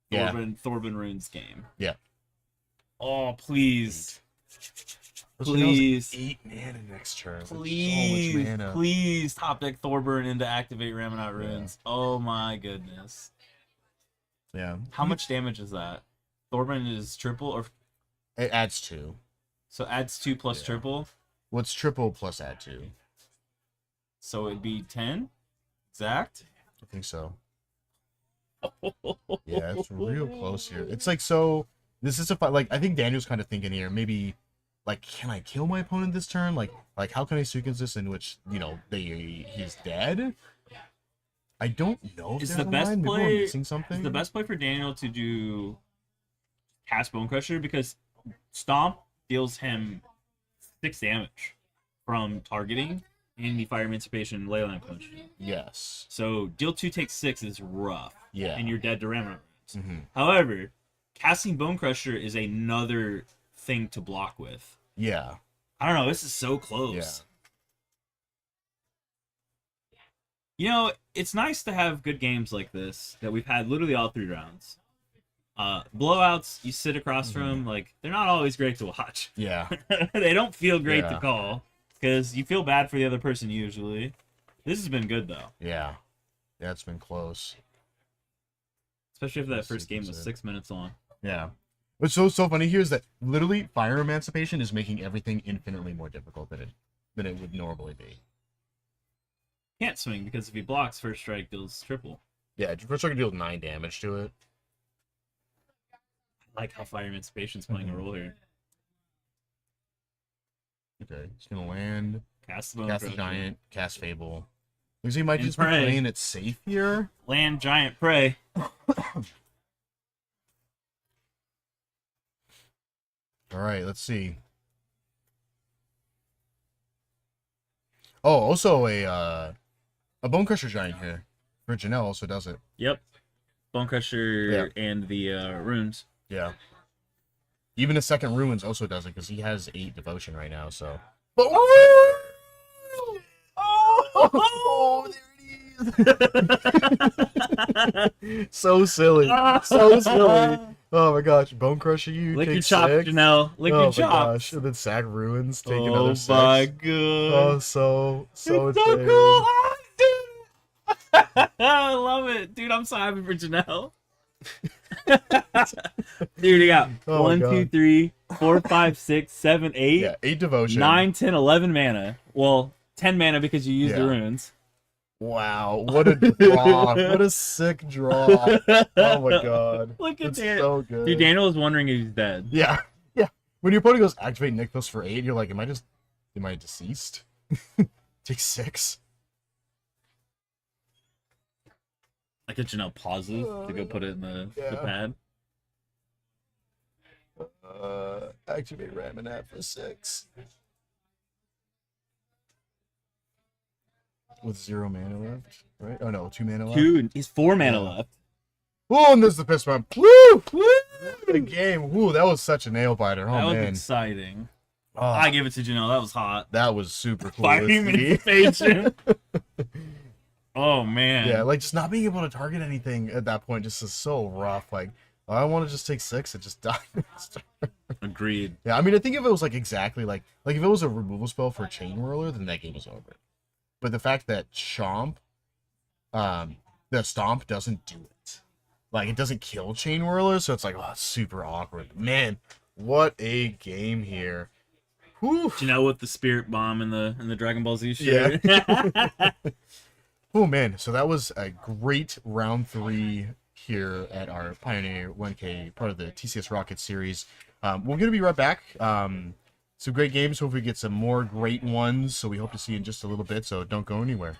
Yeah. Thorburn runes game. Yeah. Oh, please. Those are now Please. 8 mana next turn. That's Please. so much mana. Please top deck Thorburn into activate Ramonite Yeah. runes. Oh my goodness. Yeah. How much damage is that? Thorburn is triple, or It adds 2. so adds 2 plus Yeah. triple. What's triple plus add 2? So it'd be 10 exact. I think so. Yeah, it's real close here. It's like, so this is a fight. Like, I think Daniel's kind of thinking here, maybe, like, can I kill my opponent this turn? Like how can I sequence this in which, you know, he's dead? I don't know if Is there's the a best line. Maybe we're play- missing something. Is the best play for Daniel to do cast Bone Crusher, because Stomp deals him 6 damage from targeting and the Fire Emancipation Leyline Punch. Yes. So deal 2 takes 6 is rough. Yeah. And you're dead to Ramonite runes. Mhm. However, casting Bone Crusher is another thing to block with. Yeah. I don't know. This is so close. Yeah. You know, it's nice to have good games like this that we've had literally all 3 rounds. Blowouts, you sit across from, like, they're not always great to watch. Yeah. They don't feel great to Yeah. call because you feel bad for the other person usually. This has been good though, Yeah. Yeah, it's been close. especially if that Let's first see game what's was in. 6 minutes long. Yeah. What's so funny here is that literally Fire Emancipation is making everything infinitely more difficult than it would normally be. Can't swing because if he blocks, first strike deals triple. Yeah, first I can deal 9 damage to it. I like how Fire Emancipation's playing a role here. Okay, he's gonna land, Cast the Bone cast the Crusher. giant, cast Fable. Looks like he might And just be pray. playing it safe here. Land Giant Prey. All right, let's see. Oh, also a Bone Crusher Giant here. For Janelle also does it. Yep. Bone Crusher and the runes. Yeah. Even a second Ruins also does it because he has 8 devotion right now. So. Oh, there it is. So silly. So silly. Oh my gosh, Bone Crusher, you Lick take your chop, 6. Lick Oh your my chop. gosh, and then Sack Ruins, take Oh another 6. my god. Oh, so It's so insane. cool. Oh, dude. I love it. Dude, I'm so happy for Janelle. Dude, you got Oh my 1, 2, God. 3, 4, 5, 6, 7, 8, Yeah, 8 devotion. 9, 10, 11 mana. Well, 10 mana because you used the Yeah. runes. Wow, what a draw. What a sick draw. Oh my god. Look at It's that. so good. Dude, Daniel was wondering if he's dead. Yeah. Yeah. When your opponent goes activate Nykthos for 8, you're like, am I deceased? Take 6. Like if Janelle pauses to go put it in the Yeah. pad. Activate Ramonat for 6. With 0 mana left, right? Oh no, 2 mana left. He's 4 mana Yeah. left. Oh, and there's the fist bump. Woo! The game. Woo, that was such a nail biter. Oh That was man. exciting. Oh, I give it to Janelle. That was hot. that was super cool. Fire to see. Emancipation. Oh man. Yeah, like just not being able to target anything at that point just is so rough. Like, I want to just take 6 and just die. Agreed. Yeah, I mean, I think if it was like exactly like if it was a removal spell for a Chain Whirler, then that game was over. But the fact that the Stomp doesn't do it, like it doesn't kill Chain Whirler, so it's like, oh, it's super awkward. Man, what a game here. Whew. Janelle with the Spirit Bomb in the Dragon Ball Z shirt. Oh man, so that was a great round 3 here at our Pioneer 1K, part of the TCS Rocket series. We're gonna be right back. Some great games. Hopefully, we get some more great ones. So we hope to see you in just a little bit. So don't go anywhere.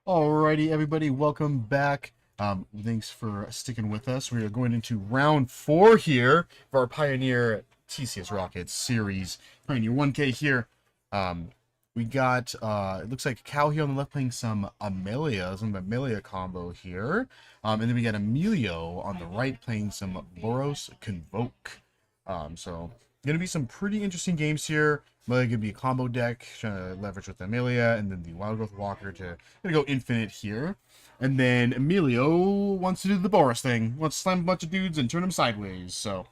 Alrighty, everybody, welcome back. Thanks for sticking with us. We are going into round 4 here for our Pioneer TCS Rockets series. Pioneer 1K here. We got, it looks like Cal here on the left playing some Amelia combo here. And then we got Emilio on the right playing some Boros Convoke. So, going to be some pretty interesting games here. Amelia going to be a combo deck, trying to leverage with Amelia, and then the Wild Growth Walker to gonna go infinite here. And then Emilio wants to do the Boros thing, wants to slam a bunch of dudes and turn them sideways. So,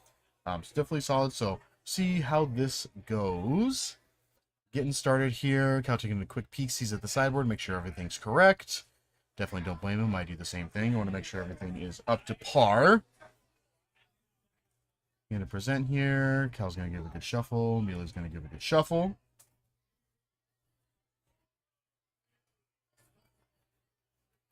it's definitely solid. So, see how this goes. Getting started here. Cal taking a quick peek, sees at the sideboard, make sure everything's correct. Definitely don't blame him. I do the same thing. I want to make sure everything is up to par. Gonna present here. Cal's gonna give a good shuffle. Amelia's gonna give a good shuffle.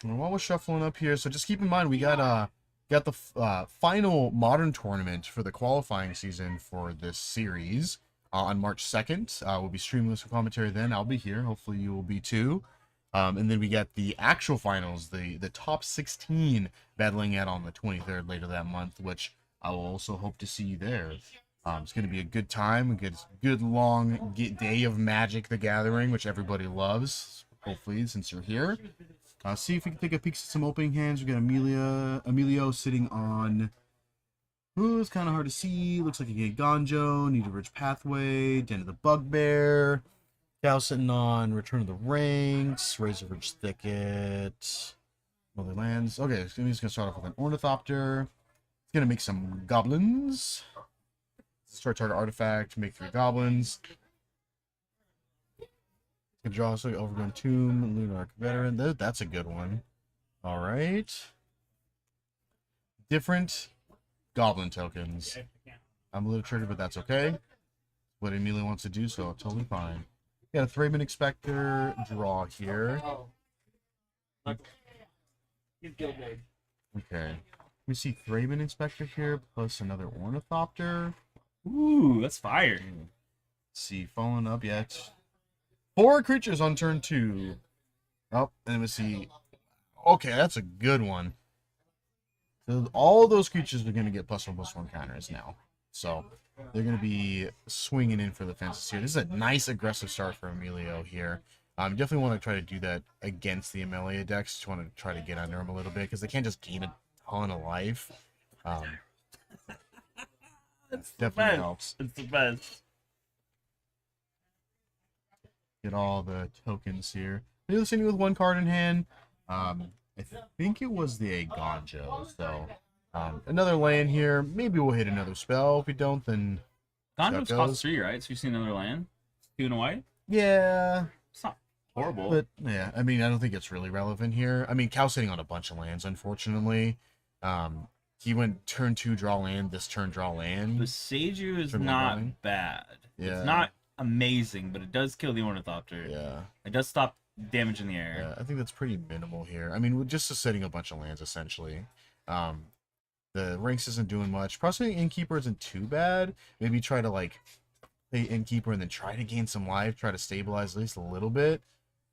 And while we're shuffling up here, so just keep in mind we got the final Modern tournament for the qualifying season for this series on March 2nd. We'll be streaming this for commentary then. I'll be here. Hopefully you will be too. And then we got the actual finals, the top 16 battling out on the 23rd later that month, which I will also hope to see you there. It's going to be a good time, a good long day of Magic the Gathering, which everybody loves, hopefully, since you're here. See if we can take a peek at some opening hands. We got Emilio sitting on... Ooh, it's kind of hard to see. Looks like you get Gonjo, Need a Rich Pathway, Den of the Bugbear. Cal sitting on Return of the Ranks, Razorridge Thicket, Mother Lands. Okay, so he's going to start off with an Ornithopter. He's going to make some goblins. Start target artifact, make 3 goblins. He's going to draw a Overgrown Tomb, Lunar Veteran. That's a good one. Alright. Different goblin tokens. I'm a little triggered, but that's okay. What Emilio wants to do, so totally fine. Got a Thraben Inspector draw here. Okay. We see Thraben Inspector here, plus another Ornithopter. Ooh, that's fire. Let's see, following up yet. 4 creatures on turn 2. Oh, and then we see... Okay, that's a good one. So all those creatures are going to get +1/+1 counters now. So they're going to be swinging in for the fences here. This is a nice aggressive start for Emilio here. Definitely want to try to do that against the Amelia decks. Just want to try to get under them a little bit because they can't just gain a ton of life. Definitely helps. It's the best. Get all the tokens here. Emilio's sitting with 1 card in hand. I think it was the Gonjo, so another land here. Maybe we'll hit another spell. If we don't, then Gonjo's goes. cost 3, right? So you've seen another land? 2 and a white? yeah. It's not horrible. But yeah, I mean, I don't think it's really relevant here. I mean, Cal's sitting on a bunch of lands, unfortunately. He went turn 2 draw land, this turn draw land. The Seiju is Turn one not going. bad. Yeah. It's not amazing, but it does kill the Ornithopter. Yeah. It does stop damage in the air. Yeah, I think that's pretty minimal here. I mean, we're just setting a bunch of lands essentially. The ranks isn't doing much. Prospering Innkeeper isn't too bad. Maybe try to like play Innkeeper and then try to gain some life, try to stabilize at least a little bit,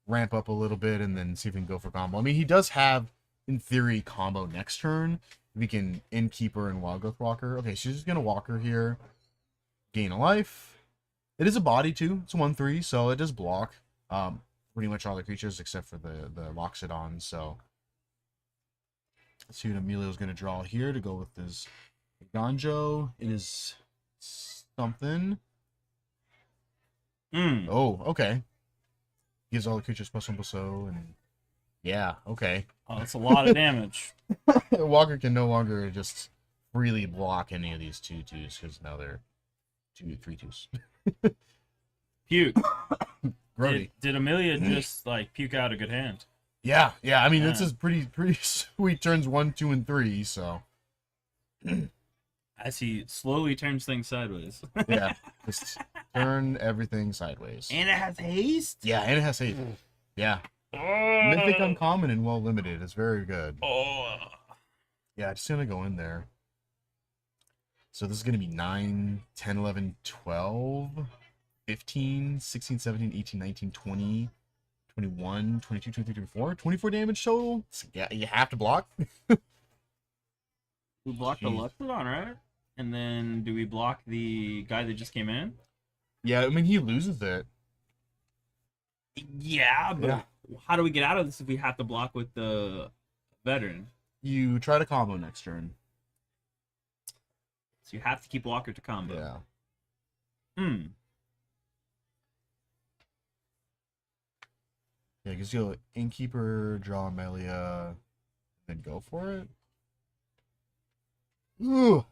ramp up a little bit, and then see if we can go for combo. I mean, he does have, in theory, combo next turn. We can Innkeeper and Wild Growth Walker. Okay, she's just gonna Walker here, gain a life. It is a body too. It's a 1/3, so it does block. Pretty much all the creatures except for the Loxodon. So let's see what Emilio's going to draw here to go with his Gonjo. It is something. Oh, okay. Gives all the creatures +1/+0, and yeah, okay. Oh, that's a lot of damage. Walker can no longer just freely block any of these 2/2s because now they're 3/2s. Puke. Grody. Did Amelia just like puke out a good hand? Yeah. I mean, this Yeah. is pretty sweet turns 1, 2, and 3. So As he slowly turns things sideways. yeah, just turn everything sideways. And it has haste. Yeah, and it has hate. Yeah, Mythic uncommon and well limited. It's very good. Oh. Yeah, just gonna go in there. So this is gonna be 9, 10, 11, 12, 15, 16, 17, 18, 19, 20, 21, 22, 23, 24. 24 damage total. So, yeah, you have to block. We block the Jeez. Luxodon, right? And then do we block the guy that just came in? Yeah, I mean, he loses it. Yeah, but Yeah. how do we get out of this if we have to block with the veteran? You try to combo next turn. So you have to keep Walker to combo. Yeah. Hmm. Yeah, because you'll Innkeeper, draw Amelia, then go for it. Ooh.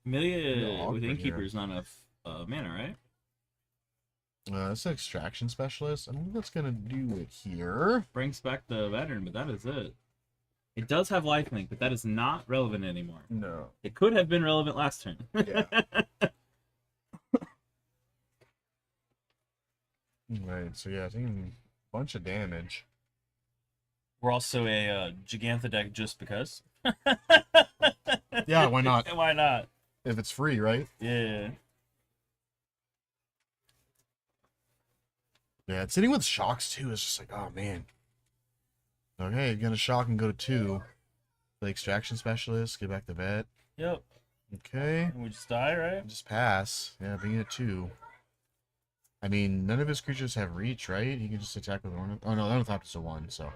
Amelia No, with awkward Innkeeper here. is not enough mana, right? That's an extraction specialist. I don't think that's gonna do it here. Brings back the veteran, but that is it. It does have lifelink, but that is not relevant anymore. No. It could have been relevant last turn. Yeah. Right. So yeah, taking a bunch of damage. We're also a Gigantha deck just because. Yeah, why not? Why not? If it's free, right? Yeah. Yeah, it's sitting with shocks too. It's just like, oh man. Okay, you're gonna shock and go to 2. The extraction specialist, get back to vet. Yep. Okay. And we just die, right? Just pass. Yeah, being at 2. I mean, none of his creatures have reach, right? He can just attack with one. Oh no, Ornithopter's a 1, so.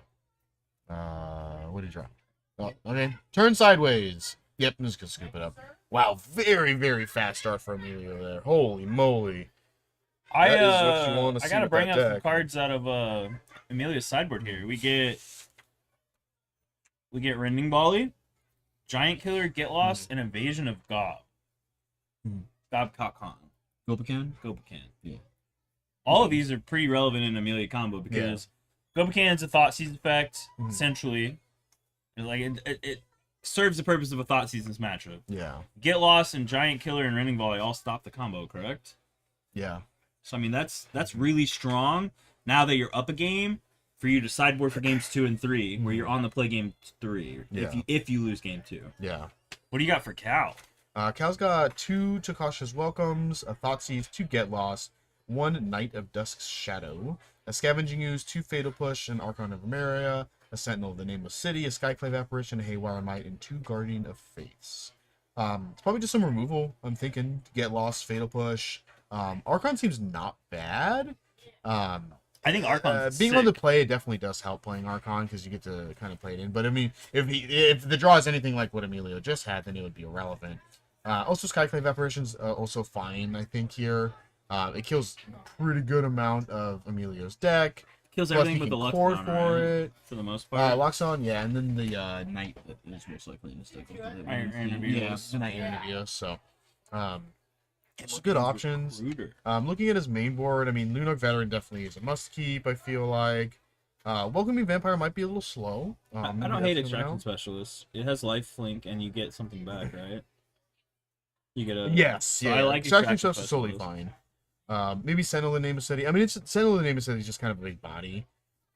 What did he draw? Oh, okay. Turn sideways. Yep, I'm just gonna scoop it up. Wow, very, very fast start for Emilio there. Holy moly. I That is what you wanna see gotta with bring that out some deck. cards out of Amelia's sideboard here. We get Rending Volley, Giant Killer, Get Lost, and Invasion of Gob. Mhm. Gob Kakon. Gopacan? Gopacan. Yeah. All of these are pretty relevant in Amelia combo because Gopacan's a Thought Seize effect, Mhm. essentially. Like it serves the purpose of a Thought Seasons matchup. Yeah. Get Lost and Giant Killer and Rending Volley all stop the combo, correct? Yeah. So I mean that's really strong. Now that you're up a game, for you to sideboard for games 2 and 3, where you're on the play game 3. Yeah. If you lose game 2. Yeah. What do you got for Cal? Cal's got 2 Takasha's Welcomes, a Thoughtseize, 2 Get Lost, 1 Knight of Dusk's Shadow, a Scavenging Ooze, 2 Fatal Push, an Archon of Emeria, a Sentinel of the Nameless City, a Skyclave Apparition, a Haywire Might, and 2 Guardian of Faiths. It's probably just some removal, I'm thinking. Get Lost, Fatal Push. Archon seems not bad. I think Archon's Being sick. on the play, it definitely does help playing Archon because you get to kind of play it in. But I mean, if the draw is anything like what Emilio just had, then it would be irrelevant. Also, Skyclave Apparition's also fine, I think, here. It kills a pretty good amount of Emilio's deck. Kills Plus, everything he with the can luck cord on, for right? it. For the most part. Locks on, yeah, and then the Knight that is most likely in this deck. Iron Yeah, Interviews. the Knight Interview, so it's good options. Ruder. Looking at his main board, I mean, Lunark Veteran definitely is a must keep, I feel like. Welcoming Vampire might be a little slow. I Maybe don't that's hate gonna Extraction help. Specialist. It has lifelink and you get something back, right? You get a Yes, So yeah. I like Extraction Extraction stuff is totally Specialist. fine. Maybe Sentinel of the Name of City. I mean, it's Sentinel of the Name of City is just kind of a big body.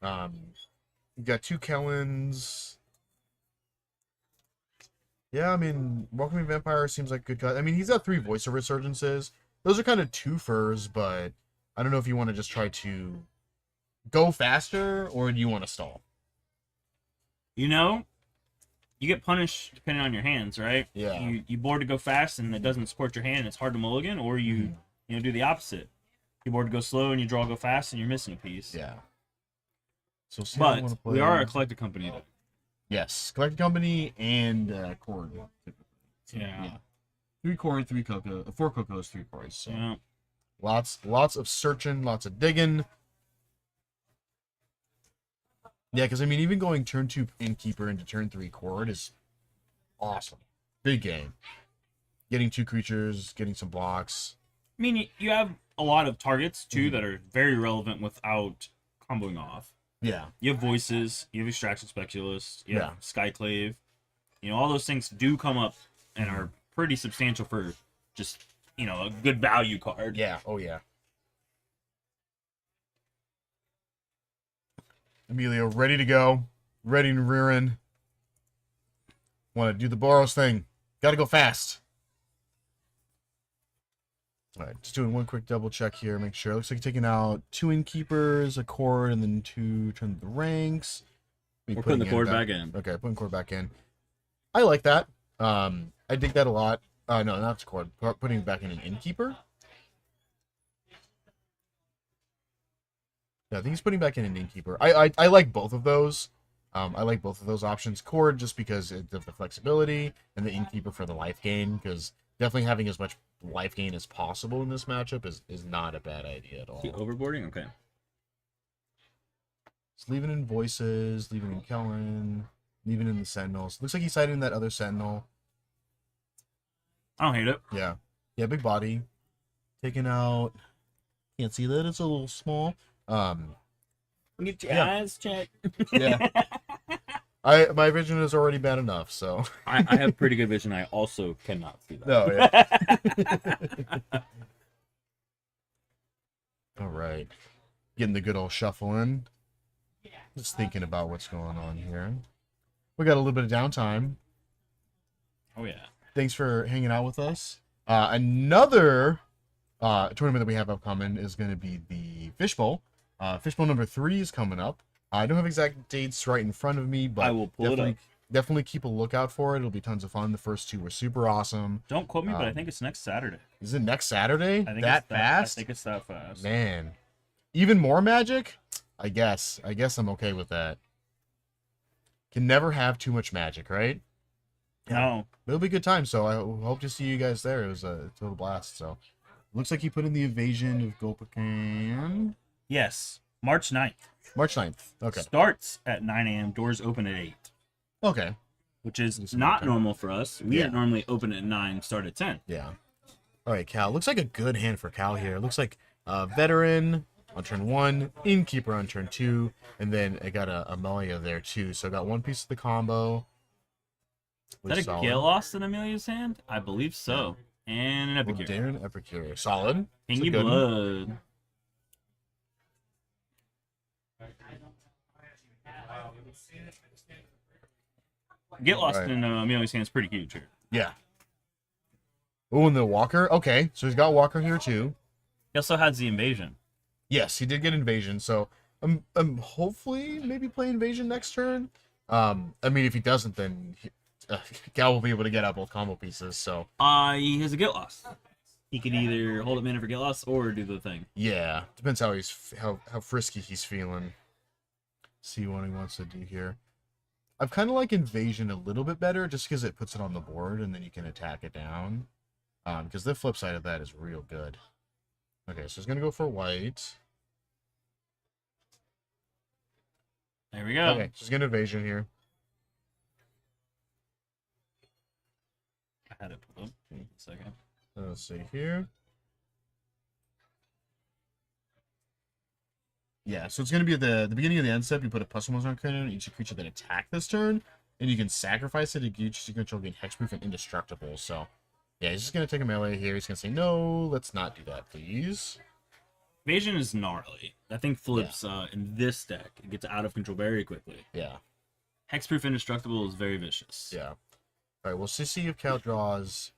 You've got 2 Kellens. Yeah, I mean, Welcoming Vampire seems like a good cut. I mean, he's got 3 Voice of Resurgences. Those are kind of twofers, but I don't know if you want to just try to go faster or do you want to stall? You know, you get punished depending on your hands, right? Yeah. You board to go fast and it doesn't support your hand, it's hard to mulligan, or you do the opposite. You board to go slow and you draw go fast and you're missing a piece. Yeah. So see how I But wanna play. we are a collected company though. Yes, Collected Company and Cord. Yeah. 3 cord, 3 cocoa, 4 cocos, 3 cords. So. Yeah. Lots of searching, lots of digging. Yeah, because I mean, even going turn 2 Innkeeper into turn 3 Cord is awesome. Big game. Getting 2 creatures, getting some blocks. I mean, you have a lot of targets too that are very relevant without comboing off. Yeah. You have voices, you have extraction specialists, you have Yeah. Skyclave. You know, all those things do come up and are pretty substantial for just, a good value card. Yeah. Oh, yeah. Emilio, ready to go. Ready to rear in. Want to do the Boros thing. Gotta go fast. All right, just doing one quick double check here. Make sure. Looks like taking out 2 innkeepers, a cord, and then 2 turn the ranks. We're putting the cord back in. Okay, putting cord back in. I like that. I dig that a lot. No, not the cord. Putting back in an innkeeper. Yeah, I think he's putting back in an innkeeper. I like both of those. I like both of those options. Cord just because of the flexibility, and the innkeeper for the life gain, because definitely having as much life gain as possible in this matchup is not a bad idea at all. The overboarding? Okay. Just leaving in voices, leaving in Kellen, leaving in the sentinels. Looks like he's hiding that other sentinel. I don't hate it. Yeah. Yeah, big body. Taking out. Can't see that, it's a little small. Get your Yeah. eyes checked. Yeah. My vision is already bad enough, so. I have pretty good vision. I also cannot see that. No, yeah. All right. Getting the good old shuffle in. Just thinking about what's going on here. We got a little bit of downtime. Oh, yeah. Thanks for hanging out with us. Another tournament that we have upcoming is going to be the Fishbowl. Fishbowl number 3 is coming up. I don't have exact dates right in front of me, but I will pull it up. definitely keep a lookout for it. It'll be tons of fun. The first 2 were super awesome. Don't quote me, but I think it's next Saturday. Is it next Saturday? I think That it's fast? I think it's that fast. Man. Even more magic? I guess I'm okay with that. Can never have too much magic, right? No. It'll be a good time, so I hope to see you guys there. It was a total blast. So, looks like he put in the invasion of Gulpakan. Yes. March 9th. March 9th. Okay. Starts at 9 a.m. Doors open at 8. Okay. Which is This is not okay. normal for us. We Yeah. normally open at 9, start at 10. Yeah. All right, Cal. Looks like a good hand for Cal here. Looks like veteran on turn 1, innkeeper on turn 2, and then I got a Amelia there too. So I got one piece of the combo. Is that a Solid. Gaelost in Amelia's hand? I believe so. And an Well, Epicure. Darren Epicure. Solid. It's a Pingy good one. Blood. Get Lost Right. in Amelia's hand is pretty huge here. Yeah. Oh, and the Walker. Okay, so he's got Walker here too. He also has the Invasion. Yes, he did get Invasion. So I'm hopefully maybe play Invasion next turn. I mean, if he doesn't, then Cal will be able to get out both combo pieces. So He has a Get Lost. He could either hold up mana for Get Lost or do the thing. yeah, depends how how frisky he's feeling. See what he wants to do here. I've kind of like Invasion a little bit better, just because it puts it on the board and then you can attack it down. Because the flip side of that is real good. Okay, so he's gonna go for white. There we go. Okay, so he's gonna Invasion here. I had it pulled up. Give me a second. Let's see here. Yeah, so it's going to be at the beginning of the end step. You put a +1 on cannon on each creature that attack this turn, and you can sacrifice it to each you control gain hexproof and indestructible. So, yeah, he's just going to take a melee here. He's going to say, no, let's not do that, please. Invasion is gnarly. That thing flips in this deck. It gets out of control very quickly. Yeah, Hexproof Indestructible is very vicious. yeah. All right, we'll see if Cal draws.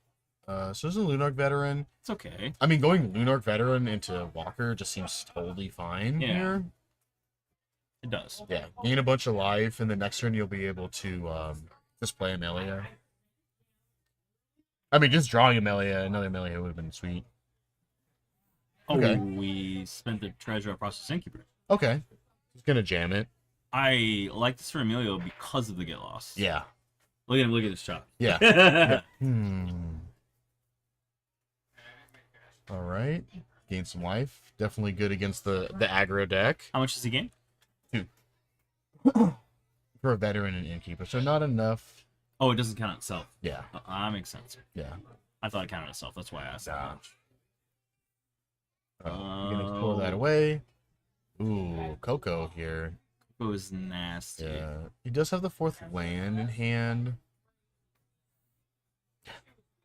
So there's a Lunark Veteran. It's okay. I mean, going Lunark Veteran into Walker just seems totally fine Yeah. here. It does. Yeah, gain a bunch of life, and the next turn you'll be able to just play Amelia. I mean, just drawing another Amelia would have been sweet. Oh, Okay. we spent the treasure on Process Innkeeper. Okay, he's gonna jam it. I like this for Emilio because of the Get Lost. Yeah, Look at him. Look at this shot. yeah. Yeah. All right, gain some life. Definitely good against the aggro deck How much does he gain? for a veteran and innkeeper. So not enough. Oh, it doesn't count itself. Yeah, That makes sense. yeah. I thought it counted itself. That's why I asked that Nah. much. I'm gonna pull that away. Ooh, Coco here. It was nasty. Yeah, he does have the 4th land in hand.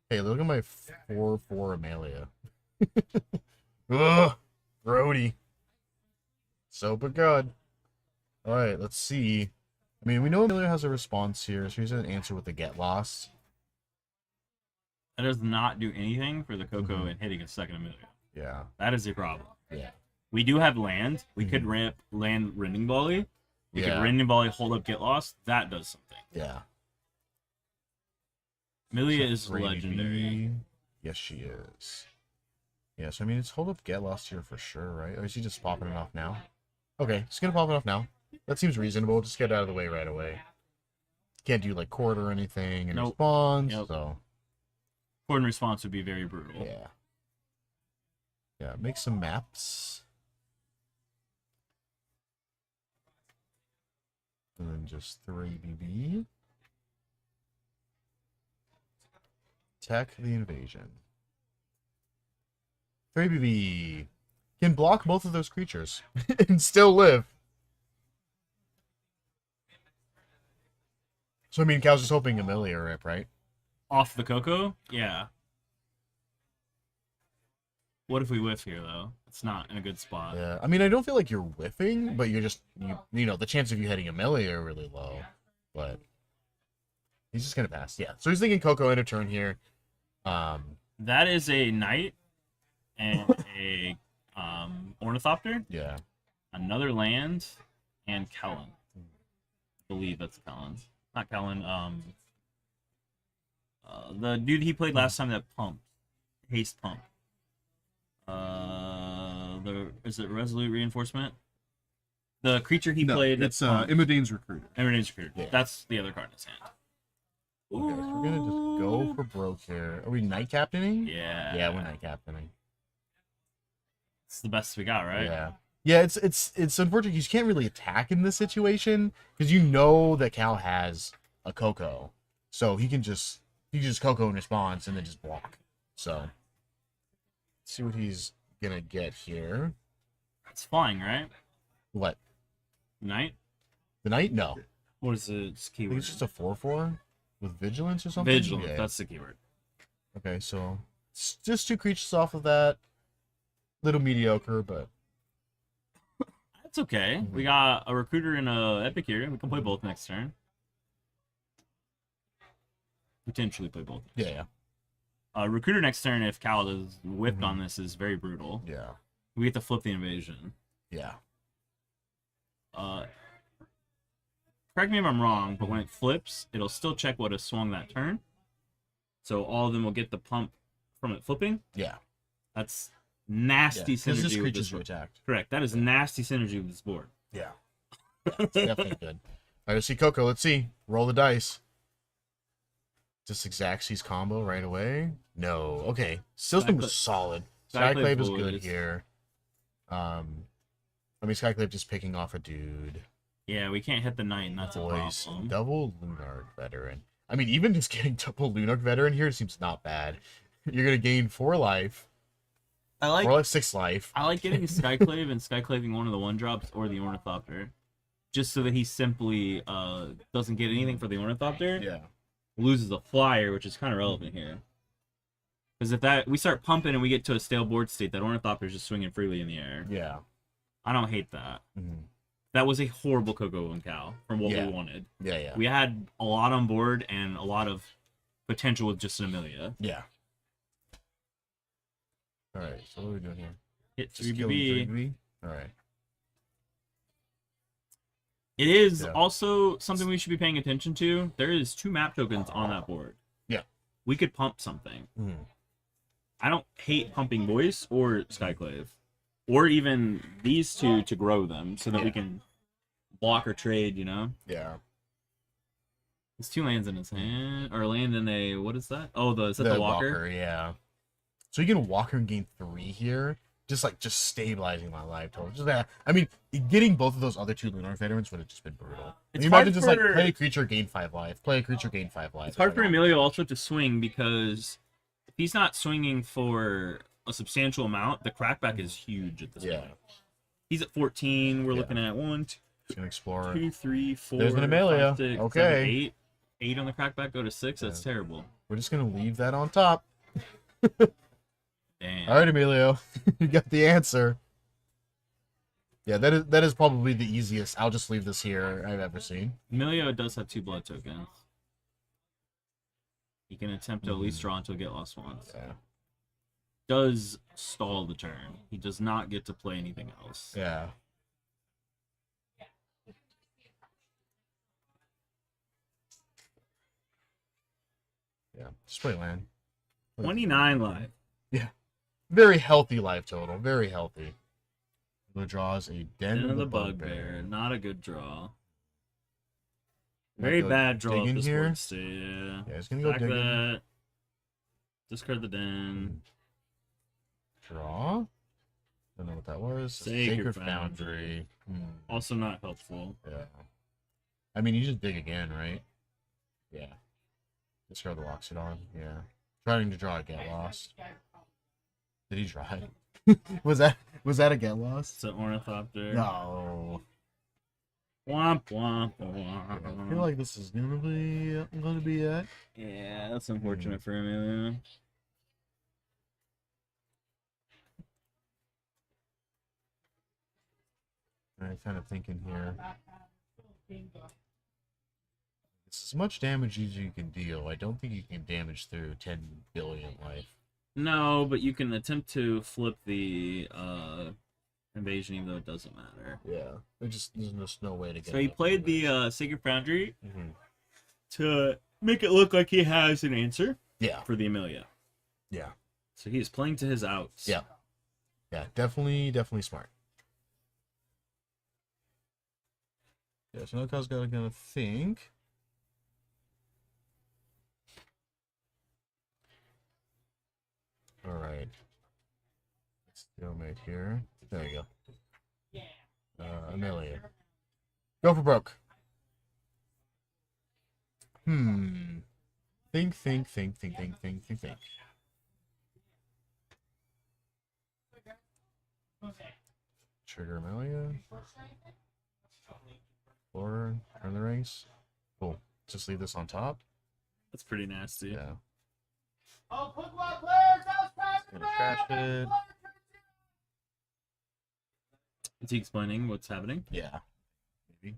Hey, look at my 4/4 Amelia. Ugh, Brody. So but good. All right, let's see. I mean, we know Amelia has a response here, so he's gonna answer with the Get Lost. That does not do anything for the Coco Mhm. and hitting a second Amelia. Yeah. That is a problem. Yeah. We do have land. We could Mhm. ramp land Rending Volley. We Yeah. could Rending Volley, hold up, get lost. That does something. Yeah. Amelia So is 3BB. legendary. Yes, she is. Yeah, so I mean, it's hold up, get lost here for sure, right? Or is he just popping it off now? Okay, it's gonna pop it off now. That seems reasonable. Just get it out of the way right away. Can't do like court or anything in Nope. response. Yep. So Court response would be very brutal. yeah. Yeah, make some maps. And then just 3BB. Attack the invasion. 3BB can block both of those creatures and still live. So I mean, Cal's just hoping Amelia rip, right? Off the Coco? Yeah. What if we whiff here, though? It's not in a good spot. Yeah, I mean, I don't feel like you're whiffing, but you're just you know the chance of you hitting Amelia are really low. But he's just gonna pass. Yeah, so he's thinking Coco end of turn here. That is a Knight and a Ornithopter, Yeah, another land, and Kellen. I believe that's Kellen. Not Kellen. The dude he played last time that pumped. Haste pump. Is it Resolute Reinforcement? The creature he played. It's that pumped. Immodane's Recruiter. Emerald's Recruiter. Yeah. That's the other card in his hand. okay, so we're gonna just go for broke here. Are we night captaining? Yeah. Yeah, we're night captaining. It's the best we got, right? Yeah. Yeah, it's unfortunate. You can't really attack in this situation because you know that Cal has a Coco, so he can just Coco in response and then just block. So let's see what he's gonna get here. It's flying, right? What, Knight? the knight? No, What is its I think keyword? it's just a 4/4 with vigilance or something. Vigilant. Yeah. That's the keyword. Okay, so it's just 2 creatures off of that. Little mediocre, but That's okay. Mhm. We got a Recruiter and a Epic here. We can play both next turn. Potentially play both. yeah, Recruiter next turn, if Cal is whipped Mhm. on this, is very brutal. yeah, We get to flip the invasion. yeah. Correct me if I'm wrong, but when it flips, it'll still check what has swung that turn. So all of them will get the pump from it flipping. Yeah. That's nasty Because this synergy with creature's this board. attacked. Correct. That is nasty synergy with this board. Yeah. It's definitely good. All right, let's see Coco. Let's see. Roll the dice. Just Xaxis combo right away. No. Okay. System was solid. Skyclave is good boys. here. I mean, Skyclave just picking off a dude. Yeah, we can't hit the knight, and that's a Voice. problem. Double Lunark Veteran. I mean, even just getting double Lunark Veteran here seems not bad. You're going to gain 4 life. I like 4 life, 6 life. I like getting Skyclave and Skyclaving one of the 1-drops or the Ornithopter. Just so that he simply doesn't get anything for the Ornithopter. Yeah. Loses a flyer, which is kind of relevant here. Because if we start pumping and we get to a stale board state, that Ornithopter is just swinging freely in the air. Yeah. I don't hate that. Mhm. That was a horrible Coco and Cal from what Yeah. we wanted. Yeah, yeah. We had a lot on board and a lot of potential with just an Amelia. Yeah. All right, so what are we doing here? Hit Just killing 3BB. 3BB? All right. It is Yeah. also something we should be paying attention to. There is 2 map tokens on that board. Yeah. We could pump something. Mhm. I don't hate pumping Voice or Skyclave. Or even these 2 to grow them so that we Yeah. can block or trade, you know? Yeah. There's 2 lands in his hand. Or land in a, what is that? Oh, is that the Walker? Yeah. So you get a Walker and gain 3 here. Just stabilizing my life total. Just that. I mean, getting both of those other 2 Lunar Veterans would have just been brutal. It's you imagine hard just for- play a creature, gain 5 life. Play a creature, gain 5 life. It's hard I for don't know. Emilio also to swing because if he's not swinging for a substantial amount, the crackback is huge at this Yeah. point. He's at 14. We're Yeah. looking at 1, Just gonna explore. 2, 3, 4. There's an Amelia. 5, 6, Okay. 7, 8. 8 on the crackback, go to 6. That's Yeah. terrible. We're just gonna leave that on top. Damn. All right, Emilio, you got the answer. Yeah, that is probably the easiest. I'll just leave this here I've ever seen. Emilio does have 2 blood tokens. He can attempt to at least draw until get lost once. Yeah. Does stall the turn. He does not get to play anything else. Yeah. Yeah. Just play land. 29 live. Very healthy life total. Very healthy. The draws a Den Den of the Bugbear. Bugbear. Not a good draw. Might Very go bad draw dig at in this here. board state. Yeah. Yeah, he's gonna go Sack digging. that. Discard the den. Draw. Don't know what that was. Sacred Foundry. Foundry. Also not helpful. Yeah. I mean, you just dig again, right? Yeah. Discard the Loxodon. Yeah. Trying to draw a Get Lost. Did he draw it? was that a Get Lost? It's an Ornithopter. No. Womp womp I womp. feel like this is gonna be it. Yeah, that's unfortunate for Amelia. I'm kind of thinking here. It's as much damage as you can deal. I don't think you can damage through 10 billion life. No, but you can attempt to flip the invasion, even though it doesn't matter. Yeah. There's just no way to get So he enough played damage. the Sacred Foundry Mhm. to make it look like he has an answer Yeah. for the Amelia. Yeah. So he is playing to his outs. Yeah. Yeah. Definitely smart. Yeah, so Noka's gonna think. Alright. Stalemate here. There you go. Amelia. Go for broke. Think. Trigger Amelia. Or turn the rings. Cool. Just leave this on top. That's pretty nasty. Yeah. Oh, Pokemon players outside the Gonna trash it. Is he explaining what's happening? Yeah. Maybe.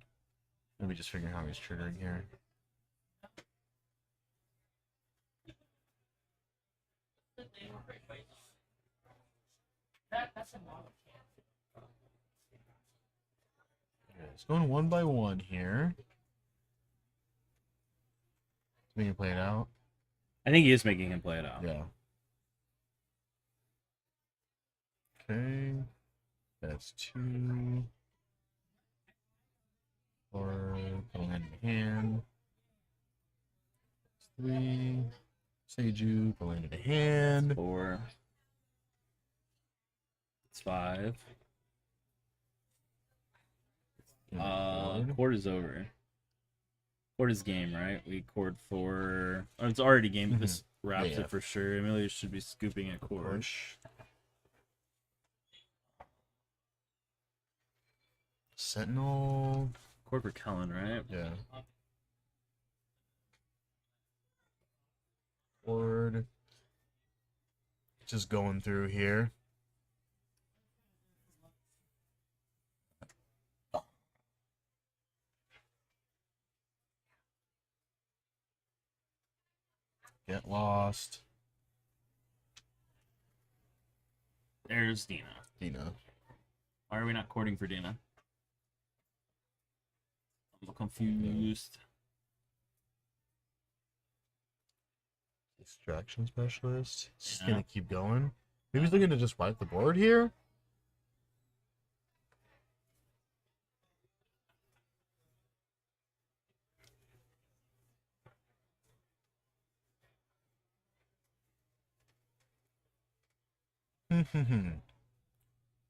Let me just figure out how he's triggering here. Yeah, it's going one by one here. We can play it out. I think he is making him play it out. Yeah. Okay. That's 2. Or put a land in the hand. 3. Seiju, put a land in the hand. 4. It's 5. Court is over. Court is game, right? We court 4. Oh, it's already game. This wraps Yeah. it for sure. Amelia should be scooping at court. Push. Sentinel. Court for Kellen, right? Yeah. Board. Just going through here. Get lost. There's Dina. Dina. Why are we not courting for Dina? I'm confused. Distraction specialist. He's Yeah. gonna keep going. Maybe he's looking to just wipe the board here.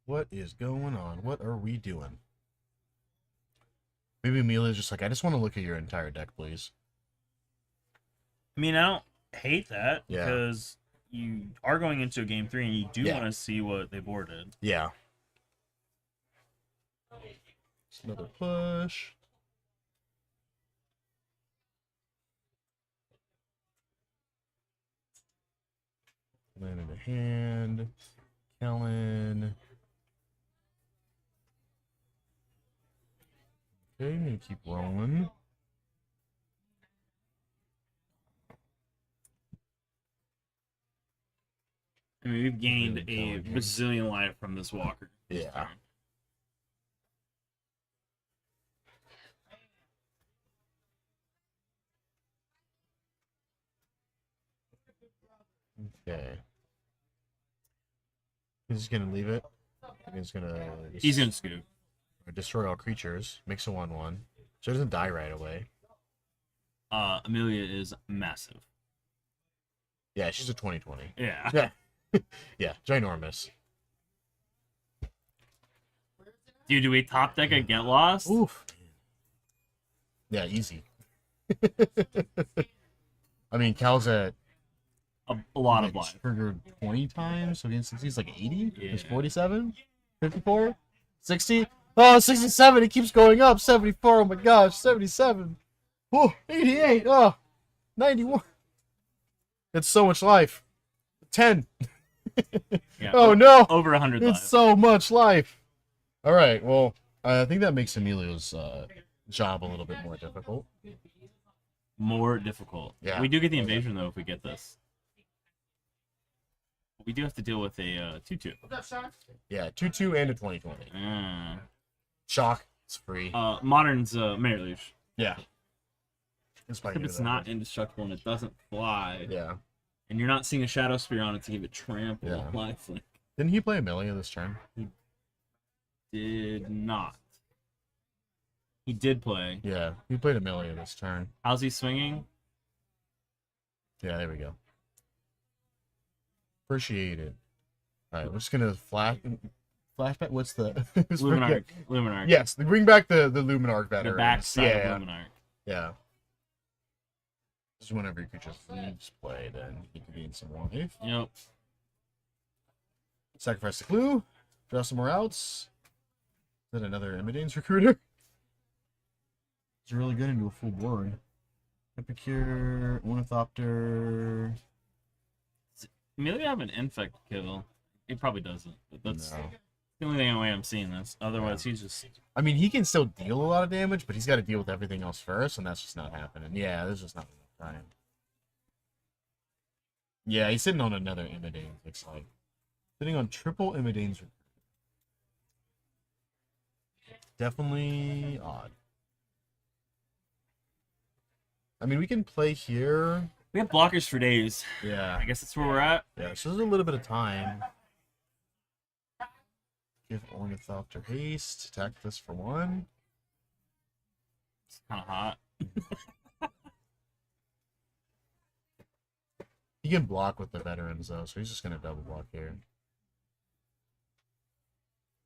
What is going on? What are we doing? Maybe Amelia's just like, I just want to look at your entire deck, please. I mean, I don't hate that Yeah. because you are going into a game 3 and you do Yeah. want to see what they boarded. Yeah. It's another push. Land in the hand. Kellen. Okay, I'm gonna keep rolling. mean, we've gained Really a going here. bazillion life from this walker. Yeah. Okay. He's just gonna leave it. And he's gonna. He's gonna scoop. destroy all creatures. Makes a 1/1, so it doesn't die right away. Amelia is massive. Yeah, she's a 20/20. Yeah. Yeah. Yeah, ginormous. Dude, do we top deck a Get Lost? Oof. Yeah, easy. I mean, Cal's at A lot of like, life. triggered 20 times, so against 60 is like 80. It's Yeah. 47, 54, 60. Oh, 67. It keeps going up. 74. Oh my gosh, 77. Oh, 88. Oh, 91. It's so much life. 10. Yeah. Oh no. Over 100 life. It's so much life. All right. Well, I think that makes Emilio's job a little bit more difficult. More difficult. Yeah. We do get the invasion, though, if we get this. We do have to deal with a 2/2. Yeah, 2/2 and a 20/20. Shock. It's free. Modern's Mariluge. Yeah. It's If it's not indestructible and it doesn't fly, Yeah. and you're not seeing a Shadow Spear on it to give it trample, Yeah. lifelink. Didn't he play Amelia this turn? Did not. He did play. Yeah, he played Amelia this turn. How's he swinging? Yeah, there we go. Appreciate it. All right, we're just gonna flashback. What's the Luminarch. Luminarch. Yes, bring back the Luminarch The veterans. backside yeah, of Luminarch. yeah. Just whenever your creature leaves play, then you can gain some life. Yep. Sacrifice the clue. Draw some more outs. Is that another Emidane's recruiter? It's really good into a full board. Epicure, Ornithopter. Amelia have an infect kill. He probably doesn't. But that's No. the only way I'm seeing this. Otherwise, he's just. I mean, he can still deal a lot of damage, but he's got to deal with everything else first, and that's just not happening. Yeah, there's just not enough time. Yeah, he's sitting on another Imidane, looks like. Sitting on triple Imidane's. Definitely odd. I mean, we can play here. We have blockers for days. Yeah. I guess that's where we're at. Yeah, so there's a little bit of time. Give Ornithopter haste. Attack this for 1. It's kind of hot. He can block with the veterans, though, so he's just going to double block here.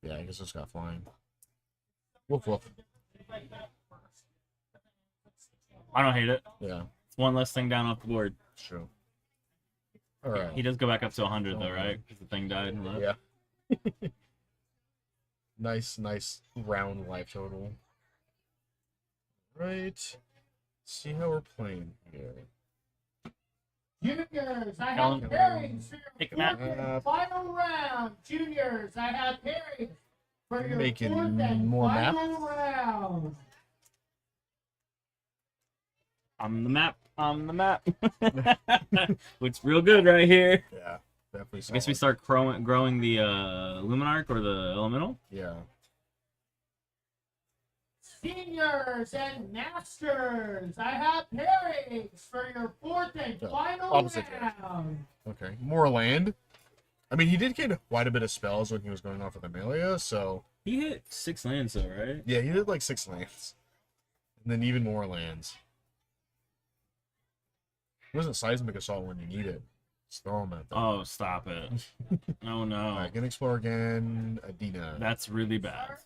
Yeah, I guess it's got flying. Woof woof. I don't hate it. Yeah, It's one less thing down off the board. it's true. Alright. He does go back up to 100 though, right? Because the thing died. Yeah. nice round life total. Right. See how we're playing here. Juniors, I Kellen. have pairings for your Pick fourth Matt. and final round. Juniors, I have pairings for your Making fourth and more final round. I'm the map. I'm the map. Looks real good right here. Yeah, definitely. I guess we solid. start growing the Luminarch or the Elemental. Yeah. Seniors and masters, I have pairings for your fourth and Yeah, final opposite round. Okay. More land. I mean, he did get quite a bit of spells when he was going off with Amelia, so He hit 6 lands though, right? yeah, he did like 6 lands, and then even more lands. It wasn't seismic assault when you need it. Just throw him at them. Oh, stop it. Oh no. All right, gonna explore again. Adina. That's really bad.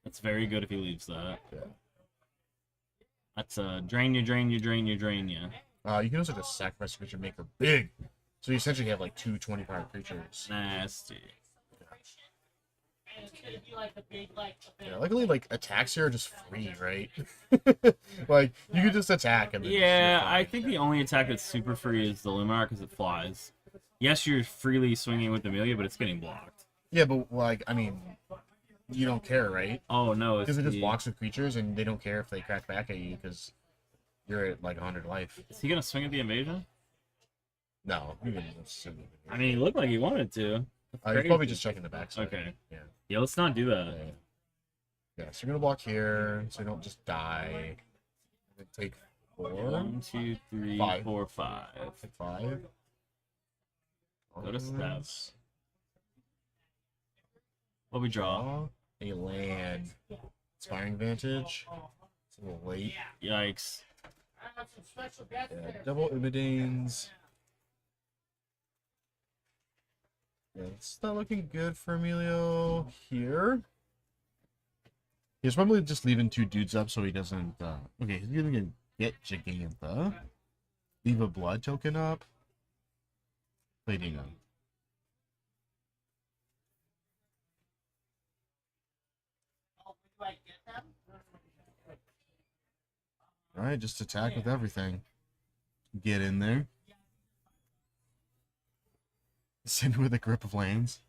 That's very good if he leaves that. Yeah. That's drain you, drain you, drain you, drain you. You can also just sacrifice a creature, make her big. So you essentially have like 2 25 creatures. Nasty. Yeah, luckily, like attacks here are just free, right? Like you could just attack and then Yeah, you're fine. I think the only attack that's super free is the Luminarch because it flies. Yes, you're freely swinging with Amelia, but it's getting blocked. Yeah, but like I mean, you don't care, right? Oh no, it's Because it just the- blocks with creatures, and they don't care if they crack back at you because you're at like 100 life. Is he gonna swing at the invasion? No, he wouldn't assume it. I mean, he looked like he wanted to. That's He's crazy. probably just checking the backside. Okay. Yeah. Yeah, let's not do that. Yeah, so you're gonna block here, so you don't just die. Then take 4. 1, 2, 3, 5. 4, 5. Take 5. Go to steps. What we draw? A land. Inspiring Vantage. It's a little late. Yikes. I have some special guests Yeah, there. double Imidanes. Yeah, it's not looking good for Emilio here. He's probably just leaving 2 dudes up so he doesn't. Okay, he's gonna get Gigantha. Leave a blood token up. Play Dino. Oh, do I get them? Alright, just attack with everything. Get in there. Send with a grip of lands.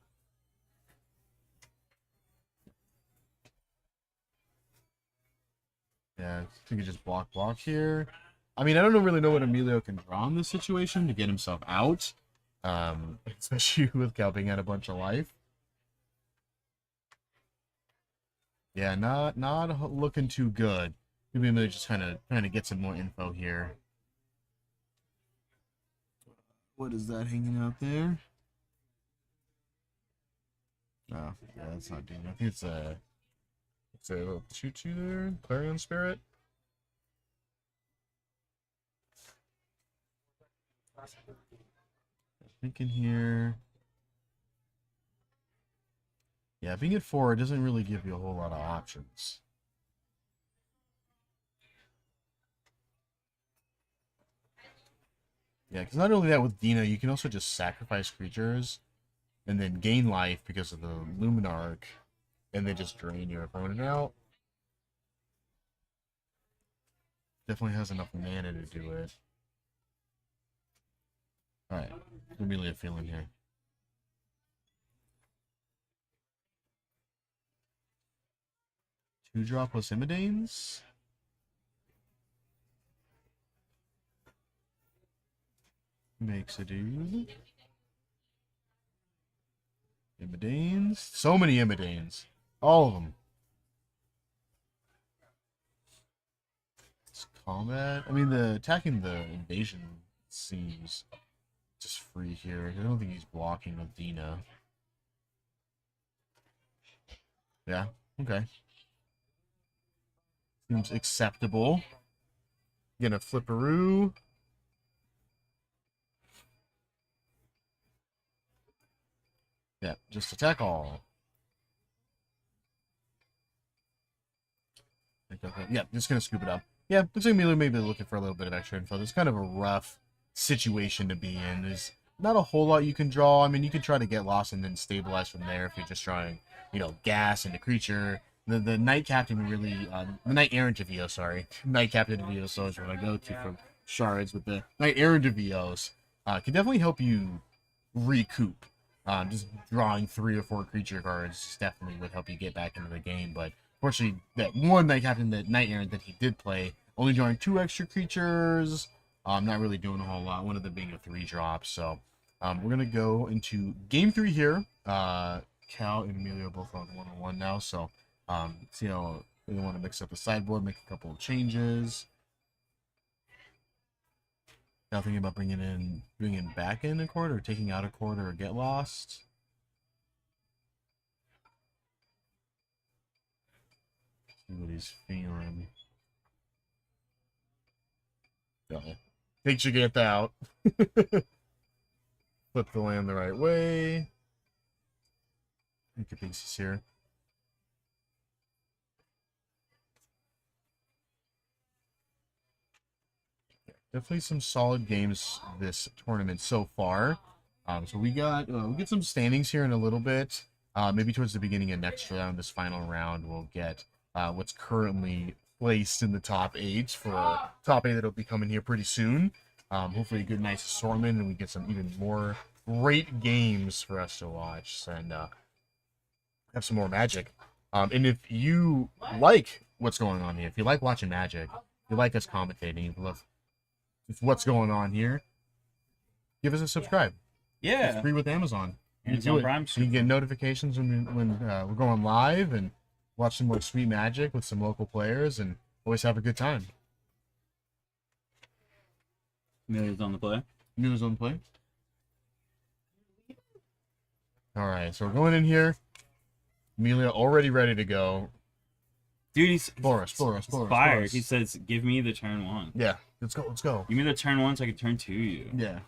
Yeah, I think you just block here. I mean, I don't really know what Emilio can draw in this situation to get himself out. Especially with Cal being at a bunch of life. Yeah, not looking too good. Maybe Emilio just kind of trying to get some more info here. What is that hanging out there? Oh, yeah, that's not doing. I think it's a little 2/2 there. Clarion Spirit. Thinking here. Yeah, being at 4 doesn't really give you a whole lot of options. Yeah, because not only that, with Dina, you can also just sacrifice creatures and then gain life because of the Luminarch, and then just drain your opponent out. Definitely has enough mana to do it. Alright, Amelia feeling here. Two drop plus Imidanes. Makes a dude. Imidanes. So many Imidanes. All of them. It's combat. I mean, the attacking the invasion seems just free here. I don't think he's blocking with Dina. Yeah, okay. Seems acceptable. Gonna flipperoo. Yeah, just attack all. Yeah, just gonna scoop it up. Yeah, looks like Emilio may be looking for a little bit of extra info. It's kind of a rough situation to be in. There's not a whole lot you can draw. I mean, you can try to get lost and then stabilize from there if you're just trying, gas into creature. The Knight Captain really, the Knight Errant of Eos, sorry. Knight Captain of Eos is what I go to for shards, but the Knight Errant of Eos can definitely help you recoup. Just drawing 3 or 4 creature cards definitely would help you get back into the game, but unfortunately, that one Knight Captain, that Knight Errant that he did play, only drawing 2 extra creatures, not really doing a whole lot, one of them being a 3-drop, so we're going to go into Game 3 here. Cal and Emilio both on 1-on-1 now, so see how we want to mix up the sideboard, make a couple of changes. Now thinking about bringing back in a card, or taking out a card, or get lost. See what he's feeling. Take Gigantha out. Flip the land the right way. Make a pieces here. Definitely some solid games this tournament so far. So we get some standings here in a little bit. Maybe towards the beginning of next round, this final round, we'll get what's currently placed in the top 8 for top 8 that'll be coming here pretty soon. Hopefully a good, nice assortment, and we get some even more great games for us to watch and have some more Magic. And if you like what's going on here, if you like watching Magic, if you like us commentating, if you love what's going on here, give us a subscribe. It's Yeah. free with Amazon. And You it's do on it. Prime. So you get notifications when we're going live and watch some more sweet magic with some local players and always have a good time. Amelia's on the play. News on play. All right, so we're going in here. Amelia already ready to go. Dude, he's Boris. fired. He says, "Give me the turn 1. Yeah, let's go. Give me the turn 1 so I can turn 2 you. Yeah.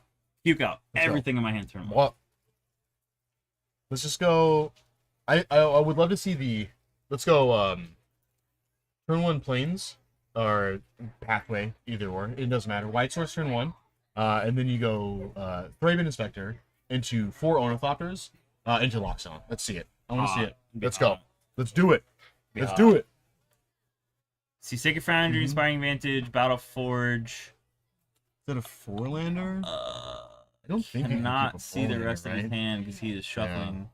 Puke out Let's go. everything in my hand turn 1." What? Let's just go. I would love to see the. Let's go. Turn 1 planes or pathway, either or. It doesn't matter. White source turn 1, and then you go Thraben Inspector into 4 Ornithopters into Lockstone. Let's see it. I want to see it. Let's go. Let's do it. Let's do it. See, Sacred Foundry, Mhm. Inspiring Vantage, Battle Forge. Is that a 4-lander? I don't think he can Cannot keep a see the 4-lander, rest of his right? hand because he is shuffling.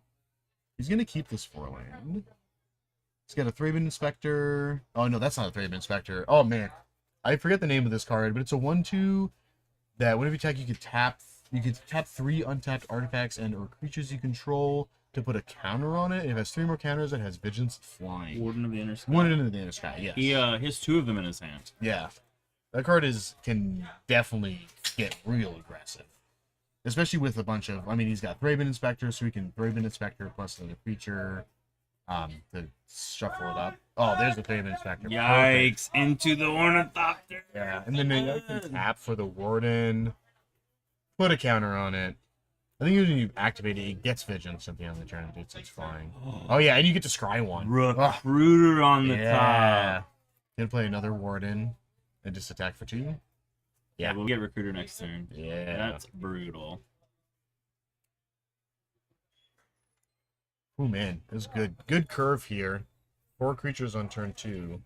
He's gonna keep this 4-land. He's got a Thraben Inspector. Oh no, that's not a Thraben Inspector. Oh man, I forget the name of this card, but it's a 1/2 that whenever you attack, you can tap 3 untapped artifacts and or creatures you control to put a counter on it. It has 3 more counters. It has Vigilance, Flying. Warden of the Inner Sky. One into the inner sky. Yes. He has 2 of them in his hand. Yeah, that card can definitely get real aggressive, especially with a bunch of. I mean, he's got Thraben Inspector, so he can Thraben Inspector plus another creature, to shuffle it up. Oh, there's the Thraben Inspector. Perfect. Yikes! Into the Ornithopter. Yeah, and then you can tap for the Warden, put a counter on it. I think when you activate it, it gets Vigilance at the end of the turn. It's flying. Oh yeah, and you get to scry one. Recruiter on the top. Gonna play another Warden and just attack for 2. Yeah, we'll get Recruiter next turn. Yeah. That's brutal. Oh man, it was good. Good curve here. 4 creatures on turn 2.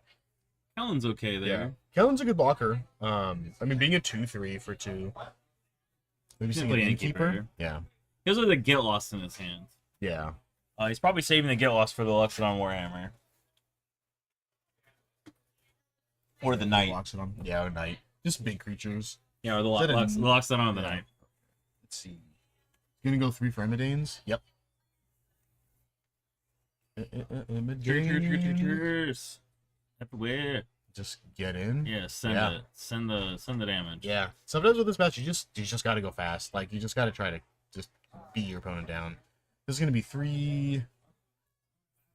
Kellen's okay there. Kellen's a good blocker. I mean, being a 2/3 for 2. Maybe He's seeing gonna an play Innkeeper. Innkeeper. Yeah. He has like the Get Lost in his hand. Yeah. He's probably saving the Get Lost for the Luxodon Warhammer. Or the Knight. Locks it on. Yeah, or Knight. Just big creatures. Yeah, or the Is that a- Luxodon on the Yeah. Knight. Let's see. Gonna go 3 for Emidanes. Yep. Imidane. Cheers. Everywhere. Just get in. Yeah, send Yeah. it. Send the damage. Yeah. Sometimes with this match, you just got to go fast. Like you just got to try to just beat your opponent down. This is gonna be 3,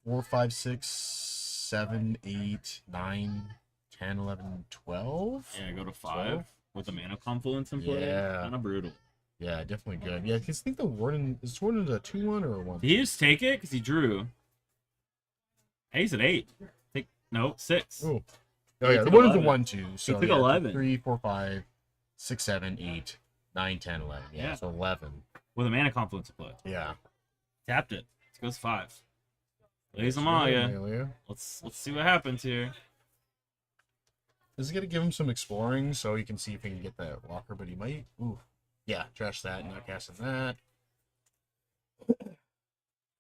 4, 5, 6, 7, 8, 9, 10, 11, 12. Yeah, go to 5 with the Mana Confluence in play. Yeah. Kind of brutal. Yeah, definitely good. Yeah, because I think the Warden is Warden a 2/1 or a 1. Did he just take it because he drew? Hey, he's at 8. No, 6. Oh, He yeah, the took Warden's a 11. 1/2. So took yeah, 11. 3, 4, 5, 6, 7, 8, 9, 10, 11. Yeah, Yeah. so 11. With a Mana Confluence in play. Yeah. Tapped it. It goes 5. Plays Amalia. Amelia. Let's see what happens here. This is gonna give him some exploring, so he can see if he can get that walker, but he might. Ooh, yeah, trash that. Not casting that.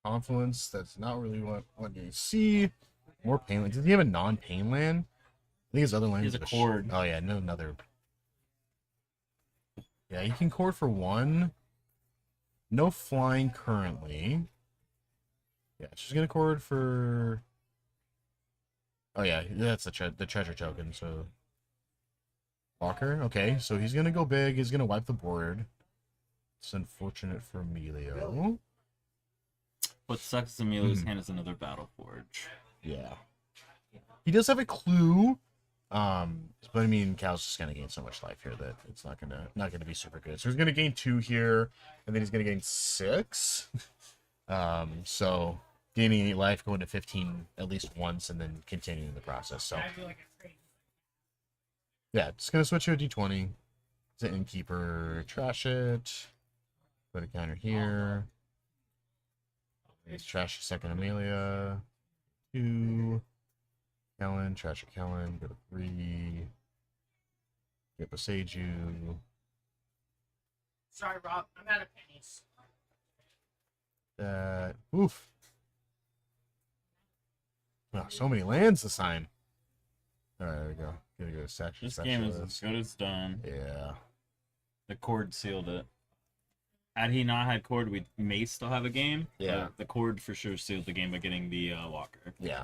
Confluence. That's not really what you see. More pain land. Does he have a non-pain land? I think his other land He is has a cord. Oh yeah, no another. Yeah, he can cord for 1. No flying currently. Yeah, she's gonna cord for. Oh yeah, that's the treasure token. So Walker, okay, so he's gonna go big. He's gonna wipe the board. It's unfortunate for Emilio. What sucks is Emilio's hand is another Battle Forge. Yeah, he does have a clue. But I mean, Cal's just gonna gain so much life here that it's not gonna be super good. So he's gonna gain 2 here, and then he's gonna gain 6. So gaining 8 life, going to 15 at least once, and then continuing the process. So yeah, just gonna switch to a D20. It's an Innkeeper, trash it. Put a counter here. Let's trash a second Amelia. 2. Kellen, trash a Kellen, go to 3. Get Boseiju. Sorry, Rob. I'm out of pennies. That. Oof. Oh, so many lands this time. Alright, there we go. Gonna go to Section This game is as Specialist. good as done. Yeah. The cord sealed it. Had he not had Cord, we may still have a game. Yeah. But the Cord for sure sealed the game by getting the Walker. Yeah.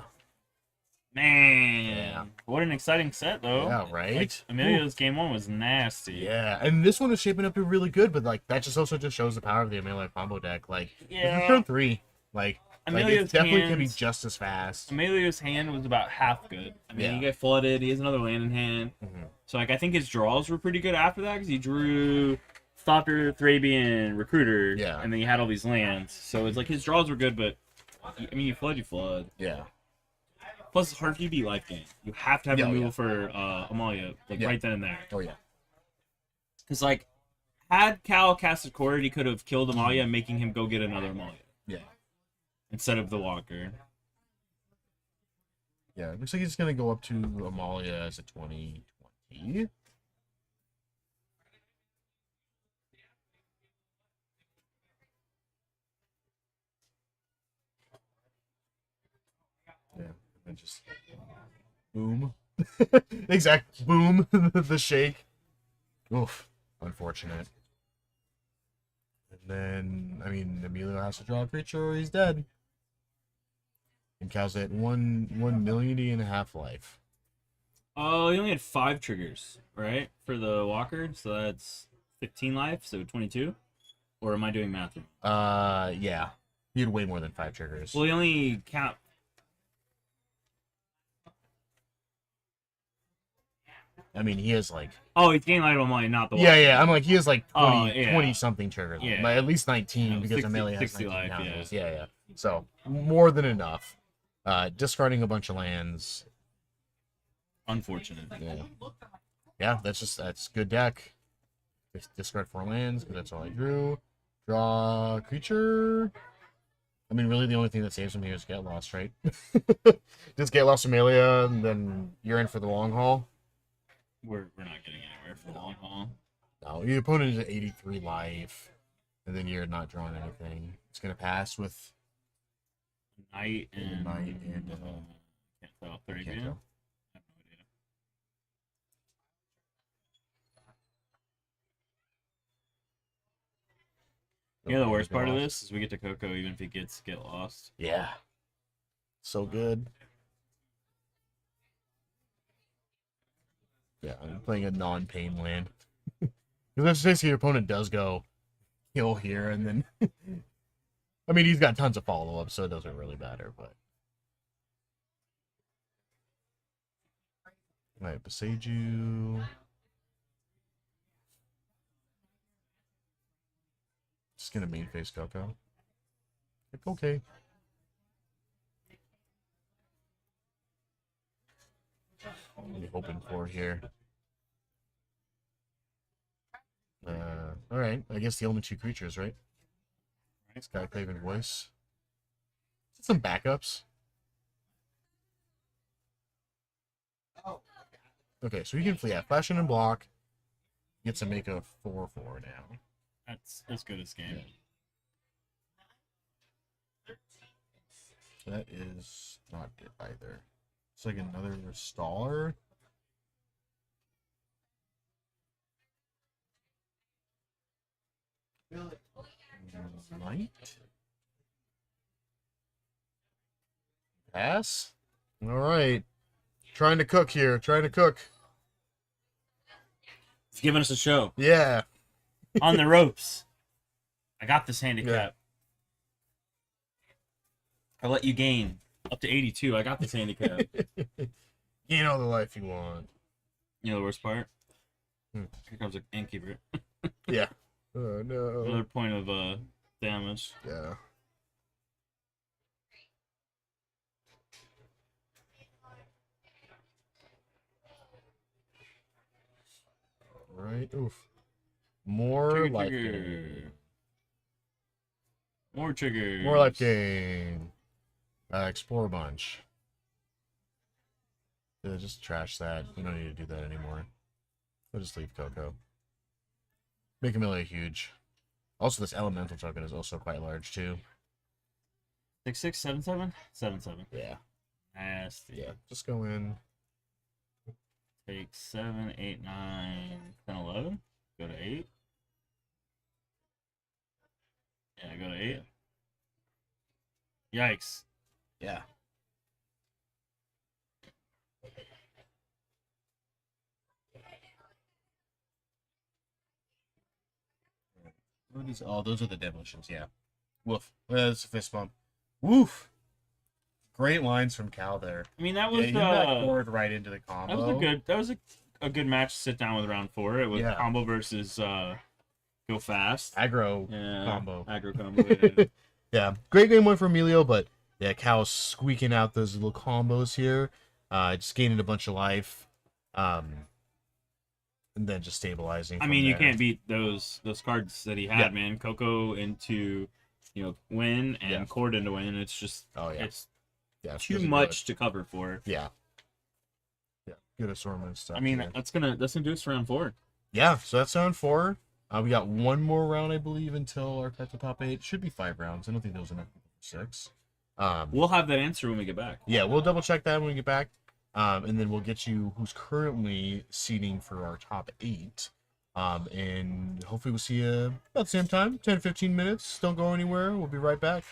Man, Yeah. what an exciting set though. Yeah, right? Like, Emilio's game 1 was nasty. Yeah, and this one is shaping up to be really good, but like that just also just shows the power of the Amelia combo deck. Like, Yeah. turn 3, like Emilio's it definitely can be hands- just as fast. Emilio's hand was about half good. I mean, Yeah. he got flooded. He has another land in hand. Mhm. So, like, I think his draws were pretty good after that because he drew Thopter, Thrabian, Recruiter. Yeah. And then he had all these lands. So, it's like his draws were good, but I mean, you flood. Yeah, Plus, hard QB life gain. You have to have Yeah, removal yeah. for Amalia, like, Yeah. right then and there. oh yeah, Because, like, had Cal casted Cord, he could have killed Amalia, making him go get another Amalia yeah, instead of the Walker. yeah. It looks like he's gonna go up to Amalia as a 2020. Yeah, and just boom. Exact boom. The shake. Oof. Unfortunate. And then, I mean, Emilio has to draw a creature or he's dead. And Cal's at 1.5 million life. Oh, he only had 5 triggers, right? For the Walker, so that's 15 life, so 22? Or am I doing math wrong? Yeah. He had way more than 5 triggers. Well, he only count. I mean, he has like... Oh, he's getting light on mine, not the Walker. Yeah, I'm like, he has like 20, Oh, yeah. 20 something triggers. Yeah. Like, at least 19 No, because 60 Amelia has 60 19 life, counters. Yeah. So, more than enough. Discarding a bunch of lands. Unfortunate. Yeah, that's good deck. Just discard 4 lands because that's all I drew. Draw a creature. I mean, really, the only thing that saves him here is Get Lost, right? Just Get Lost Amelia, and then you're in for the long haul. We're not getting anywhere for the long haul. No, your opponent is at 83 life, and then you're not drawing anything. It's gonna pass with Knight and. Knight and, can't tell. 30 can't man? tell. I have no idea. You know the worst part of this is we get to Coco even if he get lost. Yeah. So good. Yeah, I'm playing a non-pain land. Because basically your opponent does go kill here, and then... I mean, he's got tons of follow-up, so it doesn't really matter, but... Alright, Beseiju... Just gonna main face Coco. Like, okay. What are you hoping for here? Alright. I guess the only 2 creatures, right? Sky Craven Voice. Some backups. Okay, so you can Fashion and block. Gets to make a 4/4 now. That's as good as game. That is not good either. It's like another staller. Might pass. All right, trying to cook here. Trying to cook. It's giving us a show. Yeah. On the ropes. I got this handicap. I'll let you gain up to 82. I got this handicap. You know the life you want. You know the worst part? Hmm. Here comes an innkeeper. Yeah. Oh no. Another point of damage. Yeah. Right. Oof. More Trigger, life trigger. gain. More triggers. More life gain. Explore a bunch. Yeah, just trash that. We don't need to do that anymore. We'll just leave Coco. Make Amelia huge. Also, this elemental token is also quite large too. 6/6, 7/7? 7/7. Yeah. Nasty. Yeah. Just go in. Take 7, 8, 9, 10, 11. Go to 8. Yeah, go to 8. Yikes. Yeah. What are these? Oh, those are the demolitions. Yeah. Woof. That's a fist bump. Woof. Great lines from Cal there. I mean, that Yeah, was he backboard right into the combo. that was a good match to sit down with round 4. It was Yeah. combo versus go fast. Aggro Yeah, combo. Aggro combo. Yeah. Yeah, great game one for Emilio, but yeah, Cal's squeaking out those little combos here. Just gaining a bunch of life. And then just stabilizing. I from mean, you there. can't beat those cards that he had, Yeah. man. Coco into, win and Yeah. Cord into win. It's just Oh yeah. it's Yeah, too those are much to cover for. good. Yeah. Yeah. Good assortment of stuff. I mean, here. that's gonna do us for round 4. Yeah, so that's round 4. We got one more round, I believe, until our cut to top 8. Should be 5 rounds. I don't think there was enough for 6. We'll have that answer when we get back. Yeah, we'll double check that when we get back. And then we'll get you who's currently seating for our top 8. And hopefully we'll see you about the same time, 10, 15 minutes. Don't go anywhere. We'll be right back.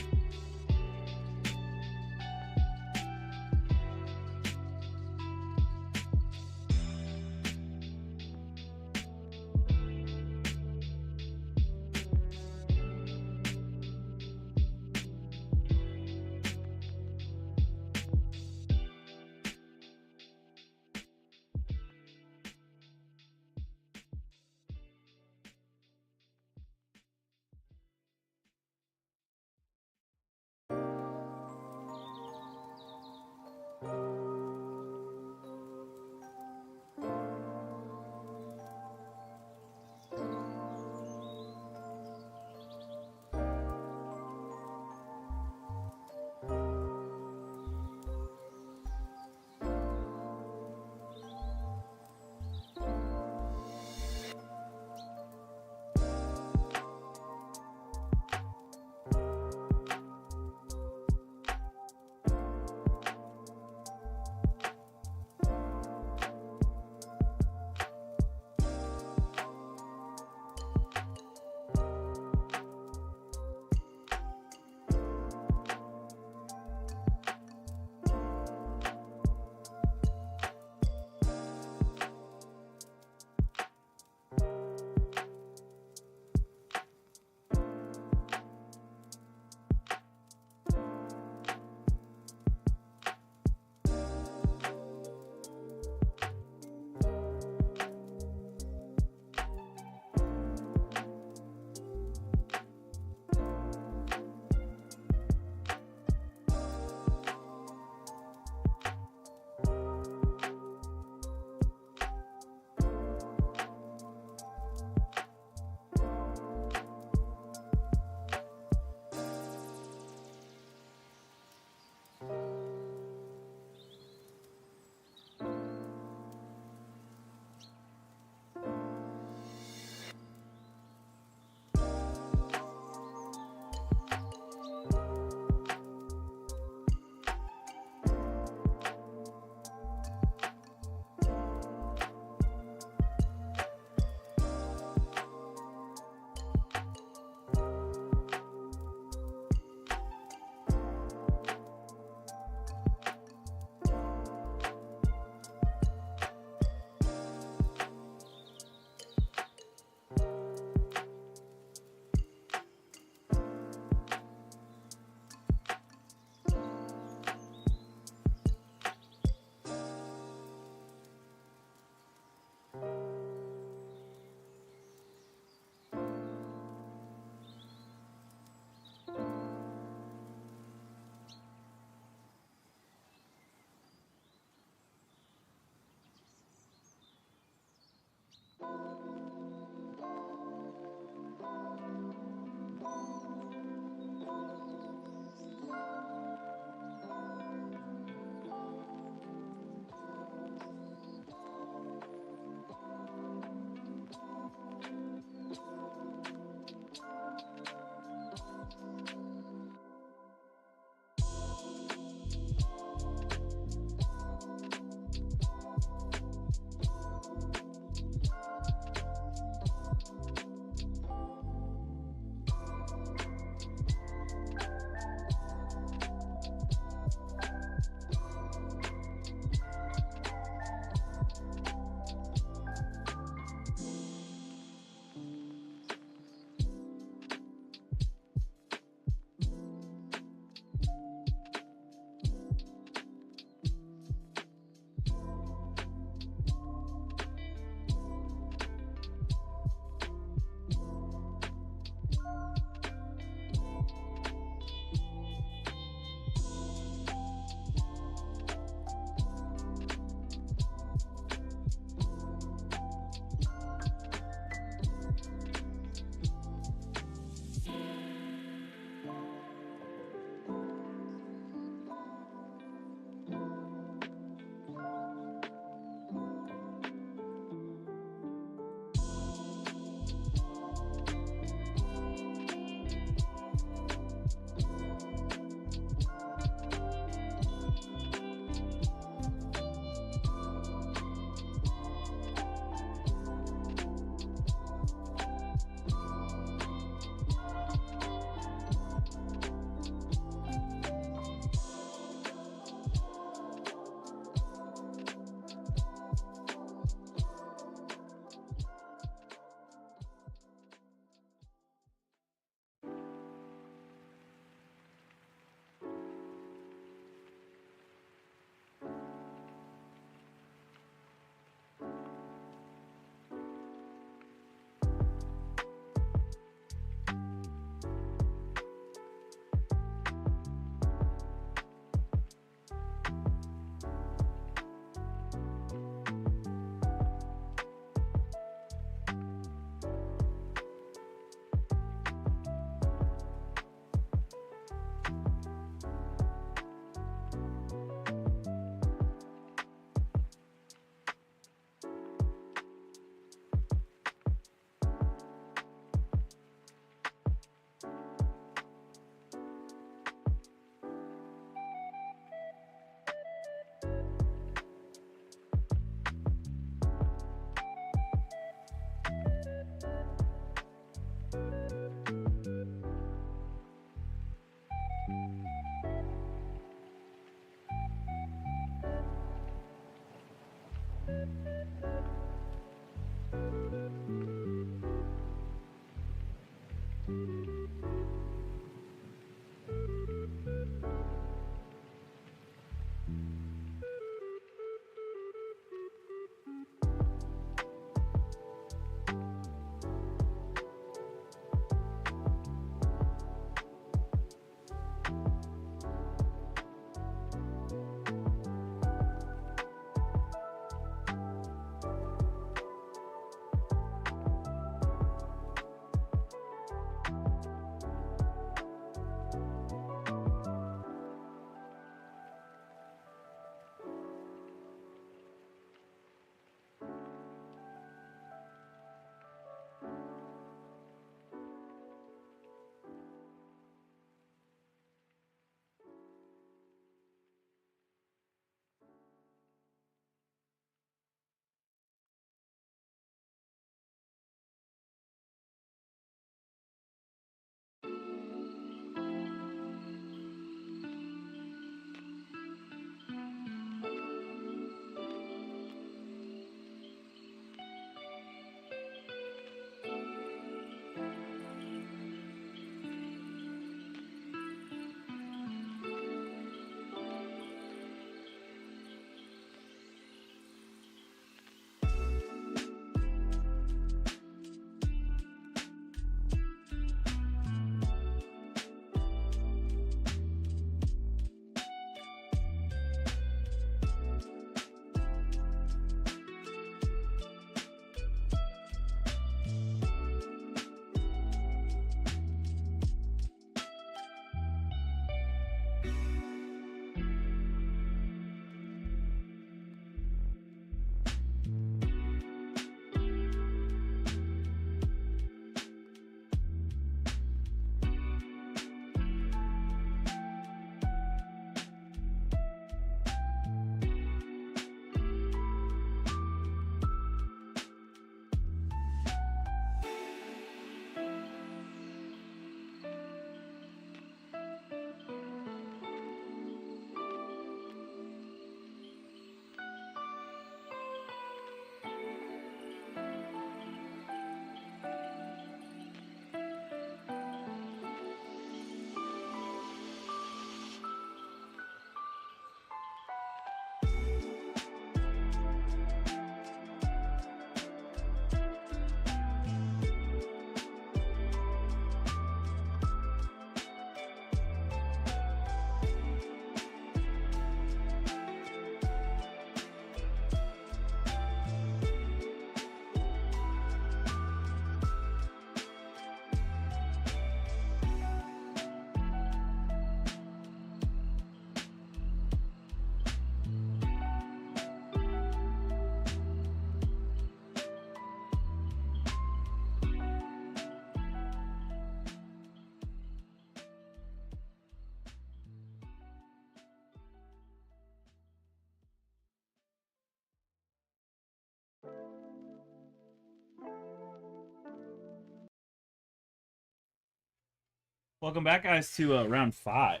Welcome back, guys, to round 5.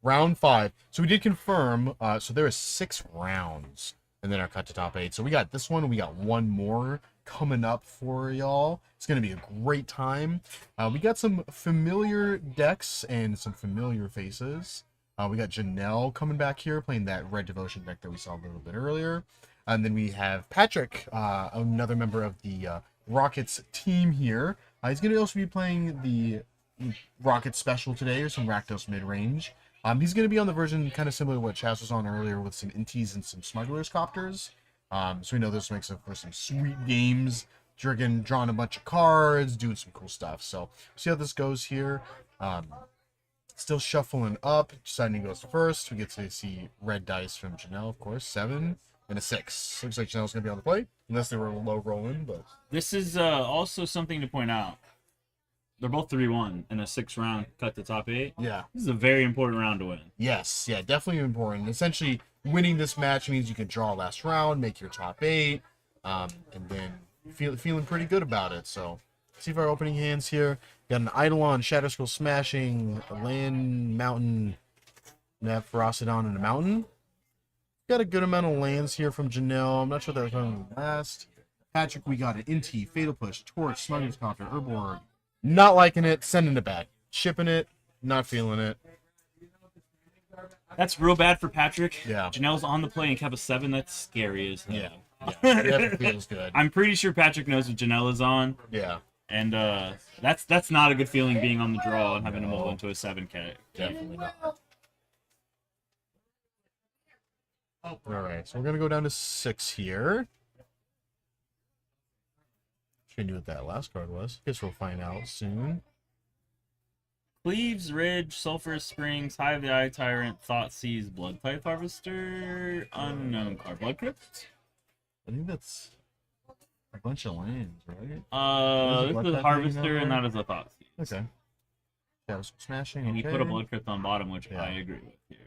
Round 5. So we did confirm. So there is 6 rounds, and then our cut to top 8. So we got this one. We got one more coming up for y'all. It's gonna be a great time. We got some familiar decks and some familiar faces. We got Janelle coming back here playing that Red Devotion deck that we saw a little bit earlier. And then we have Patrick, another member of the Rockets team here. He's going to also be playing the Rockets special today, or some Rakdos mid-range. He's going to be on the version kind of similar to what Chaz was on earlier with some Inties and some Smugglers Copters. So we know this makes it for some sweet games, drawing a bunch of cards, doing some cool stuff. So see how this goes here. Still shuffling up, deciding who goes first. We get to see red dice from Janelle, of course, 7 and a 6. Looks like Janelle's going to be on the play, unless they were low rolling, but... This is also something to point out. They're both 3-1 in a 6-round cut to top 8. Yeah. This is a very important round to win. Yes, yeah, definitely important. Essentially, winning this match means you can draw last round, make your top 8, and then feeling pretty good about it. So, see if our opening hands here. Got an Eidolon, Shadow Scroll Smashing, a Land, Mountain, Ferocidon, and a Mountain. Got a good amount of lands here from Janelle. I'm not sure that was going to last. Patrick, we got an Inti, Fatal Push, Torch, Smuggler's Copter, Herborg. Not liking it, sending it back. Shipping it, not feeling it. That's real bad for Patrick. Yeah. Janelle's on the play and kept a 7. That's scary as hell. Yeah. Yeah, it definitely feels good. I'm pretty sure Patrick knows what Janelle is on. Yeah. And that's not a good feeling, being on the draw and having to mull into a 7K. Definitely not. All right, so we're gonna go down to 6 here. Sure knew what that last card was. Guess we'll find out soon. Cleaves, Ridge, Sulphurous Springs, High of the Eye Tyrant, Thoughtseize, Blood Type Harvester, unknown card, Blood Crypt. I think that's a bunch of lands, right? This Blood is Type Harvester, being and that that is a Thoughtseize. Okay. Shadow Smashing. And he okay. put a Blood Crypt on bottom, which Yeah. I agree with here.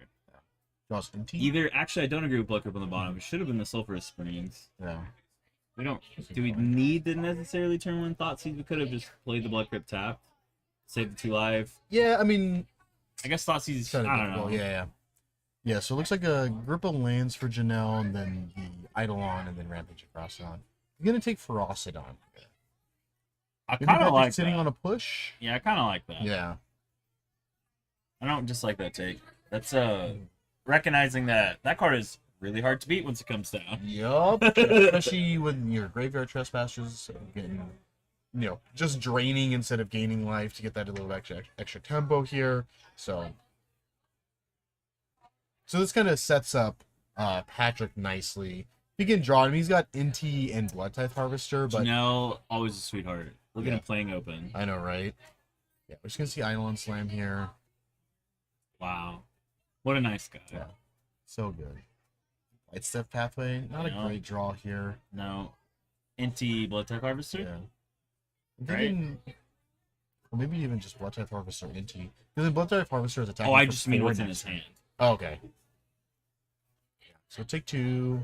Draws Inti. Either, actually, I don't agree with Blood Crypt on the bottom. It should have been the Sulphurous Springs. Yeah. We don't. Do we need to necessarily turn one Thoughtseize? We could have just played the Blood Crypt tapped, saved the 2 life. Yeah, I mean, I guess Thoughtseize. kind I of don't know. difficult. Yeah. Yeah, so it looks like a group of lands for Janelle, and then the Eidolon, and then Rampage across on. I'm gonna take Ferocidon. I Maybe kind of Patrick like sitting that. on a push. Yeah, I kind of like that. Yeah. I don't dislike that take. That's recognizing that that card is really hard to beat once it comes down. Yup. Especially when your graveyard trespassers getting, just draining instead of gaining life to get that a little extra tempo here. So this kind of sets up Patrick nicely. He can draw him. He's got Inti and Blood Type Harvester, but Janelle, always a sweetheart. Look Yeah. at him playing open. I know, right? Yeah, we're just gonna see Eidolon Slam here. Wow. What a nice guy. Yeah. So good. Light Step Pathway, not Yeah. a great draw here. No. Inti Blood Type Harvester? Yeah. I'm Right. thinking, well, maybe even just Blood Type Harvester Inti. Because then Blood Type Harvester is attacking. Oh, I for just mean 4 what's in next his hand. Oh, okay. So take 2.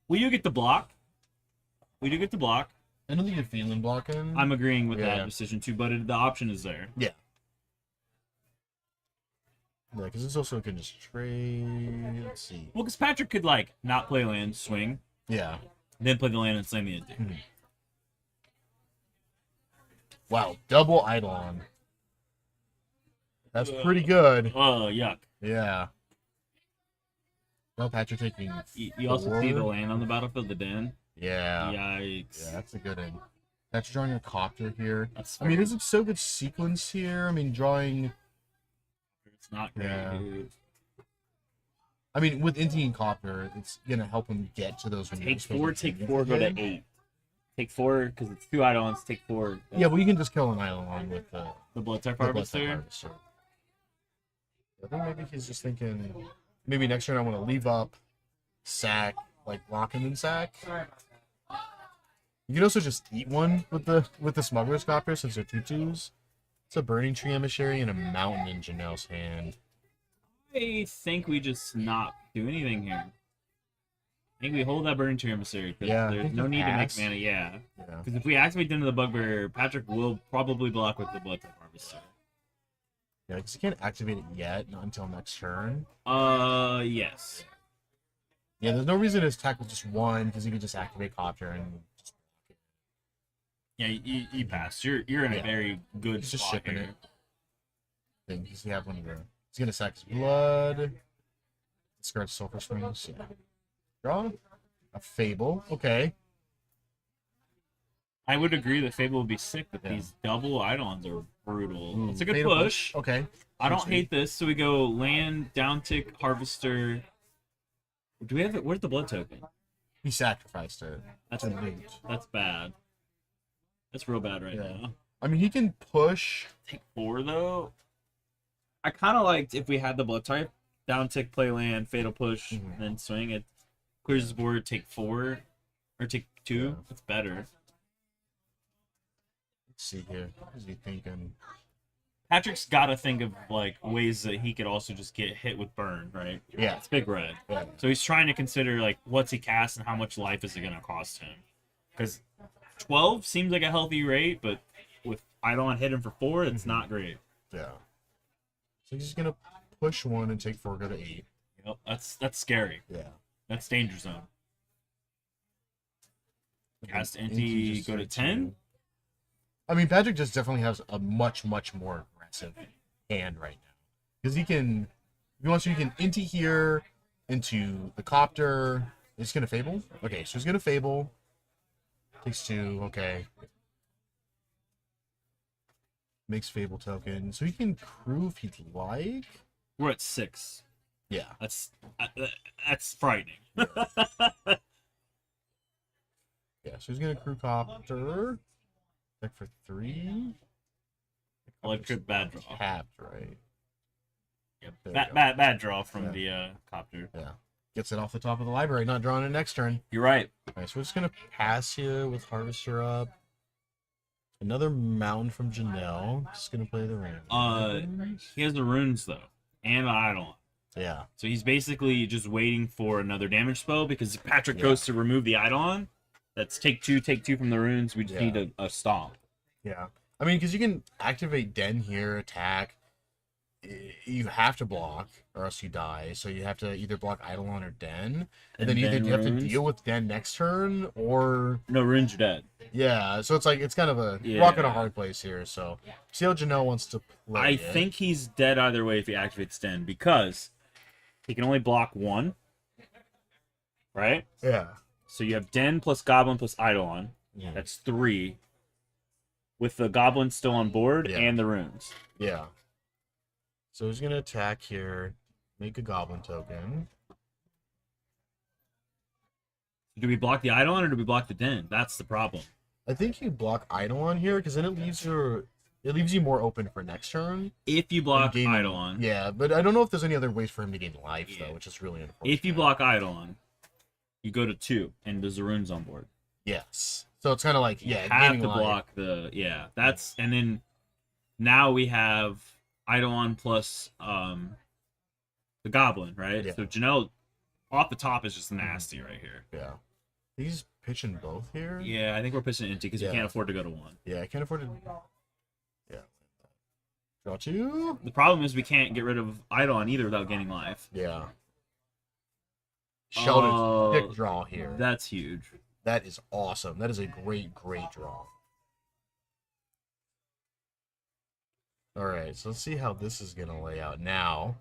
Will you get the block? We do get the block. I don't think you're feeling blocking. I'm agreeing with Yeah. that decision too, but the option is there. Yeah, because this also can just trade. Let's see. Well, because Patrick could, not play land, swing, Yeah. then play the land and slam the Inti. Wow, double Eidolon. That's pretty good. Oh, yuck. Yeah. Well, Patrick taking. You also see the 4. land on the battlefield, the den. Yeah. Yikes. Yeah, that's a good one. That's drawing a copter here. That's I mean, there's a so good sequence here. I mean, drawing. it's not great, Yeah. dude. I mean, with Inti and Copter, it's gonna help him get to those. Take 4, go to 8. Take 4, because it's 2 Eidolons, take 4. Yeah, well, you can just kill an Eidolon with The Blood Type the Blood Type Harvester. Harvester. I think maybe he's just thinking, maybe next turn I want to leave up, sack, lock and then sack. You can also just eat one with the Smuggler's Copter since they're 2/2s. It's a Burning Tree Emissary and a Mountain in Janelle's hand. I think we just not do anything here. I think we hold that Burning Tree Emissary, because Yeah, I there's think no you need to make pass. mana, yeah. Yeah. Because if we activate into the Bugbear, Patrick will probably block with the Blood Type Harvester. Yeah, because he can't activate it yet, not until next turn. Yes. Yeah, there's no reason to attack with just one, because he could just activate Copter and just Yeah, you passed. You're in a Yeah. very good He's just spot shipping here. it. Thing. Does he have one of the? He's gonna sack his blood. Discard Sulfur Springs. Yeah. Draw a Fable. Okay. I would agree that Fable would be sick, but Yeah. these double Eidolons are brutal. It's a good Fatal push. Okay. I don't Sweet. hate this. So we go land, down tick, harvester. Do we have it? Where's the blood token? He sacrificed it. That's To loot. That's bad. That's real bad right Yeah. now. I mean, he can push. Take 4 though. I kind of liked if we had the blood type. Down tick, play land, fatal push, Mhm. then swing it. Clears his board, take 4. Or take 2. Yeah. That's better. Let's see here. What is he thinking? Patrick's got to think of like ways that he could also just get hit with burn, right? Yeah. It's big red. Yeah. So he's trying to consider like what's he cast and how much life is it going to cost him. Because 12 seems like a healthy rate, but with Eidolon hitting for 4, it's not great. Yeah. So he's just gonna push 1 and take 4, go to 8. Yep, that's scary. Yeah. That's danger zone. Cast And Inti, he just go to did 10? 2. I mean, Patrick just definitely has a much more aggressive hand right now. Because he can, if he wants to, he can Inti here into the Copter. He's gonna Fable? Okay, so he's gonna Fable. Takes 2, okay. Makes Fable token. So he can crew if he'd like. We're at 6. Yeah. That's frightening. Yeah, so he's gonna crew Copter. Deck for 3. Electric bad draw. Tapped, right? Yep. There Bad, we go. bad draw from Yeah. the copter. Yeah. Gets it off the top of the library, not drawing it next turn. You're right. Alright, so we're just gonna pass here with Harvester up. Another mountain from Janelle. Just gonna play the random. He has the runes though, and the Eidolon. Yeah. So he's basically just waiting for another damage spell because if Patrick Yeah. goes to remove the Eidolon, that's take two from the runes. We just Yeah. need a stomp. Yeah. I mean, because you can activate Den here, attack. You have to block, or else you die. So you have to either block Eidolon or Den, and then either you have to runes. deal with Den next turn, or No, runes are dead. yeah. So it's like it's kind of a Yeah. rock and a hard place here. So see how Janelle wants to play. I it. think he's dead either way if he activates Den because he can only block 1. Right? Yeah. So you have Den plus Goblin plus Eidolon. Yeah. That's 3. With the Goblin still on board Yeah. and the runes. Yeah. So he's gonna attack here, make a Goblin token. Do we block the Eidolon or do we block the Den? That's the problem. I think you block Eidolon here because then it leaves you more open for next turn. If you block And gain- Eidolon, Yeah, but I don't know if there's any other ways for him to gain life Yeah. though, which is really unfortunate. if you block Eidolon, you go to 2 and there's the runes on board. Yes. So it's kind of like You yeah, have gaining to life. block the that's and then now we have Eidolon plus the Goblin, right? Yeah. So Janelle off the top is just nasty right here. Yeah. He's pitching both here. Yeah, I think we're pushing into because Yeah. we can't afford to go to 1. Yeah, I can't afford to. Yeah. Draw 2. The problem is we can't get rid of Eidolon either without gaining life. Yeah. Sheldon's Oh, thick draw here. That's huge. That is awesome. That is a great draw. All right, so let's see how this is gonna lay out now.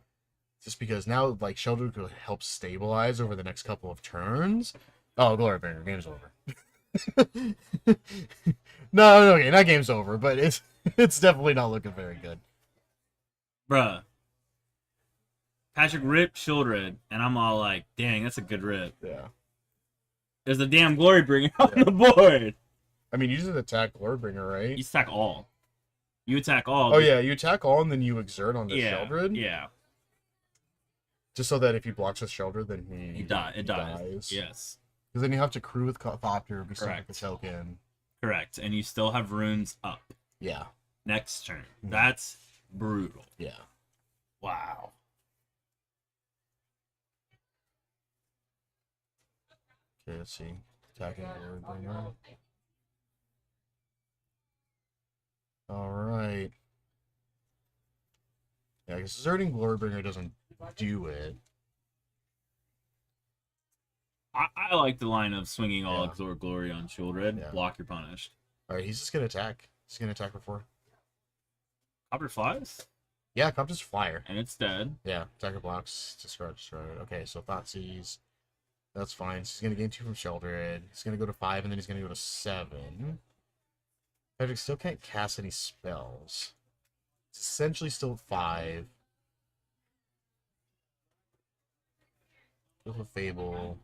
Just because now, like, Sheldon could help stabilize over the next couple of turns. Oh, Glorybringer, game's over. No, okay, not game's over, but it's definitely not looking very good. Bruh. Patrick ripped Shieldred, and I'm all like, dang, that's a good rip. Yeah. There's a damn Glory Bringer on the board. I mean, you just attack Glorybringer, right? You attack all. You attack all. Oh yeah, you attack all and then you exert on the yeah. Sheldred. Yeah. Just so that if he blocks with Sheldred, then he It dies. Yes. Because then you have to crew with Thopter, be stuck with Correct. the token. Correct. And you still have runes up Yeah, next turn. Mhm. That's brutal. yeah. Wow. Okay, let's see. Attacking Glorybringer. All right. because deserting Glorybringer doesn't do it. I like the line of swinging all Yeah. Exort Glory on Shield Red. Yeah. Block, you're punished. All right, he's just gonna attack. He's gonna attack for 4. Copter flies, Yeah, Copter's Flyer. and it's dead. Yeah, attacker blocks, discard, destroy. Okay, so Thoughtseize. That's fine. So he's gonna gain 2 from Sheldred. He's gonna go to 5, and then he's gonna go to 7. Patrick still can't cast any spells. It's essentially still 5. Go for Fable.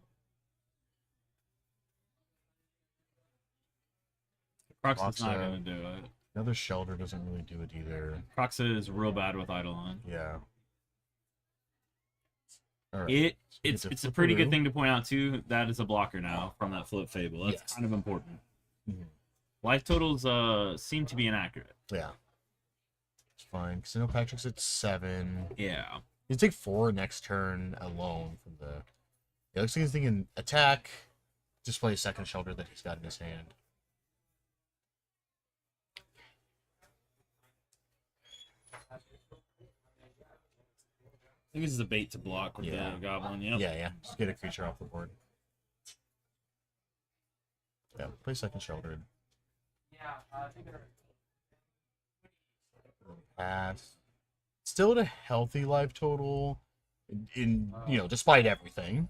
Proxy's not Proxa. gonna do it. Another Shelter doesn't really do it either. Proxa is real bad with Eidolon. Yeah. All right. It so we get it's to it's a pretty good Flipperoo. thing to point out too. That is a blocker now from that Flip Fable. That's Yes. kind of important. Mhm. Life totals seem to be inaccurate. Yeah. It's fine. Because I know Patrick's at 7. Yeah. You take 4 next turn alone from the. It looks like he's thinking attack, display a second Shelter that he's got in his hand. I think this is a bait to block with Yeah. the Goblin. Yep. Yeah. Just get a creature off the board. Yeah, play second Shelter. Pass. Still at a healthy life total. Despite everything.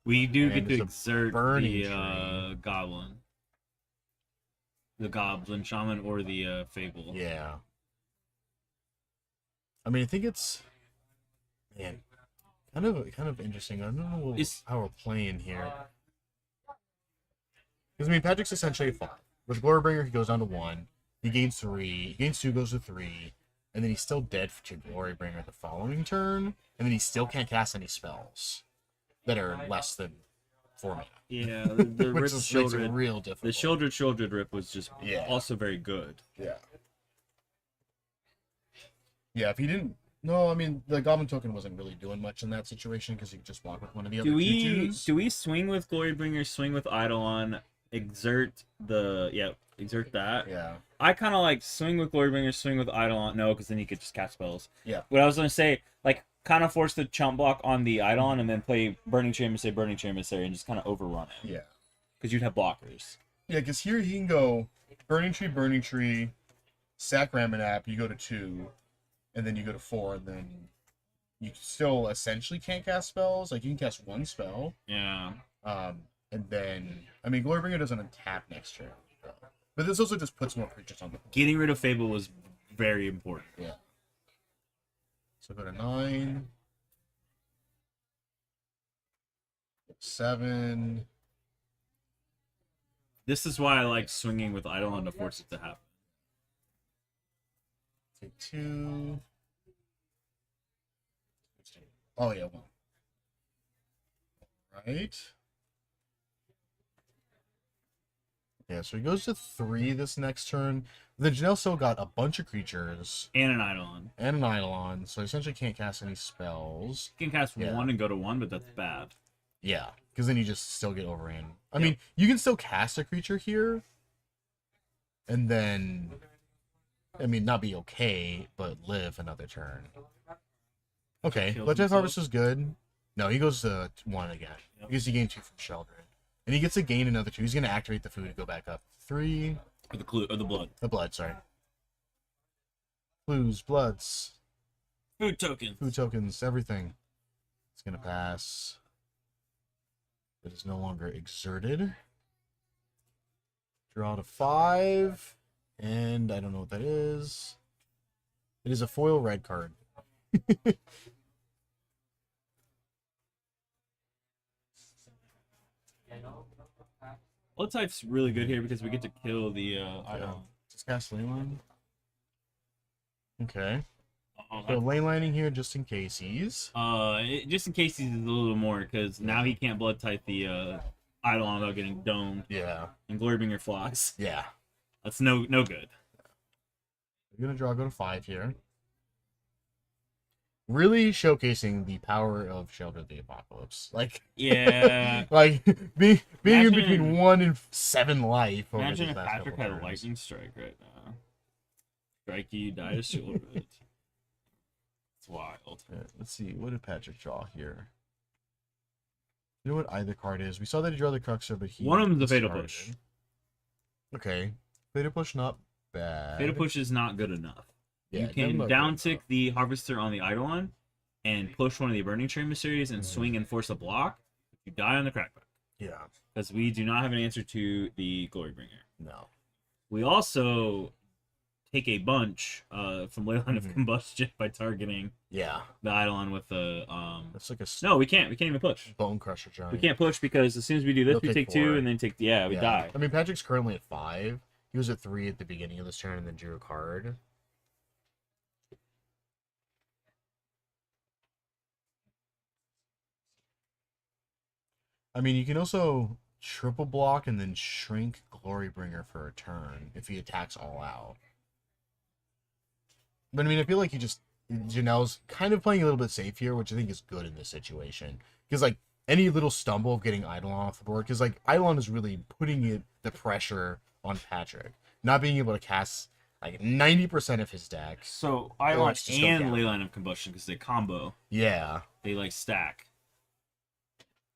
We do And get to it's a exert burning the tree. Goblin. The Goblin Shaman or the Fable. Yeah. I mean, I think it's kind of interesting. I don't know how we're playing here. Because I mean, Patrick's essentially 5. With Glorybringer, he goes down to 1. He gains 3. He gains 2, goes to 3, and then he's still dead to Glorybringer the following turn, and then he still can't cast any spells that are less than 4 mana. Yeah, the Which Rip is makes it Shieldred, real the difficult. Shieldred Rip was just Yeah. also very good. Yeah. Yeah, if he didn't. No, I mean, the Goblin token wasn't really doing much in that situation because he could just block with one of the other Do we 2/2s. do we swing with Glorybringer, swing with Eidolon, exert that? Yeah. I kind of like swing with Glorybringer, swing with Eidolon. No, because then he could just cast spells. Yeah. What I was gonna say, like, kind of force the chump block on the Eidolon and then play Burning Tree Emissary, and just kind of overrun it. Yeah. Because you'd have blockers. Yeah, because here he can go Burning Tree, sack Ramanap, you go to 2, and then you go to 4, and then you still essentially can't cast spells. Like, you can cast 1 spell. Yeah. And then, I mean, Glorybringer doesn't untap next turn. But this also just puts more creatures on the board. Getting rid of Fable was very important. Yeah. So go to 9. 7. This is why I like swinging with Eidolon to force it to happen. Take 2. Oh, yeah, 1. Right. Yeah, so he goes to 3 this next turn. The Janelle still got a bunch of creatures And an Eidolon. and an Eidolon, so he essentially can't cast any spells. You can cast Yeah. 1 and go to 1, but that's bad. Yeah, because then you just still get overran. I Yep. mean, you can still cast a creature here, and then, I mean, not be okay, but live another turn. Okay, Kills Bloodtithe himself. Harvest is good. No, he goes to 1 again, Yep. because he gained 2 from Sheldred. And he gets to gain another 2. He's going to activate the food to go back up 3. Or the blood. The blood, sorry. Blues, bloods, Food token. food tokens, everything. It's going to pass. It is no longer exerted. Draw to 5. And I don't know what that is. It is a foil red card. Blood type's really good here because we get to kill the Eidolon. Just cast lane line. Okay. Oh, So lane lining here just in case he's. just in case he's a little more, because now he can't blood type the Eidolon without getting domed Yeah. and Glorybringer flies. Yeah. That's no good. We're gonna go to 5 here. Really showcasing the power of Shelter of the Apocalypse. Like, Yeah. like being in Imagine- between 1 and 7 life. Over Imagine these if last Patrick couple had a turns. lightning strike right now. Strike you, die to shoulder it. It's wild. Yeah, let's see. What did Patrick draw here? You know what either card is? We saw that he drew the Cruxer, but he One of them's a Fatal discarded. Push. Okay. Fatal Push, not bad. Fatal Push is not good enough. Yeah, You definitely can not down good tick enough. the Harvester on the Eidolon and push one of the Burning Train Mysteries and swing and force a block. You die on the Crackback. Yeah. Because we do not have an answer to the Glorybringer. No. We also take a bunch from Leyline of Combustion by targeting Yeah. the Eidolon with the That's like a No, we can't. We can't even push. Bone Crusher Giant. We can't push because as soon as we do this, They'll we take take 2 4. and then take we die. I mean, Patrick's currently at 5. He was at 3 at the beginning of this turn and then drew a card. I mean, you can also triple block and then shrink Glorybringer for a turn if he attacks all out. But I mean, I feel like Janelle's kind of playing a little bit safe here, which I think is good in this situation. Because, like, any little stumble of getting Eidolon off the board, because, like, Eidolon is really putting the pressure on Patrick. Not being able to cast, like, 90% of his deck. So Or Eidolon it's just go and down. Leyline of Combustion because they combo. Yeah. They like stack.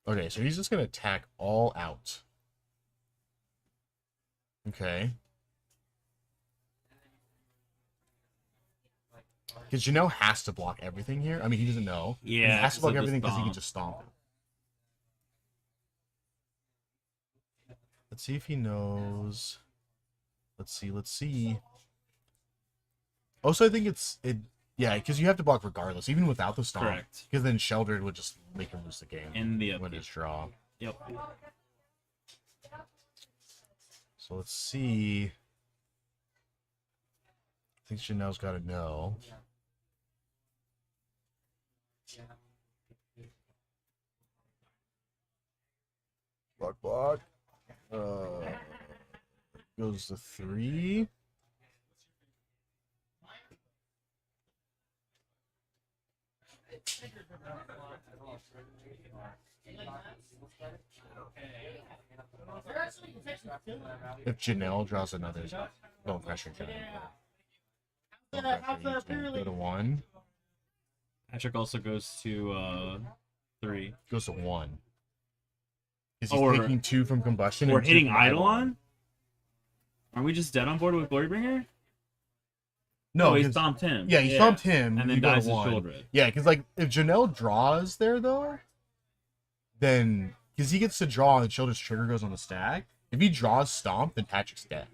Okay, so he's just going to attack all out. Okay. Because Janelle has to block everything here. I mean, he doesn't know. But Yeah, he has to it's block like a everything because he can stomp. just stomp it. Let's see if he knows. Let's see. Also, I think yeah, because you have to block regardless, even without the stomp. Correct. Because then Sheldred would just make him lose the game. In the Win his draw. Yep. So let's see. I think Janelle's got to know. Block. Goes to 3. If Janelle draws another Bone Crusher Giant. Bone Crusher, he's gonna go to 1. Patrick also goes to 3. Goes to 1. Because Oh, he's we're- taking 2 from Combustion. We're and 2 hitting from Eidolon? Are we just dead on board with Glorybringer? No, he 'cause- stomped him. Yeah, he stomped him. And then you go to dies his 1. shoulder. Yeah, because like if Janelle draws there though, then because he gets to draw and Childer's trigger goes on the stack. If he draws Stomp, then Patrick's dead.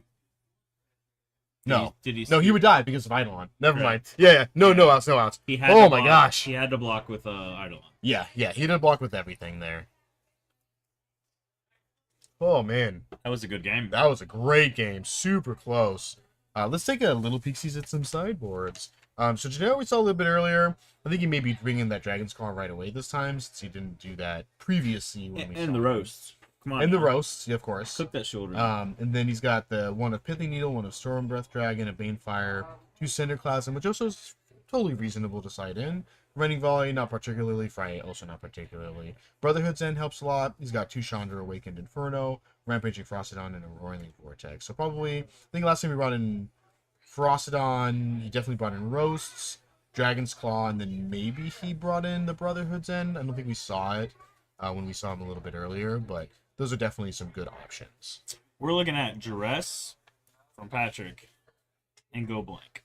No, Did he? no, he would die because of Eidolon. Never Right. mind. Yeah, no outs, no outs. He had Oh to my block- gosh. He had to block with Eidolon. Yeah, he did block with everything there. Oh man, That was a good game. that was a great game. Super close. Let's take a little peek at some sideboards. So Janelle we saw a little bit earlier. I think he may be bringing that Dragon's Claw right away this time since he didn't do that previously when we saw And the him. roasts. Come on. And the now. roasts, yeah, of course. Cook that shoulder. And then he's got the one of Pithing Needle, one of Storm Breath Dragon, a Banefire, 2 Cinderclasm, which also is totally reasonable to side in. Rending Volley, not particularly. Fright, also not particularly. Brotherhood's End helps a lot. He's got 2 Chandra Awakened Inferno, Rampaging Frostodon, and a Roiling Vortex. So probably, I think last time we brought in Frostodon, he definitely brought in Roasts, Dragon's Claw, and then maybe he brought in the Brotherhood's End. I don't think we saw it when we saw him a little bit earlier, but those are definitely some good options. We're looking at Duress from Patrick and Go Blank.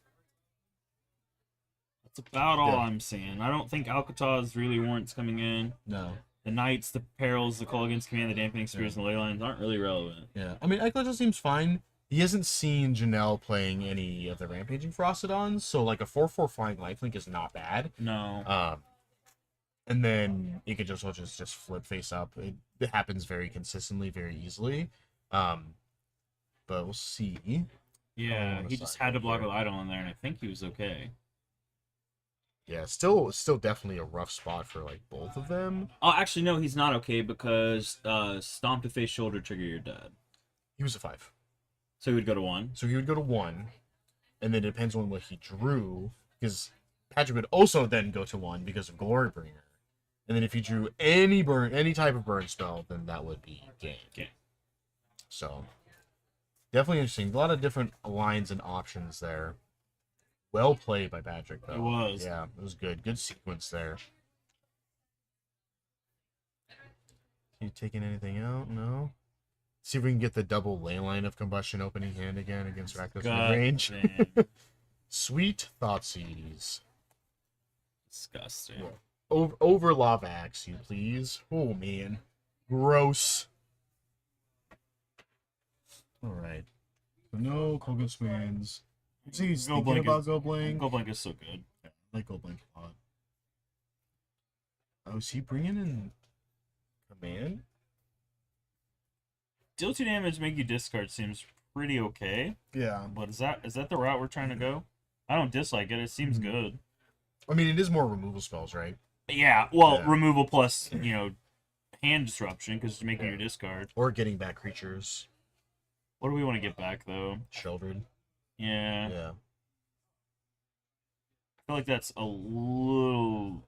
That's about all Yeah. I'm seeing. I don't think Alcatraz really warrants coming in. No. The Knights, the Perils, the Call Against Command, the Dampening Spears, and the Leylines aren't really relevant. Yeah, I mean, Echo just seems fine. He hasn't seen Janelle playing any of the Rampaging Frostodons, so like a 4/4 Flying Lifelink is not bad. No. And then you could just flip face up. It happens very consistently, very easily. But we'll see. Yeah, on the he just side had to block here. with Idol in there, and I think he was okay. Yeah, still definitely a rough spot for like both of them. Oh, actually, no, he's not okay because Stomp to Face Shoulder trigger, you're dead. He was a 5. So he would go to 1. So he would go to 1, and then it depends on what he drew, because Patrick would also then go to 1 because of Glorybringer. And then if he drew any type of burn spell, then that would be game. Okay. So definitely interesting. A lot of different lines and options there. Well played by Patrick, though. It was. Yeah, it was good. Good sequence there. You taking anything out? No. See if we can get the double ley line of combustion opening hand again against Rakdos God mid-range. damn. Sweet Thoughtseize. Disgusting. Over Lava Axe, you please. Oh, man. Gross. Alright. So no Koga Swings. He's Go thinking Blink about is- Go Blink. Go Blink is so good. Yeah, I like Go Blink a lot. Oh, is he bringing in Command? Deal 2 damage, make you discard seems pretty okay. Yeah. But is that the route we're trying to go? I don't dislike it. It seems Mhm. good. I mean, it is more removal spells, right? Yeah. Well, Yeah. removal plus hand disruption because it's making you discard. Or getting back creatures. What do we want to get back though? Children. Yeah. Yeah. I feel like that's a little.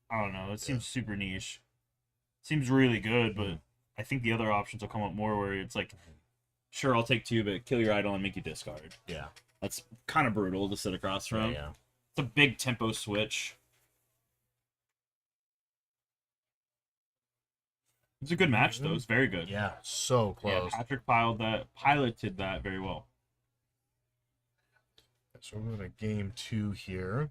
I don't know. It seems super niche. Seems really good, but I think the other options will come up more where it's like, sure, I'll take 2, but kill your idol and make you discard. Yeah. That's kind of brutal to sit across from. Yeah. It's a big tempo switch. It's a good match though. It's very good. Yeah. So Yeah, close. Patrick piloted that very well. So we're going to game 2 here.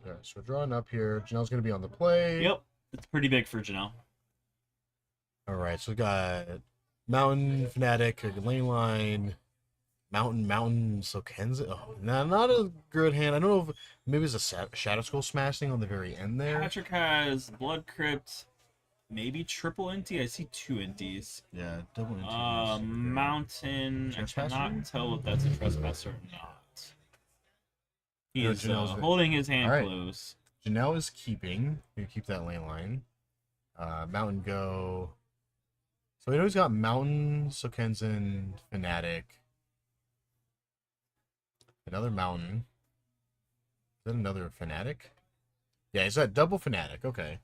Alright, so we're drawing up here. Janelle's going to be on the play. Yep, it's pretty big for Janelle. Alright, so we got Mountain, Fnatic, Lane Line, Mountain, so Kenza. Oh, not a good hand. I don't know if maybe it's a Shadow Skull Smash thing on the very end there. Patrick has Blood Crypt, maybe triple NT. I see 2 NTs. Yeah, double into Mountain. I Trespasser? cannot tell if that's a trespasser or not. He No, is Janelle's holding his hand Alright. close. Janelle is keeping. You keep that lane line. Mountain go. So we know he's got Mountain, Sokenzen, Fnatic. Another Mountain. Is that another Fnatic? Yeah, is that double Fnatic? Okay.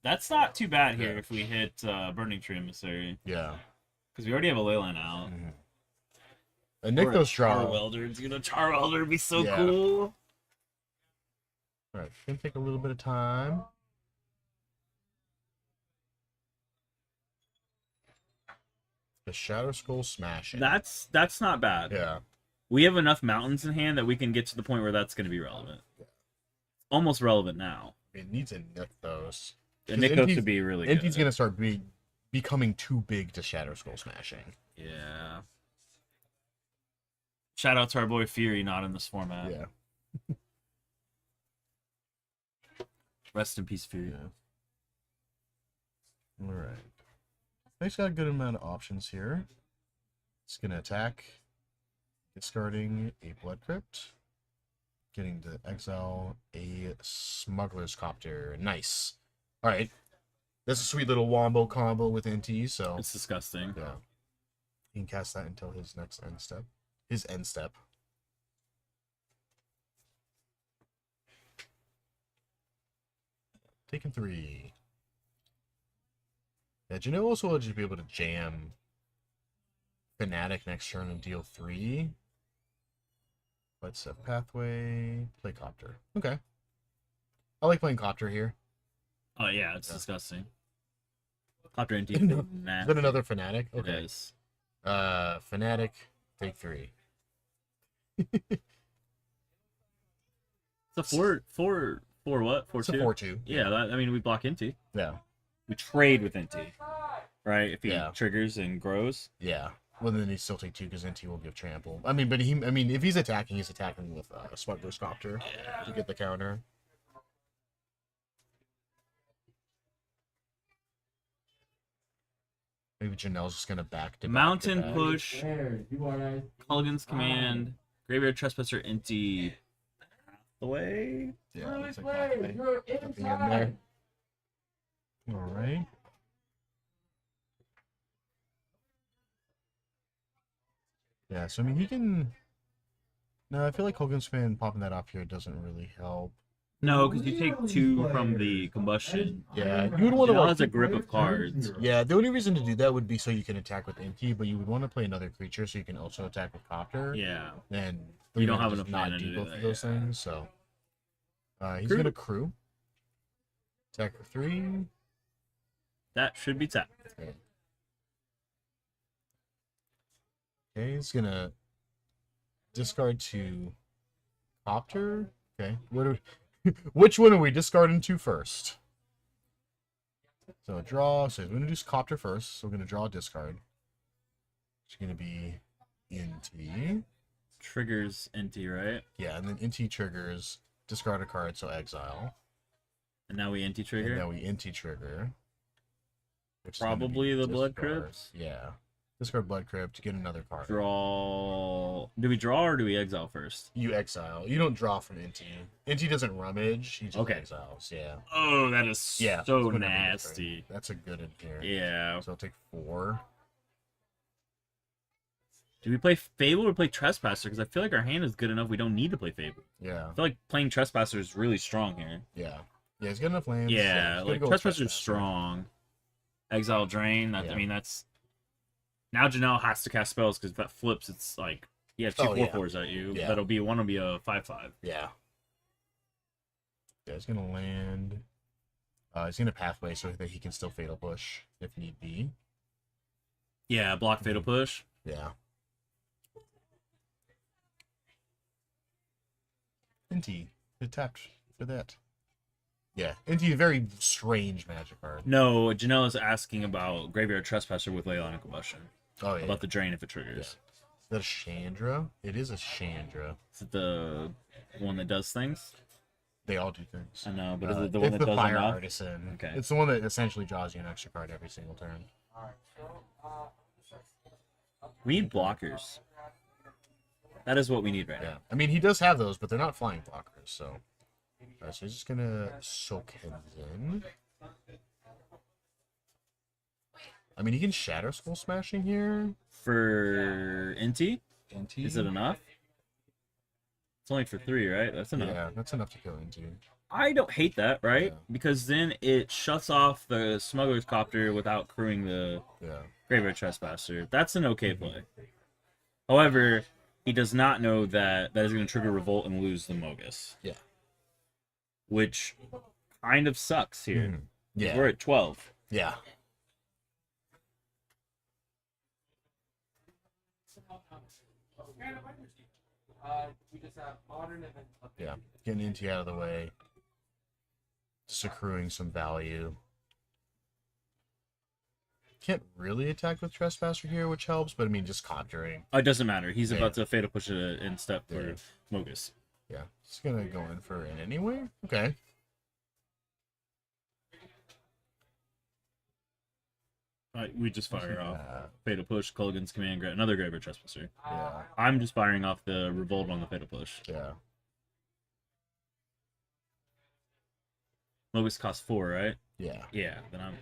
That's not too bad here Yeah. if we hit Burning Tree Emissary. Yeah. Because we already have a Leyline out. Mhm. And Nykthos draw. Char Welder. Char Welder would be so Yeah. cool. Alright, it's gonna take a little bit of time. The Shadow Skull Smashing. That's not bad. Yeah. We have enough mountains in hand that we can get to the point where that's going to be relevant. Almost relevant now. It needs a Nykthos. And 'Cause Nykthos NT's would be really NT's good. gonna start becoming too big to Shadow Skull Smashing. Yeah. Shout out to our boy Fury, not in this format. Yeah. Rest in peace, Fury. Yeah. All right. Nick's got a good amount of options here. It's gonna attack, discarding a Blood Crypt, getting to exile a Smuggler's Copter. Nice. All right. That's a sweet little wombo combo with NT. So It's disgusting. yeah, he can cast that until his next end step. His end step. Taking 3. Yeah, Janelle also will just be able to jam Fnatic next turn and deal 3. Let's set pathway, play Copter. Okay. I like playing Copter here. Oh, yeah, it's Yeah. disgusting. Copter and Is that another Fnatic? It Okay. is. Fnatic, take 3. It's a 4 what? 4 It's a 2? 4-2. Yeah, I mean, we block NT. Yeah. We trade with NT. Right? If he Yeah. triggers and grows. Yeah. Well, then he still take 2 because NT will give trample. I mean, if he's attacking with Smuggler's Copter to get the counter. Maybe Janelle's just gonna back to Mountain back. push, There, you are right. Culligan's command, Graveyard Trespasser, NT. Away. Yeah, Early looks like play, pathway. you're Something in inside. there. All right. Yeah, so I mean, he can. No, I feel like Hogan's fan popping that off here doesn't really help. No, because you take 2 from the combustion. Yeah, you would want to Janelle like. has a grip of cards. Yeah, the only reason to do that would be so you can attack with Inti, but you would want to play another creature so you can also attack with Copter. Yeah. And You don't mana have does enough not mana to do do both that, of those yeah. things. So he's Crew. gonna crew. Attack for 3. That should be tapped. Okay, he's gonna discard to Copter. Okay, which one are we discarding to first? So draw. So we're gonna do Copter first. So we're gonna draw a discard. It's gonna be Inti. Triggers Inti, right? Yeah, and then Inti triggers discard a card, so exile. And now we Inti And trigger. now we Inti trigger. Which is gonna Probably be the Blood discard. Crypt. Yeah. Discard Blood Crypt to get another card. Draw. Do we draw or do we exile first? You exile. You don't draw from Inti. Inti doesn't rummage. He just Okay. exiles. Yeah. Oh, that is Yeah. so let's put it in the nasty. trade. That's a good in here. Yeah. So I'll take 4. Do we play Fable or play Trespasser? Because I feel like our hand is good enough. We don't need to play Fable. Yeah. I feel like playing Trespasser is really strong here. Yeah. Yeah, he's got enough lands. Yeah, he's gonna like go with Trespasser's strong. Exile Drain. That, Yeah. I mean, that's now Janelle has to cast spells because if that flips, it's like you have 2 Oh, yeah. 4/4s at you. Yeah. That'll be one will be a 5/5. Yeah. Yeah, he's gonna land. He's gonna pathway so that he can still fatal push if need be. Yeah, block Fatal Push. Yeah. Inti, it tapped for that. Yeah, Inti, a very strange magic card. No, Janelle is asking about Graveyard Trespasser with Leyline and Combustion. Oh yeah. About the drain if it triggers. Is that a Chandra? It is a Chandra. Is it the one that does things? They all do things. I know, but is it the one it's that the does Fire enough? Artisan. Okay. It's the one that essentially draws you an extra card every single turn. We need blockers. That is what we need right Yeah. now. I mean, he does have those, but they're not flying blockers, so. Alright, so he's just gonna soak him in. I mean, he can Shatter Skull Smashing here. For Inti, Inti. is it enough? It's only for 3, right? That's enough. Yeah, that's enough to kill Inti. I don't hate that, right? Yeah. Because then it shuts off the Smuggler's Copter without crewing the Yeah. Graveyard Trespasser. That's an okay play. However, he does not know that that is going to trigger Revolt and lose the Mogus. Yeah. Which kind of sucks here. Mhm. Yeah. We're at 12. Yeah. Yeah. Getting Inti out of the way. Just accruing some value. Can't really attack with Trespasser here, which helps, but I mean, just conjuring. Oh, it doesn't matter. He's Yeah. about to Fatal Push it in step for Yeah. Mogus. Yeah. It's gonna go in for an anyway. Okay. We just fire off Yeah. Fatal Push, Culligan's Command, another Graveyard Trespasser. Yeah. I'm just firing off the Revolt on the Fatal Push. Yeah. Mogus costs 4, right? Yeah. Yeah, then I'm...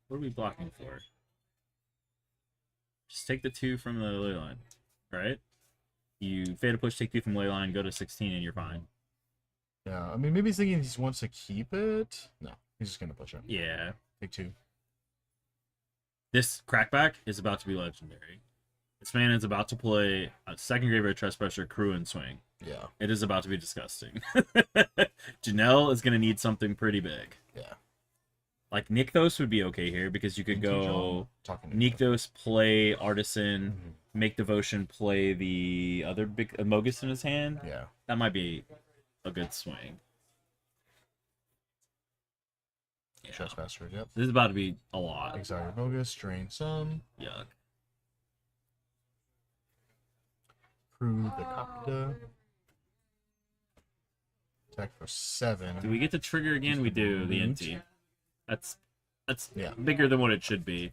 What are we blocking for? Just take the 2 from the Leyline, right? You Fatal Push, take 2 from Leyline, go to 16, and you're fine. Yeah. I mean, maybe he's thinking he just wants to keep it. No, he's just gonna push it. Yeah. Take 2. This Crackback is about to be legendary. This man is about to play a second Graveyard Trespasser, Crew, and Swing. Yeah. It is about to be disgusting. Janelle is going to need something pretty big. Yeah. Like, Nykthos would be okay here because you could Inti go John, talking to Nykthos, play Artisan, Mhm. make Devotion, play the other big Mogus in his hand. Yeah. That might be a good swing. Yeah. Trespasser. Yep. This is about to be a lot. Exile your Bogus. Drain some. Yuck. Crew the Copta. Attack for 7. Do we get to trigger again? We do, the Root. NT. That's Yeah. bigger than what it should be.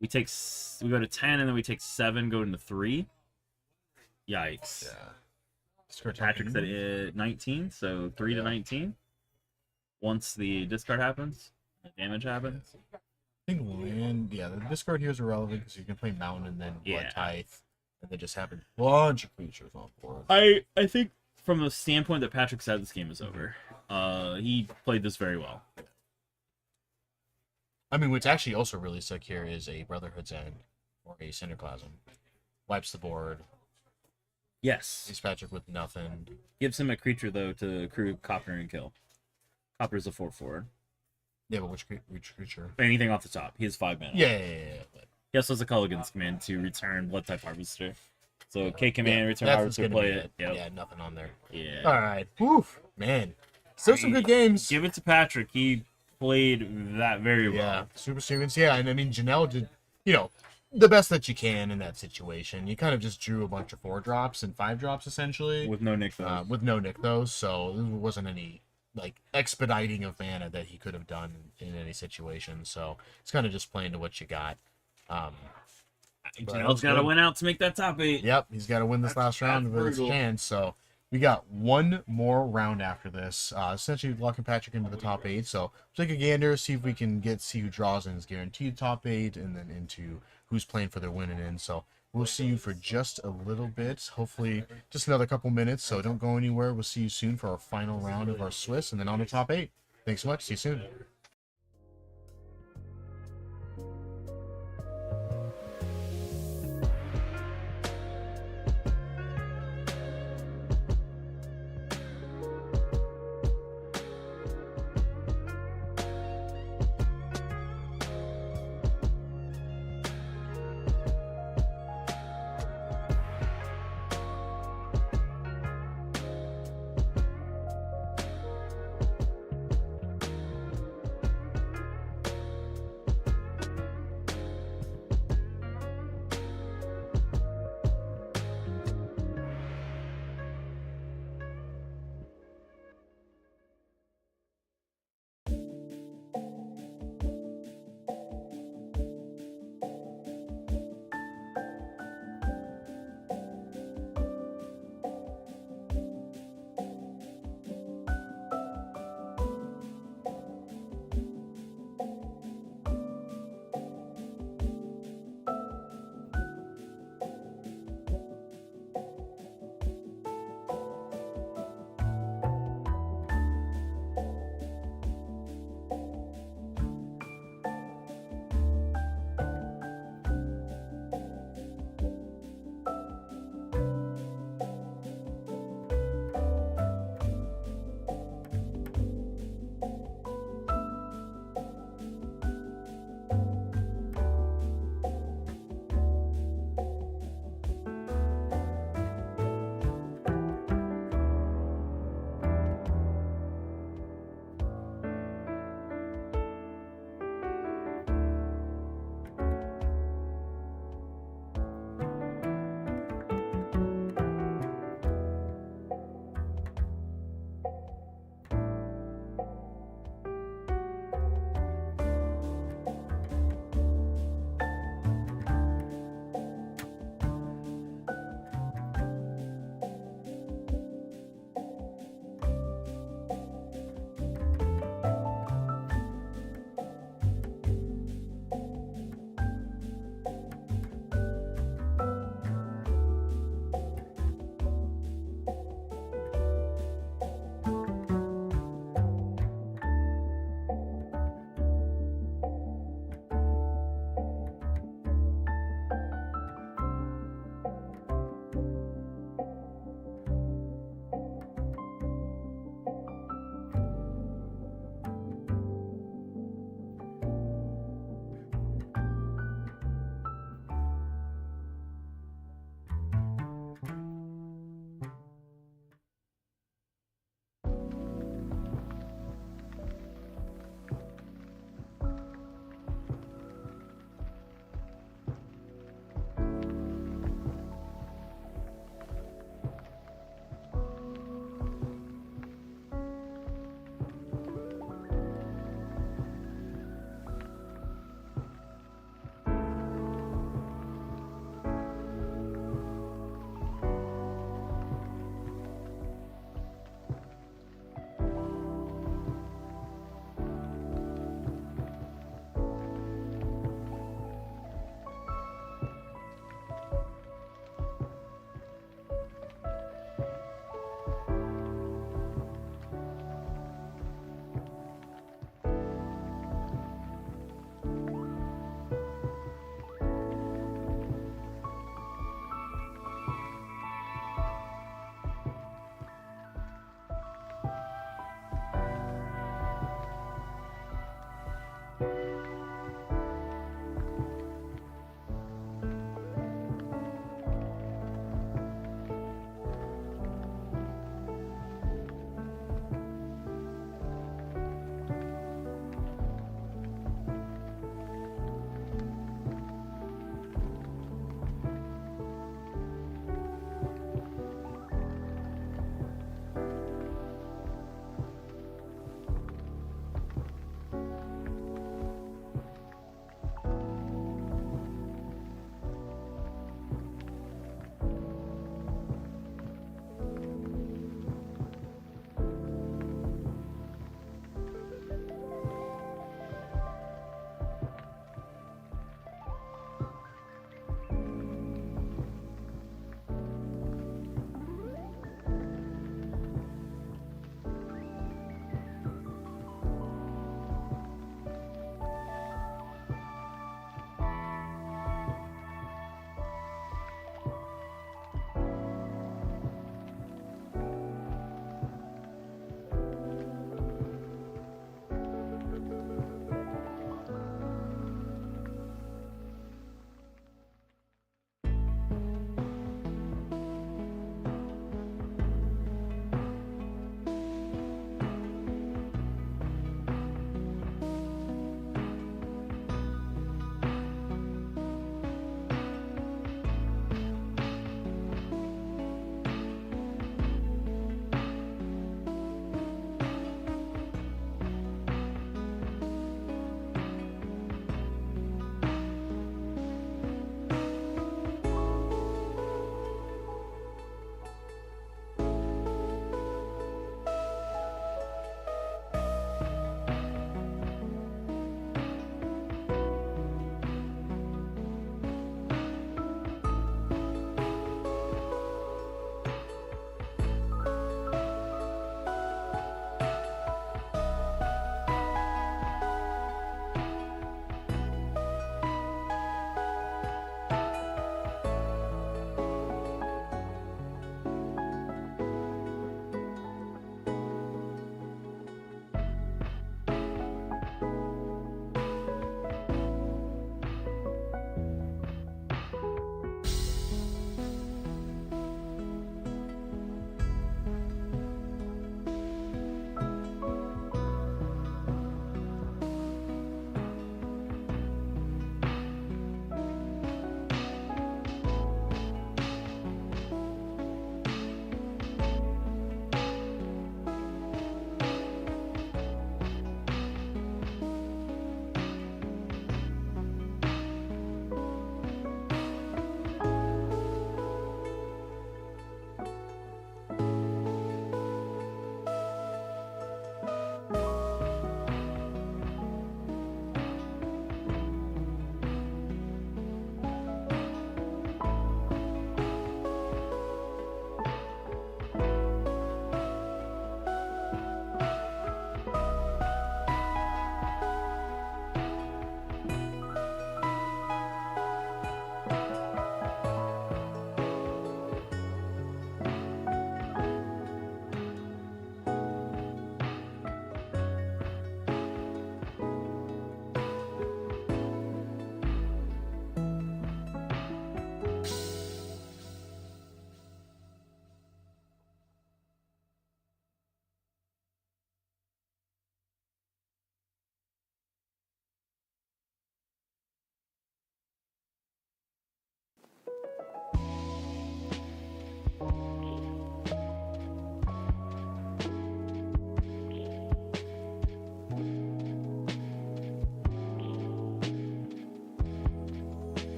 We go to 10 and then we take 7, go into 3. Yikes. Yeah. Discard Patrick's at token. 19, so 3 to Yeah. 19. Once the discard happens, the damage happens. I think land. Yeah, the discard here is irrelevant because you can play Mountain and then Blood Yeah. Tithe, and then just have a bunch of creatures on board. I think from the standpoint that Patrick said this game is over. He played this very well. I mean, what's actually also really sick here is a Brotherhood's End or a Cinderclasm. Wipes the board. Yes. Leaves Patrick with nothing. Gives him a creature, though, to crew Copper and kill. Copper's a 4/4. Yeah, but which creature? Anything off the top. He has 5 mana. Yeah. But He also has a Culligan's command to return Blood type Harvester. So K command, return that's Harvester, gonna play be it. Yep. Yeah, nothing on there. Yeah. All right. Woof, man. Still some good games. Give it to Patrick. He played that very well. Yeah, Super Students. Yeah, and I mean, Janelle did, the best that you can in that situation. You kind of just drew a bunch of 4-drops and 5-drops essentially, With no Nick, though. with no Nykthos, so there wasn't any expediting of mana that he could have done in any situation. So it's kind of just playing to what you got. Janelle's got to win out to make that top 8. Yep, he's got to win this last round that's with his brutal. chance. So we got one more round after this. Essentially locking Patrick into the top 8. So take a gander, see if we can see who draws in his guaranteed top 8, and then into who's playing for their winning in. So we'll see you for just a little bit. Hopefully just another couple minutes. So don't go anywhere. We'll see you soon for our final round of our Swiss, and then on the top 8. Thanks so much. See you soon.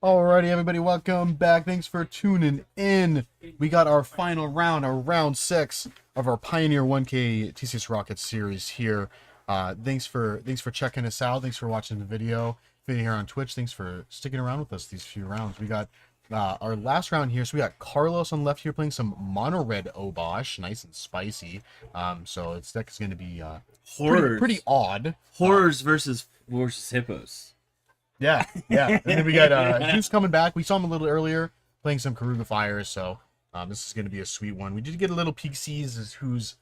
Alrighty, everybody, welcome back. Thanks for tuning in. We got our final round, our round 6 of our Pioneer 1K TCS Rocket series here. Thanks for checking us out. Thanks for watching the video. If you're here on Twitch, thanks for sticking around with us these few rounds. We got our last round here. So we got Carlos on the left here playing some mono red Obosh, nice and spicy. So its deck is going to be Horrors. pretty odd. Horrors versus hippos. Yeah. And then we got Zeus coming back. We saw him a little earlier playing some Karuga Fires, so this is going to be a sweet one. We did get a little peek sees as who's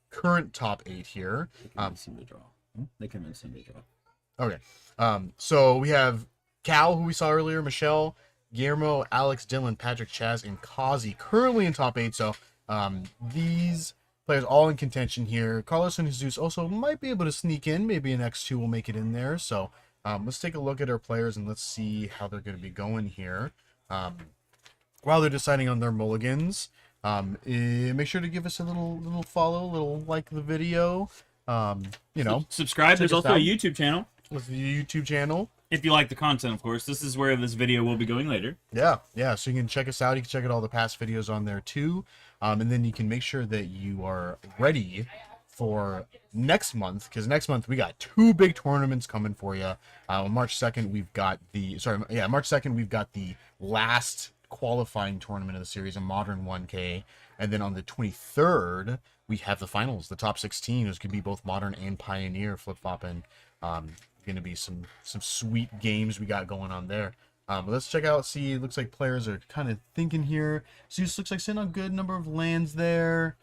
current top 8 here. They can seem to draw. They can seem to draw. Okay. So we have Cal, who we saw earlier, Michelle, Guillermo, Alex, Dylan, Patrick, Chaz, and Kazi currently in top 8. So these players all in contention here. Carlos and Jesus also might be able to sneak in. Maybe an X2 will make it in there. So let's take a look at our players and let's see how they're going to be going here. While they're deciding on their mulligans, make sure to give us a little follow, a little like the video. Subscribe. There's us also a out. YouTube channel. With the YouTube channel. If you like the content, of course. This is where this video will be going later. Yeah. So you can check us out. You can check out all the past videos on there too. And then you can make sure that you are ready for next month, because next month we got 2 big tournaments coming for you. On March 2nd, we've got March 2nd, we've got the last qualifying tournament of the series, a Modern 1K. And then on the 23rd, we have the finals, the top 16. Those could be both Modern and Pioneer flip-flopping. Going to be some sweet games we got going on there. But let's check out, see, it looks like players are kind of thinking here. Zeus looks like sitting on a good number of lands there.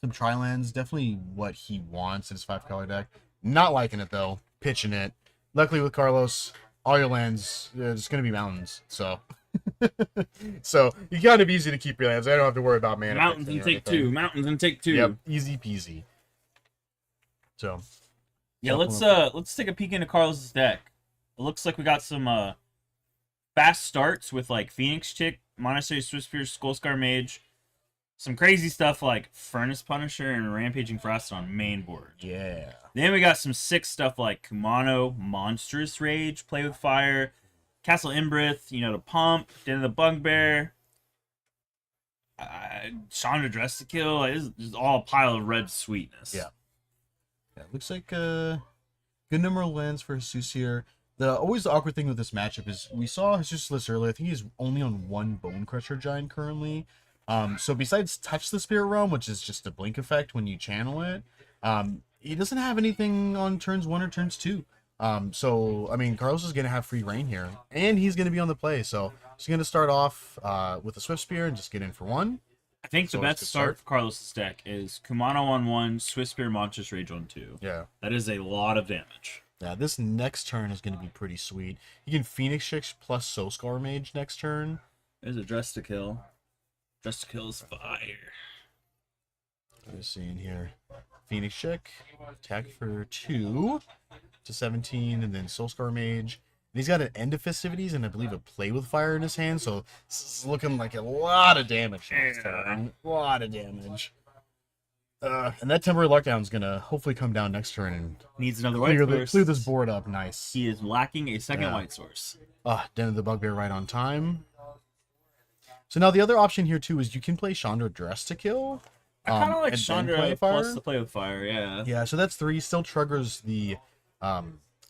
Some tri-lands, definitely what he wants in his 5-color deck. Not liking it though, pitching it. Luckily with Carlos, all your lands, it's going to be mountains, so. So, you kind of easy to keep your lands. I don't have to worry about mana. Mountains and take 2. Mountains and take 2. Yep, easy peasy. So. Yeah, let's take a peek into Carlos's deck. It looks like we got some fast starts with like Phoenix Chick, Monastery Swiftspear, Skullscar Mage, some crazy stuff like Furnace Punisher and Rampaging Frost on main board. Yeah. Then we got some sick stuff like Kumano, Monstrous Rage, Play with Fire, Castle Imbrith, to pump, Den of the Bugbear, Chandra Dress to Kill. It's just all a pile of red sweetness. Yeah. Looks like a good number of lands for Jesus here. Always the awkward thing with this matchup is we saw Jesus list earlier. I think he's only on 1 Bone Crusher Giant currently. So besides Touch the Spirit Realm, which is just a blink effect when you channel it, he doesn't have anything on turns 1 or turns 2. So I mean, Carlos is gonna have free reign here, and he's gonna be on the play. So he's gonna start off with a Swift Spear and just get in for 1. I think So the it's best a start start. for Carlos' deck is Kumano on 1, Swiftspear, Monstrous Rage on 2. Yeah. That is a lot of damage. Yeah, this next turn is gonna be pretty sweet. You can Phoenix Chick plus Soulscar Mage next turn. There's a Dress to Kill. Dress to Kill is fire. Let's see in here. Phoenix Chick, attack for 2 to 17, and then Soulscar Mage. And he's got an End of Festivities and I believe a Play with Fire in his hand, so this is looking like a lot of damage next turn. A lot of damage. And that Temporary Lockdown is gonna hopefully come down next turn and Needs another white source. clear this board up nice. He is lacking a second Yeah. white source. Den of the Bugbear right on time. So now the other option here too is you can play Chandra Dress to Kill. I kind of like and then Chandra play plus Fire. the Play with Fire, yeah. Yeah, so that's 3. Still triggers the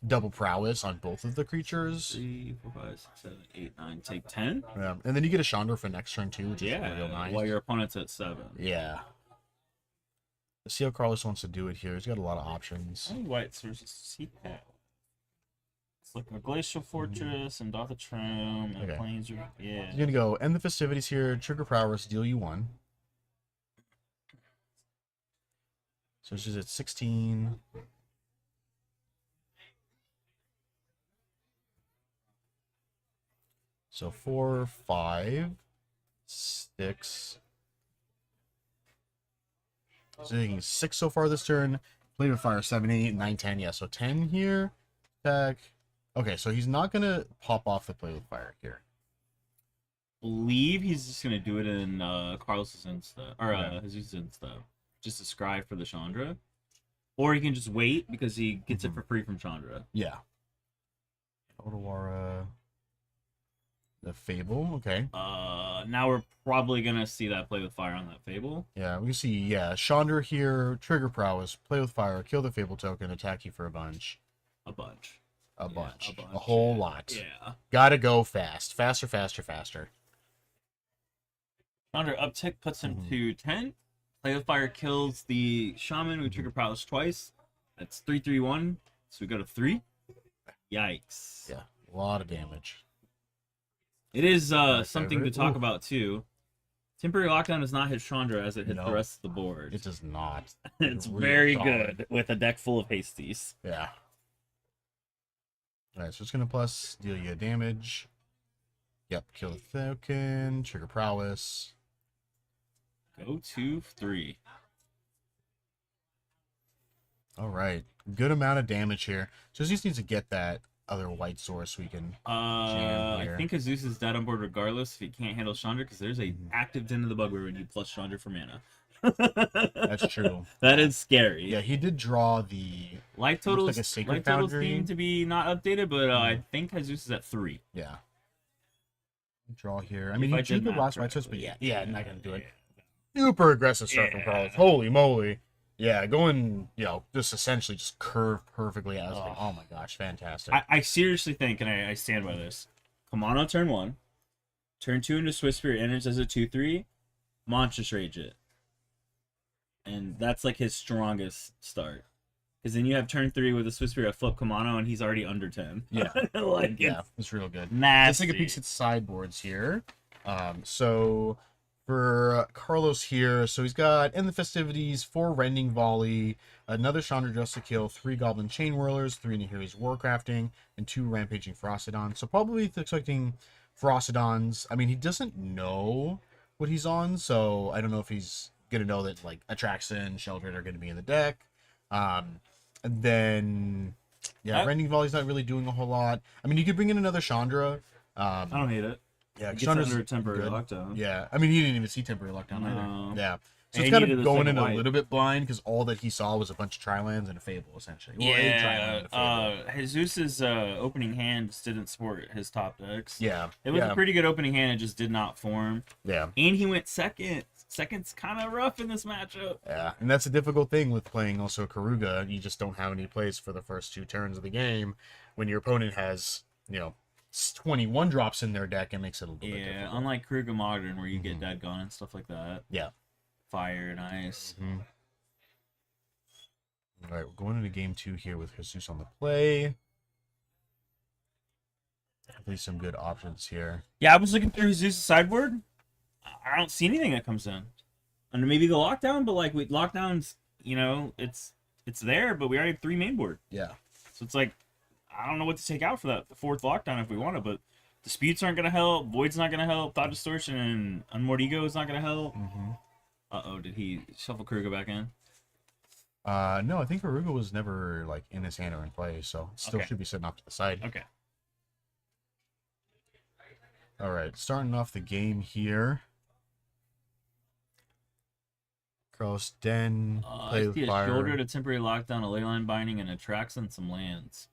double prowess on both of the creatures. 3, 4, 5, 6, 7, 8, 9, take 10. Yeah, and then you get a Chandra for next turn too, which is Yeah, real nice. while your opponent's at 7. Yeah. Let's see how Carlos wants to do it here. He's got a lot of options. How many white sources does he have? It's like a Glacial Fortress and Dothatron and Okay. Plains. Yeah. He's gonna go end the festivities here, trigger prowess, deal you 1. So she's at 16. So 4, 5, 6. So taking 6 so far this turn. Play with fire 7, 8, 9, 10. Yeah, so 10 here. Attack. Okay, so he's not gonna pop off the play with fire here. Believe he's just gonna do it in Carlos's insta or Yeah. Jesus insta, just a scry for the Chandra, or he can just wait because he gets it for free from Chandra. Yeah. Otawara. The Fable. Okay. Now we're probably gonna see that play with fire on that Fable. Yeah, we can see. Yeah, Chandra here. Trigger prowess. Play with fire. Kill the Fable token. Attack you for a bunch. A bunch. A Yeah, bunch. a bunch, A whole yeah. lot. Yeah. Gotta go fast. Faster, faster, faster. Chandra uptick puts him Mhm. to 10. Play with fire kills the shaman with trigger prowess twice. That's 3-3-1. So we go to 3. Yikes. Yeah, a lot of damage. It is My something to favorite. talk Ooh. about too. Temporary lockdown does not hit Chandra as it hits No. the rest of the board. It does not. It's real very solid. good with a deck full of hasties. Yeah. Alright, so it's gonna plus deal you damage. Yep, kill the token, trigger prowess. Go to 3. Alright. Good amount of damage here. Just needs to get that other white source so we can I here. think Azus is dead on board regardless if he can't handle Chandra because there's a Mhm. active Den of the Bugbear when you plus Chandra for mana. That's true. That is scary. Yeah, he did draw the Life Looks totals, like a Sacred life totals Foundry. seem to be not updated, but I Mhm. think Jesus is at 3. yeah. Draw here. I If mean, I he did drew the math last white source, but correctly. yeah, not gonna do it. Super aggressive start from Yeah. Carlos. Holy moly. Yeah, going, just essentially just curve perfectly as Oh. oh my gosh, fantastic. I seriously think, and I stand by this, Kamano turn 1, turn 2 into Swiss Spirit enters as a 2-3, Monstrous Rage it. And that's like his strongest start. Because then you have turn 3 with a Swiss Spirit flip Kamano and he's already under 10. Yeah. Like, Yeah, it's it's real good. Let's nasty. take a peek at the sideboards here. So for Carlos here, so he's got in the festivities 4 Rending Volley, another Chandra Just to Kill, 3 Goblin Chain Whirlers, 3 Nahiri's Warcrafting, and 2 Rampaging Frostodons. So probably expecting Frostodons. I mean, he doesn't know what he's on, so I don't know if he's gonna know that like Atraxin, Sheldred are gonna be in the deck. And then Rending Volley's not really doing a whole lot. I mean, you could bring in another Chandra. I don't hate it. Yeah, It gets Chandra's under a temporary good. lockdown. Yeah, I mean, he didn't even see temporary lockdown No. either. Yeah, so And it's he kind needed of the going second in a white. little bit blind because all that he saw was a bunch of Trilands and a Fable, essentially. Well, a Triland and a Fable. Jesus' opening hand just didn't support his top decks. Yeah, It was yeah, a pretty good opening hand, it just did not form. yeah, And he went second. Second's kind of rough in this matchup. yeah, and that's a difficult thing with playing also Karuga. You just don't have any plays for the first 2 turns of the game when your opponent has 21 drops in their deck. It makes it a little bit Yeah, difficult. unlike Kruger Modern where you get Mhm. dead gone and stuff like that. Yeah. Fire and ice. Mhm. All right, we're going into game 2 here with Jesus on the play. Definitely some good options here. Yeah, I was looking through Jesus' sideboard. I don't see anything that comes in. And maybe the lockdown, but like with lockdowns, it's there, but we already have 3 main board. Yeah. So it's like, I don't know what to take out for that 4th lockdown if we want to, but disputes aren't going to help. Void's not going to help. Thought Distortion and Unmoored Ego is not going to help. Mm-hmm. Uh-oh, did he shuffle Kruger back in? No, I think Aruga was never like in his hand or in play, so it still Okay. should be sitting off to the side. Okay. All right, starting off the game here. Carlos Den, I play see with a fire. shoulder to temporary lockdown, a leyline binding, and a Trax and some lands.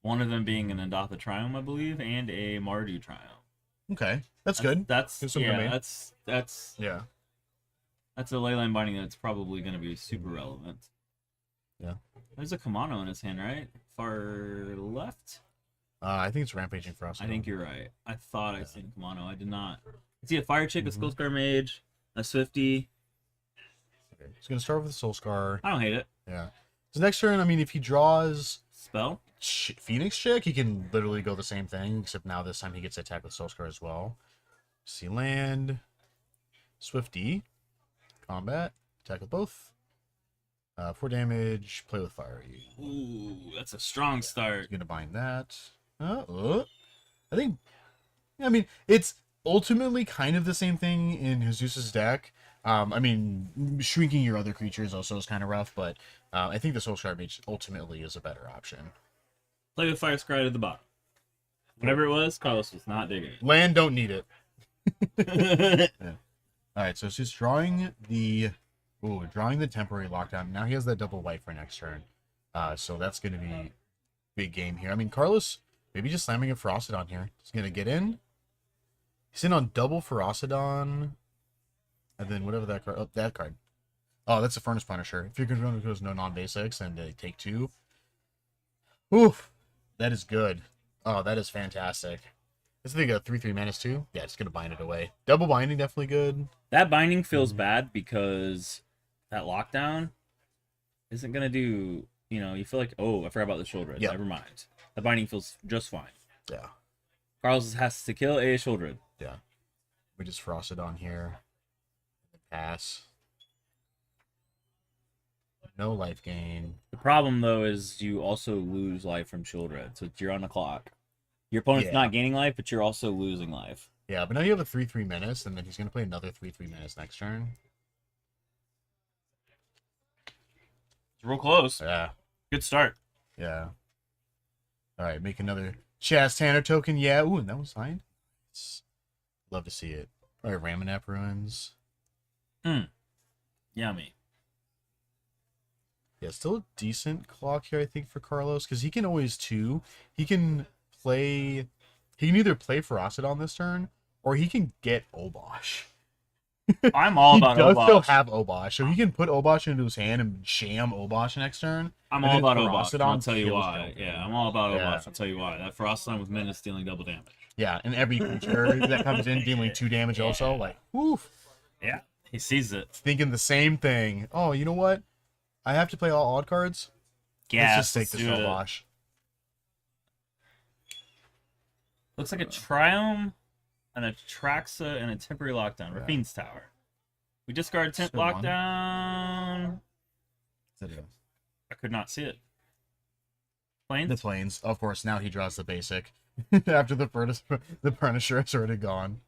One of them being an Andatha Triumph, I believe, and a Mardu Triumph. Okay, that's good. That's Good, some good main. that's Yeah. a leyline binding that's probably going to be super relevant. Yeah. There's a Kamano in his hand, right? Far left? I think it's Rampaging Frost. I think you're right. I thought I seen Kamano. I did not. I see a Fire Chick, a Skullscar Mage, a Swifty. Okay. He's gonna start with the Soul Scar. I don't hate it. Yeah. So next turn, I mean, if he draws Spell? Phoenix Chick, he can literally go the same thing, except now this time he gets to attack with Soul Scar as well. See land, Swifty, combat, attack with both. 4 damage, play with fire. Ooh, that's a strong start. He's gonna bind that. I think. I mean, it's ultimately kind of the same thing in Jesus's deck, I mean, shrinking your other creatures also is kind of rough, but I think the Soul Shard Mage ultimately is a better option. Play with Fire Scry at the bottom. Whatever it was, Carlos was not digging Land don't need it. it. All right, so it's just drawing the temporary lockdown. Now he has that double white for next turn. So that's going to be big game here. I mean, Carlos maybe just slamming a Ferocidon here. He's going to get in. He's in on double Ferocidon. And then whatever that card. Oh, that card. Oh, that's a Furnace Punisher. If you're going to go no non-basics and take 2. Oof. That is good. Oh, that is fantastic. This thing got 3/3 menace too. Yeah, it's gonna bind it away. Double binding definitely good. That binding feels bad because that lockdown isn't gonna do. You feel like, oh, I forgot about the shoulder. Yeah. Never mind. The binding feels just fine. Yeah, Carlos has to kill a shoulder. yeah. We just frosted on here. Pass. No life gain. The problem though is you also lose life from Shieldred, so you're on the clock. Your opponent's Yeah. not gaining life, but you're also losing life. Yeah, but now you have a 3/3 menace, and then he's gonna play another 3/3 menace next turn. It's real close. Yeah, Good start. yeah. All right, make another Chaz Tanner token. Yeah, ooh, and that was fine. Love to see it. All right, Ramonap Ruins. Yummy. Yeah, still a decent clock here, I think, for Carlos, because he can always he can either play Ferocidon this turn, or he can get Obosh. I'm all He about does still Obosh. have Obosh, so he can put Obosh into his hand and jam Obosh next turn. I'm and all then about Obosh. and I'll Ferocidon tell you kills why. Keldor. Yeah, I'm all about Yeah. Obosh. I'll tell you why. That Ferocidon with Menace dealing double damage. Yeah, and every creature that comes in dealing 2 damage also, like, woof. Yeah, he sees it. Thinking the same thing. Oh, you know what? I have to play all odd cards. Yeah, Let's just take this do it. Obosh. Looks like a Triumph, an Atraxa, and a temporary lockdown. Yeah. Rafine's Tower. We discard temp Still on. lockdown. I could not see it. Planes? The planes. Of course, now he draws the basic. After the Punisher is already gone.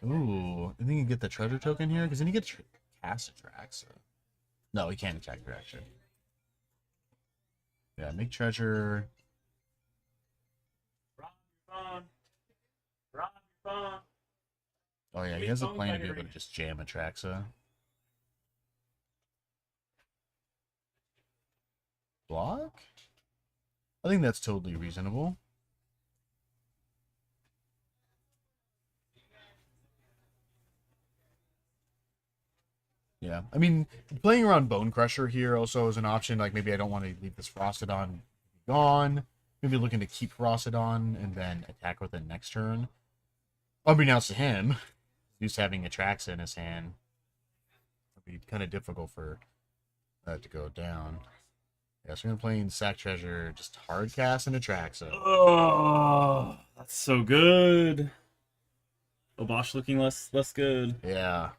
Ooh, I think you can get the treasure token here, because then you get cast Atraxa. No, he can't attack direction. Yeah, make treasure. Rob your phone. Rob your phone. Oh yeah, he has a plan to be able to just jam Atraxa. Block? I think that's totally reasonable. Yeah, I mean, playing around Bone Crusher here also is an option. Like, maybe I don't want to leave this Ferocidon gone. Maybe looking to keep Ferocidon and then attack with it next turn. Unbeknownst to him, he's having Atraxa in his hand. It'd be kind of difficult for that to go down. Yeah, so we're playing Sack Treasure, just hard cast and Atraxa. Oh, that's so good. Obosh looking less good. Yeah.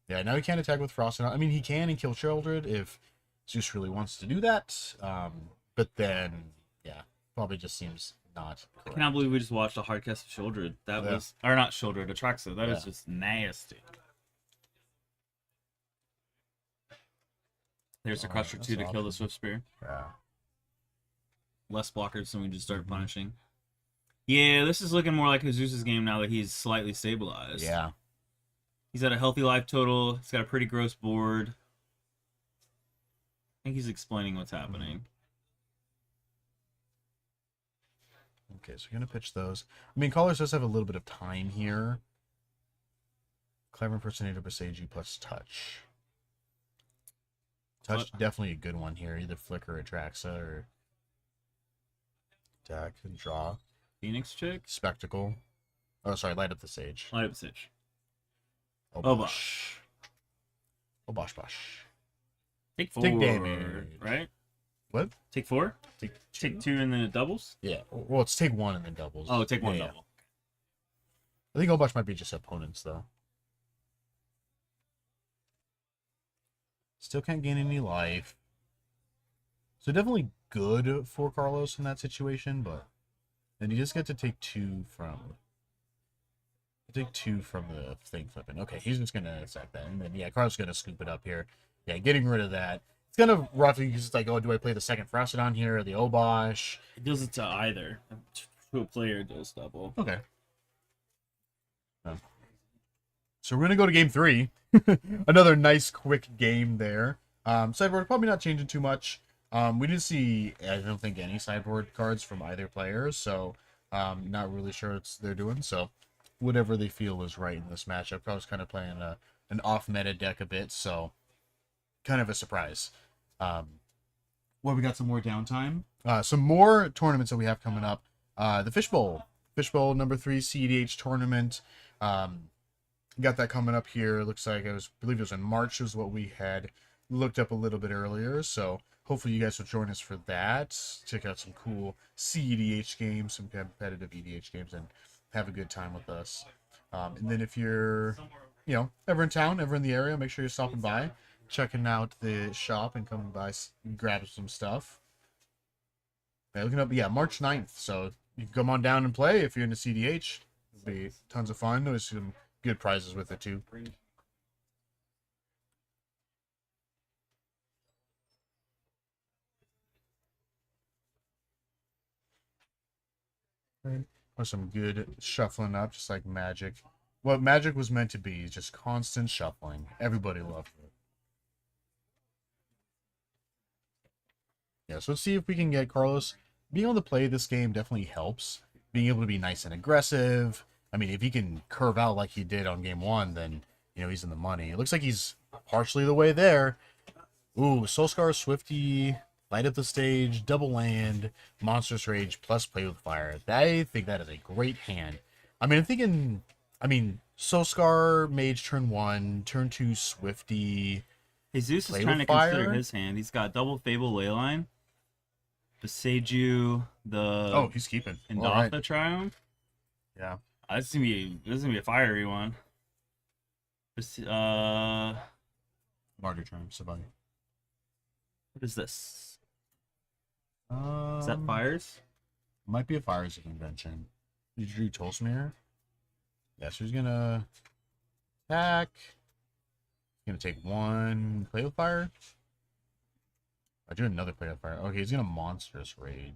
Yeah, now he can't attack with Ferocidon. I mean, he can and kill Childred if Zeus really wants to do that. But then, yeah, probably just seems not I correct. cannot believe we just watched a hard cast of Shieldred. That Yeah. was, or not Shieldred, Atraxa. That is Yeah. just nasty. There's a Oh, Crusher that's 2 to kill the awesome. Swift Spear. Yeah. Less blockers, so we just start Mhm. punishing. Yeah, this is looking more like Jesus' game now that he's slightly stabilized. Yeah. He's at a healthy life total. He's got a pretty gross board. I think he's explaining what's happening. Okay, so we're going to pitch those. I mean, Callers does have a little bit of time here. Clever Impersonator, Besage plus Touch. Touch, definitely a good one here. Either Flicker or Atraxa or attack and draw. Phoenix chick? Spectacle. Oh, sorry, Light Up the Sage. Light up Sitch. Obosh. Obosh Bosh. Take 4. Take damage. Right? What? Take 4? Take Take 2 and then it doubles? Yeah. Well, it's take 1 and then doubles. Oh, take 1 Yeah, yeah. double. I think Obosh might be just opponents, though. Still can't gain any life. So definitely good for Carlos in that situation, but then you just get to take 2 from Take 2 from the thing flipping. Okay, he's just gonna sack that, and then yeah, Carlos gonna scoop it up here. Yeah, getting rid of that. It's kind of rough because it's like, oh, do I play the second Frostodon here or the Obosh? It does it to either. To a player, it does double. Okay. So we're gonna go to game 3. Another nice quick game there. Sideboard probably not changing too much. We didn't see, I don't think, any sideboard cards from either player, so not really sure what they're doing. So whatever they feel is right in this matchup. I was kind of playing an off-meta deck a bit, so kind of a surprise. Well, we got some more downtime. Some more tournaments that we have coming up. The Fishbowl number 3 CEDH tournament. Got that coming up here. Looks like I believe it was in March is what we had looked up a little bit earlier. So hopefully you guys will join us for that. Check out some cool CEDH games, some competitive EDH games, and have a good time with us. And then if you're, ever in town, ever in the area, make sure you're stopping by, checking out the shop, and coming by, grab some stuff. Yeah, looking up, March 9th. So you can come on down and play if you're into CDH. It'll be tons of fun. There's some good prizes with it too. Or some good shuffling up, just like Magic. What Magic was meant to be, just constant shuffling. Everybody loved it. Yeah, so let's see if we can get Carlos. Being able to play this game definitely helps. Being able to be nice and aggressive. I mean, if he can curve out like he did on game 1, then, he's in the money. It looks like he's partially the way there. Ooh, Soulscar, Swifty, light up the stage, double land, Monstrous Rage, plus Play with Fire. I think that is a great hand. I mean, I'm thinking, Soulscar, Mage, turn 1, turn 2, Swifty. Jesus Play is trying with to consider Fire? his hand. He's got double Fable Leyline, Beseiju, Oh, he's keeping. and All right. Dotha Triumph. Yeah. This is gonna be a fiery one. What Martyr Triumph, Savannah. is this? Is that Um, fires? Might be a Fires convention. You drew Tolsmere? Yeah, so he's gonna attack. He's gonna take 1, Play with Fire. I drew another Play with Fire. Okay, he's gonna Monstrous Rage.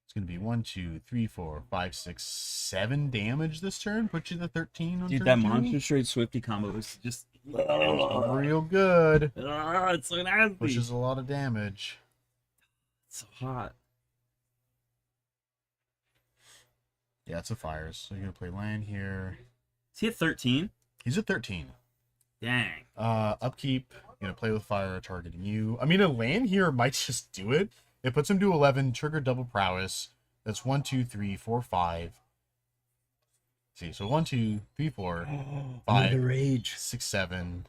It's gonna be 1, 2, 3, 4, 5, 6, 7 damage this turn. Put you to 13 on Dude, turn that 2. Monster Straight Swifty combo is just Real good. it's so nasty. Pushes a lot of damage. It's so hot. Yeah, it's a Fires. So you're gonna play land here. Is he at 13? He's at 13. Dang. Upkeep, Play with Fire, targeting you. I mean, a land here might just do it. It puts him to 11, trigger double prowess. That's 1, 2, 3, 4, 5. See, so 1, 2, 3, 4, 5, Another rage. 6, 7.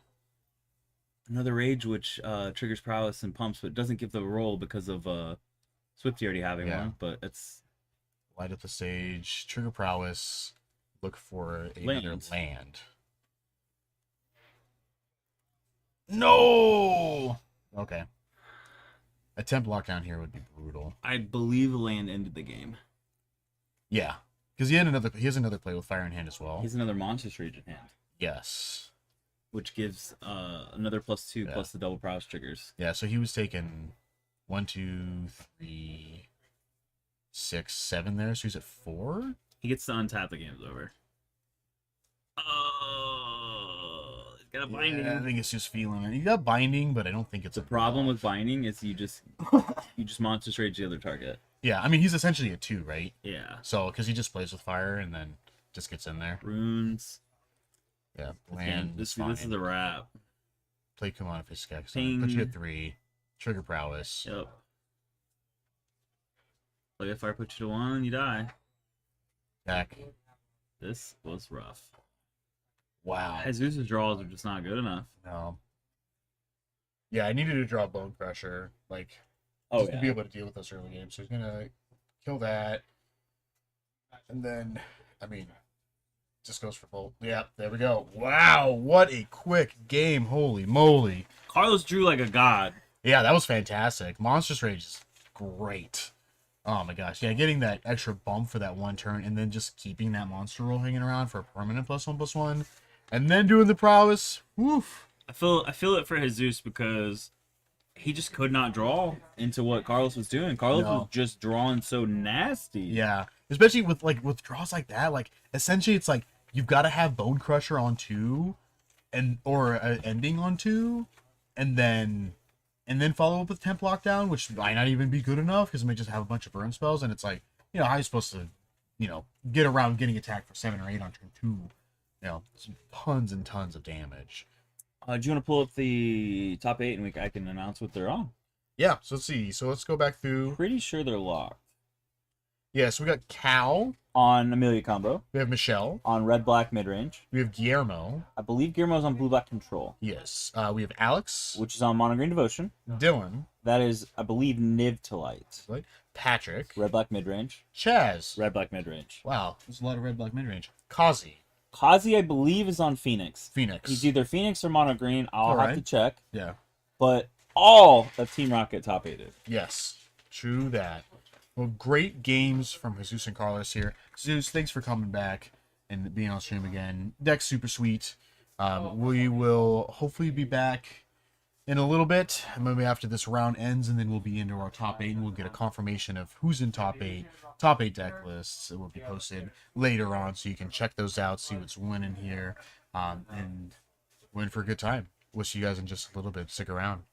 Another rage which triggers prowess and pumps, but doesn't give the roll because of Swifty already having Yeah. one. But it's Light up the stage, trigger prowess. Look for another Lands. land. No! Okay. Attempt lockdown here would be brutal. I believe land ended the game. Yeah. Because he has another Play with Fire in hand as well. He's another Monstrous Rage in hand, Yes. which gives another +2 Yeah. plus the double prowess triggers. Yeah, so he was taking 1, 2, 3, 6, 7 there. So he's at 4. He gets to untap, the game's over. Oh, he's got a binding. Yeah, I think it's just feeling it. You got binding, but I don't think it's The problem with binding is you just Monstrous Rage the other target. Yeah, I mean he's essentially a 2, right? Yeah. So because he just plays with fire and then just gets in there. Runes. Yeah, Damn, land. this fine. is the wrap. Play Kumon if it's Skex. Ping. Put you at 3. Trigger prowess. Yep. Like if I put you to 1, you die. Back. This was rough. Wow. Jesus' draws are just not good enough. No. Yeah, I needed to draw Bone Crusher, like, Oh just to be able to deal with this early game. So he's gonna kill that, and then, I mean, just goes for bolt. Yeah, there we go. Wow, what a quick game! Holy moly! Carlos drew like a god. Yeah, that was fantastic. Monstrous Rage is great. Oh my gosh, yeah, getting that extra bump for that one turn, and then just keeping that monster roll hanging around for a permanent +1/+1, and then doing the prowess. Woof. I feel it for Jesus because he just could not draw into what Carlos was doing. Carlos No. was just drawing so nasty. Yeah, especially with draws like that. Like essentially, it's like you've got to have Bone Crusher on 2, or an ending on 2, and then follow up with Temp Lockdown, which might not even be good enough because it might just have a bunch of burn spells, and it's like, how are you supposed to, get around getting attacked for 7 or 8 on turn 2? Tons and tons of damage. Do you want to pull up the top 8 and I can announce what they're on? Yeah, so let's see. So let's go back through. Pretty sure they're locked. Yeah, so we got Cal, On Amelia combo, we have Michelle, on red black mid range. we have Guillermo, I believe Guillermo's on blue black control, yes, we have Alex, which is on mono green devotion. Dylan, That is, I believe, Niv to light. Patrick, Red black mid range. Chaz. Red black mid range. Wow, There's a lot of red black mid range. Kazi, Kazi, I believe, is on Phoenix. Phoenix. He's either Phoenix or mono green. I'll have Alright. to check. Yeah. But all of Team Rocket top 8'd. Yes. True that. Well, great games from Jesus and Carlos here. Jesus, thanks for coming back and being on stream again. Deck's super sweet. We will hopefully be back in a little bit, maybe after this round ends, and then we'll be into our top 8, and we'll get a confirmation of who's in top 8 deck lists. It will be posted later on, so you can check those out, see what's winning here, and win for a good time. We'll see you guys in just a little bit. Stick around.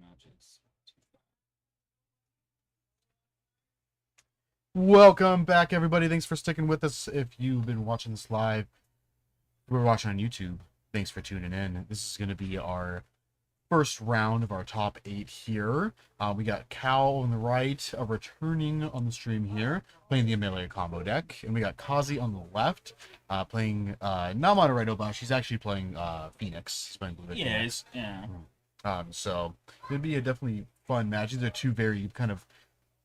Matches. Welcome back, everybody. Thanks for sticking with us. If you've been watching this live, we're watching on YouTube. Thanks for tuning in. This is going to be our first round of our top 8 here. We got Cal on the right, returning on the stream here, playing the Amelia combo deck. And we got Kazi on the left, playing not Monterey but she's actually playing Phoenix. He's playing Blue Phoenix. Yeah. So it'll be a definitely fun match. These are two very kind of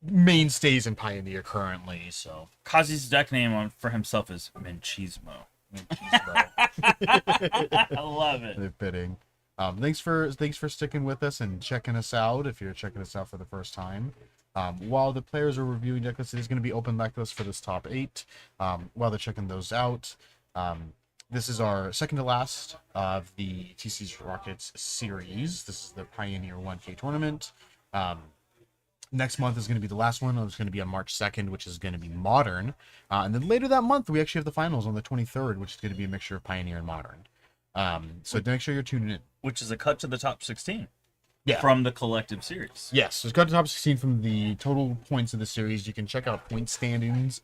mainstays in Pioneer currently. So Kazi's deck name for himself is Menchismo. I love it. They're fitting. Thanks for sticking with us and checking us out. If you're checking us out for the first time, while the players are reviewing deck lists, it is going to be open backlist for this top 8. While they're checking those out, this is our second to last of the TC's Rockets series. This is the Pioneer 1K tournament. Next month is going to be the last one. It's going to be on March 2nd, which is going to be Modern. And then later that month, we actually have the finals on the 23rd, which is going to be a mixture of Pioneer and Modern. So make sure you're tuning in. Which is a cut to the top 16. Yeah. From the collective series. Yes, it's got the top 16 from the total points of the series. You can check out point standings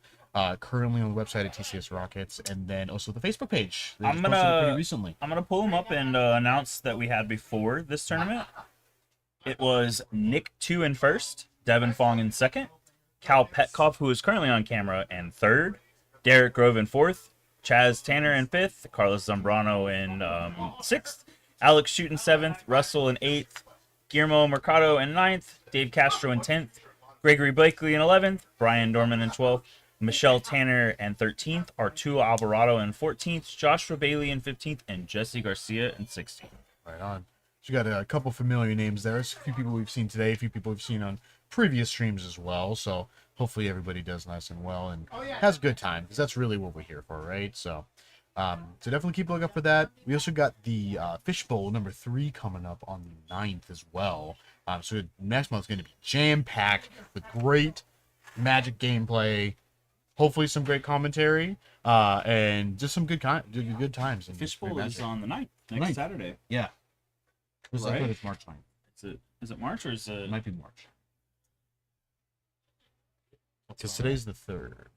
currently on the website at TCS Rockets, and then also the Facebook page. They just posted it pretty recently. I'm gonna pull them up and announce that we had before this tournament. It was Nick 2 in first, Devin Fong in second, Cal Petkoff, who is currently on camera, in third, Derek Grove in fourth, Chaz Tanner in fifth, Carlos Zambrano in sixth, Alex Shute in seventh, Russell in eighth, Guillermo Mercado in ninth, Dave Castro in 10th, Gregory Blakely in 11th, Brian Dorman in 12th, Michelle Tanner in 13th, Arturo Alvarado in 14th, Joshua Bailey in 15th, and Jesse Garcia in 16th. Right on. So you got a couple familiar names there. There's a few people we've seen today, a few people we've seen on previous streams as well. So hopefully everybody does nice and well and has a good time, because that's really what we're here for, right? So definitely keep a lookout for that. We also got the Fishbowl number 3 coming up on the 9th as well. So next month's going to be jam-packed with great Magic gameplay, hopefully some great commentary, and just some good times. Fishbowl is on the 9th, next 9th. Saturday. Yeah. I Right. thought it's March 9th. Is it March or is it? It might be March. Because today's the 3rd.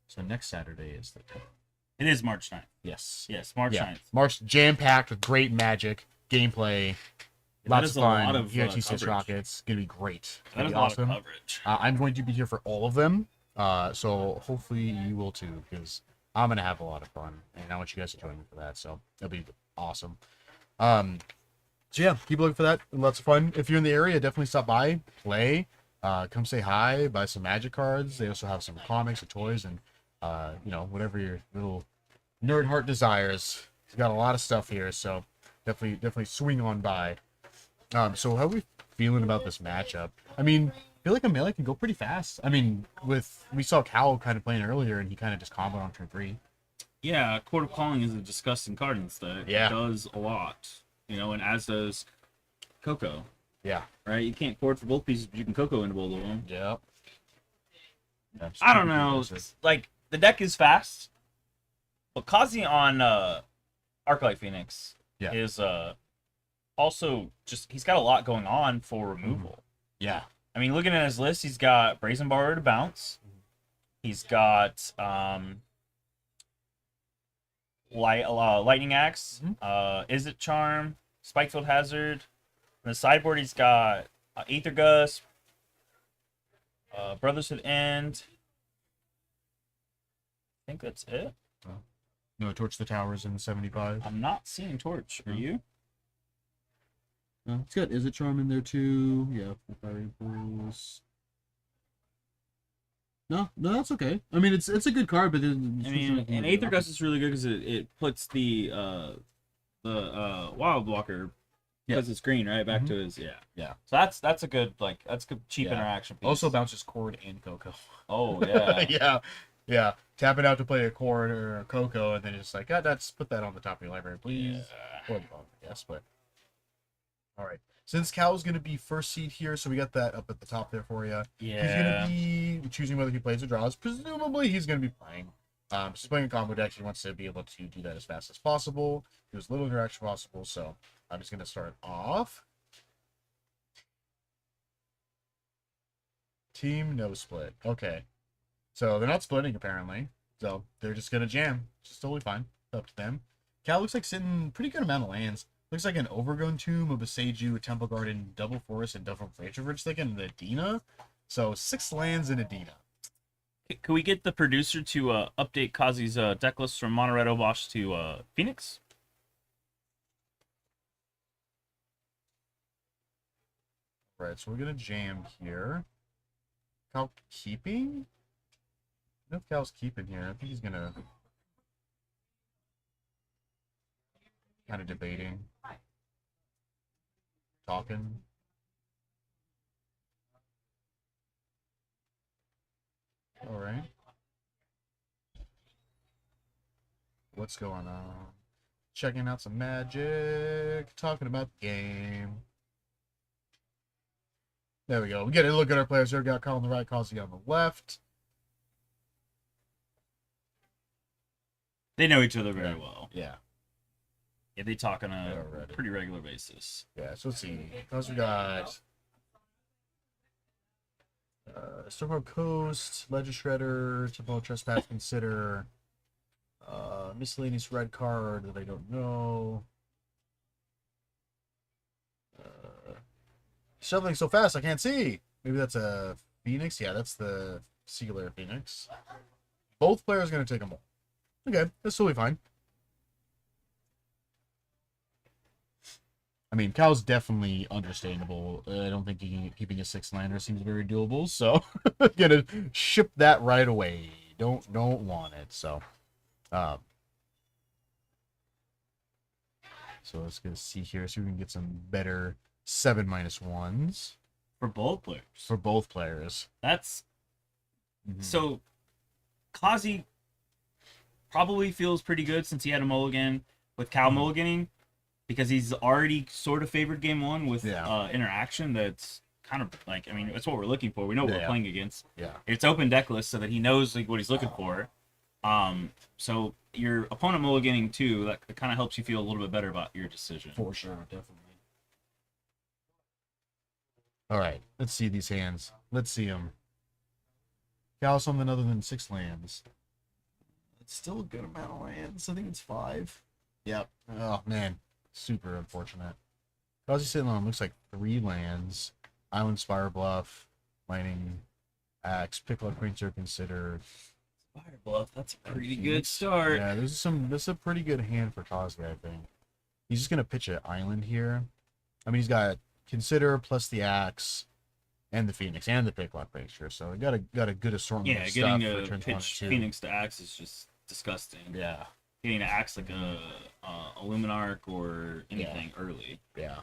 So next Saturday is the 10th. It is March 9th. Yes. Yes, March 9th. March jam-packed with great Magic gameplay. That Lots is of a fun. lot of PRT 6 coverage. rockets. Gonna be great. That Gonna is be a lot awesome. of coverage. I'm going to be here for all of them. So hopefully you will too, because I'm gonna have a lot of fun, and I want you guys to join me for that. So it'll be awesome. So yeah, keep looking for that. Lots of fun. If you're in the area, definitely stop by, play, come say hi, buy some Magic cards. They also have some comics and toys, and whatever your little nerd heart desires. It's got a lot of stuff here, so definitely swing on by. So how are we feeling about this matchup? I mean, I feel like a melee can go pretty fast. I mean, we saw Cal kind of playing earlier, and he kind of just comboed on turn 3. Yeah, Court of Calling is a disgusting card in this deck. Yeah. It does a lot, and as does Coco, Yeah. right? You can't court for both pieces, but you can Coco into both of them. Yeah. I don't know. Like, the deck is fast, but Kazi on Arclight Phoenix Yeah. is also just, he's got a lot going on for removal. Yeah. I mean, looking at his list, he's got Brazen Borrower to bounce. He's got Lightning Axe, Is It Charm, Spikefield Hazard. On the sideboard, he's got Aether Gust, Brotherhood End. I think that's it. No, Torch the Towers in the 75. I'm not seeing Torch. Are you? It's got Is It Charm in there too. Yeah, Fire Impulse. No, that's okay. I mean, it's a good card, but I mean, and Aether Gust is really good because it puts the Wild Blocker, because it's green, right, back to his Yeah. So that's a good cheap Yeah. interaction piece. Also bounces Cord and Coco. Oh yeah. yeah. Tapping out to play a Cord or a Coco, and then it's like, that's put that on the top of your library, please. Or the bottom, I guess, but. All right. Since Cal's going to be first seed here, so we got that up at the top there for you. Yeah. He's going to be choosing whether he plays or draws. Presumably, he's going to be playing. He's playing a combo deck. He wants to be able to do that as fast as possible, do as little interaction possible. So I'm just going to start off. Team no split. Okay. So they're not splitting, apparently. So they're just going to jam. Which is totally fine. Up to them. Cal looks like sitting pretty good amount of lands. Looks like an Overgrown Tomb, a Boseiju, a Temple Garden, Double Forest, and Double Ridge Thicket, and Adina. So 6 lands in Adina. Can we get the producer to update Kazi's deck list from Monoreto Bosch to Phoenix? Right, so we're gonna jam here. Cal keeping? I don't know if Cal's keeping here. I think he's gonna kind of debating. Talking. Alright. What's going on? Checking out some Magic. Talking about the game. There we go. We get a look at our players here. Got Kyle on the right, Kazi on the left. They know each other very well. Yeah. Yeah, they talk on a already. pretty regular basis. Yeah, so let's see. Because we got Stormhawk Coast, Ledger Shredder, Temple Trespass Consider, miscellaneous red card that I don't know. Shuffling so fast I can't see. Maybe that's a Phoenix. Yeah, that's the Singular Phoenix. Both players going to take them all. Okay, that's totally fine. I mean, Cal's definitely understandable. I don't think keeping a 6-lander seems very doable, so gonna ship that right away. Don't want it. So, so let's go see here. See if we can get some better 7-1s For both players. for both players. That's Mhm. so Kazi probably feels pretty good since he had a mulligan with Cal mulliganing, because he's already sort of favored game one with interaction that's kind of like, I mean, that's what we're looking for. We know what we're playing against. Yeah. It's open deck list so that he knows like what he's looking for. So your opponent mulliganing too, that kind of helps you feel a little bit better about your decision. For sure, definitely. All right, let's see these hands. Let's see them. Cal something other than 6 lands. It's still a good amount of lands. I think it's 5. Yep. Oh man, super unfortunate. Kazi sitting on looks like 3 lands. Island, Spire Bluff, Lightning, Axe, Picklock, Princer, Consider. Fire Bluff, that's a pretty good Phoenix. start. Yeah, this is a pretty good hand for Kazi, I think. He's just gonna pitch an Island here. I mean, he's got Consider plus the Axe, and the Phoenix and the Picklock Princer. So he got a good assortment Yeah, of getting stuff for a turns 1 and pitch 2. Phoenix to Axe is just disgusting. Yeah, Getting to Axe like a Illuminarch or anything early. yeah.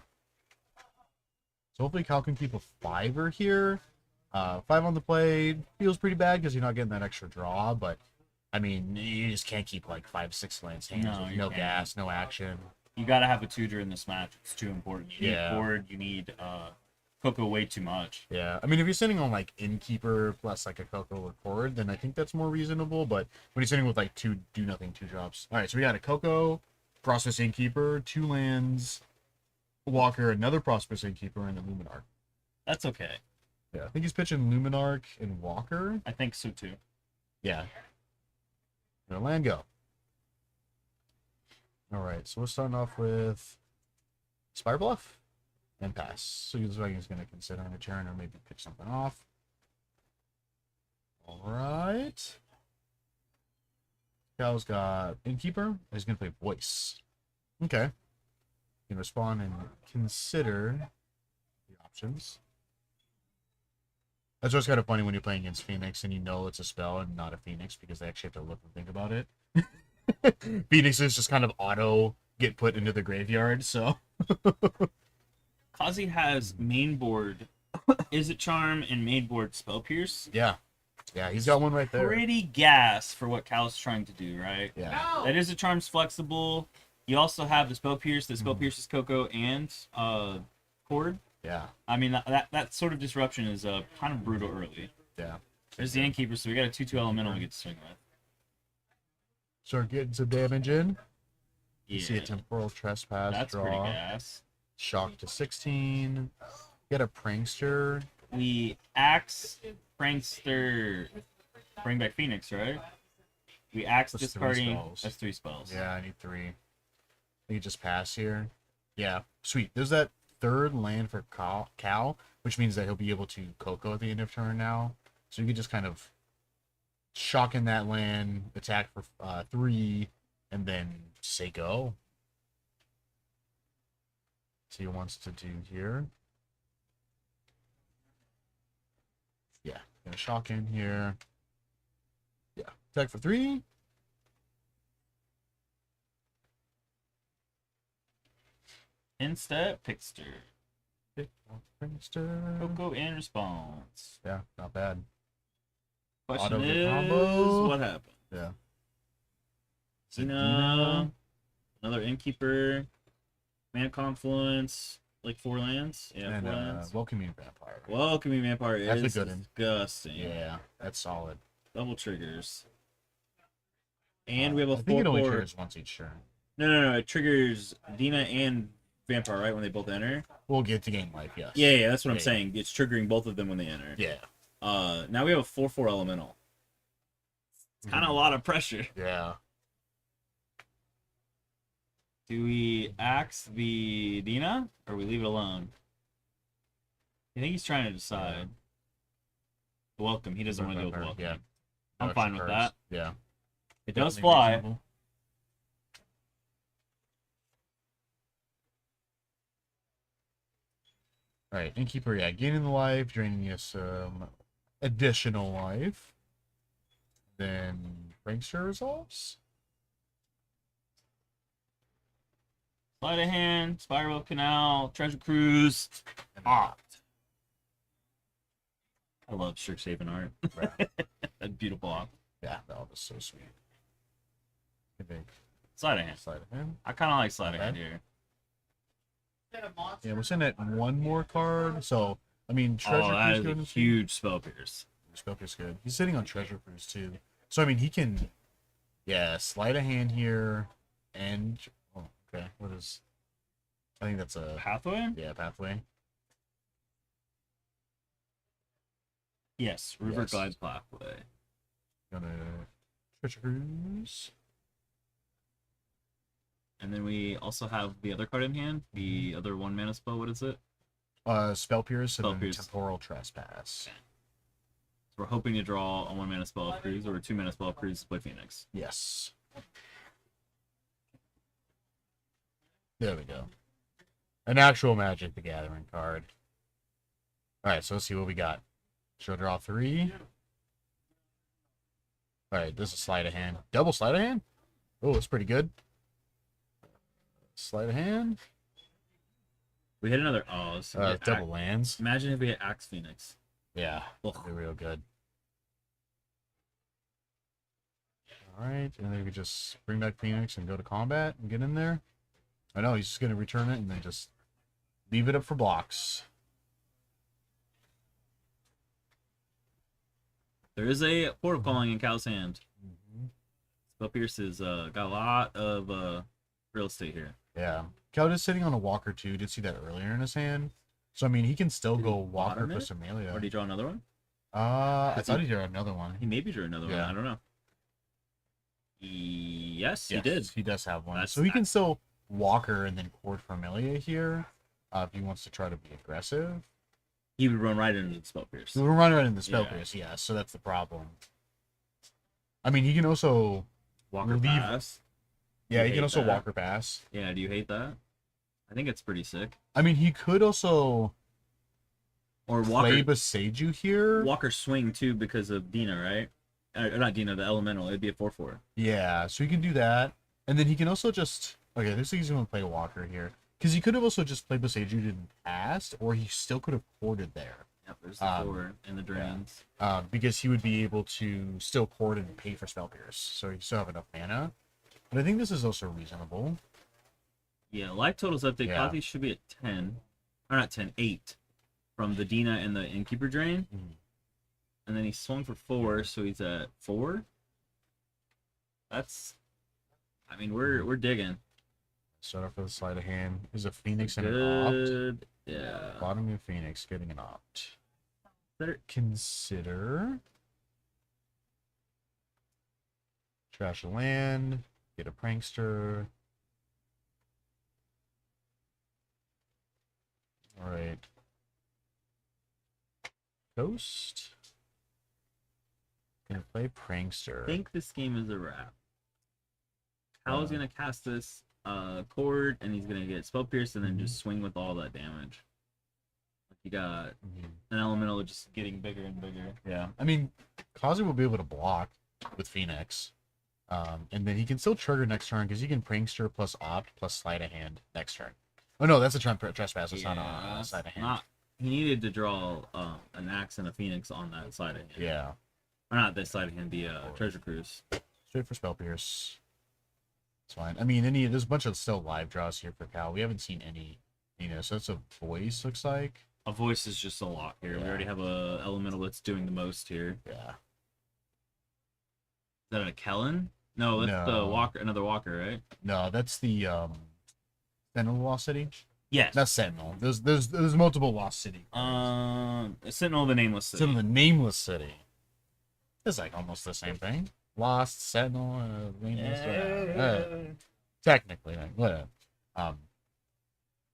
So hopefully Cal can keep a 5-er here. 5 on the play feels pretty bad because you're not getting that extra draw, but I mean, you just can't keep like 5-6 lands hands No, with you no can't. gas, no action. You gotta have a 2 in this match. It's too important. You Yeah. need board, you need Coco way too much. Yeah, I mean, if you're sitting on like Innkeeper plus like a Coco Record, then I think that's more reasonable. But when you're sitting with like 2 do nothing 2 drops, all right. So we got a Coco, Prosperous Innkeeper, 2 lands, Walker, another Prosperous Innkeeper, and a Luminarch. That's okay. Yeah, I think he's pitching Luminarch and Walker. I think so too. Yeah. Gonna land go. All right, so we're starting off with Spire Bluff and pass. So he's going to consider a turn or maybe pitch something off. All right. Cal's got Innkeeper. He's going to play Voice. Okay. You can respond and consider the options. That's what's kind of funny when you're playing against Phoenix and you know it's a spell and not a Phoenix because they actually have to look and think about it. Phoenixes just kind of auto get put into the graveyard, so. Kazi has main board Is it Charm and main board Spell Pierce. Yeah. Yeah, he's got one right there. Pretty gas for what Cal's trying to do, right? Yeah. No. That is a Charm's flexible. You also have the Spell Pierce. The Spell Pierce is Coco and Cord. Yeah. I mean, that sort of disruption is kind of brutal early. Yeah. There's the Innkeeper, so we got a 2/2 elemental we get to swing with. Start getting some damage in. You see a Yeah, temporal trespass that's draw. pretty gas. Shock to 16. Get a prankster. We axe Prankster, bring back Phoenix, right? We axe That's 3 discarding. spells. That's 3 spells. Yeah, I need 3. You just pass here. Yeah, sweet. There's that 3rd land for Cal, which means that he'll be able to Coco at the end of turn now. So you can just kind of shock in that land, attack for 3, and then say go. See what he wants to do here. Yeah, gonna shock in here. Yeah, attack for 3. Instead, Pickster. Pick one prankster. Coco in response. Yeah, not bad. Question Auto is, combo. what happened? Yeah. Xena, another Innkeeper, Mana Confluence, like 4 lands. Yeah, And 4 lands. Welcoming Vampire. Welcoming Vampire That's a is good one. disgusting. Yeah, that's solid. Double triggers. And we have a I think it only 4/4. triggers once each turn. No. It triggers Dina and Vampire, right, when they both enter? We'll get to game life, yes. Yeah, that's what I'm Yeah. saying. It's triggering both of them when they enter. Yeah. Now we have a 4/4 elemental. It's kind of a lot of pressure. Yeah. Do we axe the Dina or we leave it alone? I think he's trying to decide. Welcome. He doesn't want to deal with welcome. Yeah. I'm No fine extra with cards. that. Yeah. It does Definitely fly. reasonable. Alright, Innkeeper, yeah, gaining the life, draining you some additional life. Then Prankster resolves. Sleight of hand, Spiral Canal, Treasure Cruise. And Opt. I love Strixhaven art. Yeah, That beautiful opt. yeah, that was so sweet. I think. Sleight of hand. Sleight of hand. I kind of like sleight of hand Okay. here. Yeah, we're sitting at 1 more card, so I mean, Treasure Oh, that Cruise is a good. huge spell pierce. Spellpierce good. He's sitting on Treasure Cruise too, so I mean, he can, yeah, sleight of hand here, and oh, okay, what is? I think that's a Pathway? pathway. Yes, River Yes. Glides Pathway. Gonna Treasure Cruise. And then we also have the other card in hand, the other 1-mana spell. What is it? Spell Pierce and Spell then Pierce. Temporal Trespass. So we're hoping to draw a 1-mana spell of Cruise or a 2-mana spell of Cruise to play Phoenix. Yes. There we go. An actual Magic the Gathering card. Alright, so let's see what we got. Show draw 3. Alright, this is sleight of hand. Double sleight of hand? Oh, that's pretty good. Sleight of hand. We hit another. Oh, so we hit Double lands. Imagine if we hit Axe Phoenix. Yeah, Ugh. that'd be real good. Alright, and then we just bring back Phoenix and go to combat and get in there. I know, he's just going to return it and then just leave it up for blocks. There is a Port of Calling in Cal's hand. Spell Pierce has got a lot of real estate here. Yeah. Cal is sitting on a Walker too. Did see that earlier in his hand. So, I mean, he can still go Walker bottom it? plus Amelia. Or did he draw another one? I thought he did another one. He maybe drew another one. Yeah. I don't know. Yes, he Yes, did. He does have one. That's- So he can still Walker and then Cord for Amelia here. If he wants to try to be aggressive. He would run right into the Spell Pierce. We'll run right in the spell Yeah. pierce, yeah, so that's the problem. I mean, he can also, Walker leave- Pass. yeah, You he can hate also that. Walker pass. Yeah, do you hate that? I think it's pretty sick. I mean, he could also Or play Walker Beseiju here. Walker swing too because of Dina, right? Or not Dina, the Elemental. It'd be a 4/4. Yeah, so he can do that. And then he can also just, okay, this he's going to play Walker here. Because he could have also just played Beseiju in the past, or he still could have corded there. Yep, there's the 4 Um, and the drains. Because he would be able to still cord and pay for spell pierce. So he still have enough mana. But I think this is also reasonable. Yeah, life totals update. Yeah. Kathy should be at 10. Or not 10, 8. From the Dina and the Innkeeper drain. Mhm. And then he swung for 4, so he's at 4. That's, I mean, we're digging. Start off with a sleight of hand. Is a Phoenix and an opt? Good. Yeah. Bottom of Phoenix getting an opt. Better. Consider. Trash a land. Get a prankster. Alright. Ghost. Gonna play prankster. I think this game is a wrap. Cal's Uh, gonna cast this cord, and he's gonna get spell pierce, and then Mhm. just swing with all that damage. You got Mhm. an elemental just getting bigger and bigger. Yeah. I mean, Kazu will be able to block with Phoenix. And then he can still trigger next turn because he can prankster plus opt plus sleight of hand next turn. Oh no, that's a trespass. It's not a sleight of hand. He needed to draw an axe and a phoenix on that side of hand. Yeah. Or not that side of hand, the treasure cruise. Straight for spell pierce. It's fine. I mean, there's a bunch of still live draws here for Cal. We haven't seen any, so that's a voice looks like. A voice is just a lot here. We Yeah. already have a elemental that's doing the most here. Yeah. Is that a Kellen? No, that's the No. walker. Another walker, right? No, that's the Sentinel Lost City. Yes. Not Sentinel. There's multiple Lost City. Sentinel of the Nameless City. Sentinel, the Nameless City. It's like almost the same thing. Lost, Sentinel, Nameless. Technically, like, whatever.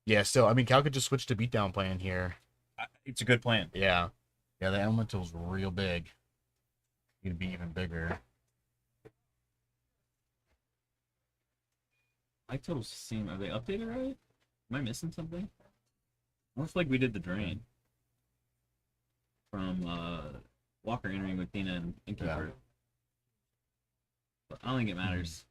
Yeah. Still, I mean, Cal could just switch to beatdown plan here. It's a good plan. Yeah. Yeah, the elemental's real big. He'd be even bigger. Life totals seem, are they updated right? Am I missing something? Almost like we did the drain. From Walker entering with Dina and Innkeeper. Yeah. But I don't think it matters.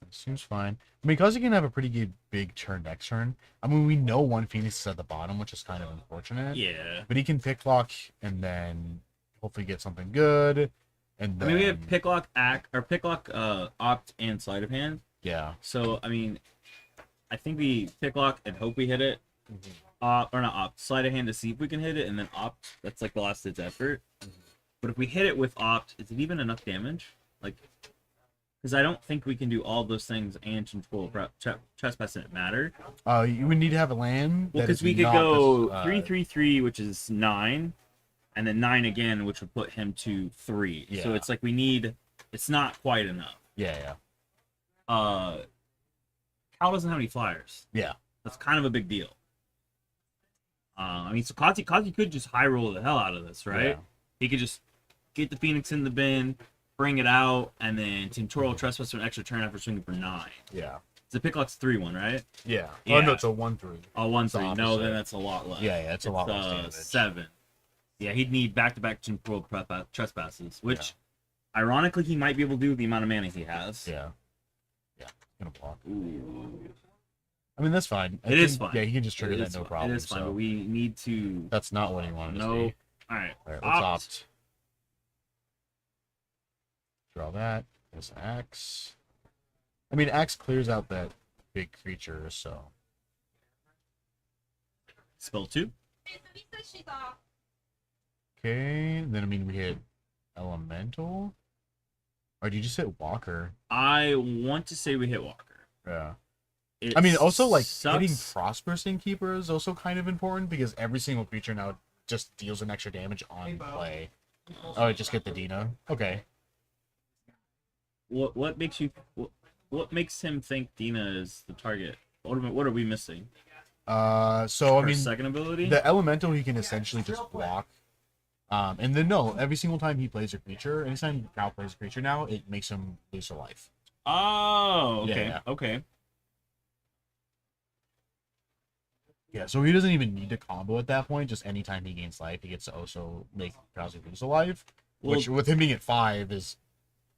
Seems fine. I mean, because he can have a pretty good big turn next turn. I mean, we know one Phoenix is at the bottom, which is kind of unfortunate. Yeah. But he can pick lock and then hopefully get something good. And I then, mean, we have picklock, opt, and sleight of hand. yeah. So, I mean, I think we picklock and hope we hit it. Or not opt, sleight of hand to see if we can hit it, and then opt. That's like the last ditch effort. But if we hit it with opt, is it even enough damage? Like, because I don't think we can do all those things and control trespass and it matter. You would need to have a land. Well, that because is we could not go this, 3/3/3, which is 9, and then 9 again, which would put him to 3. So Yeah. it's like we need. It's not quite enough. Yeah. Cal doesn't have any flyers. Yeah. That's kind of a big deal. I mean, so Kazi could just high roll the hell out of this, right? Yeah. He could just get the Phoenix in the bin, bring it out, and then Temporal Trespass for an extra turn after swinging for 9. Yeah. The Picklock's 3-1, right? Yeah. Yeah. Oh no, it's a 1/3. Oh, 1-3. It's the No, opposite. then that's a lot less. Yeah, it's a lot less damage. 7. Yeah, he'd need back-to-back Temporal Trespasses, which, ironically, he might be able to do with the amount of mana he has. Yeah. Yeah. Gonna block. Ooh. I mean, that's fine. It is fine. Yeah, he can just trigger It that is no fine. problem. It is fine, so but we need to... that's not what he wanted to No. see. Alright. All right, let's opt. Draw that. There's an axe. I mean, axe clears out that big creature, so. Spell 2. Okay, then I mean we hit elemental. Or did you just hit Walker? I want to say we hit Walker. Yeah. It I mean, also like sucks. hitting Prosperous Innkeeper is also kind of important because every single creature now just deals an extra damage on play. Oh, I just get the Dina. Okay. What makes you what makes him think Dina is the target? What are we missing? So I Her mean, second ability. the elemental he can essentially just block. And then no, every single time he plays a creature, anytime Cal plays a creature now, it makes him lose a life. Oh, okay, Yeah. okay. Yeah, so he doesn't even need to combo at that point. Just anytime he gains life, he gets to also make Krause lose a life. Which with him being at 5 is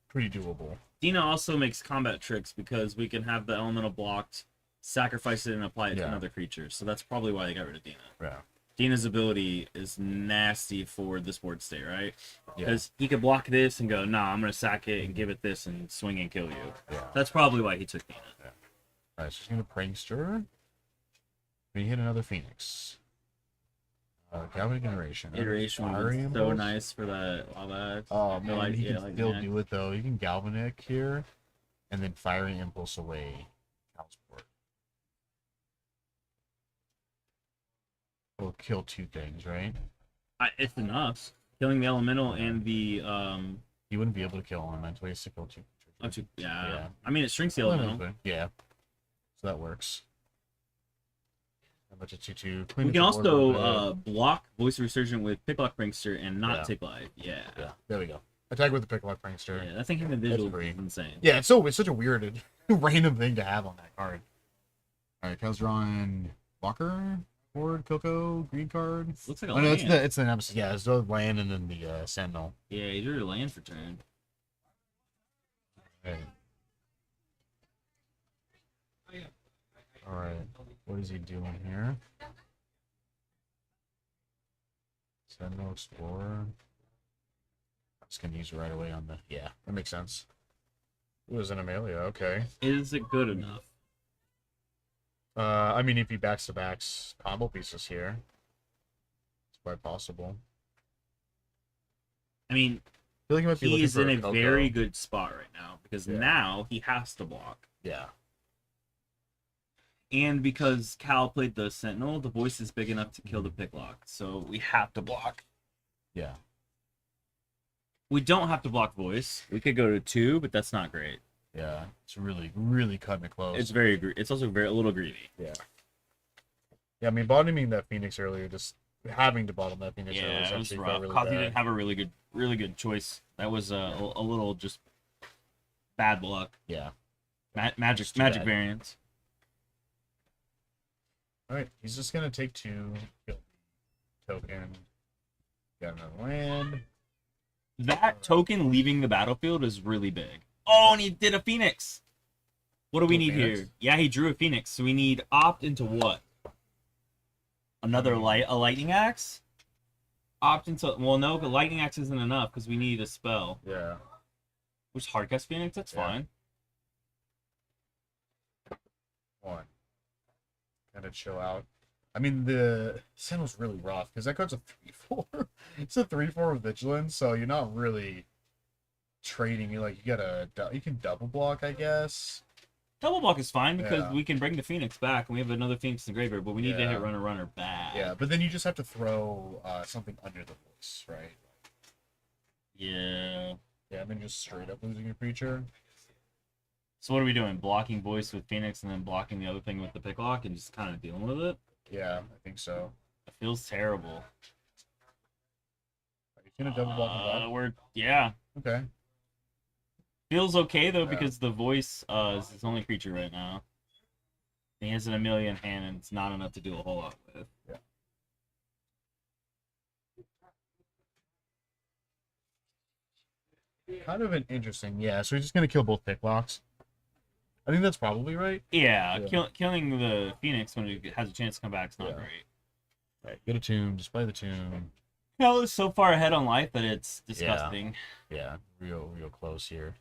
pretty doable. Dina also makes combat tricks because we can have the elemental blocked, sacrifice it, and apply it to Yeah. another creature. So that's probably why they got rid of Dina. Yeah. Dina's ability is nasty for this board state, right? Yeah. Because he could block this and go, nah, I'm going to sack it and give it this and swing and kill you. Yeah. That's probably why he took Dina. Alright, so he's gonna Prankster. We hit another Phoenix. Galvanic Iteration. Iteration Fiery was so Impulse. nice for that. All that. Oh No, man, he yeah, can like still that. do it though. He can Galvanic here, and then Fiery Impulse away. Calsport. Will kill 2 things, right? It's enough. Killing the elemental and the He wouldn't be able to kill Elemental. He has to kill 2 creatures. yeah. I mean, it shrinks the elemental. Yeah. So that works. A bunch of 2/2. We can also block Voice of Resurgent with Picklock Prankster and not Yeah. take life. Yeah. Yeah, there we go. Attack with the Picklock Prankster. Yeah, I think him and Vigil free. is insane. Yeah, it's such a weird random thing to have on that card. Alright, Cal's drawing Walker, Ford, Coco, green card. Looks like a Oh no, it's land. the episode. Yeah, it's the land and then the Sentinel. Yeah, you drew your land for turn. Right. Alright. What is he doing here? Sentinel Explorer. I'm just gonna use it right away on the yeah, that makes sense. It was an Amelia, okay. Is it good enough? I mean, if he backs to backs combo pieces here, it's quite possible. I mean, I feel like he might be looking he's for in a Coco. very good spot right now because Yeah. now he has to block. Yeah, And because Cal played the Sentinel, the voice is big enough to kill the Picklock. So we have to block. yeah, We don't have to block voice. We could go to 2, but that's not great. yeah. It's really cutting it close. It's very it's also very a little greedy. yeah. I mean, bottoming that Phoenix earlier, just having to bottom that Phoenix earlier, Yeah, it was essentially felt rough. really Kazi bad. didn't have a really good choice. That was a little just bad luck. Yeah. Magic too bad. variance. All right, he's just gonna take 2, kill the token, got another land. That token leaving the battlefield is really big. Oh, and he did a Phoenix. What do we Drew a need Phoenix? here? Yeah, he drew a Phoenix. So we need opt into what? Another a lightning axe? Opt into well, no, the lightning axe isn't enough because we need a spell. Yeah. Which Hardcast Phoenix? That's Yeah. fine. 1. Gotta chill out. I mean, the Sentinel's really rough because that card's a 3/4. It's a 3/4 with Vigilance, so you're not really trading. You you can double block, I guess. Double block is fine because Yeah. we can bring the Phoenix back and we have another Phoenix in the graveyard, but we need to Yeah. hit runner bad. Yeah, but then you just have to throw something under the voice, right? Yeah. Yeah, and then just straight up losing your creature. So what are we doing? Blocking voice with Phoenix and then blocking the other thing with the picklock and just kind of dealing with it? Yeah, I think so. It feels terrible. Are you gonna double block and Yeah. block? Okay. Feels okay though Yeah. because the voice is his only creature right now. And he has an Amelia in hand and it's not enough to do a whole lot with. Yeah. Kind of an interesting, yeah. So he's just gonna kill both picklocks. I think that's probably right. Yeah, Yeah. killing the Phoenix when it has a chance to come back is not Yeah. great. Right. Get a tomb, display the tomb. Hell is so far ahead on life that it's disgusting. Yeah, real close here.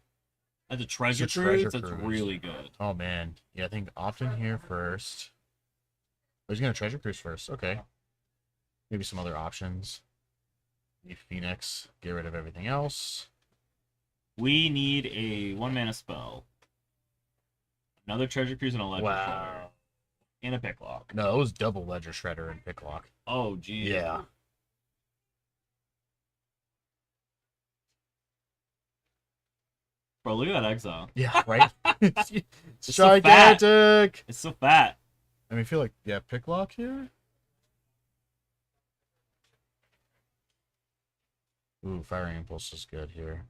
As a treasure It's a treasure cruise, that's cruise. really good. Oh man, yeah. I think opt-in here first. Oh, he's gonna treasure cruise first. Okay. Maybe some other options. Need Phoenix. Get rid of everything else. We need a 1-mana spell. Another treasure cruise and a ledger Wow. shredder. And a picklock. No, it was double ledger shredder and picklock. Oh, geez. Yeah. Bro, look at that exile. Yeah, right? it's so fat. gigantic. It's so fat. I mean, I feel like, yeah, picklock here. Ooh, firing impulse is good here.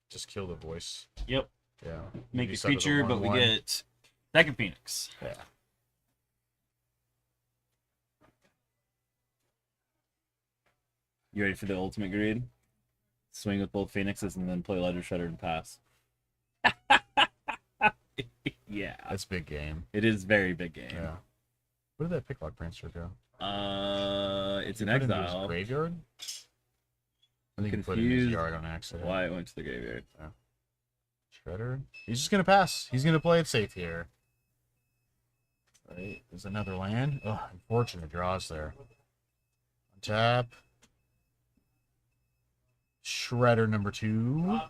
Just kill the voice. Yep. Yeah. Make Maybe a set it to creature, but we 1/1. get second Phoenix. Yeah. You ready for the ultimate greed? Swing with both Phoenixes and then play Ledger Shredder and pass. Yeah. That's big game. It is very big game. Yeah. Where did that picklock prancer go? It's Did an he put it into his exile. graveyard? I think he put it in his Confused yard on accident. Why it went to the graveyard. Shredder. He's just gonna pass. He's gonna play it safe here. Right. There's another land. Oh, unfortunate draws there. Untap. Shredder number 2.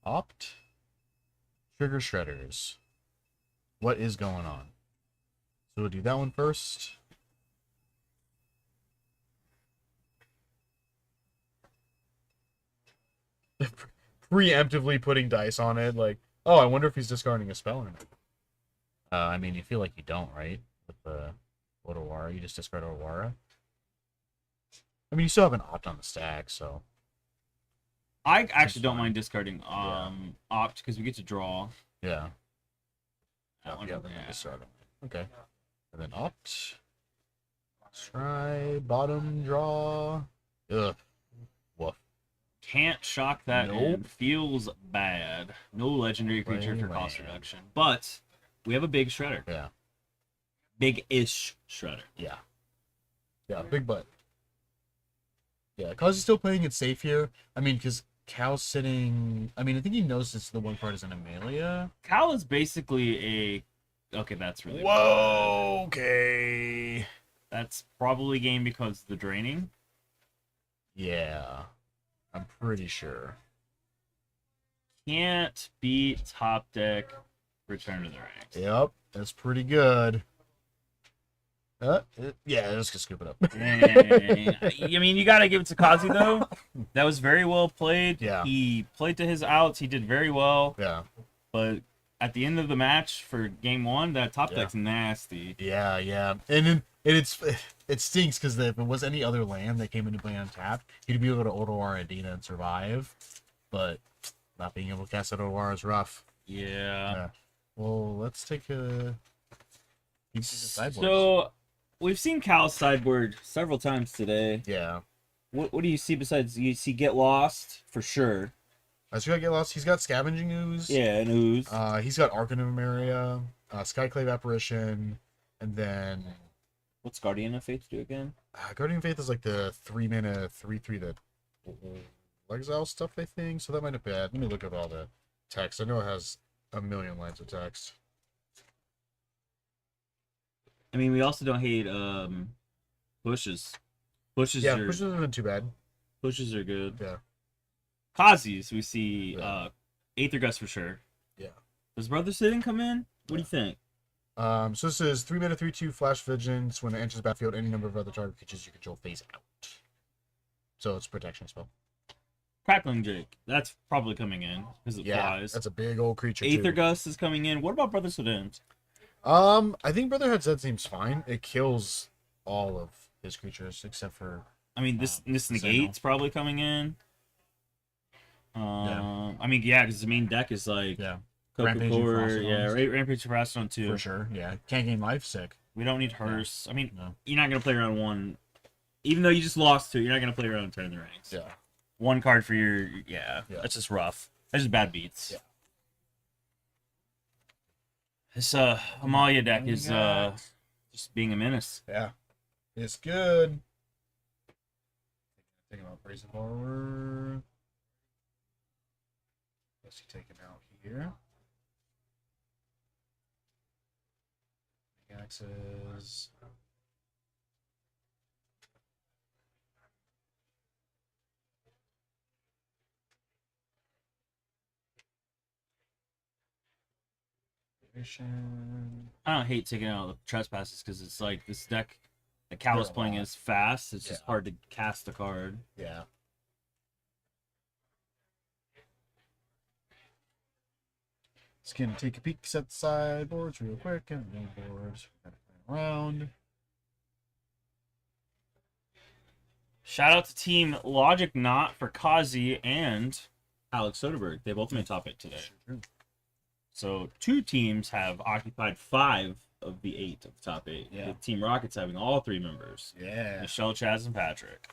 Opt. Trigger shredders. What is going on? So we'll do that one first. Preemptively putting dice on it, like, oh, I wonder if he's discarding a spell or not. I mean, you feel like you don't, right? With the Otawara, you just discard Otawara. I mean, you still have an opt on the stack, so I actually don't fine. mind discarding opt because we get to draw. yeah. That one, Yeah, yeah. discard him. Okay. And then opt. Try bottom draw. Ugh. Woof. Can't shock that in. Nope. Feels bad. No legendary creature for cost Land. reduction. But we have a big shredder. Yeah. Big-ish shredder. Yeah. Yeah, big butt. Yeah, cause he's still playing it safe here. I mean, because Cal's sitting. I mean, I think he knows this. The one card is an Amelia. Cal is basically a. Okay, that's really. Whoa. Okay. That's probably game because of the draining. Yeah, I'm pretty sure. Can't beat top deck. Return to the ranks. Yep, that's pretty good. Yeah, let's just scoop it up. Dang. I mean, you gotta give it to Kazi though. That was very well played. Yeah. He played to his outs. He did very well. Yeah, But at the end of the match for game 1, that top Yeah. deck's nasty. yeah, and then it stinks because if it was any other land that came into play untapped, he'd be able to Otawara Adina and survive. But not being able to cast that Otawara is rough. Yeah. Yeah. Well, let's take a piece of the sideboards. So we've seen Cal's sideboard several times today. Yeah. What do you see besides you see Get Lost for sure? I just gotta get lost. He's got Scavenging Ooze. Yeah, and Ooze. He's got Arcan of Maria, Skyclave Apparition, and then What's Guardian of Faith do again? Guardian Faith is like the 3-mana 3/3 that exile stuff, I think. So that might not be bad. Let me look at all the text. I know it has a million lines of text. I mean, we also don't hate bushes. Bushes Yeah, are pushes isn't been too bad. bushes are good. Yeah. Kazis, we see Yeah. Aether Gust for sure. Yeah. Does Brother Sitting come in? What do you think? So this is 3-mana 3/2 Flash Vigilance. When it enters the battlefield, any number of other target creatures you control face out. So it's a protection spell. Crackling Drake. That's probably coming in because it Yeah, flies. that's a big old creature Aether too. Gust is coming in. What about Brotherhood End? I think Brotherhood Zed seems fine. It kills all of his creatures except for I mean, this Xeno. negate's probably coming in. I mean, yeah, because the main deck is like yeah, Coco Rampaging Core, Frostodons. yeah, Rampage Frostodon too. for sure. Yeah, can't gain life. Sick. We don't need Hearse. I mean, No. you're not gonna play around one, even though you just lost two. You're not gonna play around turn the ranks. Yeah. One card for your Yeah. That's just rough. That's just bad beats. Yeah. This Amalia deck We is got- just being a menace. Yeah, it's good. Take him out, Brazen forward. Let's see, take him out here. Axes. I don't hate taking out the trespasses because it's like this deck that Cal is They're a playing lot. is fast. It's just Yeah. hard to cast a card. Yeah. Just gonna take a peek, set the sideboards real quick, and main boards. Gotta play around. Shout out to Team Logic Knot for Kazi and Alex Soderberg. They both made top 8 today. So 2 teams have occupied 5 of the 8 of the top 8. Yeah. With Team Rockets having all 3 members. Yeah. Michelle, Chaz, and Patrick.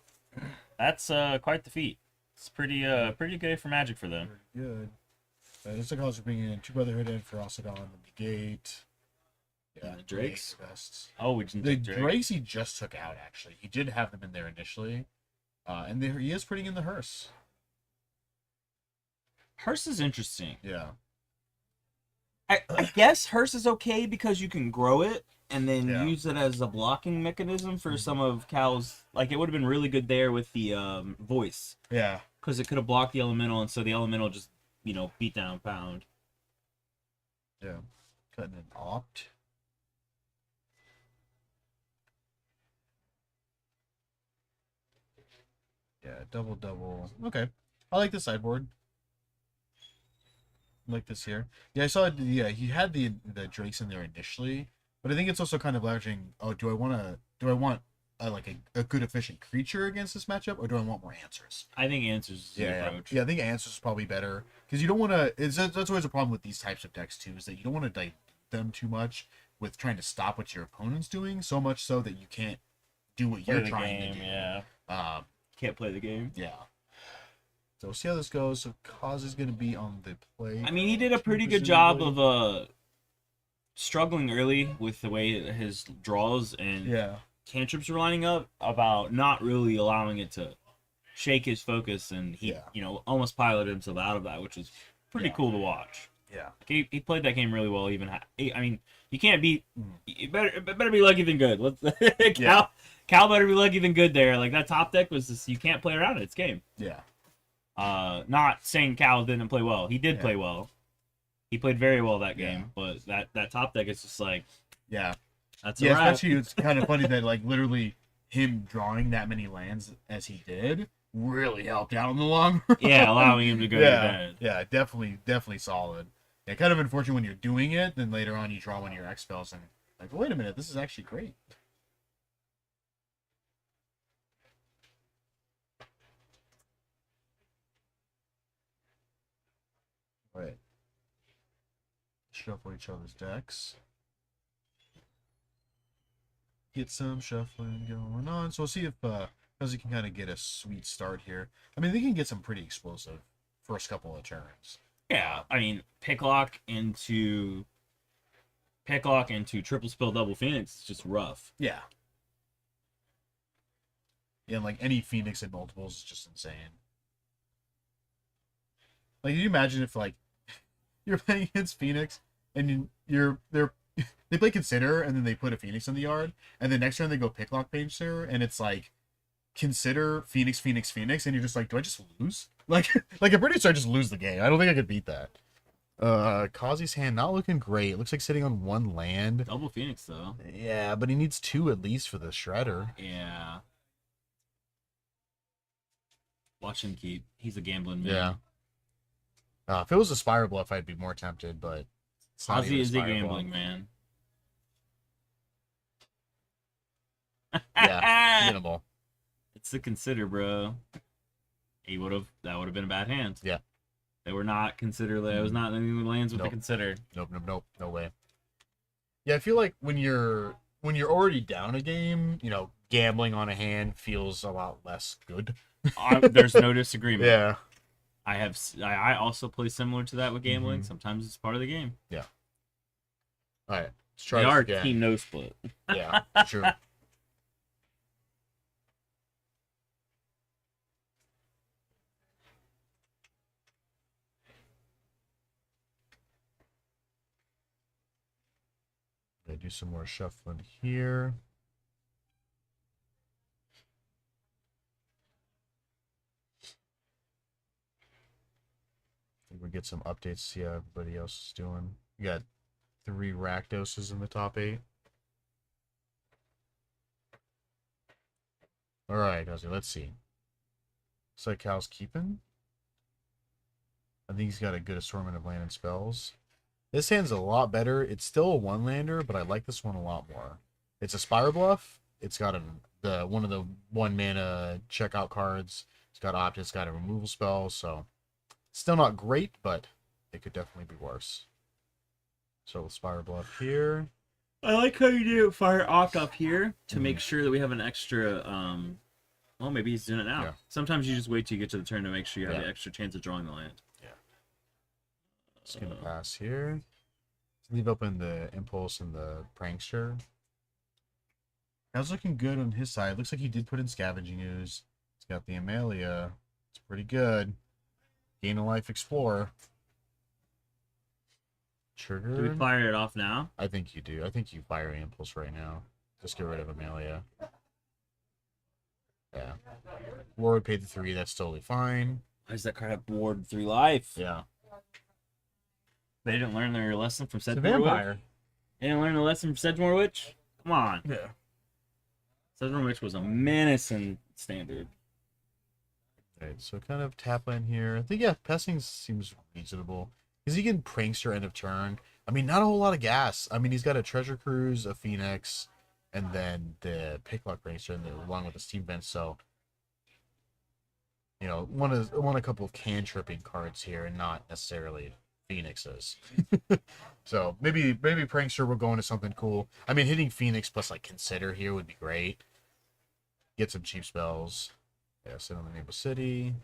That's quite the feat. It's pretty good for Magic for them. Pretty good. Looks like also bringing in 2 Brotherhood in for Osadon and the Gate. And the Drakes? Best. Oh, we didn't The take Drake. Drakes he just took out, actually. He did have them in there initially. And there, he is putting in the hearse. Hearse is interesting. Yeah. I guess Hearse is okay because you can grow it and then Yeah. use it as a blocking mechanism for some of Cal's. Like, it would have been really good there with the voice Yeah. because it could have blocked the elemental, and so the elemental just, beat down pound. Yeah. Cutting an opt. Yeah, double. Okay. I like the sideboard. Like this here. Yeah, I saw it. Yeah, he had the Drakes in there initially, but I think it's also kind of leveraging. Oh, do I want a good efficient creature against this matchup, or do I want more answers? I think answers is the Yeah, approach. yeah. I think answers is probably better because you don't want to. That's always a problem with these types of decks too, is that you don't want to dilute them too much with trying to stop what your opponent's doing, so much so that you can't do what Play you're the trying game, to do. yeah. Can't play the game. Yeah. So we'll see how this goes. So Cause is going to be on the play. I mean, he did a pretty good job of struggling early with the way his draws and Yeah. cantrips were lining up about not really allowing it to shake his focus, and he Yeah. almost piloted himself out of that, which was pretty Yeah. cool to watch. Yeah. He played that game really well. I mean, you can't beat. Mhm. It better be lucky than good. Cal better be lucky than good there. Like, that top deck was just, you can't play around it. It's game. Yeah. Not saying Cal didn't play well. He did Yeah. play well. He played very well that Yeah. game. But that top deck is just like, Yeah. that's Yeah. a wrap. Especially, it's kind of funny that like literally him drawing that many lands as he did really helped out in the long run. Yeah, allowing him to go to bed. Yeah, definitely solid. Yeah, kind of unfortunate when you're doing it, then later on you draw one of your X spells and like, wait a minute, this is actually great. Right. Shuffle each other's decks. Get some shuffling going on. So we'll see if Fuzzy can kind of get a sweet start here. I mean, they can get some pretty explosive first couple of turns. Yeah, I mean, picklock into triple spell double Phoenix is just rough. Yeah. Yeah, and like any Phoenix in multiples is just insane. Like, can you imagine if like you're playing against Phoenix and they play Consider and then they put a Phoenix in the yard, and the next turn they go Picklock Painter and it's like Consider Phoenix, and you're just like, do I just lose? Like I'm pretty sure I just lose the game. I don't think I could beat that. Kazi's hand not looking great. Looks like sitting on 1 land. Double Phoenix though. Yeah, but he needs 2 at least for the Shredder. Yeah. Watch him keep. He's a gambling man. Yeah. If it was a Spiral Bluff, I'd be more tempted, but it's not even Ozzy is a Spiral gambling Bluff. man. Yeah, minimal. It's the consider, bro. That would have been a bad hand. Yeah. They were not consider. That was not any of the lands with the Nope. consider. Nope, no way. Yeah, I feel like when you're already down a game, gambling on a hand feels a lot less good. There's no disagreement. Yeah. I also play similar to that with gambling. Mhm. Sometimes it's part of the game. All right, let's try They this are again. team no split. Yeah, true. Gonna do some more shuffling here. I think we get some updates, see how everybody else is doing. We got 3 Rakdoses in the top 8. Alright, Ozzy, let's see. Looks like Cal's keeping. I think he's got a good assortment of land and spells. This hand's a lot better. It's still a 1-lander, but I like this one a lot more. It's a Spiral Bluff. It's got one of the 1-mana checkout cards. It's got Opt, it's got a removal spell, so still not great, but it could definitely be worse. So Spiral Bluff here. I like how you do fire opt up here to Mhm. make sure that we have an extra. Well, maybe he's doing it now. Yeah. Sometimes you just wait till you get to the turn to make sure you have Yeah. the extra chance of drawing the land. Just gonna pass here. Leave open the Impulse and the Prankster. That was looking good on his side. Looks like he did put in Scavenging Ooze. He's got the Amalia. It's pretty good. Gain a Life Explorer. Trigger. Do we fire it off now? I think you do. I think you fire Impulse right now. Just get rid of Amalia. Yeah. Ward paid the 3. That's totally fine. Why does that card have ward 3 life? Yeah. They didn't learn their lesson from It's a Sedgemoor Witch? vampire. They didn't learn the lesson from Sedgemoor Witch? Come on. Yeah. Sedgemoor Witch was a menace in standard. Right, so kind of tap in here. I think, yeah, Pessing seems reasonable. Because he can Prankster end of turn. I mean, not a whole lot of gas. I mean, he's got a Treasure Cruise, a Phoenix, and then the Picklock Prankster along with the Steam Vent. So, want a couple of cantripping cards here and not necessarily Phoenixes. So maybe Prankster will go into something cool. I mean, hitting Phoenix plus like Consider here would be great. Get some cheap spells. Yeah, sit on the Naval City.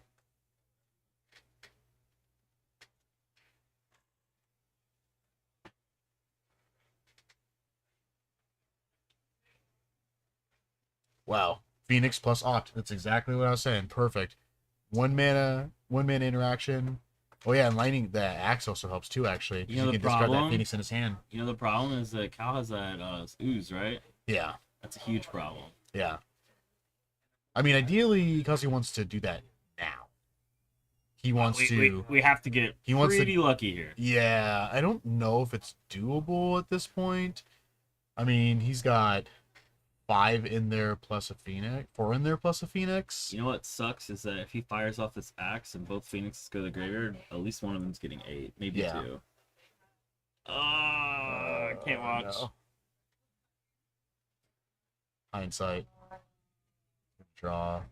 Wow. Phoenix plus Opt. That's exactly what I was saying. Perfect. 1-mana interaction. Oh yeah, and lighting the axe also helps too, actually. 'Cause You know the can discard that problem? Phoenix in his hand. You know the problem is that Cal has that ooze, right? Yeah. That's a huge problem. Yeah. I mean, ideally, because he wants to do that now. He wants we have to get He wants to- pretty lucky here. Yeah, I don't know if it's doable at this point. I mean, he's got 5 in there plus a Phoenix, 4 in there plus a Phoenix. You know what sucks is that if he fires off this axe and both Phoenixes go to the graveyard, at least one of them's getting 8, maybe Yeah. 2. I can't watch. No. Hindsight. Draw.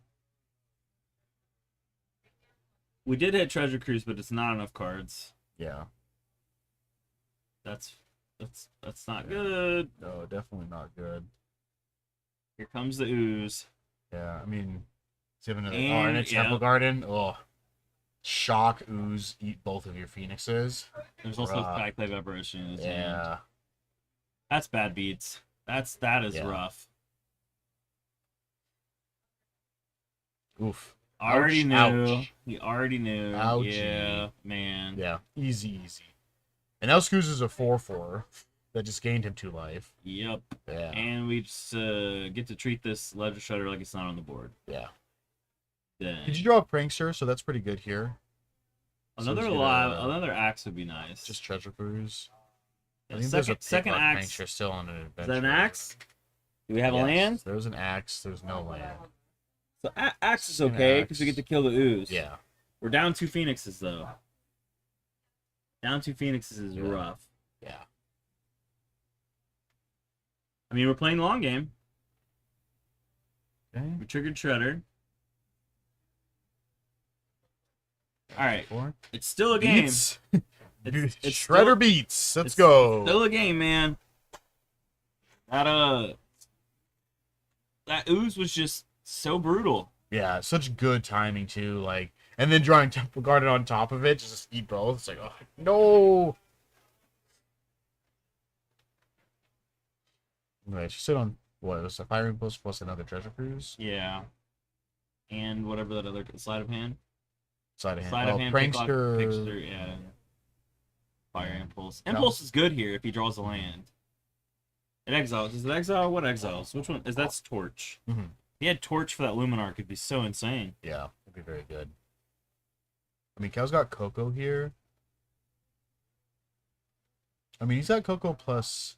We did hit Treasure Cruise, but it's not enough cards. Yeah. That's not good. No, definitely not good. Here comes the ooze. Yeah, I mean, does he have another? And- And a Temple yeah. Garden. Oh, shock ooze. Eat both of your Phoenixes. There's also Bruh. Backplay Vibration in his hand. Yeah. That's bad beats. That is Yeah. rough. Oof. Already knew. Ouch. He already knew. Ouchie. Yeah, man. Yeah. Easy. And Elskuz is a 4/4 that just gained him 2 life. Yep. Yeah. And we just get to treat this Ledger Shredder like it's not on the board. Yeah. Dang. Did you draw a Prankster? So that's pretty good here. So Another he's gonna, live, another axe would be nice. Just Treasure Cruise. Yeah, I think there's a second Picklock axe. Prankster still on an adventure. Is that an axe? Do we have a Yes, land? There's an axe. There's no land. So Axe is okay because we Axe. get to kill the ooze. Yeah. We're down 2 Phoenixes though. Down 2 Phoenixes is Yeah. rough. Yeah. I mean, we're playing the long game. Okay. We triggered Shredder. All right, Four. it's still a game. Beats. It's Shredder still- beats. Let's it's go. Still a game, man. That ooze was just so brutal. Yeah, such good timing too. Like, and then drawing Temple Garden on top of it, just to eat both. It's like, oh no. Right, she sit on what? It was a fire impulse plus another treasure cruise. Yeah. And whatever that other sleight of hand. Side of hand. Sleight Oh, of hand, prankster. Picklock, yeah. Fire impulse. No. Impulse is good here if he draws a land. It exiles. Is it exile? What exiles? Which one? That's Torch. Mhm. If he had Torch for that Luminarch, it'd be so insane. Yeah, it'd be very good. I mean, Cal's got Coco here. I mean, he's got Coco plus.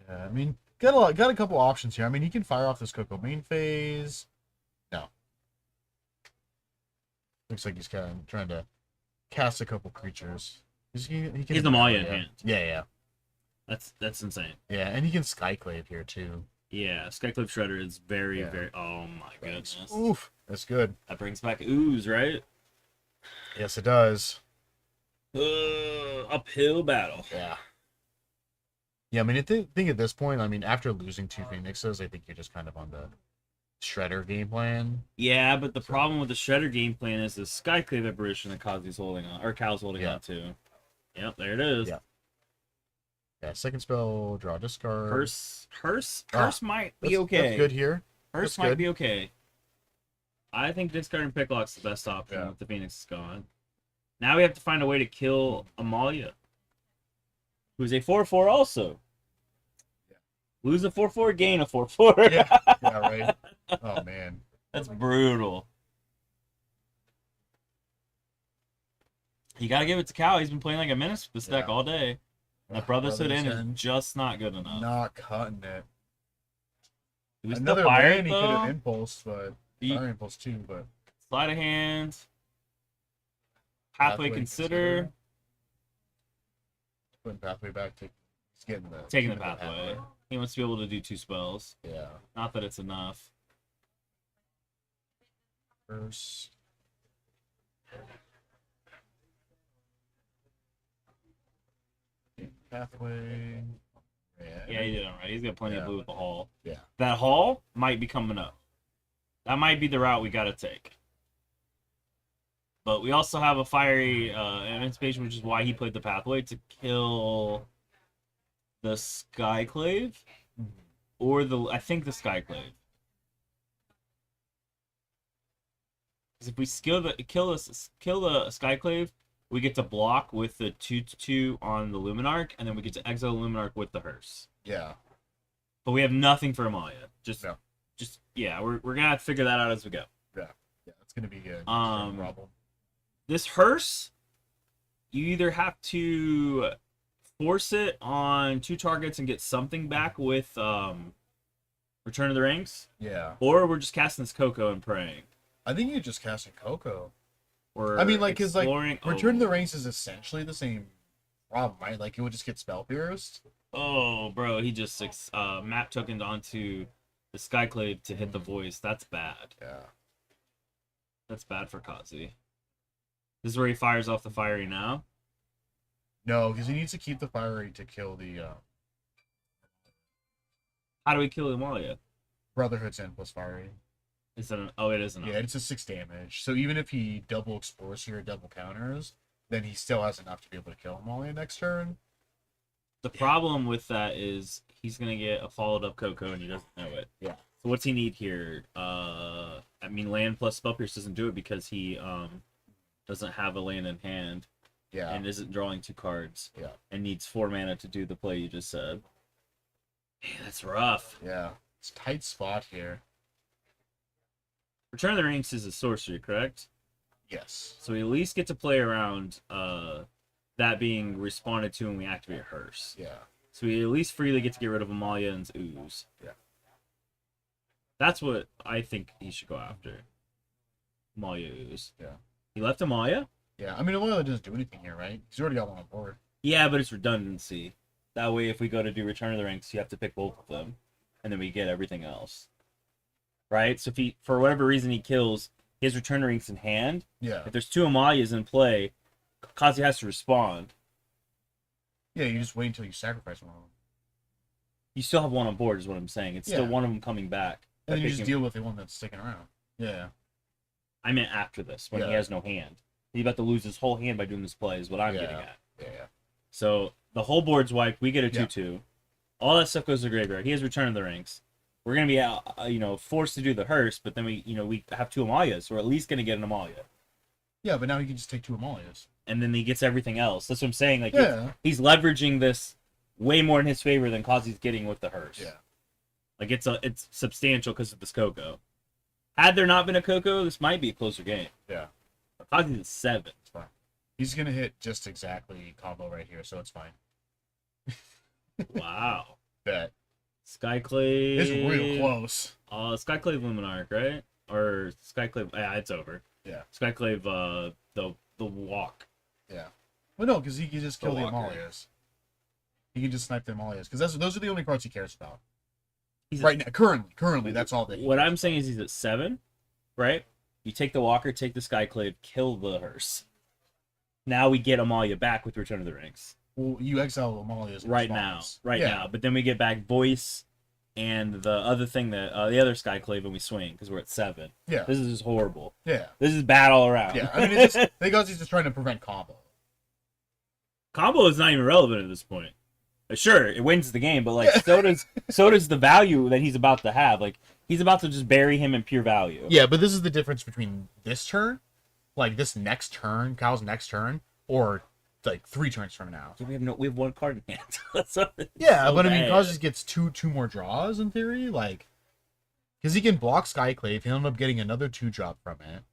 Yeah, I mean, got a couple options here. I mean, he can fire off this Coco main phase. No. Looks like he's kind of trying to cast a couple creatures. He can He's the Malia in yeah. hand. Yeah, That's insane. yeah, and he can Skyclave here too. Yeah, Skyclave Shredder is very, Yeah. very. Oh my goodness. Oof, that's good. That brings back ooze, right? Yes, it does. Uphill battle. Yeah. Yeah, I mean, I think at this point, I mean, after losing 2 Phoenixes, I think you're just kind of on the Shredder game plan. Yeah, but the problem with the Shredder game plan is the Skyclave apparition that Kazi's holding on, or Cal's holding Yeah. on to. Yep, there it is. Yeah. Yeah, second spell, draw, discard. Hearse Ah, might be That's- okay. That's good here. Hearse That's might good. be okay. I think discarding Picklock's the best option Yeah. with the Phoenix is gone. Now we have to find a way to kill Amalia, who's a 4/4 also. Yeah. Lose a 4/4, gain a 4/4. Yeah, yeah, right. Oh, man. That's brutal. You gotta give it to Cal. He's been playing like a menace with this deck Yeah. all day. That Brotherhood End End, is just not good enough. not cutting it. Do we still Another fire land it, he could have though? impulsed, but He- fire impulse too, but Sleight of hand. Pathway consider. Putting pathway back to he's getting the Taking the pathway. He wants to be able to do 2 spells. Yeah. Not that it's enough. First. Pathway. Yeah, he did all right. He's got plenty of Yeah. blue with the Hall. Yeah. That Hall might be coming up. That might be the route we gotta take. But we also have a fiery anticipation, which is why he played the pathway to kill the Skyclave or I think the Skyclave. Because if we kill the Skyclave, we get to block with the 2/2 on the Luminarch, and then we get to exile Luminarch with the Hearse. Yeah. But we have nothing for Amalia. No. We're gonna have to figure that out as we go. Yeah, it's gonna be a problem. This Hearse, you either have to force it on 2 targets and get something back with Return of the Rings, Yeah. or we're just casting this Coco and praying. I think you just casting Coco. Or I mean, like, cause like exploring- Return of the Rings is essentially the same problem, right? Like it would just get spell pierced. Oh, bro, he just map tokened onto the Skyclave to hit the voice. That's bad. Yeah. That's bad for Kazi. This is where he fires off the fiery now. No, because he needs to keep the fiery to kill the How do we kill Amalia? Brotherhood's End plus fiery. Is it it isn't. Yeah, it's a 6 damage. So even if he double explores here, double counters, then he still has enough to be able to kill Amalia next turn. The problem with that is he's gonna get a followed up Coco and he doesn't know it. Yeah. So what's he need here? I mean, land plus spell pierce doesn't do it because he doesn't have a land in hand Yeah. and isn't drawing 2 cards. Yeah. And needs 4 mana to do the play you just said. Man, that's rough. Yeah. It's a tight spot here. Return of the Rings is a sorcery, correct? Yes. So we at least get to play around that being responded to when we activate Hearse. Yeah. So we at least freely get to get rid of Amalia and Ooze. Yeah. That's what I think he should go after. Amalia Ooze. Yeah. He left Amalia? Yeah, I mean, Amalia doesn't do anything here, right? He's already got one on board. Yeah, but it's redundancy. That way, if we go to do Return of the Ranks, you have to pick both of them, and then we get everything else. Right? So if he, for whatever reason, he kills his Return of the Ranks in hand, Yeah. if there's 2 Amalias in play, Kazi has to respond. Yeah, you just wait until you sacrifice one of them. You still have one on board, is what I'm saying. It's still Yeah. one of them coming back. And then you Picking- just deal with the one that's sticking around. Yeah. I meant after this, when he Yeah. has no hand. He's about to lose his whole hand by doing this play, is what I'm Yeah. getting at. Yeah. So the whole board's wiped. We get a Yeah. 2-2. All that stuff goes to the graveyard. He has Return of the Ranks. We're gonna be forced to do the hearse, but then we have 2 Amalias, so we're at least gonna get an Amalia, Yeah, but now he can just take 2 Amalias. and then he gets everything else. That's what I'm saying. Like Yeah. he's leveraging this way more in his favor than Kazi's getting with the hearse. Yeah. Like it's substantial because of this Coco. Had there not been a Coco, this might be a closer game. Yeah. Kazi's at 7. It's fine. He's going to hit just exactly combo right here, so it's fine. Wow. Bet. Skyclave. It's real close. Skyclave Luminarch, right? Or Skyclave? Yeah, it's over. Yeah. Skyclave, the walk. Yeah. Well, no, because he can just kill the Walker. Amalias. He can just snipe the Amalias, because those are the only cards he cares about. He's Right now, currently, that's all that he What cares I'm saying is he's at 7, right? You take the Walker, take the Skyclave, kill the hearse. Now we get Amalia back with Return of the Ranks. Well, you exile Amalias in Right now. response. Right Yeah. now. But then we get back Voice and the other thing that the other Skyclave and we swing because we're at 7. Yeah. This is just horrible. Yeah. This is bad all around. Yeah. I mean, it's just, because he's just trying to prevent combo. Combo is not even relevant at this point. Sure, it wins the game, but like so does the value that he's about to have. Like he's about to just bury him in pure value. Yeah, but this is the difference between this turn, like this next turn, Kyle's next turn, or like 3 turns from now. We have 1 card in hand. That's so Yeah, but I mean, bad. Kyle just gets two more draws in theory, like, because he can block Skyclave, he'll end up getting another 2-drop from it,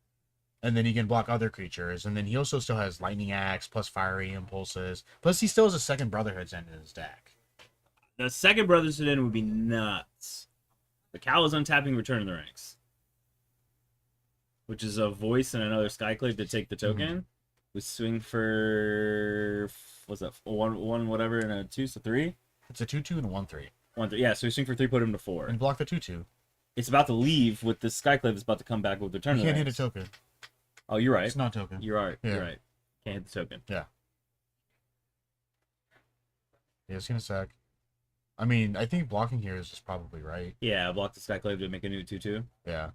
and then he can block other creatures, and then he also still has Lightning Axe plus Fiery Impulses, plus he still has a second Brotherhood's End in his deck. The second Brothers in would be nuts. The Cal is untapping Return of the Ranks, which is a Voice and another Skyclave to take the token. We swing for what's that? One whatever and a 2, so 3. It's a 2/2 and a 1/3, 1 3. Yeah, so we swing for 3, put him to 4. and block the 2/2. It's about to leave with this Skyclave. It's about to come back with Return You of the can't hit a Ranks. token. Oh, you're right. It's not token. You're right. Yeah. You're right. Can't hit the token. Yeah, it's gonna suck. I mean, I think blocking here is just probably right. Yeah, block the Skyclave to make a new 2/2. Yeah.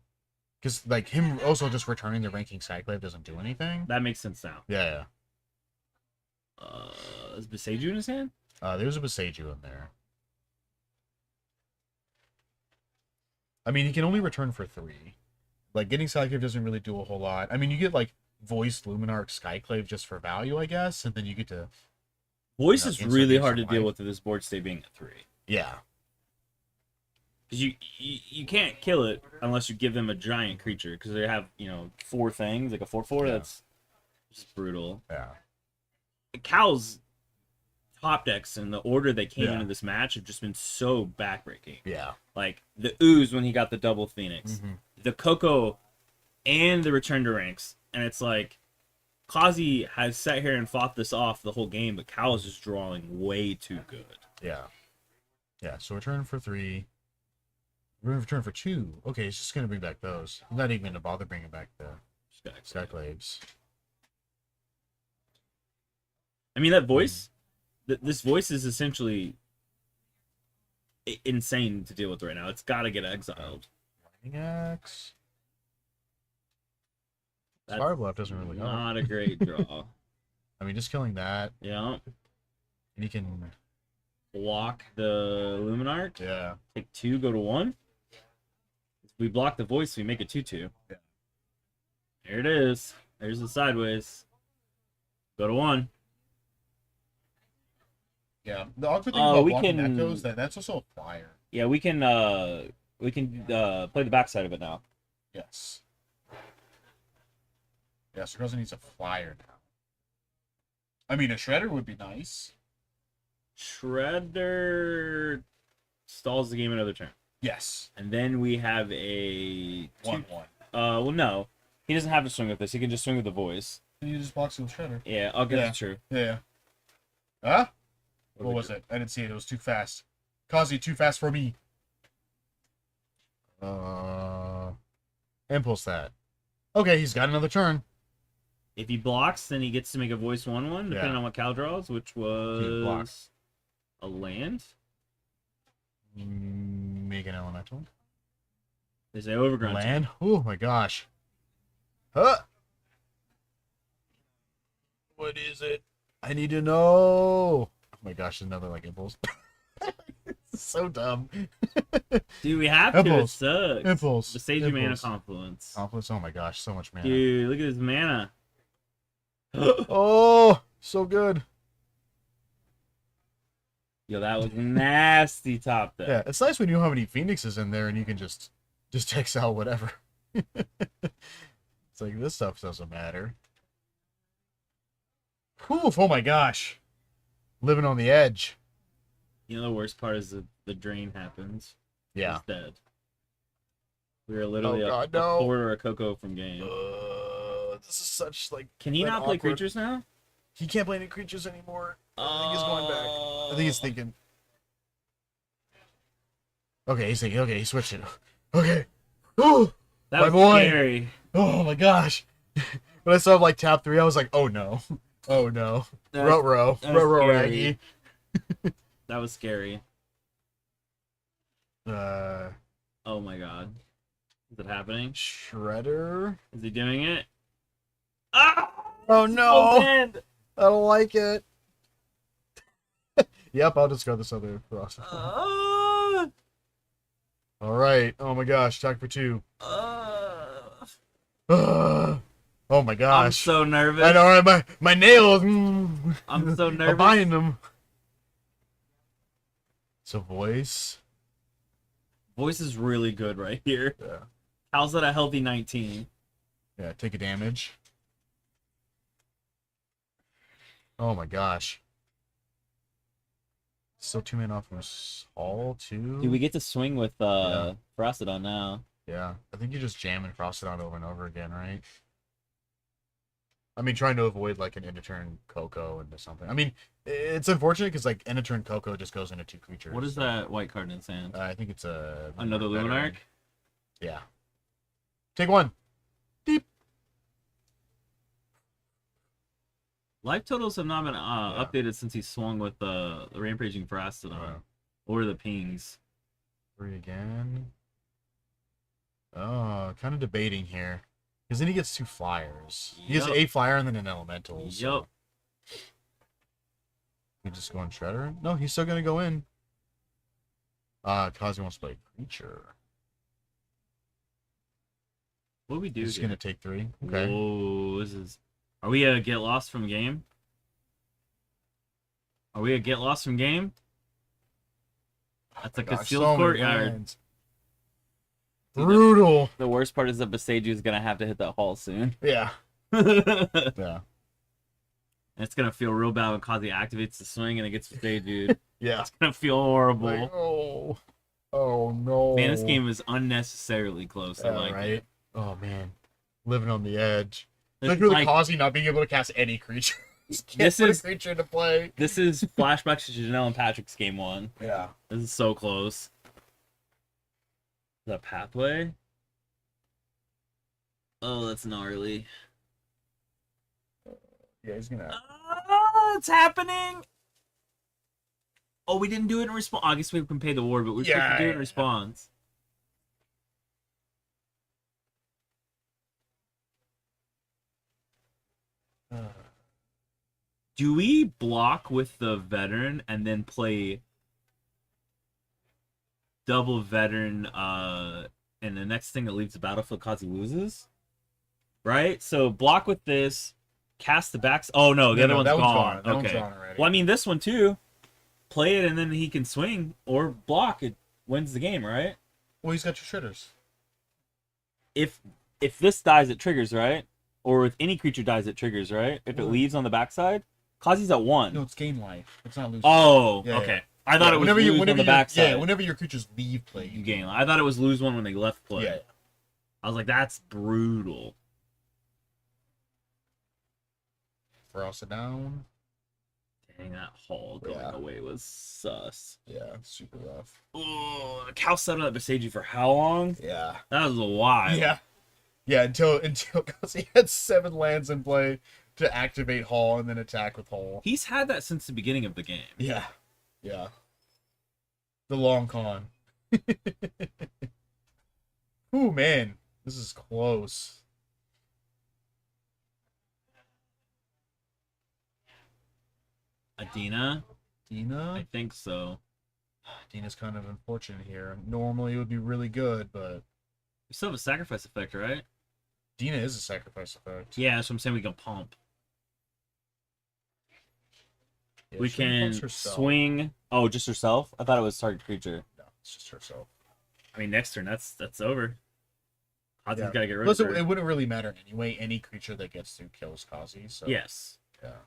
Because, like, him also just returning the ranking Skyclave doesn't do anything. That makes sense now. Yeah, Is Beseiju in his hand? there's a Beseiju in there. I mean, he can only return for 3. Like, getting Skyclave doesn't really do a whole lot. I mean, you get, like, Voice, Luminarch, Skyclave just for value, I guess, and then you get to... Voice No, is insert really games hard to for deal life. with this board state being at 3. Yeah. Because you can't kill it unless you give them a giant creature. Because they have 4 things like a 4/4. Yeah. That's just brutal. Yeah. Cal's top decks and the order they came Yeah. into this match have just been so backbreaking. Yeah. Like the Ooze when he got the double Phoenix, Mhm. the Coco, and the Return to Ranks, and it's like Kazi has sat here and fought this off the whole game, but Cal is just drawing way too good. Yeah. Yeah, so return for 3. We're going to return for 2. Okay, it's just going to bring back those. I'm not even going to bother bringing back the Skyclaves. I mean, that voice, this voice is essentially insane to deal with right now. It's got to get exiled. Lightning Axe. That's Firebluff doesn't really help. Not a great draw. I mean, just killing that, Yeah. and you can, Block the Luminarch. yeah. Take 2, go to 1. If we block the voice, we make it 2/2. Yeah. There it is. There's the sideways. Go to 1. Yeah. The awkward thing Oh, about we blocking can- Echoes, that's also a flyer. Yeah, we can play the backside of it now. Yes. Yeah, Sarkozy needs a flyer now. I mean, a Shredder would be nice. Shredder stalls the game another turn. Yes. And then we have a 1-1. well, no, he doesn't have to swing with this. He can just swing with the voice. You just box with Shredder. Yeah, I'll get Yeah. it true. Yeah. Huh? What What was it? I didn't see it. It was too fast. Kazi, too fast for me. Impulse that. Okay, he's got another turn. If he blocks, then he gets to make a voice 1/1, depending Yeah. on what Cal draws, which blocks. was a land. Make an elemental. They say overground. Land? Oh my gosh. Huh? What is it? I need to know. Oh my gosh, another like impulse. It's so dumb. Dude, we have to. It Impulse. sucks. Impulse. The Sage Mana Impulse. Confluence. Confluence. Oh my gosh, so much mana. Dude, look at his mana. Oh, so good. Yo, that was nasty top deck. Yeah, it's nice when you don't have any phoenixes in there and you can just exile whatever. It's like this stuff doesn't matter. Oof, oh my gosh. Living on the edge. You know, the worst part is the drain happens. Yeah. He's dead. We were literally Oh, a God, no. forward or a Coco from game. This is such like. Can he an not play awkward- creatures now? He can't play any creatures anymore. I think he's going back. I think he's thinking. Okay, he's thinking. Okay, he switched it. Okay. Ooh. That My was boy. scary. Oh my gosh. When I saw like tap 3, I was like, oh no. Oh no. That- Row, that was row, scary. Raggy. That was scary. Oh my god. Is it happening? Shredder. Is he doing it? Ah! Oh no. End. I don't like it. Yep, I'll discard this other cross. Ah! All right. Oh my gosh, attack for 2. Ah! Oh my I'm gosh. so nervous. I know, right? My nails. I'm so I'm nervous. buying them. So voice. Voice is really good right here. Yeah. How's that a healthy 19? Yeah, take a damage. Oh my gosh. Still 2 men off from Hall too. Dude, we get to swing with Yeah. Frostodon now. Yeah, I think you just jam and cross it out over and over again, right? I mean, trying to avoid like an end of turn Coco into something. I mean, it's unfortunate because like end of turn Coco just goes into 2 creatures. What is that white card in his hand? I think it's a Another veteran. Luminarch? Yeah. Take 1. Deep. Life totals have not been updated since he swung with the Rampaging Frostodon. Yeah. Or the pings. 3 again. Oh, kind of debating here. Because then he gets 2 flyers. He has Yup. a flyer and then an elemental. So Yup. he just go on Shredder? No, he's still gonna go in. Kazi wants to play creature. What do we do He's here? gonna take 3. Okay. Whoa, this is... Are we a get lost from game? Are we a get lost from game? That's a Gosh, concealed so many courtyard. lands. Brutal. The worst part is that Beseiju is gonna have to hit that hall soon. Yeah. And Yeah. it's gonna feel real bad when Kazi activates the swing and it gets Beseiju. Yeah. It's gonna feel horrible. Like, oh. Oh no. Man, this game is unnecessarily close. I Yeah, like right? it. Oh man. Living on the edge. It's Like really like- Kazi not being able to cast any creature. Just can't This put is- a creature into play. This is flashbacks to Janelle and Patrick's game 1. Yeah. This is so close. The pathway? Oh, that's gnarly. Yeah, he's gonna. Oh, it's happening! Oh, we didn't do it in response. I guess we can pay the ward, but we're supposed to do it in Yeah. response. Do we block with the veteran and then play double veteran and the next thing that leaves the battlefield Kazi loses? Right? So block with this, cast the backs. Oh no, the other one's that gone. That one's Okay. gone already. Well, I mean this one too. Play it and then he can swing or block. It wins the game, right? Well, he's got your shredders. If this dies, it triggers, right? Or if any creature dies, it triggers, right? If it What? leaves on the backside, Kazi's at 1. No, it's gain life. It's not lose. Oh, Yeah, okay. yeah. I thought it was lose on the your, backside. yeah, whenever your creatures leave play, You gain. I thought it was lose one when they left play. Yeah. I was like, that's brutal. Frost it down. Dang, that haul going Yeah. away was sus. Yeah, super rough. Oh, Cal settled at Beseiju for how long? Yeah. That was a while. Yeah. Yeah, until because he had 7 lands in play to activate Hall and then attack with Hall. He's had that since the beginning of the game. Yeah. Yeah. The long con. Ooh, man. This is close. Adina? Dina? I think so. Dina's kind of unfortunate here. Normally it would be really good, but We still have a sacrifice effect, right? Dina is a sacrifice effect. Yeah, that's what I'm saying. We can pump. Yeah, We she can pumps herself. swing. Oh, just herself? I thought it was target creature. No, it's just herself. I mean, next turn, that's over. Kazi's Yeah. gotta get rid Plus, of her. it wouldn't really matter anyway. Any creature that gets through kills Kazi. So Yes. yeah.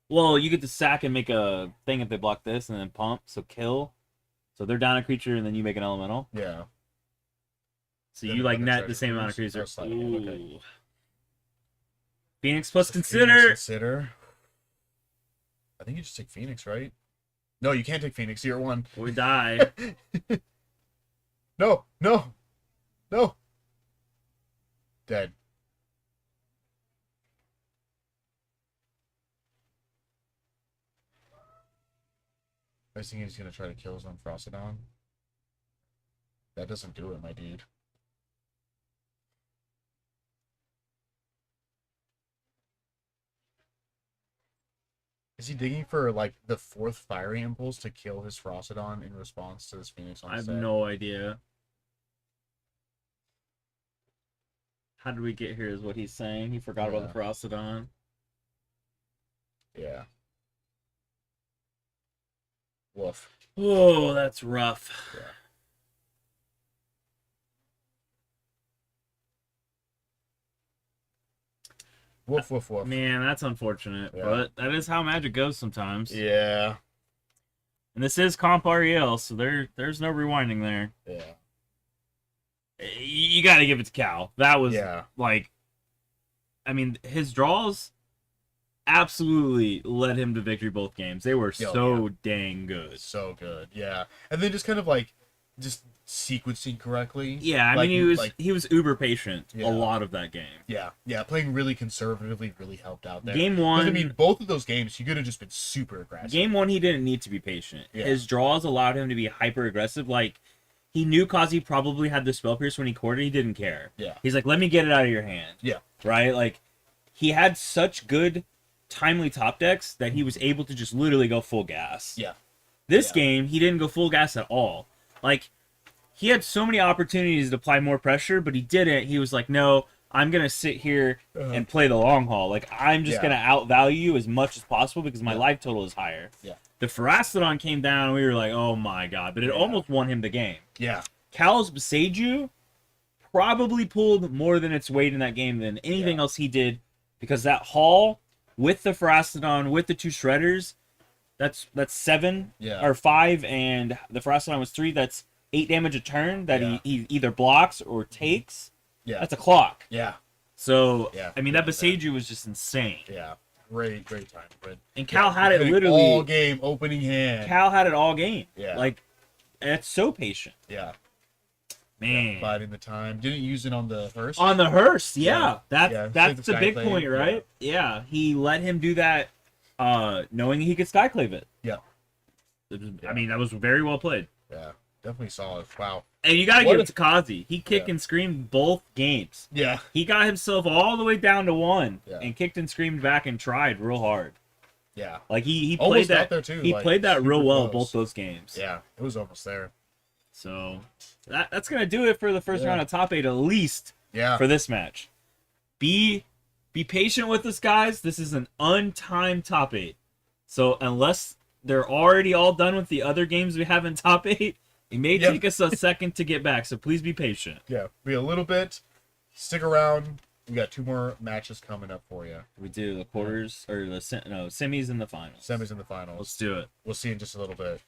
Well, you get to sack and make a thing if they block this, and then pump, so kill. So they're down a creature, and then you make an elemental. Yeah. So Then you like another net treasure the same amount of cruise. creature. Oh, sleight of hand, okay. Ooh. Phoenix plus Phoenix consider. Consider. I think you just take Phoenix, right? No, you can't take Phoenix. You're at 1. We die. No, no, no. Dead. I was thinking he's gonna try to kill his own Frostodon. That doesn't do it, my dude. Is he digging for like the 4th Fiery Impulse to kill his Frostodon in response to this Phoenix on I have set? no idea. How did we get here is what he's saying. He forgot about the Frostodon. Yeah. Woof. Oh, that's rough. Yeah. Woof, woof, woof. Man, that's unfortunate. Yeah. But that is how Magic goes sometimes. Yeah. And this is Comp REL, so there's no rewinding there. Yeah. You got to give it to Cal. That was Yeah. like, I mean, his draws absolutely led him to victory both games. They were so dang good. So good. Yeah. And then just kind of like, just sequencing correctly. Yeah, I Like, mean, like, he was uber patient Yeah. a lot of that game. yeah. Yeah. Playing really conservatively really helped out there. Game 'Cause, one, I mean, both of those games, he could have just been super aggressive. game one, he didn't need to be patient. Yeah. His draws allowed him to be hyper aggressive. Like, he knew Kazi probably had the spell pierce when he courted. He didn't care. Yeah. He's like, let me get it out of your hand. Yeah. Right? Like, he had such good timely top decks that he was able to just literally go full gas. Yeah. This Yeah. game, he didn't go full gas at all. Like, he had so many opportunities to apply more pressure, but he didn't. He was like, no, I'm going to sit here and play the long haul. Like, I'm just Yeah. going to outvalue you as much as possible because my Yeah. life total is higher. Yeah. The Pharastodon came down, and we were like, oh my god. But it Yeah. almost won him the game. Yeah. Cal's Beseiju probably pulled more than its weight in that game than anything Yeah. else he did, because that haul with the Pharastodon, with the 2 Shredders, that's 7 Yeah. or 5, and the Pharastodon was 3. That's 8 damage a turn that Yeah. he either blocks or takes. Yeah. That's a clock. Yeah. So, Yeah. I mean, that Yeah. Beseiju was just insane. Yeah. Great time. But And Cal had it hitting literally. all game opening hand. Cal had it all game. Yeah. Like, it's so patient. Yeah. Man. Biding the time. Didn't use it on the hearse. On the hearse, yeah. Yeah. That's Yeah, that's save the the big Skyclave, point, right? Yeah. He let him do that, knowing he could Skyclave it. Yeah. I mean, that was very well played. Yeah. Definitely solid. Wow. And you gotta What give a- it to Kazi. He kicked Yeah. and screamed both games. Yeah. He got himself all the way down to 1 Yeah. and kicked and screamed back and tried real hard. Yeah. Like he played Almost that out there too. he like, played that real super well close. both those games. Yeah. It was almost there. So that's gonna do it for the first Yeah. round of top 8, at least Yeah. for this match. Be patient with us, guys. This is an untimed top 8. So unless they're already all done with the other games we have in top 8, it may Yep. take us a second to get back. So please be patient. Yeah. Be a little bit. Stick around. We got 2 more matches coming up for you. We do the quarters or the semis and the finals. Semis and the finals. Let's do it. We'll see in just a little bit.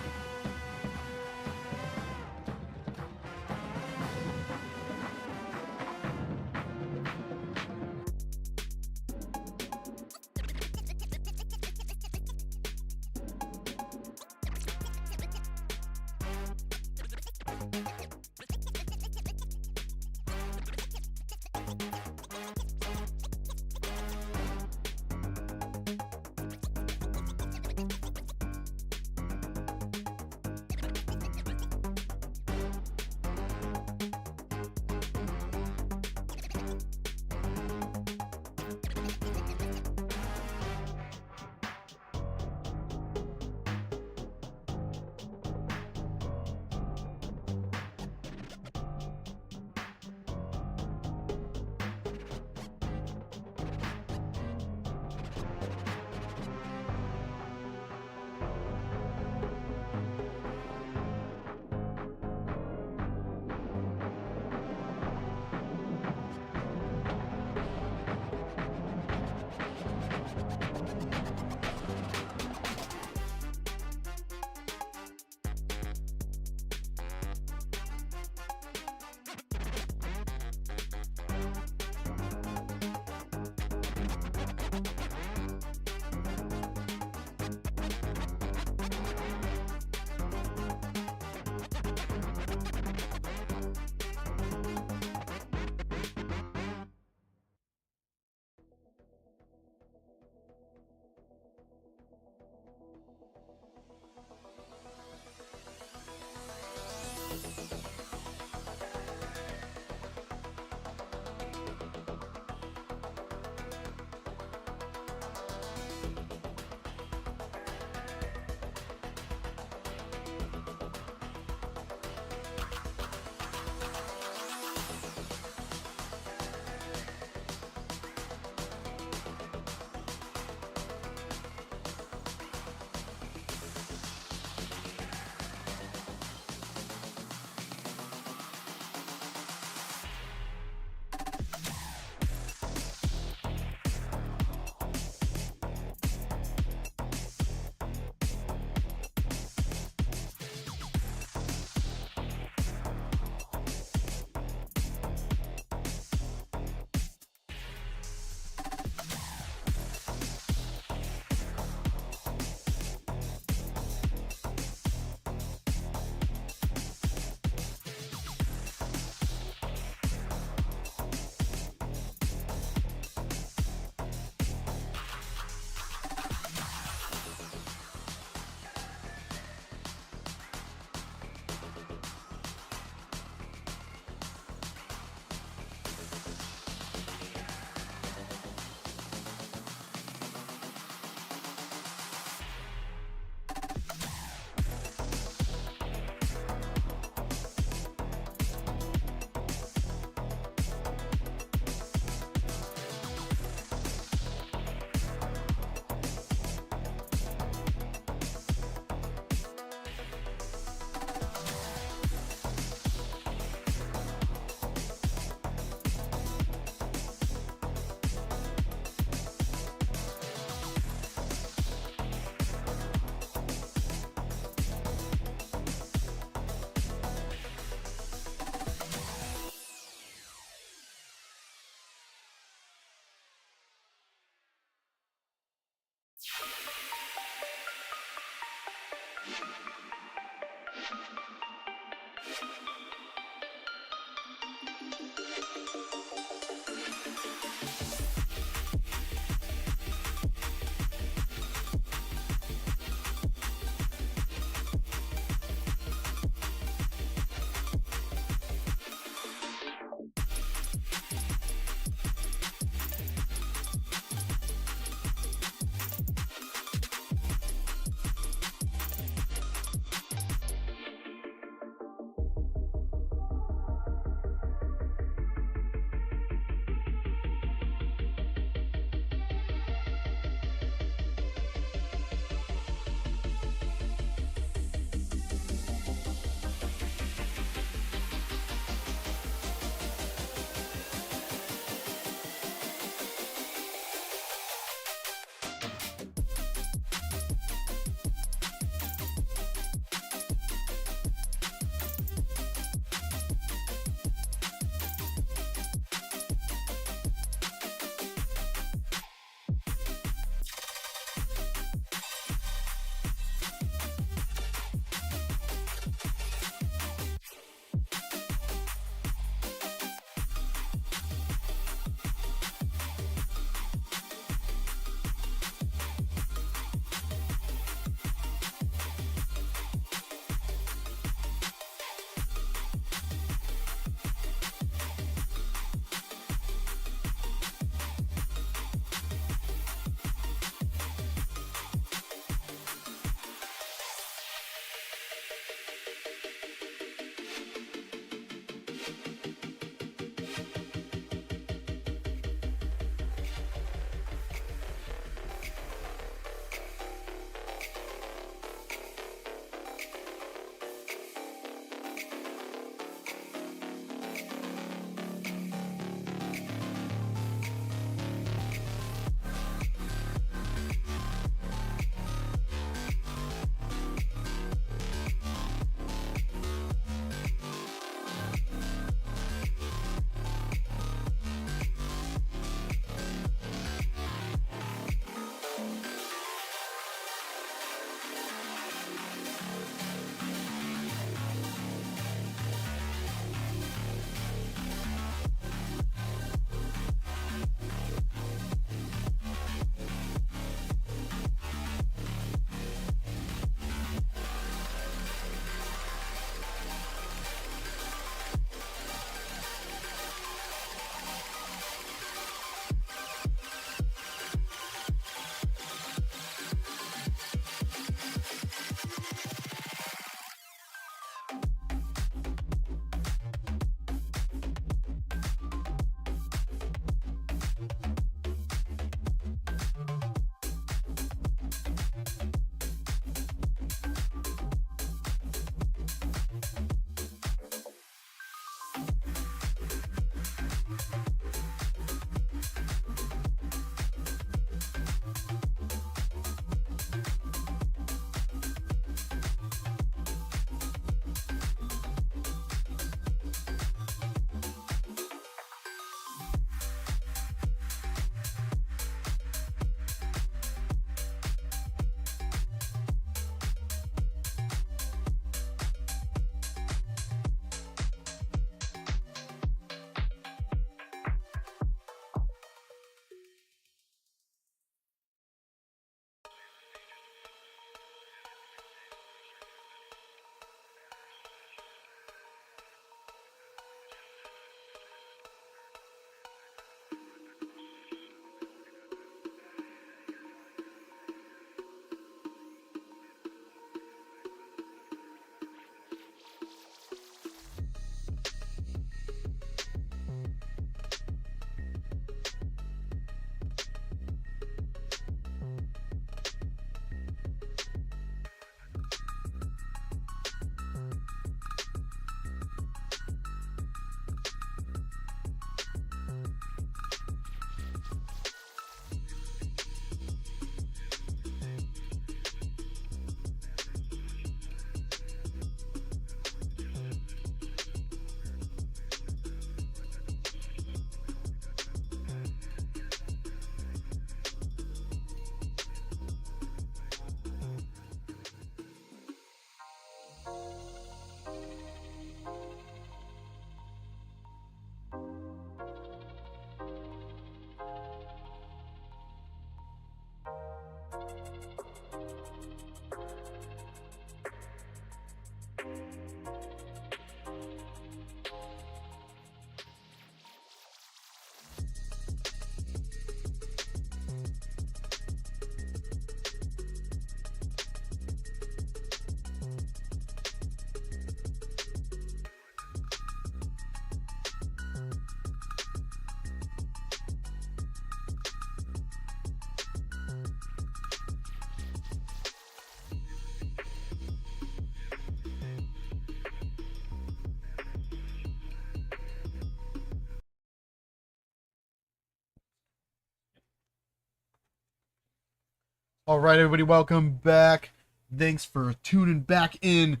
All right, everybody, welcome back. Thanks for tuning in,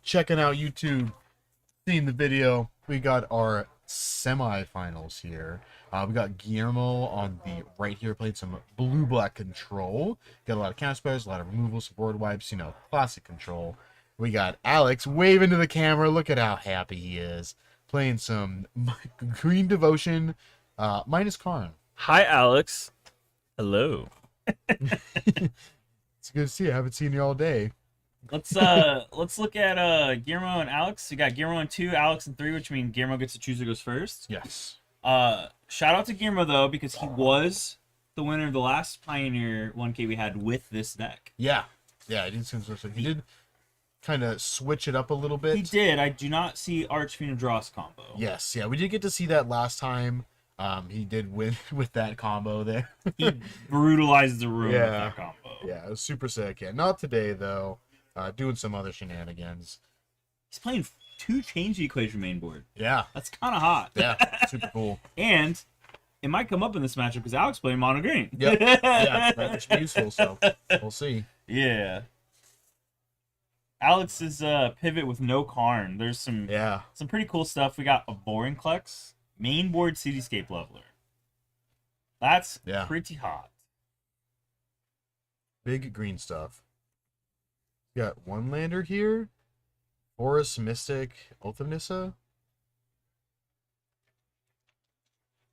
checking out YouTube, seeing the video. We got our semifinals here. We got Guillermo on the right here, played some blue-black control. Got a lot of counter spells, a lot of removals, board wipes, classic control. We got Alex waving to the camera. Look at how happy he is. Playing some Green Devotion, minus Karn. Hi, Alex. Hello. It's good to see you. I haven't seen you all day. Let's look at Guillermo and Alex. We got Guillermo in 2, Alex in 3, which means Guillermo gets to choose who goes first. Yes. Shout out to Guillermo though, because he was the winner of the last Pioneer 1K we had with this deck. Yeah. Yeah, I didn't see him so he did kind of switch it up a little bit. He did. I do not see Archfiend of Dross combo. Yes, yeah, we did get to see that last time. He did win with that combo there. He brutalized the room with Yeah. that combo. Yeah, it was super sick. Yeah, not today though. Doing some other shenanigans. He's playing 2 change the equation main board. Yeah, That's kind of hot. yeah, super cool. And it might come up in this matchup because Alex playing mono green. Yep. Yeah, that should be useful. So we'll see. Yeah. Alex's pivot with no Karn. There's some pretty cool stuff. We got a Vorinclex, main board Cityscape Leveler. That's pretty hot. Big green stuff. We got one lander here. Forest Mystic, Oath of Nissa.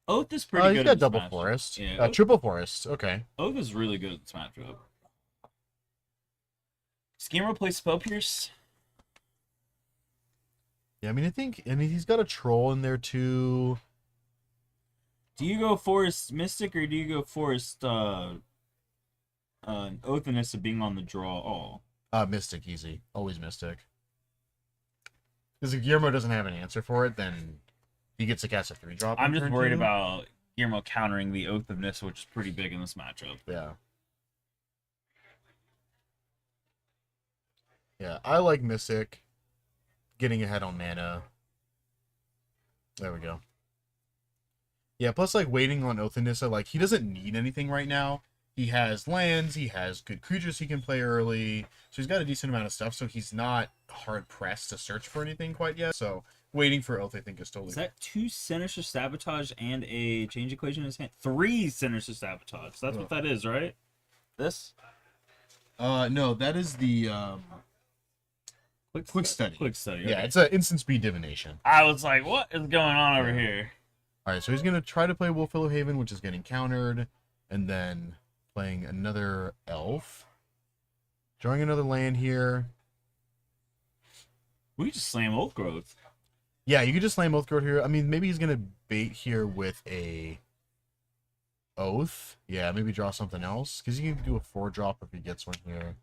Oath is pretty He's good. got at this double matchup. forest. Yeah, Triple forest. Okay. Oath is really good at this matchup. Skimmer plays Spell Pierce. Yeah, I mean, he's got a troll in there too. Do you go Forest Mystic or do you go Forest Oath of Nissa being on the draw? Mystic, easy. Always Mystic. Because if Guillermo doesn't have an answer for it, then he gets to cast a 3-drop. I'm just turn worried 2. about Guillermo countering the Oath of Nissa, which is pretty big in this matchup. Yeah. Yeah, I like Mystic. Getting ahead on mana. There we go. Yeah, plus, waiting on Oath of Nissa, he doesn't need anything right now. He has lands, he has good creatures he can play early, so he's got a decent amount of stuff, so he's not hard-pressed to search for anything quite yet, so waiting for Oath, I think, is totally... Is that 2 Sinister Sabotage and a Change Equation in his hand? 3 Sinister Sabotage. That's what that is, right? This? No, that is the, Quick Study. Quick Study, Yeah, okay. it's an instant speed divination. I was like, what is going on over here? Alright, so he's going to try to play Wolfwillow Haven, which is getting countered, and then playing another elf. Drawing another land here. We could just slam Oath Growth. Yeah, you could just slam Oath Growth here. I mean, maybe he's going to bait here with a Oath. Yeah, maybe draw something else. Because you can do a 4-drop if he gets one here.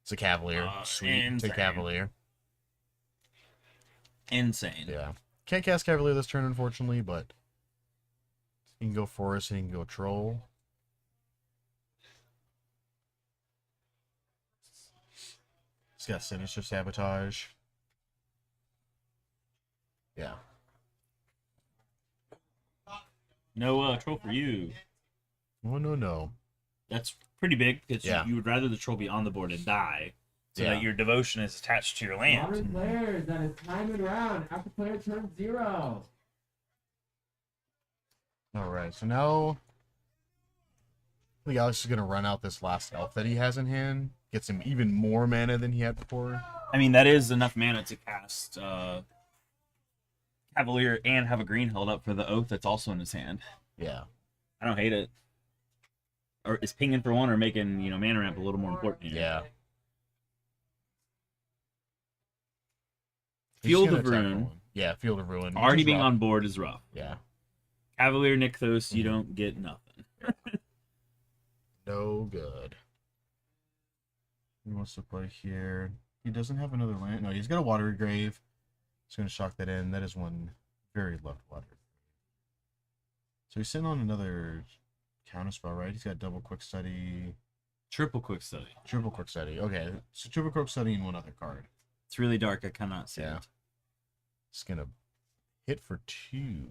It's a Cavalier. Sweet. Insane. Take Cavalier. Insane. Yeah. Can't cast Cavalier this turn, unfortunately, but he can go Forest and he can go Troll. He's got Sinister Sabotage. Yeah. No troll for you. Oh, no. That's pretty big because Yeah. you would rather the troll be on the board and die so Yeah. that your devotion is attached to your land. Modern players, that is time and round after player turn 0. Alright, so now I think Alex is going to run out this last elf that he has in hand. Gets him even more mana than he had before. I mean, that is enough mana to cast Cavalier and have a green held up for the Oath that's also in his hand. Yeah. I don't hate it. Or is pinging for 1 or making, mana ramp a little more important here? Yeah. Field He's of gonna attack Ruin. for 1. Yeah, Field of Ruin. which Already is being rough. on board is rough. Yeah. Cavalier Nykthos, you don't get nothing. No good. He wants to play here. He doesn't have another land. No, he's got a Watery Grave. He's going to shock that in. That is one very loved Watery Grave. So he's sitting on another counterspell, right? He's got double Quick Study, Triple Quick Study. triple Quick Study. Okay, so triple Quick Study and one other card. It's really dark. I cannot see Yeah. it. It's going to hit for 2.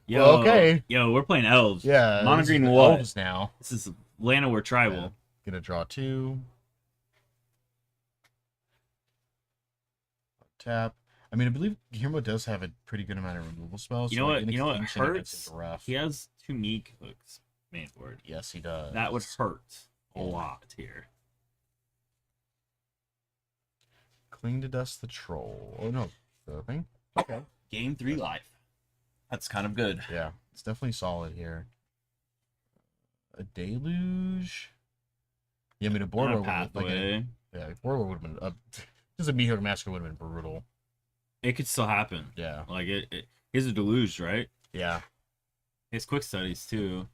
Yo, Well, okay. Yo, we're playing elves. Yeah. Mono this is green the what? elves now. This is Llanowar Tribal. Yeah. Gonna draw 2. Tap. I mean, I believe Guillermo does have a pretty good amount of removal spells. You so, know like, what? You know what Extinction against hurts? his Rough. He has 2 meek hooks main board. Yes, he does. That would hurt a Yeah. lot here. Cling to Dust the Troll. Oh, no. The thing? Okay. Game 3 life. That's kind of good. Yeah. It's definitely solid here. A Deluge. Yeah, I mean, a board And a would have been, pathway. yeah, a board would have been, just a Meathook Massacre would have been brutal. It could still happen. Yeah. Like he's a deluge, right? Yeah. His quick studies too.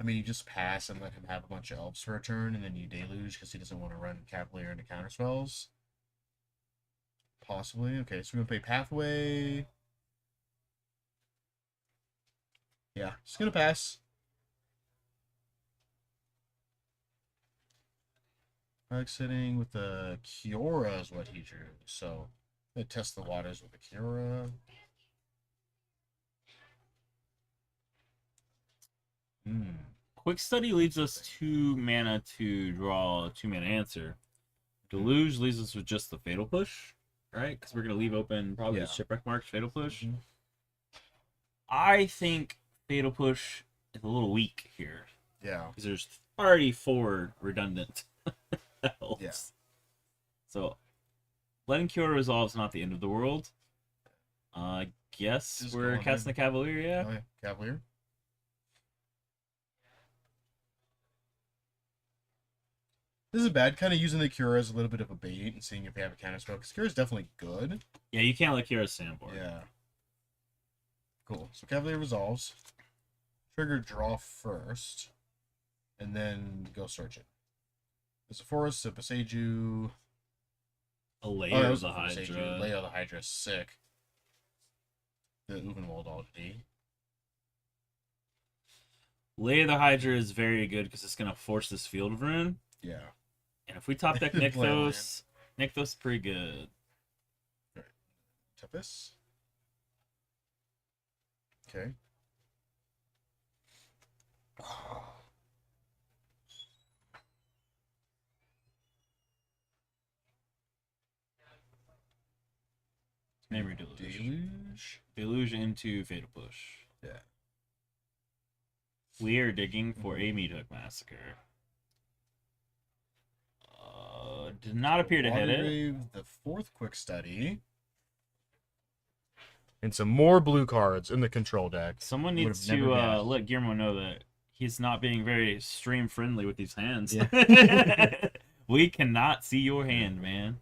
I mean, you just pass and let him have a bunch of elves for a turn, and then you deluge because he doesn't want to run Cavalier into counter spells. Possibly. Okay, so we're gonna play Pathway. Yeah, just gonna pass. Exiting with the Kiora is what he drew. So, I'm gonna test the waters with the Kiora. Quick study leaves us 2 mana to draw a 2 mana answer. Deluge leaves us with just the fatal push, right? Because we're gonna leave open probably Yeah. the shipwreck marks fatal push. Mhm. I think fatal push is a little weak here Yeah. because there's already 4 redundant elves. Yeah. So letting Cure resolve is not the end of the world. I guess Just we're going casting in. the Cavalier, yeah. Okay, Cavalier. This is bad. Kind of using the Cure as a little bit of a bait and seeing if they have a counter spell. Because Cure is definitely good. Yeah, you can't let Kira sandboard. Yeah. Cool. So Cavalier resolves. Trigger draw first. And then go search it. There's a Forest, a Boseiju. A Oh, layer that of was the a Boseiju. Hydra. Layer of the Hydra is sick. The Uvenwald already. Layer of the Hydra is very good because it's gonna force this Field of Rune. Yeah. And if we top deck Play a land. Nykthos, Nykthos is pretty good. Tempest. Okay. Memory Deluge. Deluge. Deluge into Fatal Push. Yeah. We are digging for a Meat Hook Massacre. Did not appear to hit it. Watergrave, the 4th quick study. And some more blue cards in the control deck. Someone Would've needs never to guessed. let Guillermo know that he's not being very stream friendly with these hands. Yeah. We cannot see your hand, man.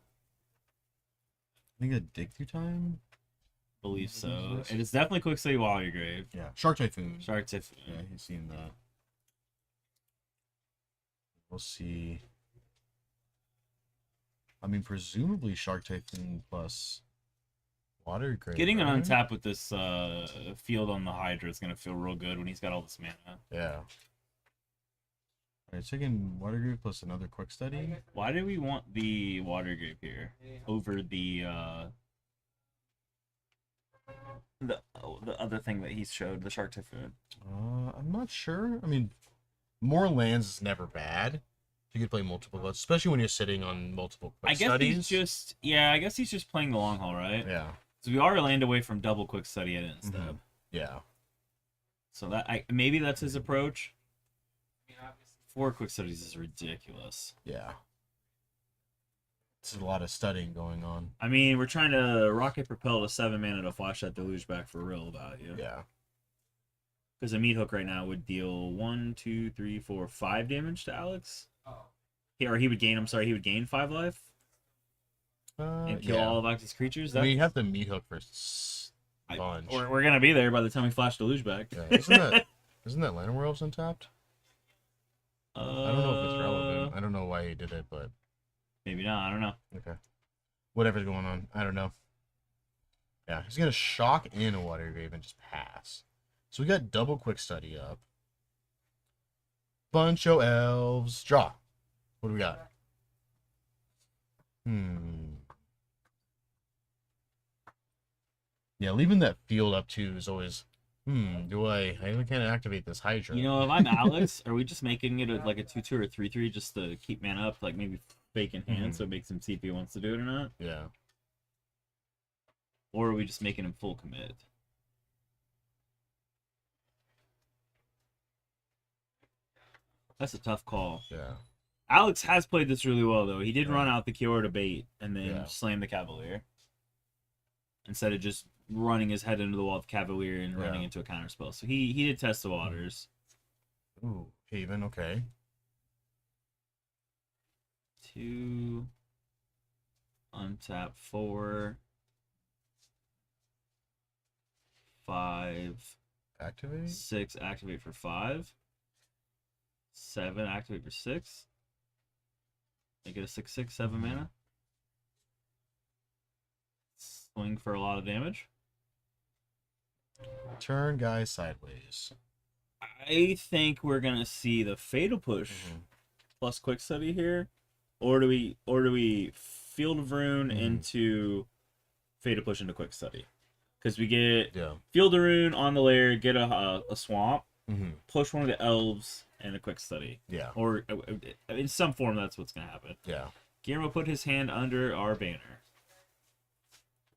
I think a dig through time. Believe What so. is this? It is definitely Quick Study Watergrave. Yeah. Shark Typhoon. Shark Typhoon. Yeah, he's seen that. We'll see. I mean, presumably Shark Typhoon plus Water Grave. Getting an right? untap with this field on the Hydra is gonna feel real good when he's got all this mana. Yeah. Alright, taking Water Grave plus another quick study. Why do we want the Watergrave here over the other thing that he showed, the Shark Typhoon? I'm not sure. I mean, more lands is never bad. You could play multiple cards, especially when you're sitting on multiple quick I guess studies. he's just I guess he's just playing the long haul, right? Yeah. So we are a land away from double quick study at instead. Mhm. Yeah. So that maybe that's his approach. 4 quick studies is ridiculous. Yeah. There's a lot of studying going on. I mean, we're trying to rocket propel to 7 mana to flash that deluge back for real value. Yeah. Because a meat hook right now would deal 1, 2, 3, 4, 5 damage to Alex. Or he would gain. I'm sorry, he would gain 5 life and kill yeah. all of Alex's creatures. I mean, you have to meat hook for bunch. We're gonna be there by the time we flash deluge back. Yeah. Isn't that Llanowar Elves untapped? I don't know if it's relevant. I don't know why he did it, but Maybe not. I don't know. okay. Whatever's going on, I don't know. Yeah, he's gonna shock in a Water Grave and just pass. So we got double quick study up. Bunch of elves. Draw. What do we got? Yeah, leaving that field up too is always, I can't activate this Hydra. You know, if I'm Alex, are we just making it like a 2/2 or 3/3 just to keep mana up, like maybe fake in hand, so it makes him see if he wants to do it or not? Yeah. Or are we just making him full commit? That's a tough call. Yeah. Alex has played this really well, though. He did Yeah. run out the Kiora to bait and then Yeah. slam the Cavalier. Instead of just running his head into the wall with Cavalier and running into a counterspell. So he did test the waters. Ooh, Haven, okay. 2. Untap 4. 5. Activate? 6. Activate for 5. 7. Activate for 6. Make it a 6/6, 7 mana. Swing for a lot of damage. Turn guys sideways. I think we're gonna see the Fatal Push plus Quick Study here, or do we Field of Rune into Fatal Push into Quick Study? Because we get Yeah. Field of Rune on the layer, get a swamp, Mm-hmm. push one of the elves, and a Quick Study, Yeah. or in some form that's what's gonna happen. Yeah. Guillermo put his hand under our banner.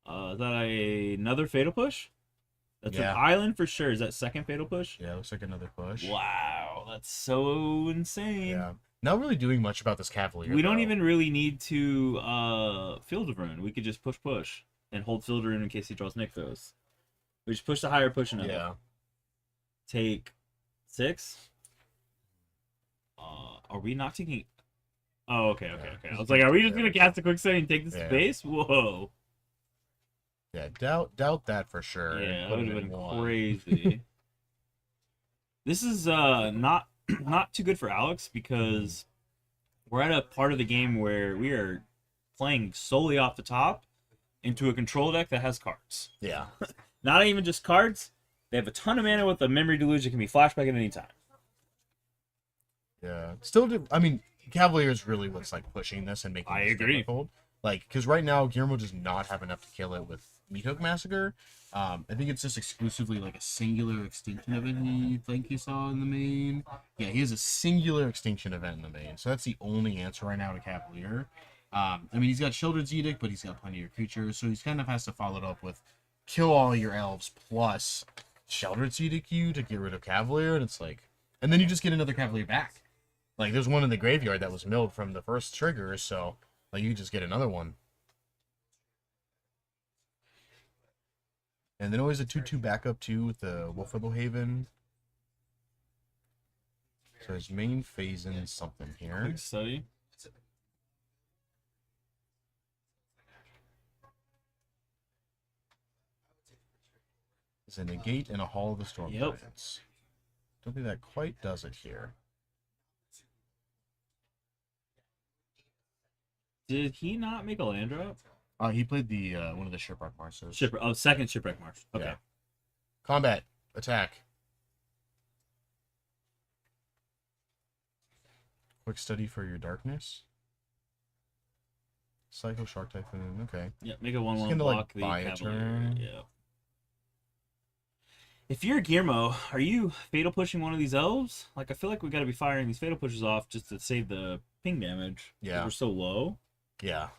Is that another Fatal Push? That's Yeah. an island for sure. Is that second Fatal Push? Yeah, looks like another push. Wow, that's so insane. Yeah. Not really doing much about this Cavalier. We don't though. even really need to Field of Rune. We could just push and hold Field of Rune in case he draws Nykthos. We just push the higher push another. Yeah. Take 6. Are we not taking? Oh, okay. I was like, are we just gonna cast a quick study and take this space? Whoa. Yeah, doubt that for sure. Yeah, and that put would it have in been one. crazy. This is not too good for Alex because we're at a part of the game where we are playing solely off the top into a control deck that has cards. Yeah. Not even just cards. They have a ton of mana with a Memory Deluge that can be flashback at any time. Yeah. Still, I mean, Cavalier is really what's like pushing this and making I this agree. difficult. Like, because right now Guillermo does not have enough to kill it with Meathook Massacre. I think it's just exclusively like a singular extinction event he think he saw in the main. Yeah, he has a singular extinction event in the main, so that's the only answer right now to Cavalier. I mean, he's got Sheldred's Edict, but he's got plenty of creatures, so he's kind of has to follow it up with kill all your elves plus Sheldred's Edict you to get rid of Cavalier, and it's like, and then you just get another Cavalier back. Like, there's one in the graveyard that was milled from the first trigger, so like you just get another one. And then always a 2/2 backup too with the Wolfwillow Haven. So his main phase in something here. Quick study. Is a negate and a Hall of the Storm Yep. Giants. Don't think that quite does it here. Did he not make a land drop? He played the one of the Shipwreck Marches. Second Shipwreck March. Okay. Yeah. Combat. Attack. Quick study for your darkness. Psycho Shark Typhoon. Okay. Yeah, make a 1/1 gonna, like, block the buy a Cavalier. turn. Yeah. If you're Guillermo, are you fatal pushing one of these elves? Like, I feel like we got to be firing these fatal pushes off just to save the ping damage. 'Cause Yeah. we're so low. Yeah.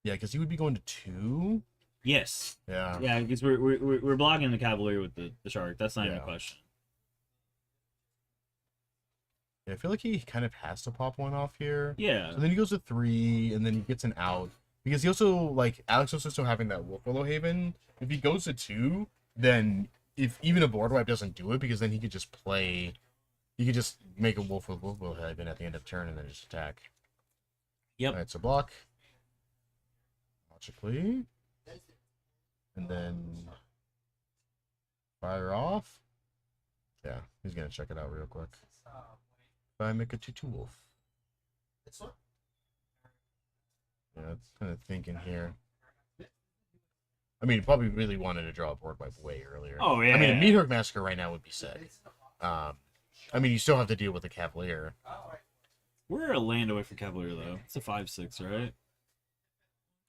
Yeah, because he would be going to 2. Yes. Yeah. Yeah, because we're blocking the Cavalier with the shark. That's not even a Yeah. question. Yeah, I feel like he kind of has to pop one off here. Yeah. So then he goes to 3, and then he gets an out. Because he also, like, Alex also still having that Wolfwillow Haven. If he goes to 2, then if even a board wipe doesn't do it, because then he could just play, he could just make a Wolf with Wolfwillow Haven at the end of turn and then just attack. Yep. Alright, so block. Logically. And then fire off. Yeah, he's gonna check it out real quick. If I make a 2/2 wolf. Yeah, that's kind of thinking here. I mean, probably really wanted to draw a board wipe way earlier. Oh, yeah. I mean, a Meathook Massacre right now would be set. I mean, you still have to deal with the Cavalier. We're a land away from Cavalier though. It's a 5/6, right?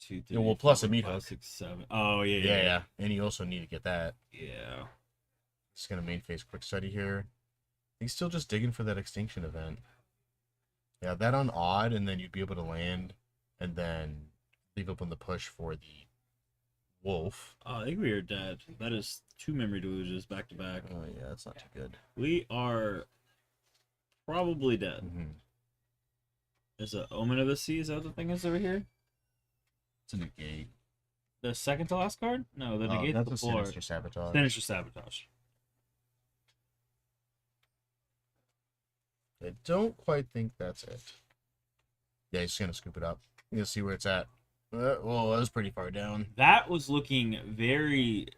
2, 3, Yeah, well, plus a 4, meat 5, hook. 6, 7. Oh yeah, Yeah. And you also need to get that. yeah. Just gonna main phase quick study here. He's still just digging for that extinction event. Yeah, that on odd, and then you'd be able to land, and then leave open the push for the wolf. I think we are dead. That is 2 memory deluges back to back. Oh yeah, that's not too good. We are probably dead. Mm-hmm. Is a Omen of the Sea? Is that what the thing is over here? It's a negate. The second to last card? No, the Oh, negate that's a before. sinister sabotage. Sinister Sabotage. I don't quite think that's it. Yeah, he's gonna scoop it up. You'll see where it's at. Well, that was pretty far down. That was looking very,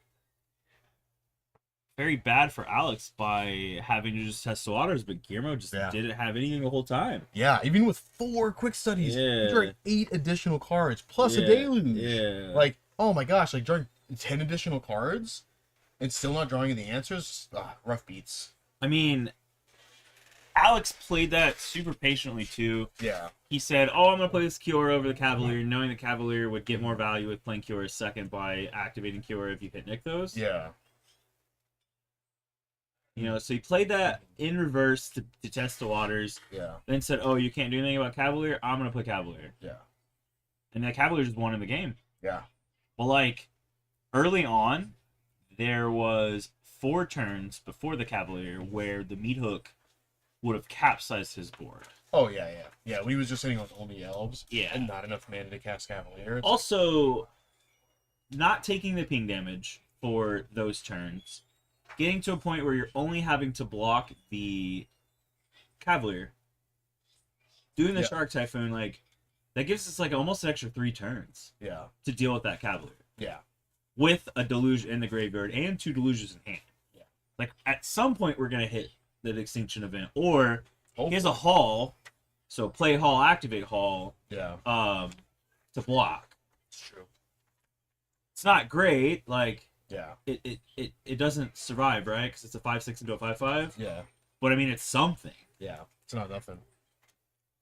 very bad for Alex by having to just test the waters, but Guillermo just Yeah. didn't have anything the whole time. Yeah, even with 4 quick studies, Yeah. you drawing 8 additional cards plus a Yeah, deluge. yeah. Like, oh my gosh, like drawing 10 additional cards and still not drawing the answers. Rough beats. I mean, Alex played that super patiently too. Yeah. He said, "Oh, I'm gonna play this Kiora over the Cavalier," knowing the Cavalier would get more value with playing Kiora second by activating Kiora if you hit Nick those. Yeah. You know, so he played that in reverse to test the waters. Yeah. Then said, "Oh, you can't do anything about Cavalier. I'm gonna play Cavalier," Yeah. and that Cavalier just won in the game. Yeah. But like early on, there was 4 turns before the Cavalier where the meat hook would have capsized his board. Oh, yeah. Yeah, when he was just sitting on only elves. Yeah. And not enough mana to cast Cavalier. It's Also, not taking the ping damage for those turns, getting to a point where you're only having to block the Cavalier, doing the Yeah. Shark Typhoon, like that gives us like almost an extra 3 turns Yeah. to deal with that Cavalier Yeah. with a deluge in the graveyard and 2 deluges in hand. Yeah. Like at some point we're gonna hit the extinction event, or he has a Hopefully. Hall, so play Hall, activate Hall, Yeah. to block. It's true. It's not great, like. Yeah. It doesn't survive, right? Because it's a 5/6 into a 5/5. Yeah. But I mean, it's something. Yeah. It's not nothing.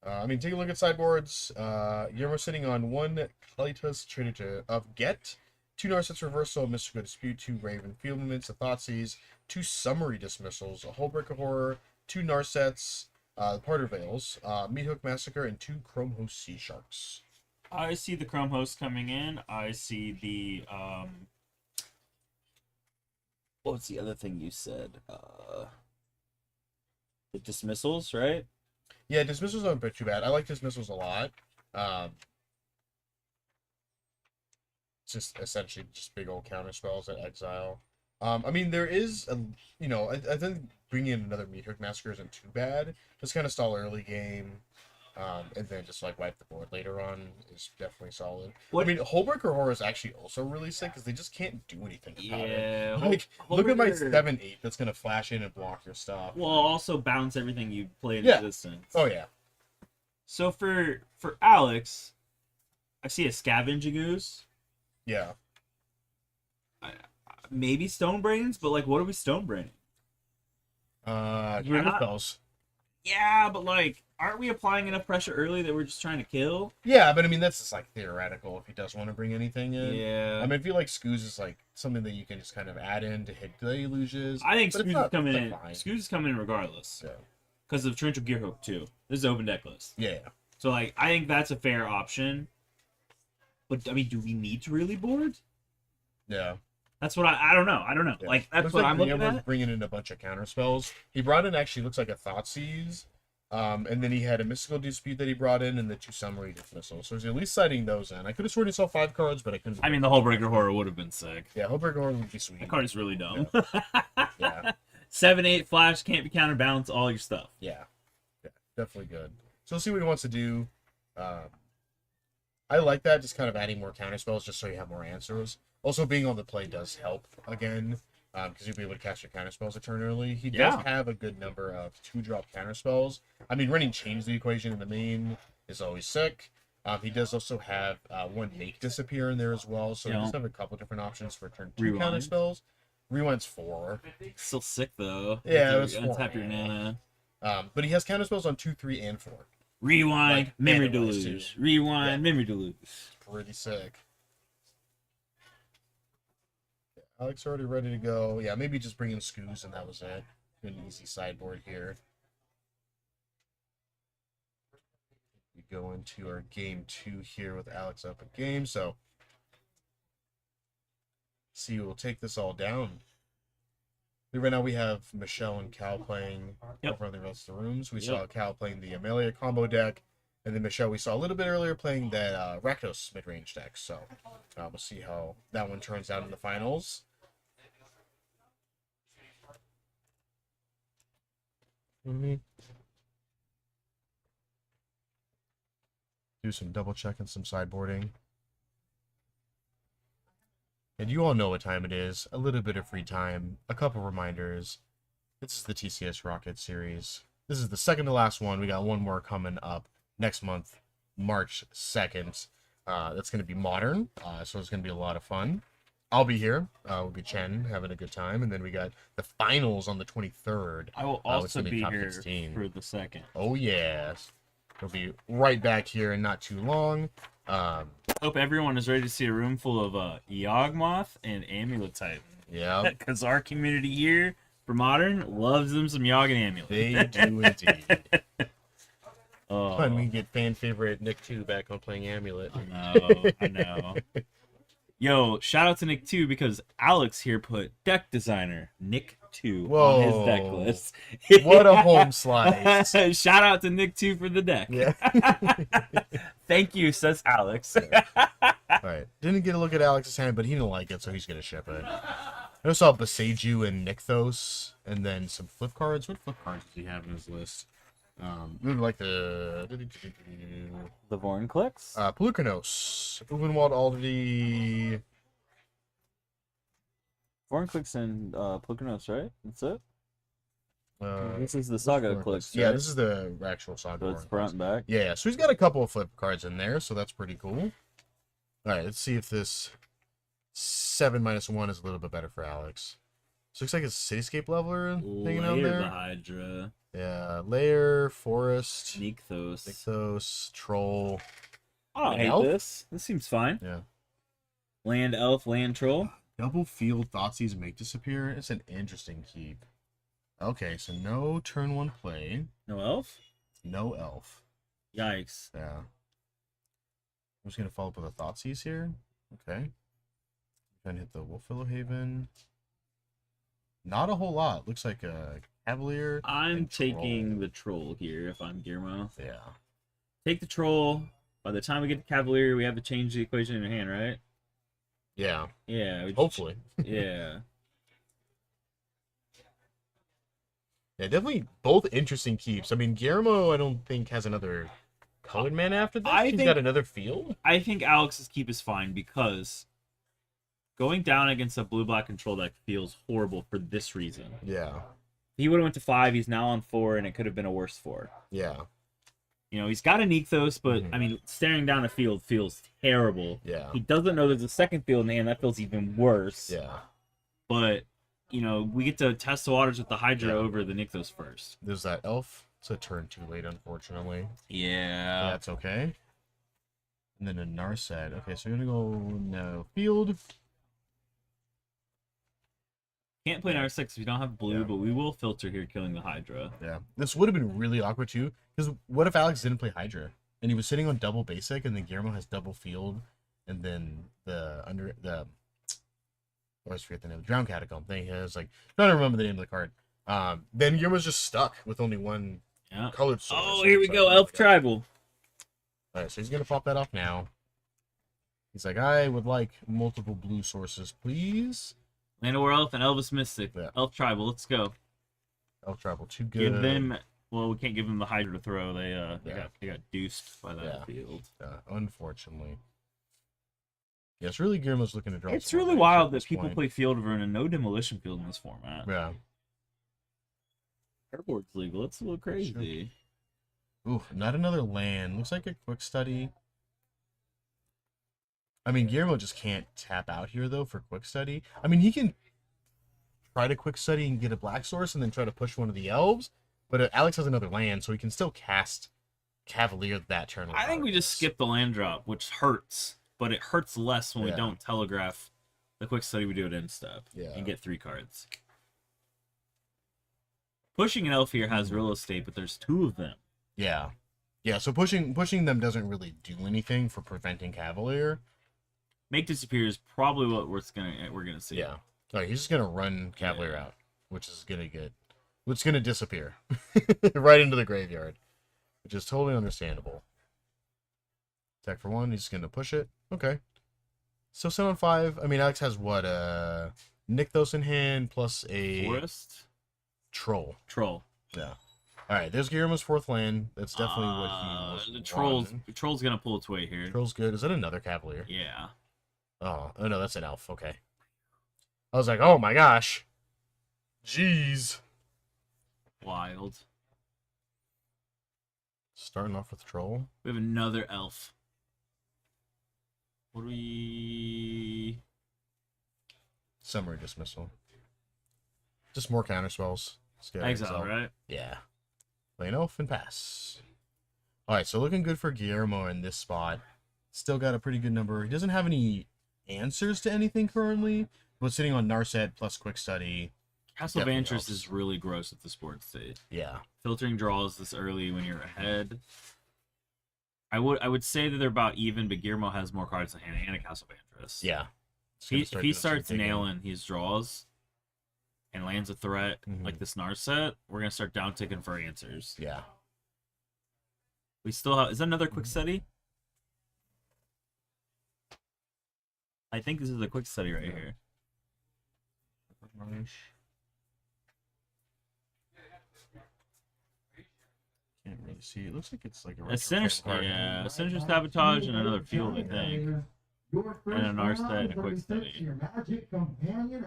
I mean, take a look at sideboards. Guillermo sitting on 1 Kalitas Trinity of Get, 2 Narset's Reversal, a Mystical Dispute, 2 Raven Fieldments, a Thoughtseize, 2 Summary Dismissals, a Hullbreaker Horror, 2 Narsets, Parter Veils, Meat Hook Massacre, and 2 Chrome Host Sea Sharks. I see the Chrome Host coming in. I see the what's the other thing you said? The dismissals, right? Yeah, Dismissals aren't too bad. I like Dismissals a lot. It's just essentially just big old counter spells at exile. I mean, there is I think bringing in another Meat Hook Massacre isn't too bad. Just kind of stall early game, and then just like wipe the board later on is definitely solid. What- I mean, Hullbreaker Horror is actually also really sick because they just can't do anything about it. Yeah. Like, look at my Hullbreaker- 7/8 that's gonna flash in and block your stuff. Well, also bounce everything you played Yeah. in existence. Oh yeah, So for Alex, I see a Scavenging Ooze, yeah. maybe Stonebrains, but like, what are we Stonebraining? We're Counter not- spells. Yeah, but like, aren't we applying enough pressure early that we're just trying to kill? Yeah, but I mean that's just like theoretical if he does want to bring anything in. Yeah. I mean, I feel like Scoos is like something that you can just kind of add in to hit deluges. I think but it's Scoos is not- coming it's in. like fine. Scoos is coming in regardless Yeah. because of Torrential Gearhook too. This is open deck list, Yeah. so like I think that's a fair option. But I mean, do we need to really board? Yeah. That's what I don't know. I don't know. Yeah. Like that's Looks what like I'm looking Guillermo's at. bringing in a bunch of counter spells. He brought in actually looks like a Thoughtseize, and then he had a Mystical Dispute that he brought in, and the 2 Summary Dismissals. So he's at least citing those in. I could have sworn he saw 5 cards, but I couldn't. I mean, the Hullbreaker Horror would have been sick. Yeah, Hullbreaker Horror would be sweet. That card is really dumb. Yeah. 7/8 flash can't be counterbalance all your stuff. Yeah, definitely good. So we'll see what he wants to do. I like that, just kind of adding more counter spells just so you have more answers. Also, being on the play does help again, because you'll be able to cast your counter spells a turn early. He does Yeah. have a good number of 2-drop counter spells. I mean, running Change the Equation in the main is always sick. He does also have 1 Make Disappear in there as well, so he Yeah. does have a couple different options for turn 2 Rewind. counter spells. Rewind's 4. Still sick though. Yeah, You it's untap 4 your mana. mana. But he has counter spells on 2, 3, and 4. Rewind, Like, memory to mana-wise, lose. too. Rewind, Yeah. memory to lose. Pretty sick. Alex already ready to go. Yeah, maybe just bring in Scoos and that was it. An easy sideboard here. We go into our game 2 here with Alex up a game. So, see, we'll take this all down. Right now we have Michelle and Cal playing Yep. over on the rest of the rooms. We Yep. saw Cal playing the Amelia combo deck, and then Michelle we saw a little bit earlier playing that Rakdos mid-range deck. So we'll see how that one turns out in the finals. Do some double check and some sideboarding. And you all know what time it is. A little bit of free time. A couple reminders. This is the TCS Rocket series. This is the second to last one. We got one more coming up next month, March 2nd. That's going to be Modern, so it's going to be a lot of fun. I'll be here. We'll be Chen having a good time. And then we got the finals on the 23rd. I will it's also gonna be be top here 16. for the second. Oh, yes. We'll be right back here in not too long. Hope everyone is ready to see a room full of Yawgmoth and Amulet type. Yeah, Because our community here for Modern loves them some Yawg and Amulet. they do indeed. Oh, Fun, we can get fan favorite Nick 2 back on playing Amulet. I know. Yo, shout out to Nick 2 because Alex here put deck designer Nick 2 on his deck Whoa. list. What a home slice. Shout out to Nick 2 for the deck. Yeah. Thank you, says Alex. Alright. Didn't get a look at Alex's hand, but he didn't like it, so he's going to ship it. I saw Boseiju and Nykthos, and then some flip cards. What flip cards does he have in his list? Like the The Vorn clicks? Pelucanos, Uvenwald Aldi. Vorn clicks and Plukernos, right? That's it? Uh, This is the Saga Vorn clicks. Yeah, right? this is the actual Saga. So it's Vorn front and back. Yeah, so he's got a couple of flip cards in there, so that's pretty cool. Alright, let's see if this 7-1 is a little bit better for Alex. So looks like it's Cityscape Leveler hanging out Layer there. the Hydra. Yeah, Lair, Forest, Nykthos. Nykthos, Troll. I don't An hate elf? this. This seems fine. Yeah. Land elf, land troll. Double Field Thoughtseize Make Disappear. It's an interesting keep. Okay, so no turn 1 play. No elf? No elf. Yikes. Yeah. I'm just going to follow up with a Thoughtseize here. Okay. Trying to hit the Wolfwillow Haven. Not a whole lot. Looks like a Cavalier. I'm and taking Troll. the troll here if I'm Guillermo. Yeah. Take the troll. By the time we get to Cavalier, we have to change the equation in your hand, right? Yeah. Yeah. we just- Hopefully. Yeah. Yeah, definitely both interesting keeps. I mean, Guillermo, I don't think has another colored man after this. I He's think- got another field. I think Alex's keep is fine because going down against a blue-black control deck feels horrible for this reason. Yeah. He would have went to 5, he's now on 4, and it could have been a worse 4. Yeah. You know, he's got a Nykthos, but, Mhm. I mean, staring down a field feels terrible. Yeah. He doesn't know there's a second field in the hand, that feels even worse. Yeah. But, you know, we get to test the waters with the Hydra Yeah. over the Nykthos first. There's that elf. It's a turn too late, unfortunately. Yeah. That's okay. And then a Narset. Okay, so we're gonna go no field. Can't play Narset because we don't have blue, Yeah. but we will filter here, killing the Hydra. Yeah. This would have been really awkward too. Because what if Alex didn't play Hydra? And he was sitting on double basic, and then Guillermo has double field, and then I always forget the name. Drown Catacomb thing. He has like trying to remember the name of the card. Then Guillermo's just stuck with only one Yeah. colored source. Oh, here we So, go, Elf Tribal. Alright, so he's gonna pop that off now. He's like, I would like multiple blue sources, please. Landor Elf and Elvis Mystic. Yeah. Elf Tribal, let's go. Elf Tribal, too good. Give them. Well, we can't give them the Hydra to throw. They Yeah. got deuced by that Yeah. field. Unfortunately. Yeah, it's really Guillermo's looking to draw. It's some more really range wild at that this people point. play Field Burn and no Demolition Field in this format. Yeah. Airboard's legal. It's a little crazy. Ooh, not another land. Looks like a quick study. I mean, Guillermo just can't tap out here, though, for quick study. I mean, he can try to quick study and get a black source and then try to push one of the elves. But Alex has another land, so he can still cast Cavalier that turn. I think we just skip the land drop, which hurts, but it hurts less when we Yeah. don't telegraph the quick study. We do it in step Yeah. and get 3 cards. Pushing an elf here has real estate, but there's 2 of them. Yeah. Yeah, so pushing them doesn't really do anything for preventing Cavalier. Make disappear is probably what we're gonna see. Yeah. Oh, he's just gonna run Cavalier out, which is gonna disappear right into the graveyard, which is totally understandable. Attack for 1, he's gonna push it. Okay. So 7-5. I mean, Alex has what? Nykthos in hand plus a Forest troll. troll. Yeah. All right. There's Guillermo's 4th land. That's definitely what he was. The troll's wanting. troll's gonna pull its weight here. Troll's good. Is that another Cavalier? Yeah. Oh no, that's an elf. Okay. I was like, oh my gosh. Jeez. Wild. Starting off with troll. We have another elf. What do we? Summary dismissal. Just more counter spells. Let's get Exile, right? Yeah. Play an elf and pass. Alright, so looking good for Guillermo in this spot. Still got a pretty good number. He doesn't have any answers to anything currently, but sitting on Narset plus Quick Study. Castle Definitely Vantress helps. is really gross at the sports stage. Yeah. Filtering draws this early when you're ahead. I would say that they're about even, but Guillermo has more cards in hand and a Castle Vantress. Yeah. If he starts nailing his draws and lands a threat like this Narset, we're gonna start down ticking for answers. Yeah. We still have. Is that another quick study? I think this is a quick study right here. Can't really see. It looks like it's like a A sinister, yeah, a sinister sabotage and another field, I think. Your first And an Narset round and a is quick already study. sent to your Magic Companion.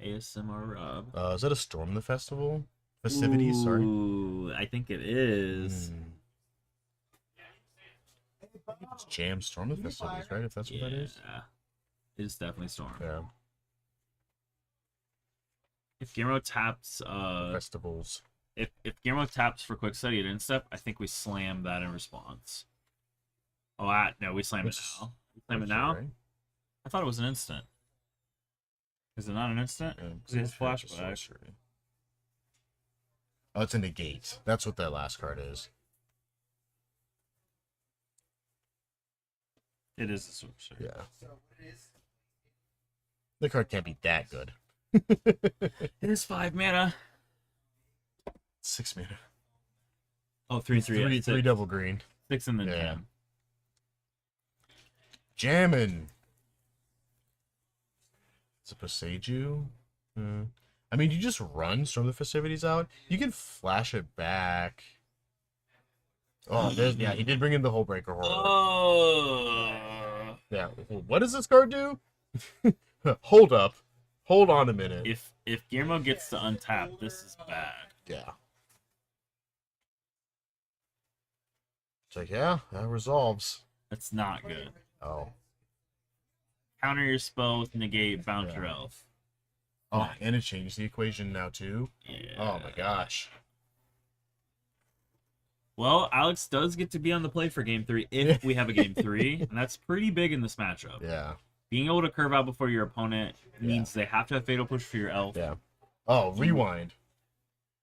ASMR Rob. Is that a Storm the Festival? Festivities, sorry. Ooh, I think it is. It's Jam Storm the Festivities, right? If that's what that is. Yeah, it is definitely Storm. Yeah. If Guillermo taps, Festivals. if Guillermo taps for quick study at instep, I think we slam that in response. Oh, no, we slam it now. We slam it now. Right? I thought it was an instant. Is it not an instant? Yeah, Because it has sorcery. flashback. Oh, it's a negate. That's what that last card is. It is a sorcery. Yeah. The card can't be that good. It is 5 mana. 6 mana. Oh, 3/3. Three, yeah, three double green. 6 and then Yeah. 10. Jammin'. It's a Passeju. I mean, you just run Storm the Festivities out. You can flash it back. Oh, yeah, he did bring in the Hullbreaker Horror. Oh. Yeah, what does this card do? Hold up. Hold on a minute. If Guillermo gets to untap, this is bad. Yeah. It's like, yeah, that resolves. That's not good. Oh. Counter your spell with negate, bounce your elf. Oh, and it changed the equation now, too. Yeah. Oh, my gosh. Well, Alex does get to be on the play for game 3 if we have a game 3, and that's pretty big in this matchup. Yeah. Being able to curve out before your opponent means they have to have Fatal Push for your elf. Yeah. Oh, rewind.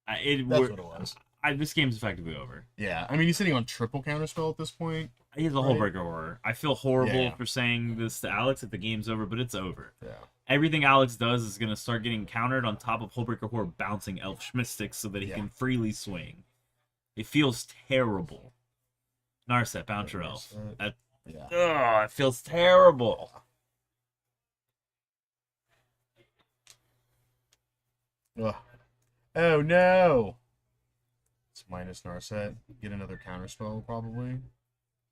That's what it was. This game's effectively over. Yeah. I mean, he's sitting on triple counterspell at this point. He has a Right. Hullbreaker Horror. I feel horrible Yeah. for saying this to Alex that the game's over, but it's over. Yeah. Everything Alex does is going to start getting countered on top of Hullbreaker Horror bouncing Elf Schmistics so that he Yeah. can freely swing. It feels terrible. Narset, bounce your elf. Narset. Yeah. Ugh, it feels terrible. Ugh. Oh, no. It's minus Narset. Get another counterspell, probably.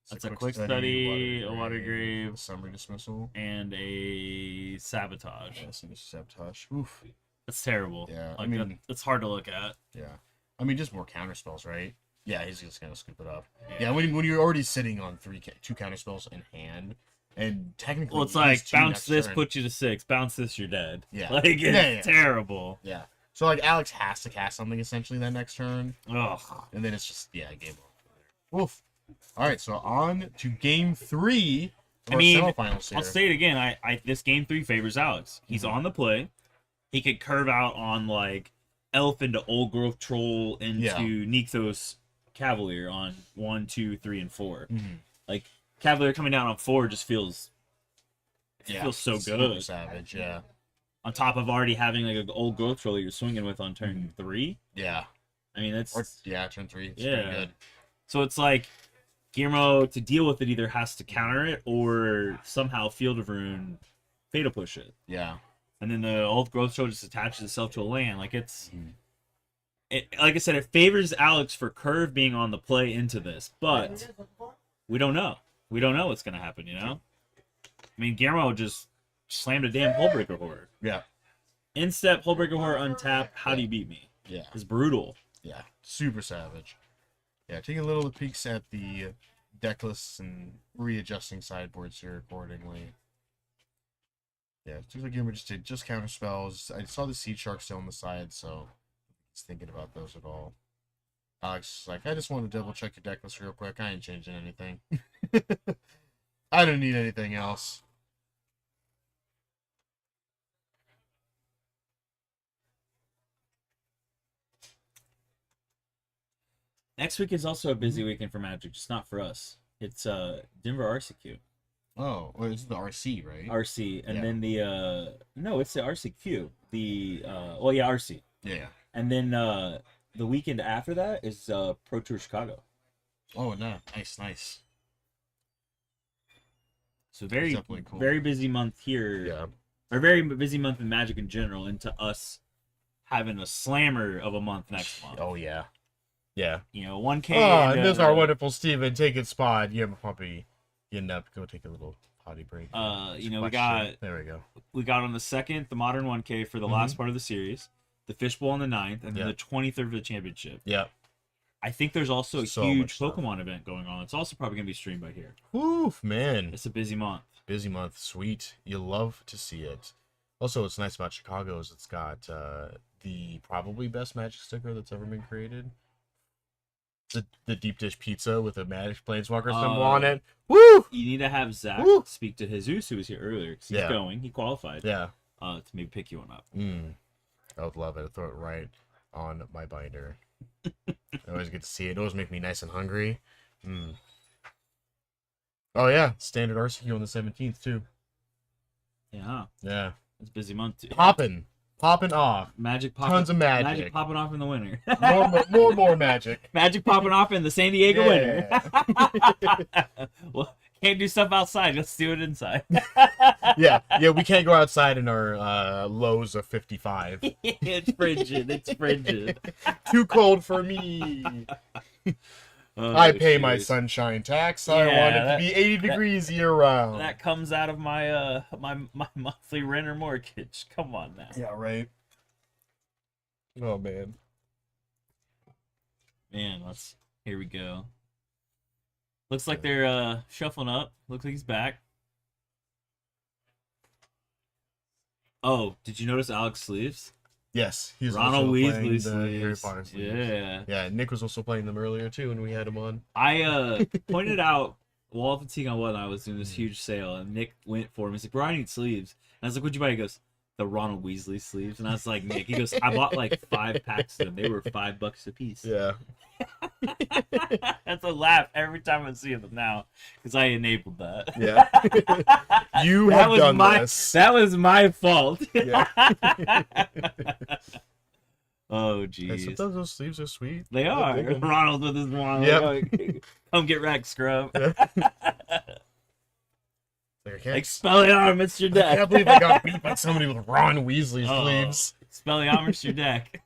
It's That's a quick study, a water grave, summary dismissal. and a sabotage. Yes, and a sabotage. Oof. That's terrible. Yeah, I Like, mean- it's hard to look at. Yeah. I mean, just more counterspells, right? Yeah, he's just gonna scoop it up. Yeah, when you're already sitting on two counterspells in hand, and technically, Well, it's he like has two bounce next this, turn. put you to 6. Bounce this, you're dead. Yeah. Like it's Yeah. terrible. Yeah. So like Alex has to cast something essentially that next turn, Ugh. and then it's just game over. Oof. All right, so on to game 3 of I our mean, semifinals here. I'll say it again. I this game 3 favors Alex. He's Mhm. on the play. He could curve out on like Elf into Old Growth Troll into Yeah. Nykthos Cavalier on 1, 2, 3, and 4. Mhm. Like Cavalier coming down on 4 just feels Yeah, feels so super good. savage. Yeah, On top of already having like an Old Growth Troll you're swinging with on turn 3. yeah, I mean that's or yeah, turn 3. It's Yeah. pretty good. so it's like Guillermo to deal with it either has to counter it or somehow Field of Rune Fatal Push it. Yeah, And then the Old Growth Troll just attaches itself to a land. Like it's Mhm. like I said, it favors Alex for Curve being on the play into this, but we don't know. We don't know what's gonna happen, you know? I mean, Guillermo just slammed a damn Hullbreaker Horror. yeah, Instep, Hullbreaker Horror, untap, how do you beat me? yeah, It's brutal. yeah. Super savage. Yeah, taking a little peeks at the deck lists and readjusting sideboards here accordingly. Yeah, it seems like Gamer just did just counter spells. I saw the Seed Shark still on the side, so he's thinking about those at all. Alex is like, I just want to double check your deck list real quick. I ain't changing anything. I don't need anything else. Next week is also a busy weekend for Magic, just not for us. It's Denver RCQ. Oh, well, it's the RC, right? RC, and Yeah. then the no, it's the RCQ. The well, yeah, RC, Yeah. and then the weekend after that is Pro Tour Chicago. Oh, no. Nice. So very definitely cool. very busy month here. Yeah. Or very busy month in Magic in general, into us having a slammer of a month next month. Oh, yeah. Yeah. You know, 1K. Oh, and, and there's our wonderful Steven. Take it spot. You have a puppy. Getting up. Go take a little potty break. you know, There we go. we got on the 2nd the modern 1K for the last part of the series, the Fishbowl on the 9th, and then Yeah. the 23rd for the championship. Yeah. I think there's also a So huge much stuff. Pokemon event going on. It's also probably gonna be streamed by here. Woof, man. It's a busy month. Busy month. Sweet. You love to see it. Also, what's nice about Chicago is it's got the probably best Magic sticker that's ever been created. The deep dish pizza with a Magic Planeswalker symbol on it. Woo! You need to have Zach Woo! speak to Jesus, who was here earlier, 'cause he's Yeah. going. He qualified. Yeah. To maybe pick you one up. I would love it. I'd throw it right on my binder. I always get to see it. It always make me nice and hungry. Oh yeah, standard RCQ on the 17th too. Yeah, Yeah, it's a busy month too. popping off. Magic popping. Tons of magic. Magic popping off in the winter. more magic. Magic popping off in the San Diego winter. Yeah. Well, can't do stuff outside. Let's do it inside. yeah. We can't go outside in our lows of 55. It's frigid. It's frigid. Too cold for me. Oh, I pay my shoot. sunshine tax. I Yeah, want it to be 80 degrees year round. That comes out of my my monthly rent or mortgage. Come on now. Yeah, right. Oh man. Man, here we go. Looks like they're shuffling up. Looks like he's back. Oh, did you notice Alex sleeves? Yes, he's Ronald also playing Weasley the Harry sleeves. Potter sleeves. Yeah. Yeah, Nick was also playing them earlier too when we had him on. I pointed out Wall of Fatigue on what I was doing Mm. this huge sale, and Nick went for him. He's like, "Bro, I need sleeves." And I was like, "What'd you buy?" He goes, "The Ronald Weasley sleeves." And I was like, "Nick," he goes, "I bought like 5 packs of them. They were $5 a piece." Yeah. That's a laugh every time I see them now, because I enabled that. Yeah. You That have was done my this. that was my fault. Yeah. Oh Hey, jeez. sometimes those sleeves are sweet. They I are. dig 'em. Ronald with his Ronald. Yep. Like, come get wrecked, scrub. Yeah. Like, I can't, Expelliarmus your I deck. can't believe I got beat by somebody with Ron Weasley Oh. sleeves. Expelliarmus your deck.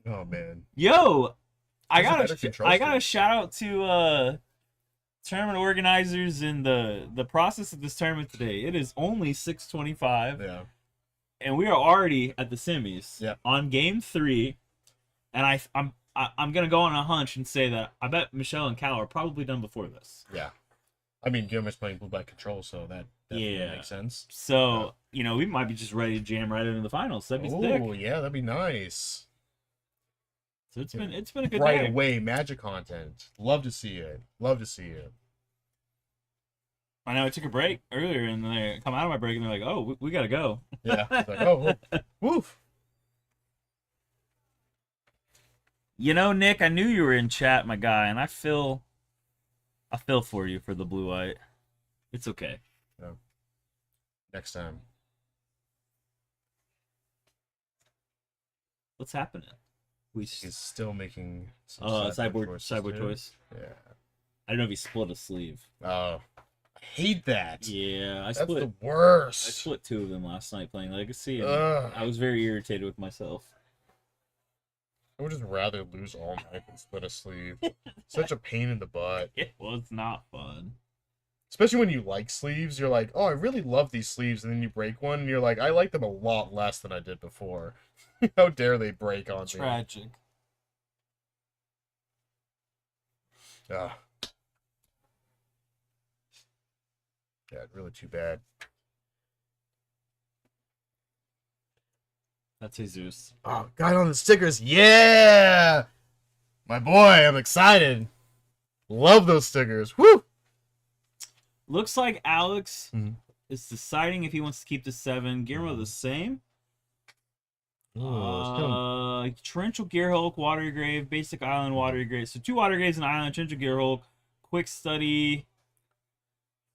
Oh man. Yo, I Those are better got control a schemes. shout out to tournament organizers in the process of this tournament today. It is only 6:25. Yeah. And we are already at the semis. Yep. On game 3, and I'm gonna go on a hunch and say that I bet Michelle and Cal are probably done before this. Yeah. I mean, Guillermo's playing blue black control, so that definitely Yeah. makes sense. So, we might be just ready to jam right into the finals. That'd be sick. Oh yeah, that'd be nice. So it's been a good Right day. away, Magic content. Love to see it. Love to see it. I know I took a break earlier, and then they come out of my break, and they're like, "Oh, we gotta go." Yeah. It's like, oh, woof. Nick, I knew you were in chat, my guy, and I feel for you for the blue white. It's okay. Next time. What's happening? He's still making some cyborg too. choice. Yeah. I don't know if he split a sleeve. Oh, I hate that. Yeah, I That's split. the worst. I split 2 of them last night playing Legacy, and Ugh. I was very irritated with myself. I would just rather lose all night than split a sleeve. Such a pain in the butt. It was not fun. Especially when you like sleeves, you're like, oh, I really love these sleeves, and then you break one, and you're like, I like them a lot less than I did before. How dare they break on me? Tragic. Ugh. Yeah, really too bad. That's Jesus. Oh, got on the stickers. Yeah! My boy, I'm excited. Love those stickers. Woo! Looks like Alex Mhm. is deciding if he wants to keep the 7. Guillermo the same. Torrential Gearhulk, Watery Grave, Basic Island, Watery Grave. So 2 Watery Graves and Island, Torrential Gearhulk, Quick Study.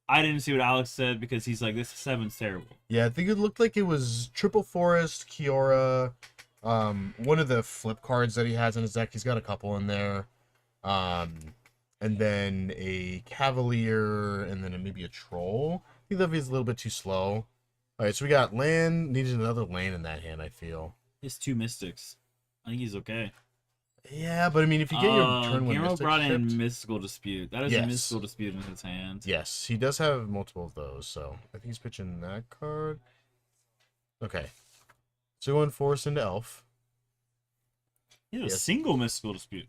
I didn't see what Alex said because he's like, this 7's terrible. Yeah, I think it looked like it was Triple Forest, Kiora, one of the flip cards that he has in his deck. He's got a couple in there. And then a Cavalier, and then maybe a Troll. I think that he's a little bit too slow. Alright, so we got land. Needed another land in that hand, I feel. His 2 Mystics. I think he's okay. Yeah, but I mean, if you get your turn one Guillermo Mystic brought in shipped- Mystical Dispute. That is Yes. a Mystical Dispute in his hand. Yes, he does have multiple of those, so I think he's pitching that card. Okay. So going Forest into Elf. He has a Yes. single Mystical Dispute.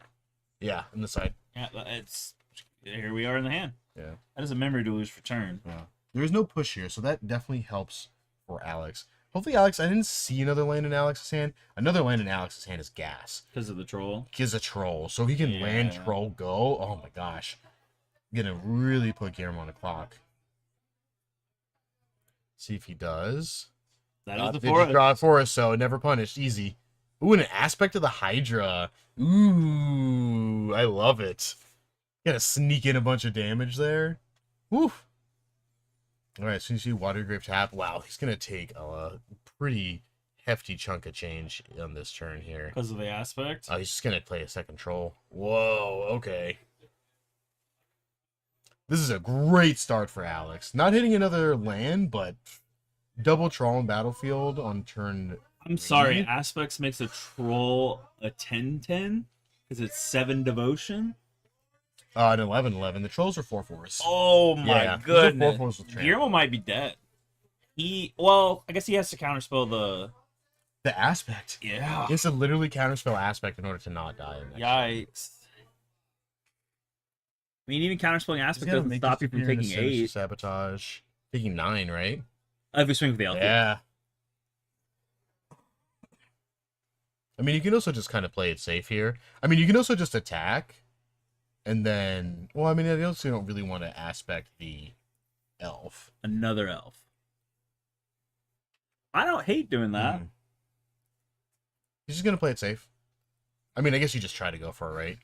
Yeah, on the side. Yeah, it's here we are in the hand. Yeah. That is a memory to lose for turn. Yeah. There is no push here, so that definitely helps for Alex. Hopefully, Alex, I didn't see another land in Alex's hand. Another land in Alex's hand is Gas. Because of the troll. He's a Troll, so if he can land Yeah. Troll go, oh my gosh. Gonna really put Guillermo on the clock. See if he does. That is the Did you forest. draw a Forest, so never punished. Easy. Ooh, and an aspect of the Hydra. Ooh, I love it. Gotta sneak in a bunch of damage there. Woof. Alright, so you see Watergrave tap. Wow, he's gonna take a pretty hefty chunk of change on this turn here. Because of the aspect. Oh, he's just gonna play a second Troll. Whoa, okay. This is a great start for Alex. Not hitting another land, but double Troll in Battlefield on turn. I'm sorry, Really? aspects makes a troll a 10/10 because it's 7 devotion. An 11/11. The Trolls are 4/4s. Oh my Yeah, those are goodness. 4/4s with trample. Guillermo might be dead. I guess he has to counterspell the. The aspect. Yeah. He has to literally counterspell aspect in order to not die. in that. Yikes. I mean, even counterspelling He's aspect gotta doesn't make stop you from disappear into taking Sinister 8. Sabotage. Taking 9, right? If we swing with the LP. Yeah. I mean, you can also just kind of play it safe here. I mean, you can also just attack. And then... Well, I mean, I also don't really want to aspect the elf. Another elf. I don't hate doing that. Mhm. He's just going to play it safe. I mean, I guess you just try to go for it, right?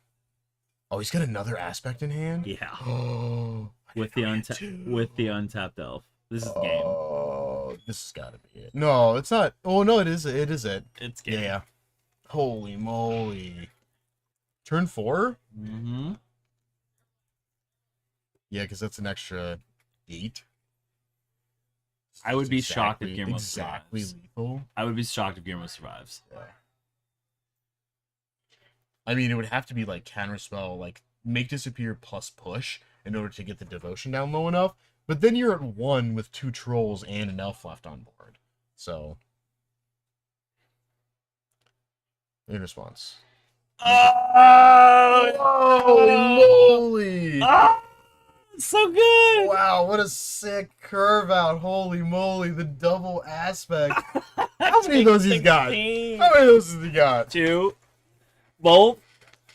Oh, he's got another aspect in hand? Yeah. Oh, With the untapped elf. This is game. Oh, this has got to be it. No, it's not. Oh, no, it is. It is it. It's game. Yeah. Holy moly. Turn 4? Mm-hmm. Yeah, because that's an extra 8. I would be shocked if Exactly- Guillermo exactly survives. lethal. I would be shocked if Guillermo survives. Yeah. I mean, it would have to be like counterspell, like make disappear plus push in order to get the devotion down low enough. But then you're at 1 with 2 trolls and an elf left on board. So, in response. Oh! Holy moly! Ah! So good. Wow, what a sick curve out. Holy moly, the double aspect. How many of those he's got? 16. How many of those has he got? 2. Both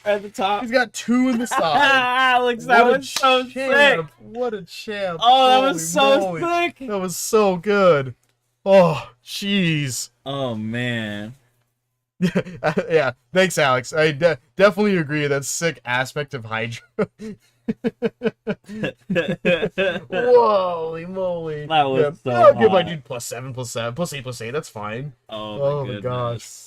at the top. He's got 2 in the side. Alex, that What a was so champ. sick. What a champ. Oh, that Holy was so moly. sick. That was so good. Oh, jeez. Oh man. Yeah, thanks, Alex. I definitely agree. That sick aspect of Hydra. Holy moly. That was so I'll give my hot. dude +7, +7, +8, +8. That's fine. Oh my my gosh. gosh.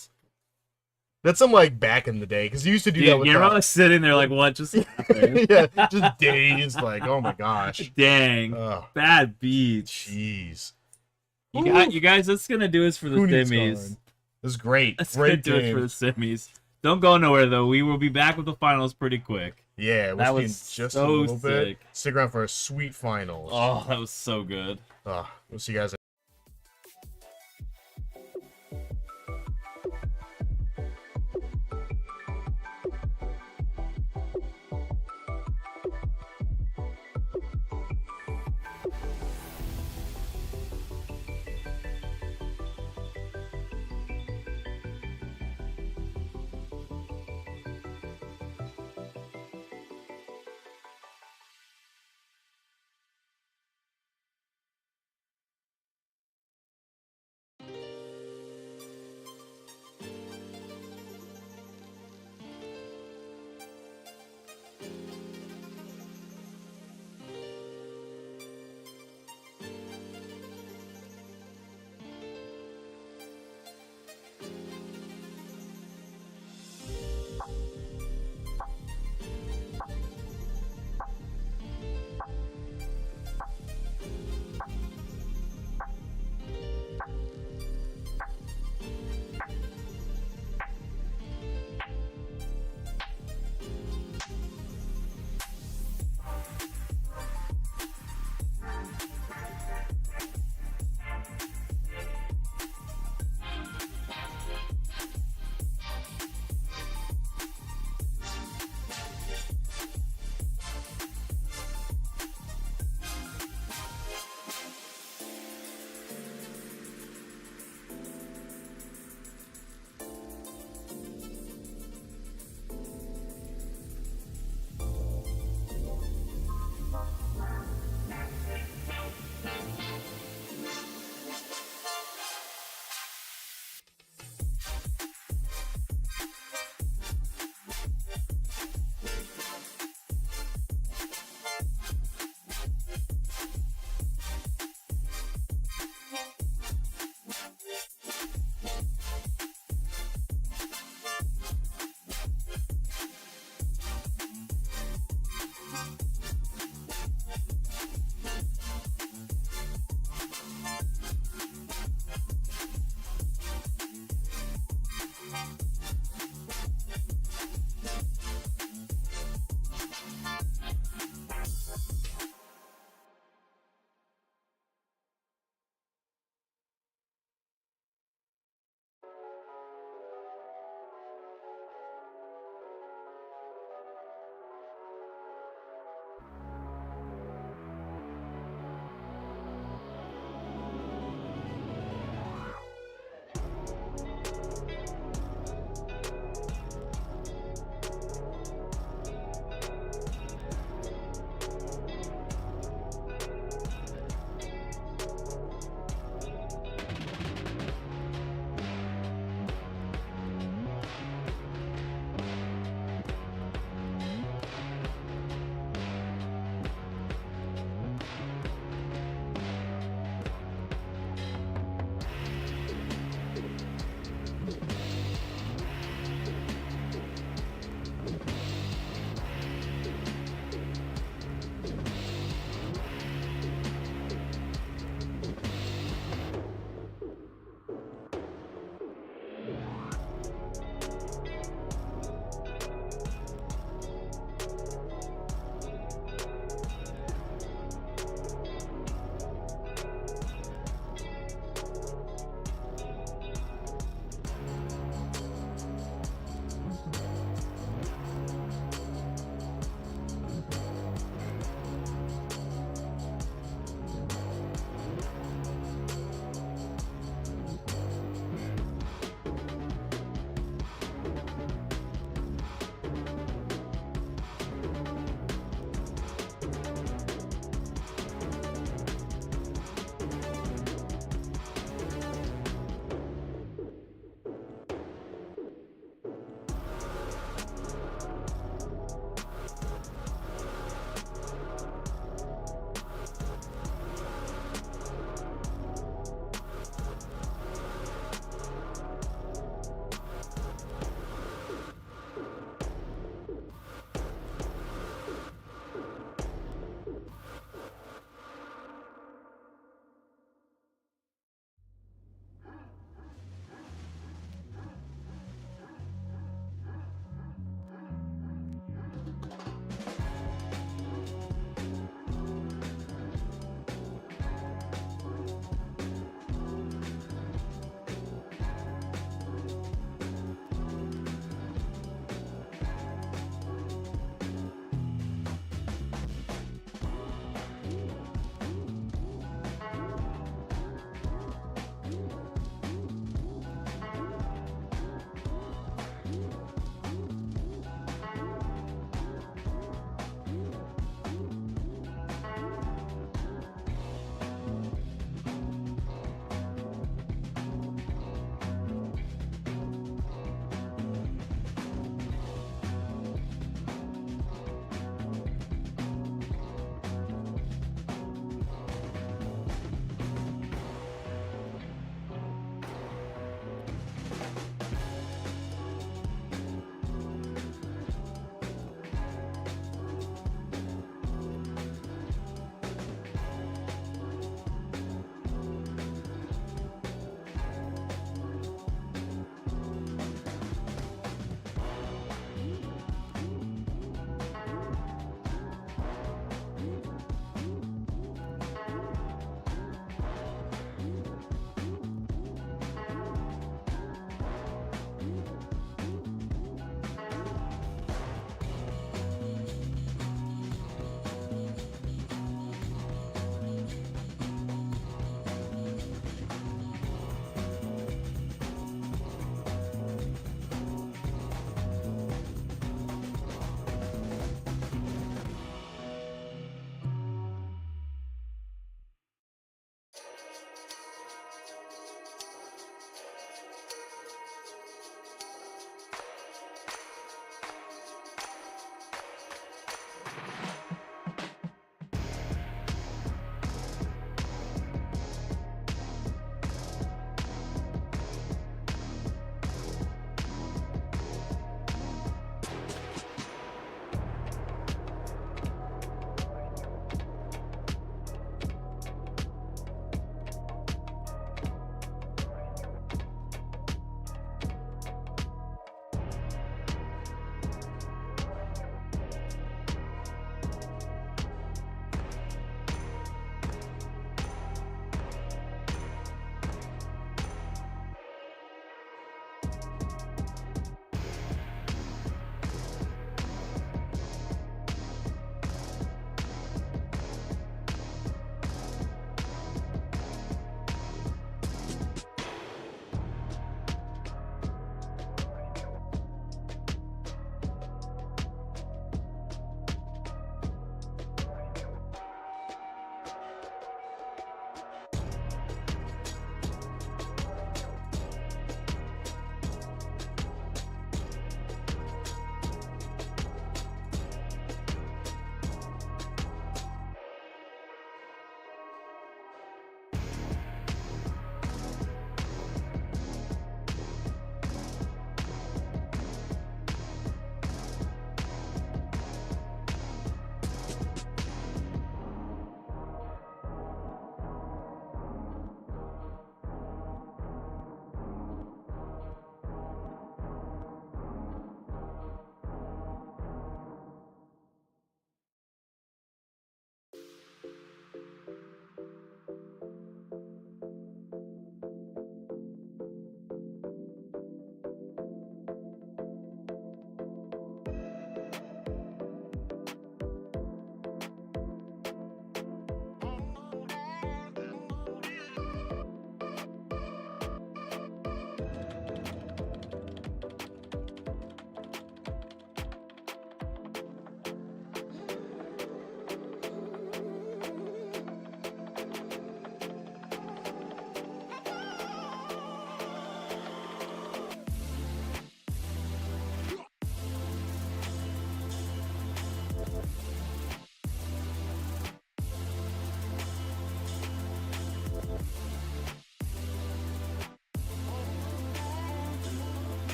That's some like back in the day because you used to do that Dude, with you're probably sitting there like, what just happened? yeah, just dazed. Like, oh my gosh. Dang. Oh, Bad beats. jeez. You guys, that's gonna do us for the Who needs semis. Scarn? It was great. That's gonna Great do it for the game. semis. Don't go nowhere though. We will be back with the finals pretty quick. Yeah, we'll That see in was just so a little bit. sick. Stick around for a sweet finals. Oh, that was so good. We'll see you guys.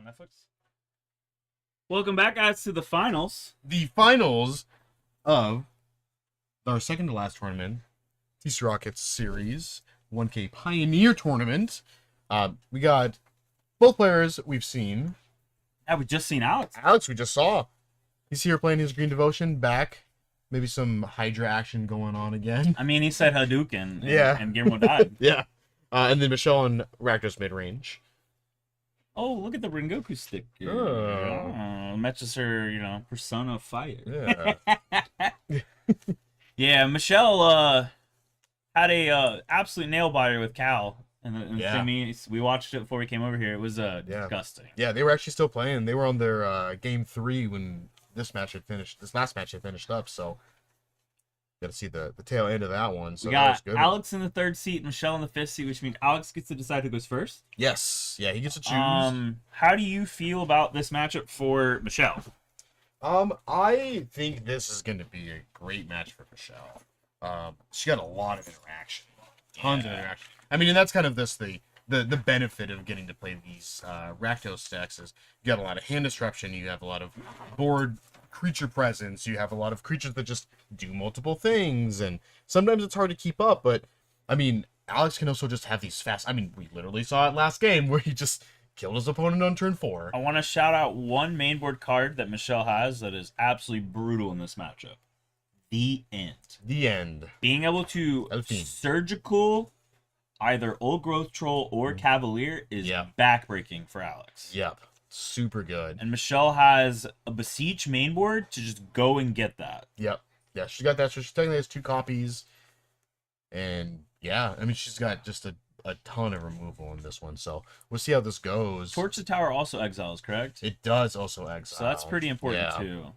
on Netflix. Welcome back, guys, to the finals. The finals of our second to last tournament, TC Rockets Series 1K Pioneer Tournament. We got both players we've seen. Yeah, we just seen Alex. Alex, we just saw. He's here playing his Green Devotion back. Maybe some Hydra action going on again. I mean, he said Hadouken. Yeah. And Guillermo died. Yeah. And then Michelle on Rakdos mid-range. Oh, look at the Rengoku stick. Oh. Matches her, persona of fire. Yeah. Yeah, Michelle had a absolute nail biter with Cal in the Yeah. semis. We watched it before we came over here. It was disgusting. Yeah, they were actually still playing. They were on their game 3 when this last match had finished up, so got to see the tail end of that one. So We that was got good. Alex in the 3rd seat, Michelle in the 5th seat, which means Alex gets to decide who goes first. Yes. Yeah, he gets to choose. How do you feel about this matchup for Michelle? I think this is going to be a great match for Michelle. She got a lot of interaction, tons of interaction. I mean, and that's kind of the benefit of getting to play these Rakdos decks is you got a lot of hand disruption, you have a lot of board creature presence, you have a lot of creatures that just do multiple things, and sometimes it's hard to keep up. But I mean, Alex can also just have these fast. I mean, we literally saw it last game where he just killed his opponent on turn 4. I want to shout out one mainboard card that Michelle has that is absolutely brutal in this matchup. The End. The end. Being able to Elfine. surgical either Old Growth Troll or Cavalier is Yeah. backbreaking for Alex. Yep. Super good. And Michelle has a Beseech mainboard to just go and get that. Yep. Yeah, she got that. So she technically has 2 copies. And yeah, I mean, she's got just a ton of removal in this one. So we'll see how this goes. Torch the Tower also exiles, correct? It does also exile. So that's pretty important Yeah. too.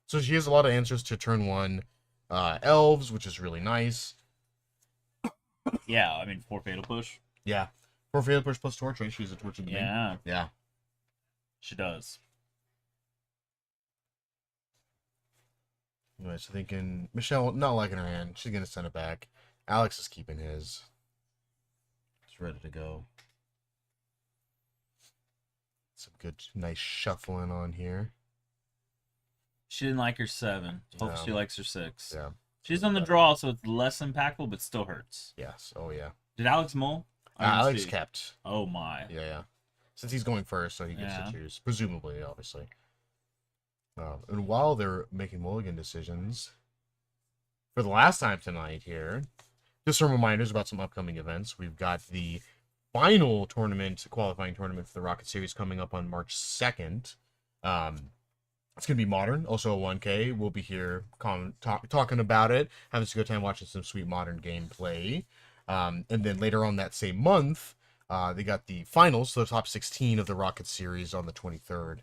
So she has a lot of answers to turn 1 elves, which is really nice. Yeah, I mean, 4 Fatal Push. Yeah. For Fatal Push plus Torch, right? She's a Torch in the main. Yeah, Yeah. she does. Anyway, so thinking Michelle not liking her hand, she's gonna send it back. Alex is keeping his. He's ready to go. Some good, nice shuffling on here. She didn't like her 7. Hopefully No. she likes her 6. Yeah. She's on the draw, so it's less impactful, but still hurts. Yes. Oh yeah. Did Alex mull? I didn't Alex see. kept. Oh my. Yeah, yeah. Since he's going first, so he gets Yeah. to choose, presumably, obviously. And while they're making mulligan decisions, for the last time tonight here, just some reminders about some upcoming events. We've got the final qualifying tournament for the Rocket Series coming up on March 2nd. It's going to be Modern, also a 1K. We'll be here talking about it, having a good time watching some sweet Modern gameplay. And then later on that same month, they got the finals, so the top 16 of the Rocket Series on the 23rd.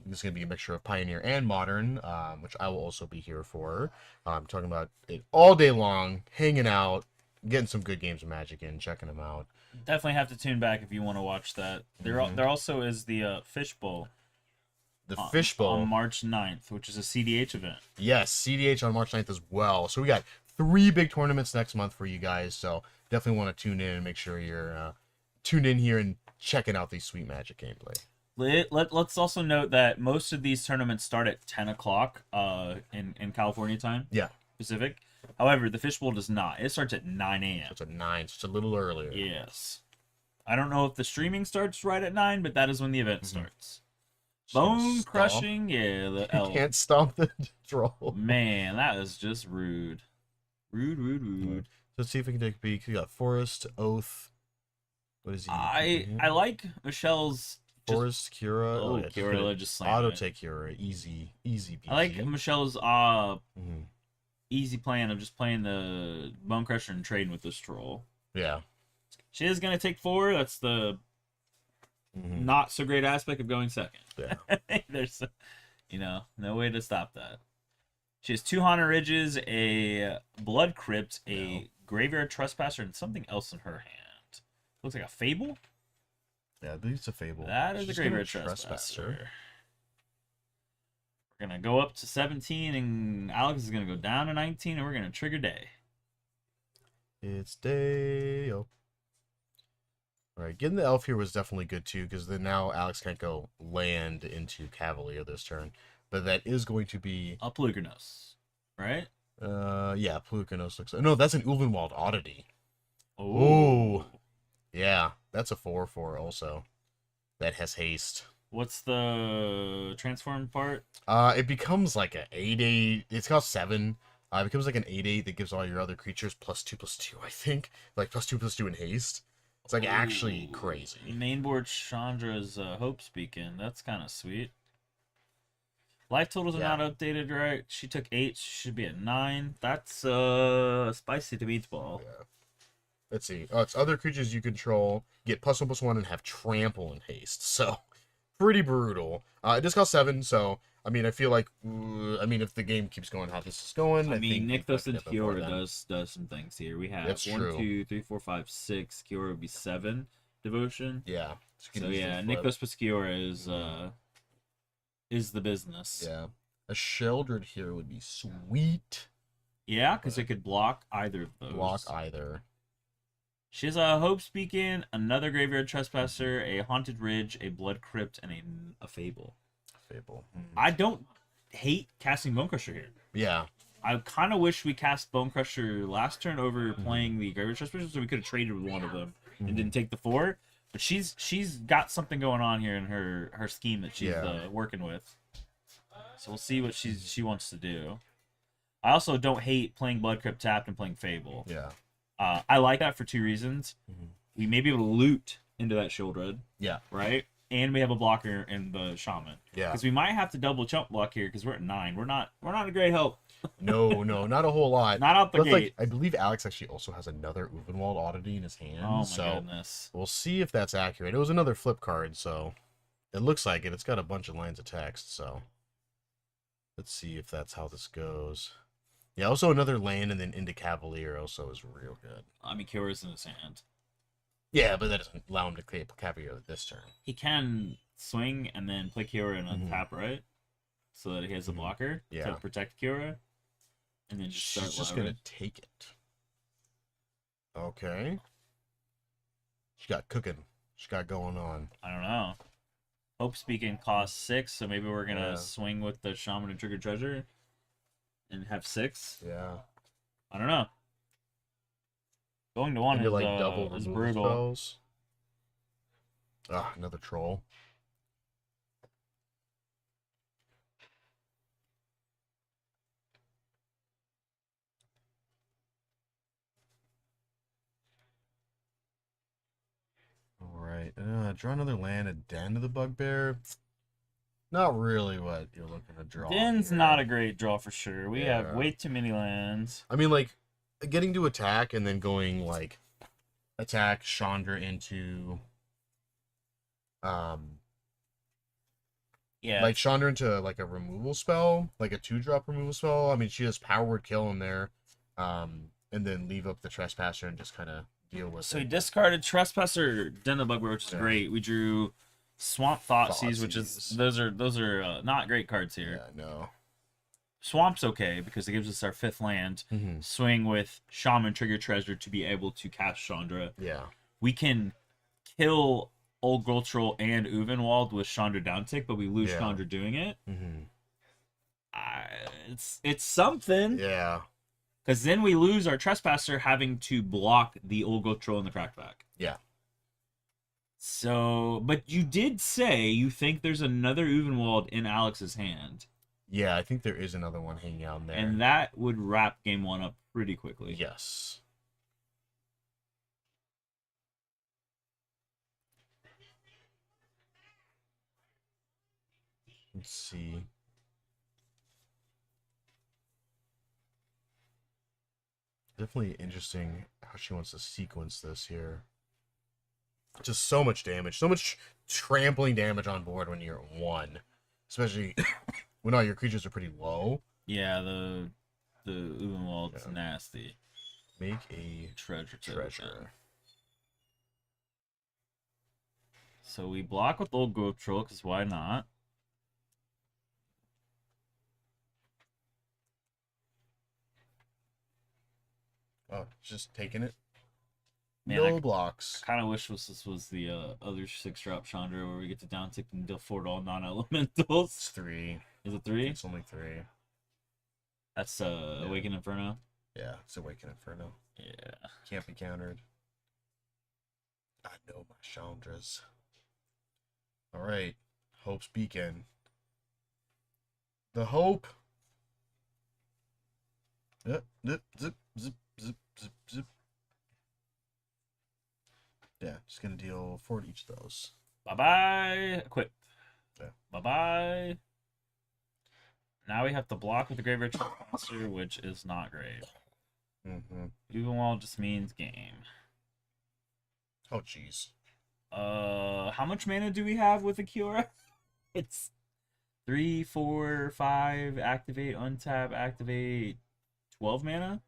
This is going to be a mixture of Pioneer and Modern, which I will also be here for. Talking about it all day long, hanging out, getting some good games of Magic in, checking them out. Definitely have to tune back if you want to watch that. There also is the Fishbowl. The Fishbowl. On March 9th, which is a CDH event. Yes, CDH on March 9th as well. So we got 3 big tournaments next month for you guys. So definitely want to tune in and make sure you're tuned in here and checking out these sweet Magic gameplay. Let's also note that most of these tournaments start at 10 o'clock in California time. Yeah. Pacific. However, the Fishbowl does not. It starts at 9 a.m. It's at 9, so it's a little earlier. Yes. I don't know if the streaming starts right at 9, but that is when the event starts. So Bone stomp. crushing, yeah. The You elf. can't stomp the troll. Man, that is just rude. Rude. Let's see if we can take a peek. We got Forest, Oath. What is he? I like Michelle's. Forest, Kira. Oh, yeah, Kira just slammed auto it. take Kira. Easy peasy. I like Michelle's Mhm. easy plan of just playing the Bone Crusher and trading with this troll. Yeah. She is gonna take 4. That's the Mhm. not so great aspect of going second. Yeah. There's, no way to stop that. She has 2 Haunted Ridges, a Blood Crypt, a Graveyard Trespasser, and something else in her hand. Looks like a Fable. Yeah, I believe it's a Fable. That is She's a gonna Graveyard Trespasser. Trespasser. We're gonna go up to 17, and Alex is gonna go down to 19, and we're gonna trigger day. It's Day. Oh. All right, getting the elf here was definitely good too, because then now Alex can't go land into Cavalier this turn. But that is going to be A Plukernos, right? yeah, Plukanos looks no, that's an Ulvenwald Oddity. Oh. Yeah, that's a 4/4 also. That has haste. What's the transform part? It becomes like a 8/8. It's cost 7. It becomes like an 8/8 that gives all your other creatures +2/+2, I think. Like +2/+2 in haste. It's like actually Ooh. crazy. Mainboard Chandra's Hope speaking. That's kind of sweet. Life totals are Yeah. not updated, right? She took 8. She should be at 9. That's spicy to meatball. Yeah. Let's see. Oh, it's other creatures you control get +1/+1 and have trample and haste. So pretty brutal. It just costs 7, so I mean, I feel like, I mean, if the game keeps going how this is going, I mean, think Nykthos we and might get before Kiora then. does some things here. We have That's 1, true. 2, 3, 4, 5, 6. Kiora would be 7 devotion. Yeah. So yeah, Nykthos plus Kiora is the business. Yeah. A Sheldred here would be sweet. Yeah, because it could block either of those. Block either. She has a Hope Speaking, another Graveyard Trespasser, a Haunted Ridge, a Blood Crypt, and a Fable. Fable. I don't hate casting Bone Crusher here. Yeah. I kind of wish we cast Bone Crusher last turn over playing the Graveyard Trespasser, so we could have traded with one of them and didn't take the 4. But she's got something going on here in her scheme that she's working with. So we'll see what she wants to do. I also don't hate playing Blood Crypt tapped and playing Fable. Yeah. I like that for 2 reasons. Mhm. We may be able to loot into that Sheoldred, Yeah. right? And we have a blocker in the Shaman. Yeah. Because we might have to double chump block here because we're at 9. We're not a great help. No, not a whole lot. Not out the But, gate. like, I believe Alex actually also has another Ulvenwald Oddity in his hand. Oh my so goodness. we'll see if that's accurate. It was another flip card, so it looks like it. It's got a bunch of lines of text, so let's see if that's how this goes. Yeah, also another land and then into Cavalier also is real good. I mean, Kyora's in his hand. Yeah, but that doesn't allow him to create Cavalier this turn. He can swing and then play Kiora and untap, right? So that he has a blocker Yeah. to protect Kiora. And then just start She's just lowering. gonna take it. Okay. She got cooking. She got going on. I don't know. Hope Speaking costs 6, so maybe we're gonna Yeah. swing with the Shaman and Trigger Treasure and have 6. Yeah. I don't know. Going to 1 Into is, like double is removal brutal. spells. Ah, another troll. All right. Draw another land. A Den of the Bugbear. Not really what you're looking to draw. Den's here. not a great draw for sure. We have Yeah. way too many lands. I mean, like, getting to attack and then going, like, attack Chandra into, Yeah. like, Chandra into, like, a removal spell, like a 2-drop removal spell. I mean, she has Power Word Kill in there, and then leave up the Trespasser and just kind of deal with So he it. discarded Trespasser, Den of the Bugbear, which is Yeah. great. We drew Swamp Thoughtseize, which is Thoughtseize. those are not great cards here. Yeah, no. Swamp's okay because it gives us our 5th land. Mm-hmm. Swing with Shaman Trigger Treasure to be able to cast Chandra. Yeah. We can kill Old Gultrol and Uvenwald with Chandra downtick, but we lose Yeah. Chandra doing it. Mm-hmm. It's something. Yeah. Because then we lose our Trespasser having to block the Old Gultrol and the Crackback. Yeah. So, but you did say you think there's another Uvenwald in Alex's hand. Yeah, I think there is another one hanging out in there. And that would wrap game 1 up pretty quickly. Yes. Let's see. Definitely interesting how she wants to sequence this here. Just so much damage. So much trampling damage on board when you're at 1. Especially when all your creatures are pretty low. Yeah, the Uvenwald's Yeah. nasty. Make a Treasure. treasure. So we block with Old Gultrol, because why not? Oh, just taking it. Man, no I blocks. kind of wish this was the other 6-drop Chandra where we get to downtick and deal 4 to all non-elementals. It's 3. Is it 3? It's only 3. That's Awaken Inferno. Yeah, it's Awaken Inferno. Yeah. Can't be countered. I know my Chandras. Alright. Hope's Beacon. The Hope. Yep, zip, zip, zip, zip, zip, zip. Yeah, just gonna deal 4 to each of those. Bye-bye. Equip. Yeah. Bye-bye. Now we have to block with the Graveyard Shield Monster, which is not great. Mm-hmm. Uvenwall just means game. Oh, jeez. How much mana do we have with Akiora? It's 3, 4, 5, activate, untap, activate, 12 mana?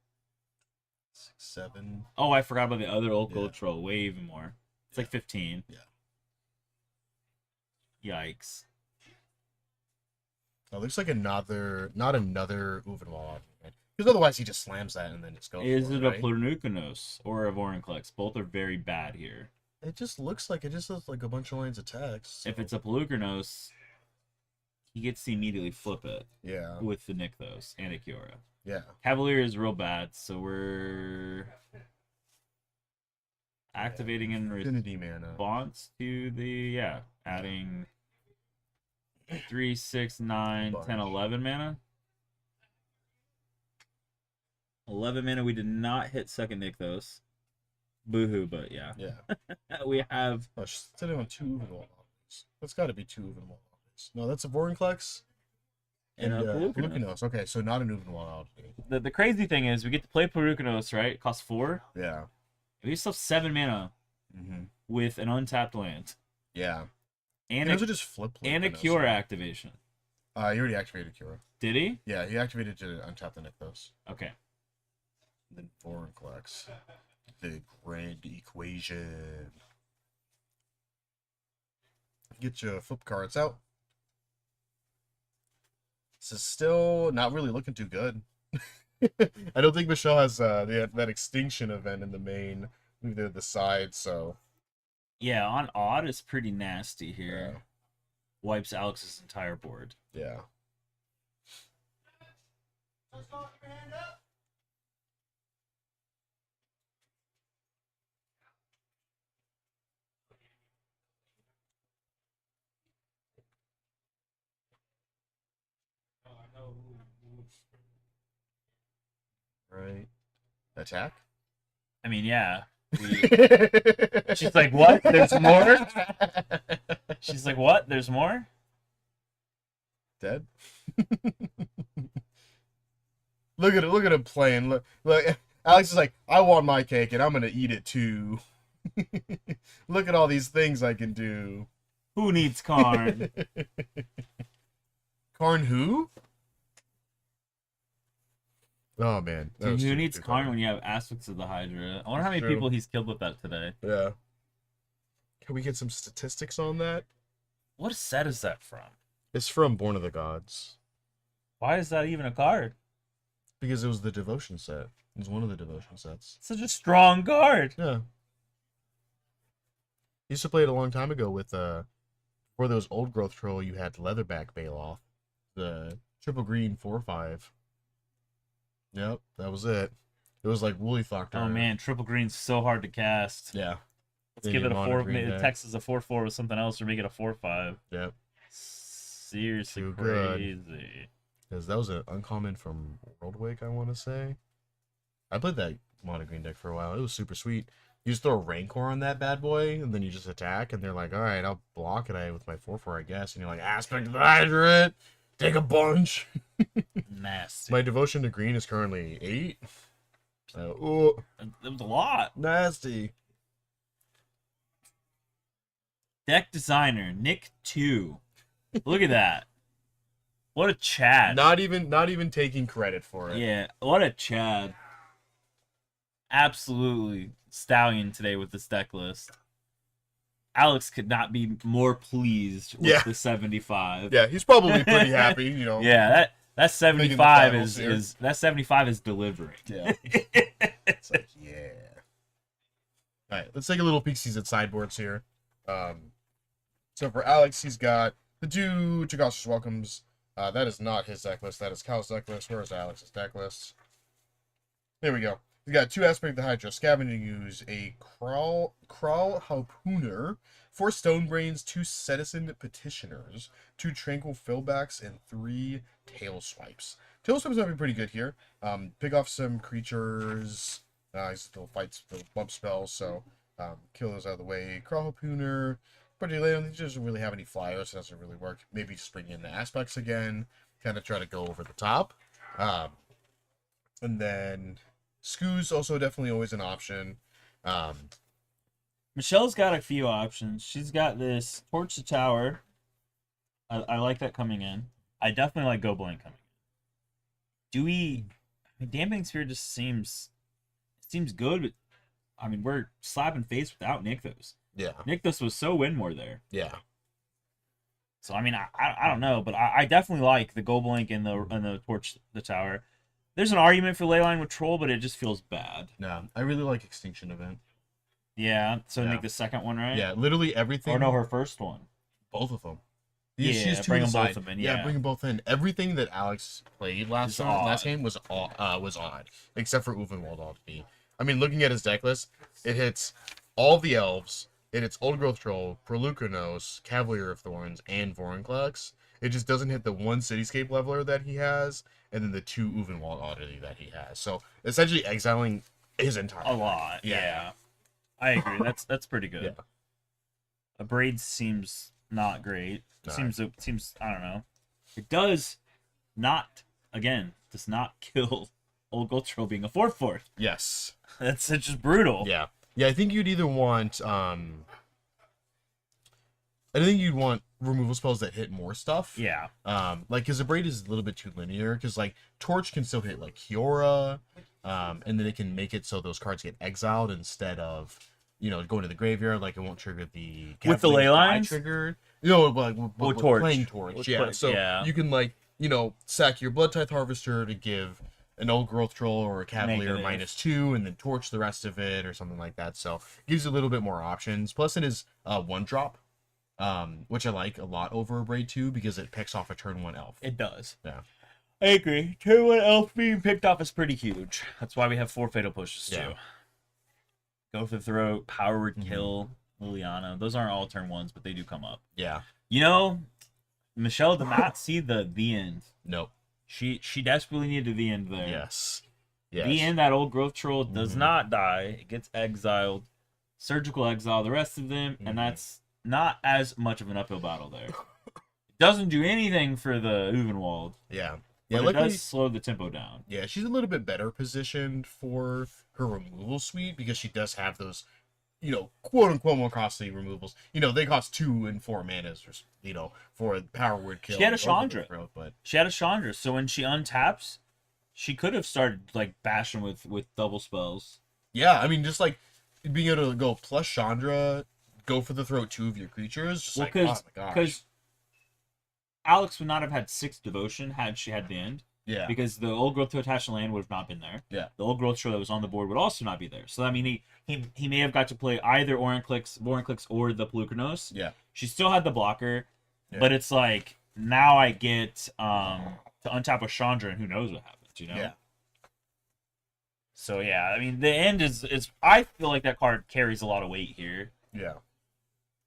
6, 7. Oh, I forgot about the other old Yeah. gold troll. Way even more. It's like 15. Yeah. Yikes. Oh, looks like not another Uvenwald. Because otherwise he just slams that and then just goes Is for it it, a right? Plurnukanos or a Vorinclex? Both are very bad here. It just looks like a bunch of lines of text. If so- it's a Plurnukanos, he gets to immediately flip it Yeah. with the Nykthos and Akiora. Yeah. Cavalier is real bad, so we're activating in Infinity mana. response to the, adding 3, 6, 9, 10, Bunch. 11 mana. 11 mana, we did not hit second Nykthos. Boo-hoo, but yeah. Yeah. We have, Oh, she's sitting on 2 Uvenwald armies. That's got to be 2 Uvenwald armies. No, that's a Vorinclex. And a Pelucanos. Pelucanos. Okay, so not an Uvenwald army. the crazy thing is, we get to play Pelucanos, right? It costs 4. Yeah. We still have 7 mana Mm-hmm. with an untapped land. Yeah. And Those a, are just flip and a Pelucanos, Cure right? activation. He already activated Cura. Did he? Yeah, he activated to untap the Nykthos. Okay. And then Vorinclex. The grand equation. Get your flip cards out. This is still not really looking too good. I don't think Michelle has that extinction event in the main. Maybe they're the side, so Yeah, on odd, it's pretty nasty here. yeah. Wipes Alex's entire board. Yeah. Just hold your hand up. Right. Attack? I mean, yeah. She's like, what? There's more? She's like, what? There's more? Dead? Look at him playing. Look, Alex is like, I want my cake and I'm gonna eat it too. Look at all these things I can do. Who needs Karn? Karn who? Oh man. that Dude, was who too needs good. Karn when you have aspects of the Hydra? I wonder how many True. people he's killed with that today. Yeah. Can we get some statistics on that? What set is that from? It's from Born of the Gods. Why is that even a card? Because it was the devotion set. It was one of the devotion sets. Such a strong card. Yeah. Used to play it a long time ago with for those old growth troll you had Leatherback Bailoff. The triple green 4/5. Yep, that was it. It was like Woolly Thoctor. Oh man, triple green's so hard to cast. Yeah. Let's They give need it a mono 4. green Maybe deck. Text is a 4/4 with something else, or make it a 4/5. Yep. Seriously Too good. crazy. Because that was an uncommon from Worldwake, I want to say. I played that mono green deck for a while. It was super sweet. You just throw a Rancor on that bad boy, and then you just attack, and they're like, alright, I'll block it with my 4/4, I guess. And you're like, Aspect of the Hydrant! Take a bunch! Nasty. My devotion to green is currently 8. Oh, It was a lot. nasty. Deck designer, Nick 2. Look at that. What a Chad. Not even taking credit for it. Yeah, what a Chad. Absolutely stallion today with this deck list. Alex could not be more pleased with Yeah. the 75. Yeah, he's probably pretty happy, you know. Yeah, that 75 finals here. is that 75 is delivering. Yeah. It's like, yeah. All right, let's take a little peek at sideboards here. So for Alex, he's got the 2 Chagos's Welcomes. That is not his deck list. That is Cal's deck list. Where is Alex's deck list? There we go. We got 2 Aspect the Hydra, Scavenging Ooze, a Crawl Harpooner, 4 Stonebrains, 2 Citizen Petitioners, 2 Tranquil Fillbacks, and 3 Tail Swipes. Tail Swipes might be pretty good here. Pick off some creatures. He still fights the bump spells, so kill those out of the way. Crawl Harpooner, pretty late. He doesn't really have any flyers, so it doesn't really work. Maybe just bring in the Aspects again, kind of try to go over the top. And then Scoo's also definitely always an option. Michelle's got a few options. She's got this Torch the Tower. I like that coming in. I definitely like Go Blank coming in. Dampening Sphere just seems good, but I mean, we're slapping face without Nykthos. Yeah. Nykthos was so win more there. Yeah. So I mean, I don't know, but I definitely like the Go Blank and the Torch the Tower. There's an argument for Leyline with Troll, but it just feels bad. No, I really like Extinction Event. Yeah, so Yeah. make the second one, right? Yeah, literally everything. Or no, her first one. Both of them. Yeah, bring them both in. Yeah, Yeah, bring them both in. Everything that Alex played last odd. game was odd, except for Uvenwald Alchemy. I mean, looking at his deck list, it hits all the elves. It hits Old Growth Troll, Prelucanos, Cavalier of Thorns, and Vorinclex. It just doesn't hit the 1 Cityscape Leveler that he has, and then the 2 Uvenwald Oddity that he has. So essentially exiling his entire a lot. Yeah. I agree. That's pretty good. Yeah. A Braid seems not great. No. Seems I don't know. It does not kill Old Gold Troll being a 4/4. Yes. That's just brutal. Yeah. Yeah, I think you'd either want I think you'd want removal spells that hit more stuff. Yeah. Like, because the Braid is a little bit too linear, because, like, Torch can still hit, like, Kiora, and then it can make it so those cards get exiled instead of, going to the graveyard, like, it won't trigger the... With the ley lines? Triggered. Like, with Torch. playing Torch, With yeah. play- So yeah. you can, like, sack your Blood Tithe Harvester to give an Old Growth Troll or a Cavalier Negative. -2, and then Torch the rest of it, or something like that. So, gives you a little bit more options. Plus, it is 1-drop. Which I like a lot over a Braid 2 because it picks off a turn 1 elf. It does. Yeah. I agree. Turn 1 elf being picked off is pretty huge. That's why we have 4 fatal pushes Yeah. too. Go for the throat, power word Mhm. kill, Liliana. Those aren't all turn 1s, but they do come up. Yeah. Michelle did not see the end. Nope. She desperately needed the end there. Yes. Yes. The end, that Old Growth Troll does Mhm. not die. It gets exiled. Surgical exile the rest of them, Mhm. and that's not as much of an uphill battle there. It doesn't do anything for the Uvenwald, Yeah. but Yeah, it luckily, does slow the tempo down. yeah, she's a little bit better positioned for her removal suite because she does have those, quote unquote more costly removals. They cost 2 and 4 manas, for power word kill. She had a over the Chandra. throat, but She had a Chandra, so when she untaps, she could have started like bashing with double spells. yeah, I mean, just like being able to go plus Chandra, go for the throat 2 of your creatures, just like, oh my gosh. Because Alex would not have had 6 devotion had she had the end. Yeah. Because the Old Growth to attach land would have not been there. Yeah. The Old Growth Troll that was on the board would also not be there. So I mean, he may have got to play either Vorinclex or the Pelucanos. Yeah. She still had the blocker, Yeah. but it's like now I get to untap a Chandra and who knows what happens, Yeah. So yeah, I mean the end is I feel like that card carries a lot of weight here. Yeah.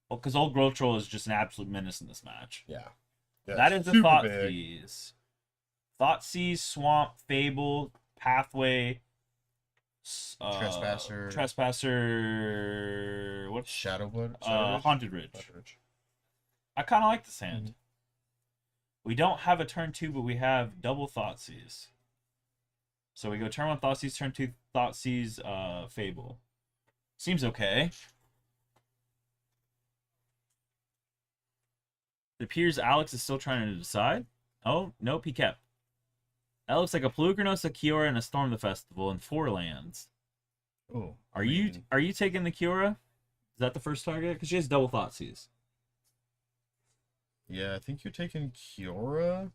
Well, because Old Growth Troll is just an absolute menace in this match. Yeah. Yeah, That is the super Thought big. Seize. Thought Seize, Swamp, Fable, Pathway, Trespasser. What's Shadowblood? Haunted Ridge. I kind of like this hand. Mm-hmm. We don't have a turn 2, but we have double Thought Seize. So we go turn 1 Thought Seize, turn 2 Thought Seize, Fable. Seems okay. It appears Alex is still trying to decide. Oh, nope, he kept. That looks like a Pelucanos, a Kiora, and a Storm the Festival, and 4 lands. Oh. Are you taking the Kiora? Is that the first target? Because she has double Thought Seize. Yeah, I think you're taking Kiora.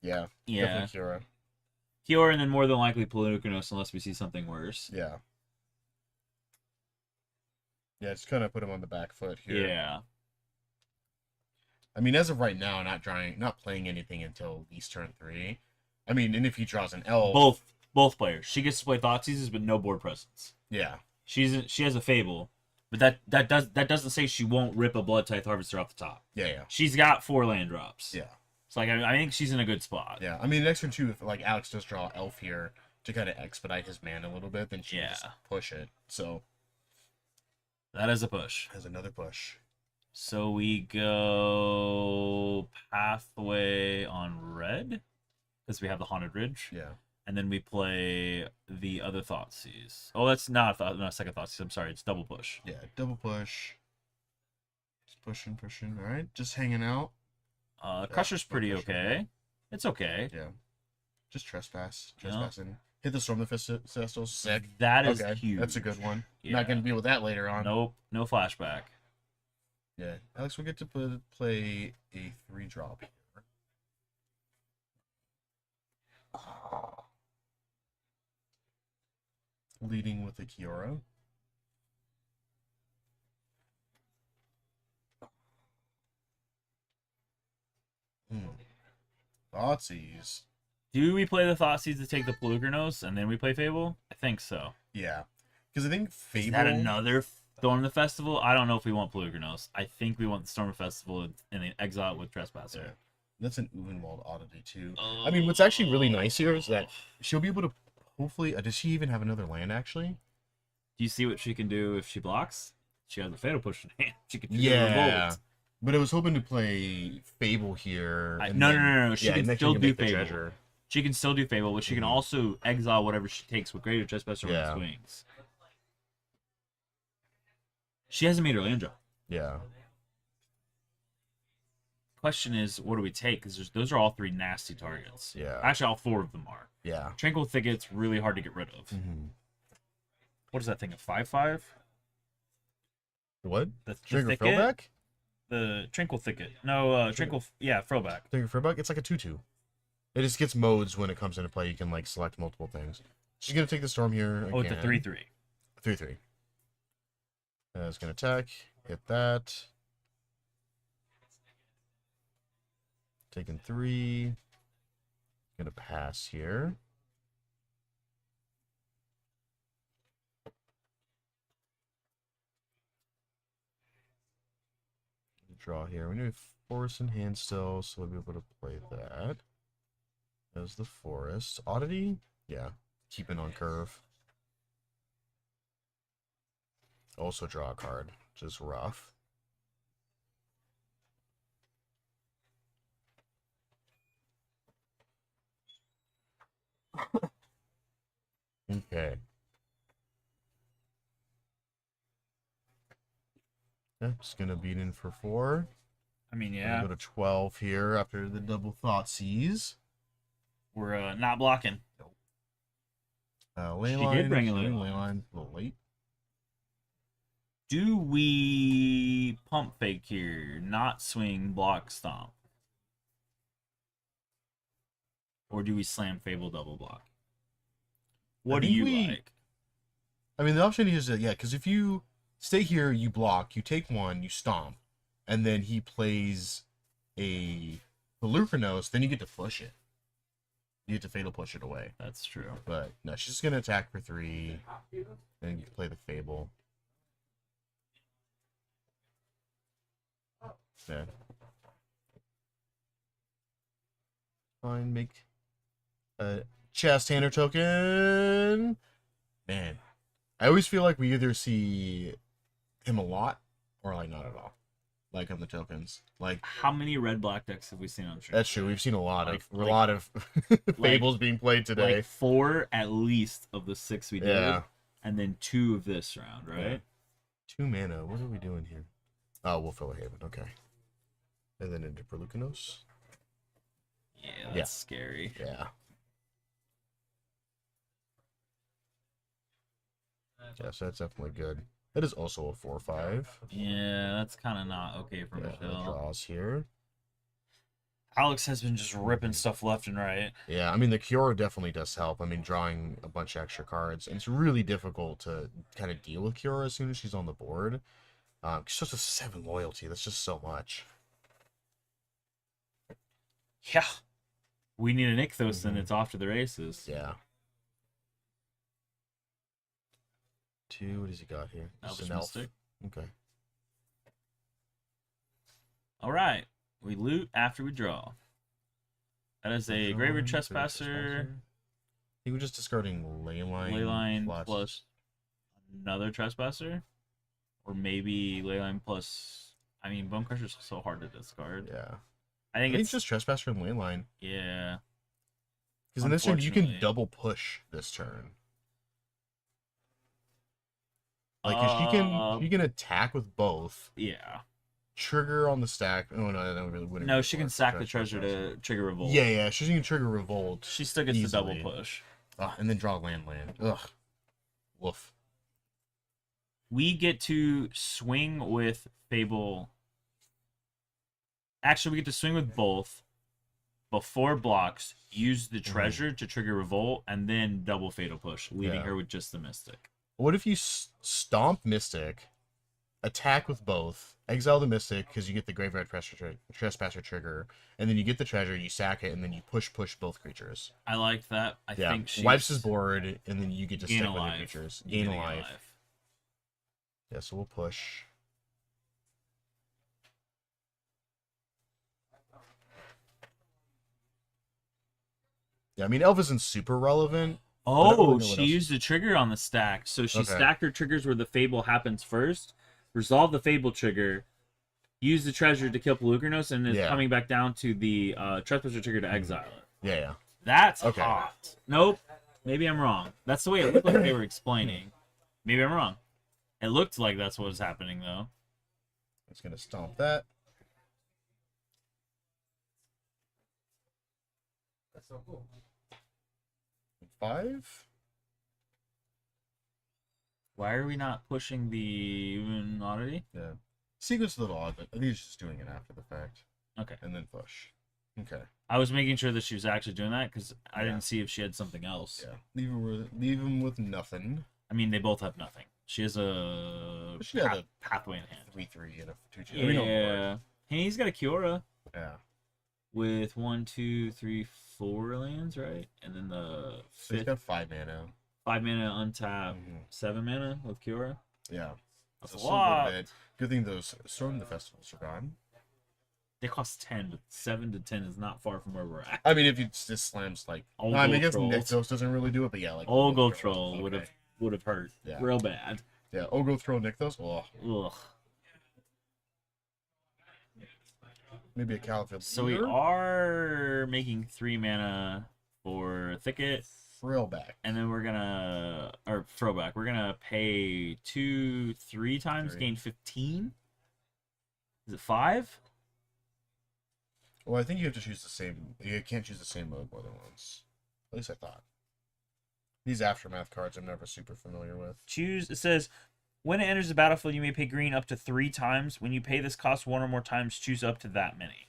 Yeah. Yeah. Definitely Kiora. Kiora, and then more than likely Pelucanos, unless we see something worse. Yeah. Yeah, it's kind of put him on the back foot here. Yeah. I mean, as of right now, not playing anything until at least turn 3. I mean, and if he draws an elf, Both players. She gets to play Thoughtseizes, but no board presence. yeah, She has a Fable, but that doesn't say she won't rip a Blood Tithe Harvester off the top. yeah, She's got 4 land drops. yeah, It's like I think she's in a good spot. yeah. I mean, next turn 2, if like Alex does draw elf here to kind of expedite his mana a little bit, then she can just Yeah. push it. So That is a push. has another push. So we go Pathway on red because we have the Haunted Ridge, Yeah, and then we play the other Thoughtseize. Oh, that's not second Thoughtseize. I'm sorry, it's double push. yeah, double push. Just pushing. All right, just hanging out. Crusher's pretty Crusher. okay. It's okay. Yeah, just trespassing. Hit the Storm the Cestal. Sick. That is Okay, huge. that's a good one. Yeah. Not gonna deal with that later on. Nope, no flashback. Yeah, Alex will get to play a 3-drop here. Leading with the Kiora. Thoughtseizes. Do we play the Thoughtseize to take the Pelugrinos and then we play Fable? I think so. Yeah, because I think Fable. Is that another Storm the Festival? I don't know if we want Pelugrinos. I think we want the Storm Festival and then exile it with Trespasser. Yeah. That's an Uvenwald oddity too. I mean, what's actually really nice here is that she'll be able to hopefully. Does she even have another land actually? Do you see what she can do if she blocks? She has a Fatal Push in hand. She can do Yeah. Revolt. But I was hoping to play Fable here. and No, then- no, no. She yeah, can and then still do make the Fable. treasure. She can still do Fable, but she can Mhm. also exile whatever she takes with Greater Trespasser Yeah. on its wings. She hasn't made her land drop. Yeah. Question is, what do we take? Because those are all 3 nasty targets. Yeah. Actually, all 4 of them are. Yeah. Tranquil Thicket's really hard to get rid of. Mm-hmm. What is that thing? A 5/5? What? The Trigger Thicket? Throwback? The Tranquil Thicket. No, Tranquil. Yeah, Throwback. Trigger Throwback? It's like a 2/2. It just gets modes when it comes into play. You can like select multiple things. She's gonna take the storm here. Again. Oh, it's a 3/3. 3/3. It's gonna attack. Hit that. Taking 3. Gonna pass here. Draw here. We need forest in hand still, so we'll be able to play that. As the forest. Oddity? Yeah. Keeping on curve. Also draw a card, which is rough. Okay. Yeah, just gonna beat in for 4. I mean, Gonna yeah, go to 12 here after the double Thoughtseize. we're not blocking. Leyline. did bring a Leyline. A little late. Do we pump fake here, not swing, block, stomp? Or do we slam Fable double block? What do think you we- like? I mean, the option is that, yeah, because if you stay here, you block, you take 1, you stomp, and then he plays a Pelucranos, then you get to push it. You get to Fatal Push it away. That's true. But no, she's just gonna attack for 3, and you play the Fable. Yeah. Fine, make a chest hander token. Man, I always feel like we either see him a lot or like not at all. Like on the tokens, like How many red black decks have we seen on stream? that's true. We've seen a lot of Like- fables being played today. Like 4 at least of the 6 we did, Yeah. and then 2 of this round, right? Yeah. 2 mana. What are we doing here? Oh, we'll fill a haven. Okay. And then into Pelucranos. Yeah, that's Yeah. scary. Yeah. Yeah, so that's definitely good. That is also a 4/5. Yeah, that's kind of not okay for Yeah, Michelle. draws here. Alex has been just ripping stuff left and right. Yeah, I mean, the Kiora definitely does help. I mean, drawing a bunch of extra cards. And it's really difficult to kind of deal with Kiora as soon as she's on the board. She's just a 7 loyalty. That's just so much. Yeah. We need a Nykthos and it's off to the races. Yeah. 2, what does he got here? Just Elvish an elf. Mystic. Okay. All right. We loot after we draw. That is a Graveyard Trespasser, I think we're just discarding Leyline. Leyline plus another Trespasser. Or maybe Leyline plus... I mean, Bone Crusher's so hard to discard. Yeah. I think I think it's... just Trespasser and Leyline. Yeah. Because in this turn, you can Unfortunately. double push this turn. Like, 'cause she can attack with both. Yeah. Trigger on the stack. Oh, no, that really wouldn't. No, really she can work. sack the treasure to trigger Revolt. Yeah, yeah, she can trigger Revolt. She still gets the double easily. push. And then draw land. Ugh. Woof. We get to swing with Fable. Actually, we get to swing with both before blocks, use the treasure to trigger Revolt, and then double Fatal Push, leaving Yeah. her with just the Mystic. What if you stomp Mystic, attack with both, exile the Mystic because you get the Graveyard Trespasser trigger, and then you get the treasure, you sack it, and then you push both creatures. I like that. I Yeah, think she wipes his board, and then you get to Gain stick a with your life. creatures. You Gain get a to life. Yeah, so we'll push. Yeah, I mean, Elf isn't super relevant. I don't really Oh, know what she else. used a trigger on the stack. So she Okay. stacked her triggers where the Fable happens first, resolve the Fable trigger, use the treasure to kill Pelucranos, and is Yeah. coming back down to the Trespasser trigger to exile it. Yeah. That's Okay. hot. Nope. Maybe I'm wrong. That's the way it looked like they were explaining. Maybe I'm wrong. It looked like that's what was happening, though. It's gonna stomp that. That's so cool. 5. Why are we not pushing the oddity? Yeah. Sequence is a little odd, but I think it's just doing it after the fact. Okay. And then push. Okay. I was making sure that she was actually doing that because I Yeah. didn't see if she had something else. Yeah. Leave him with nothing. I mean, they both have nothing. She has a She had a pathway in hand. 3/3 and a 2/2. Yeah. I mean, on board. Hey, he's got a Kiora Yeah. with 1, 2, 3, 4 lands, right? And then the So he's fifth got 5 mana. 5 mana untap, Mhm. 7 mana with Kiora. Yeah. That's So a still lot. good. Good thing those Storm the Festivals are gone. They cost 10, but 7 to 10 is not far from where we're at. I mean, if you just slams like, Old I mean, I Gold guess Trolls. Nykthos doesn't really do it, but yeah, like Old Gold Trolls. Troll would Okay. have hurt Yeah. real bad. Yeah, Ogo Throw Nykthos. Oh, Ugh. maybe a Caliphate. So we are making 3 mana for Thicket, Frillback. and then we're gonna throwback. We're gonna pay 2, 3 times, 3. gain 15. Is it 5? Well, I think you have to choose the same. You can't choose the same mode more than once. At least I thought. These Aftermath cards I'm never super familiar with. Choose. It says when it enters the battlefield, you may pay green up to 3 times. When you pay this cost 1 or more times, choose up to that many.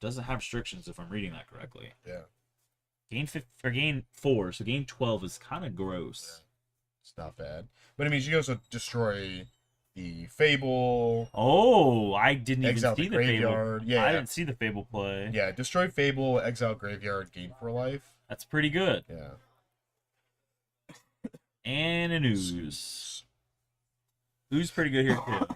Doesn't have restrictions if I'm reading that correctly. Yeah, Gain 4, so gain 12 is kind of gross. it's not bad. But it means you also destroy the Fable. Oh, I didn't even Exile see the the Fable. Graveyard. Yeah, I yeah. didn't see the Fable play. Yeah, destroy Fable, exile Graveyard, gain 4 life. That's pretty good. Yeah. And an Ooze. Ooze pretty good here too.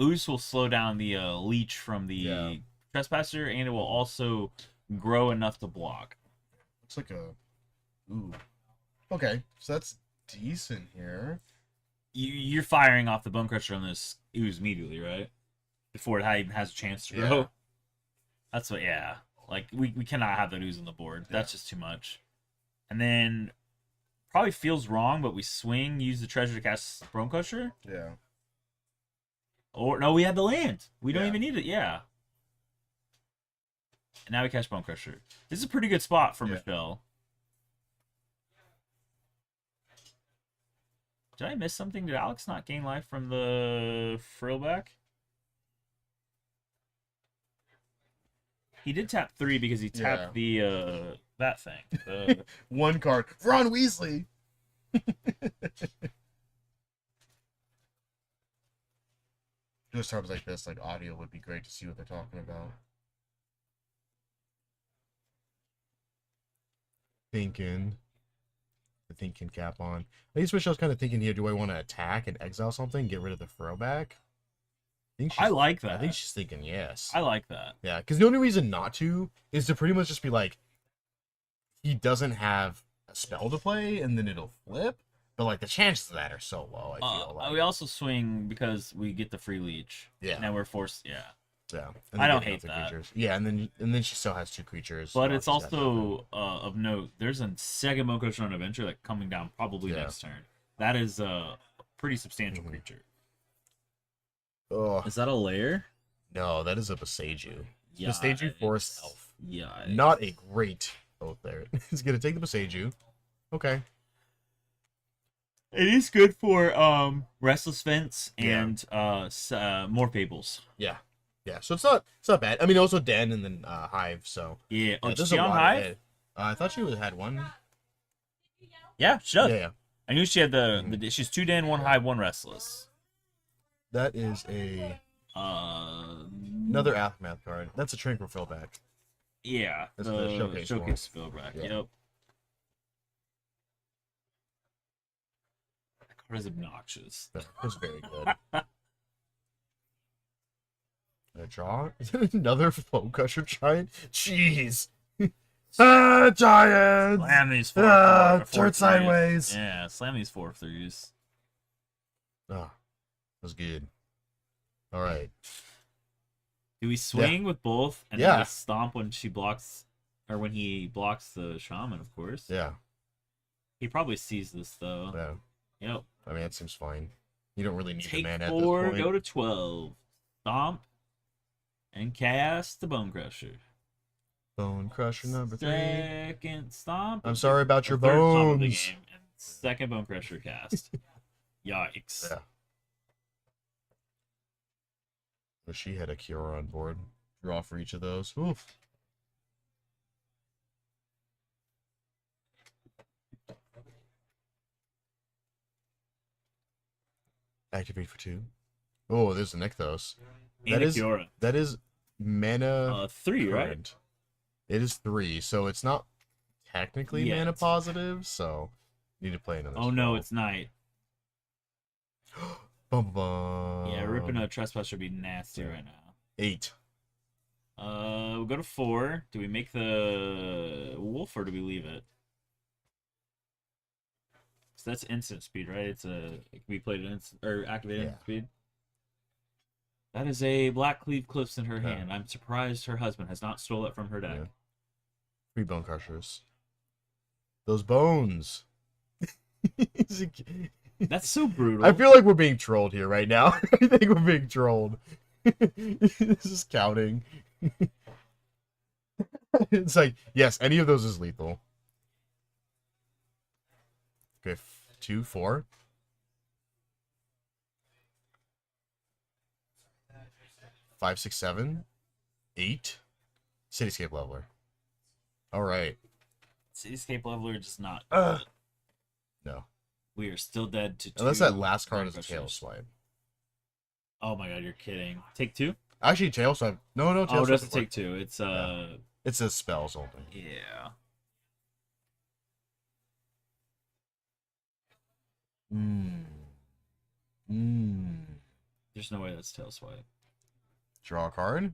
Ooze will slow down the leech from the Yeah. Trespasser, and it will also grow enough to block. Looks like a. Ooh. Okay, so that's decent here. You're firing off the Bone Crusher on this Ooze immediately, right? Before it even has a chance to grow. Yeah. That's what, yeah. Like, we cannot have that Ooze on the board. That's Yeah. just too much. And then, probably feels wrong, but we swing, use the treasure to cast Bone Crusher. Yeah. Or, no, we had the land. We don't Yeah. even need it, yeah. And now we catch Bone Crusher. This is a pretty good spot for Yeah. Michelle. Did I miss something? Did Alex not gain life from the Frillback? He did tap 3 because he tapped the that thing. The, One card. Ron Weasley. Just times like this, like audio would be great to see what they're talking about. Thinking. The thinking cap on. I just wish I was kind of thinking here, do I want to attack and exile something, get rid of the throwback? I like I that. think she's thinking yes. I like that. Yeah, because the only reason not to is to pretty much just be like, he doesn't have a spell to play, and then it'll flip. But like the chances of that are so low. I feel like. We also swing because we get the free leech. Yeah. Now we're forced. Yeah. Yeah, I don't getting hate other that. Creatures. Yeah, and then she still has 2 creatures. But so it's obviously that's also of note. There's a second Bone Crusher on Adventure like coming down probably Yeah. next turn. That is a pretty substantial Mhm. creature. Oh Is that a lair? no, that is a Beseiju. Yeah. Beseiju Forest Elf. Yeah. Not a great oath there. He's gonna take the Beseiju. Okay. It is good for Restless Fence Yeah. and more Fables. Yeah. Yeah. So it's not bad. I mean, also Den and then Hive. So Yeah. Oh, yeah, does there's a she on lot Hive? ahead. I thought she had one. Yeah, she does. Yeah. I knew she had Mm-hmm. the she's 2 Den, 1 Hive, 1 Restless. That is a another Aftermath card. That's a Tranquil Fillback. Yeah, That's the the showcase one. showcase Spellback. Yeah. Yep. That card is obnoxious. That was very good. A draw? Another Bone Crusher Giant? Jeez. Giants! Slam these Ah, four turn threes. sideways. Yeah, slam these 4 threes. Ah, that was good. All right. Do we swing with both and Yeah. then just stomp when she blocks, or when he blocks the shaman? Of course. Yeah. He probably sees this though. Yeah. Yep. I mean, that seems fine. You don't really need Take the mana 4, at this go point. to 12, stomp, and cast the Bone Crusher. Bone Crusher number 3. Second stomp. I'm sorry about your Or third stomp of the bones. game, and second Bone Crusher cast. Yikes. Yeah. Wish she had a cure on board. Draw for each of those. Oof. Activate for 2. Oh, there's the Nykthos. And That a is- Kiora. That is mana 3, right? current. It is 3, so it's not technically Yet. mana positive, so need to play another Oh no, spell. it's night. Bum, bum. Yeah, ripping a Trespasser would be nasty right now. 8. We'll go to 4. Do we make the wolf or do we leave it? So that's instant speed, right? It can be played at instant or activated Yeah. instant speed. That is a Black Cleave Cliffs in her Yeah. hand. I'm surprised her husband has not stole it from her deck. Yeah. 3 Bone Crushers. Those bones. That's so brutal. I feel like we're being trolled here right now. I think we're being trolled. This is counting. It's like, yes, any of those is lethal. Okay, 2, 4. 5, 6, 7, 8. Cityscape Leveler. All right. Cityscape Leveler just not. No. We are still dead to 2. Unless that last card Bone is a tail Crushers. swipe. Oh my god, you're kidding. Take 2? Actually, tail swipe. No, tail Oh, it swipe. doesn't would take 2. It's work. It says spells only. yeah. There's no way that's tail swipe. Draw a card.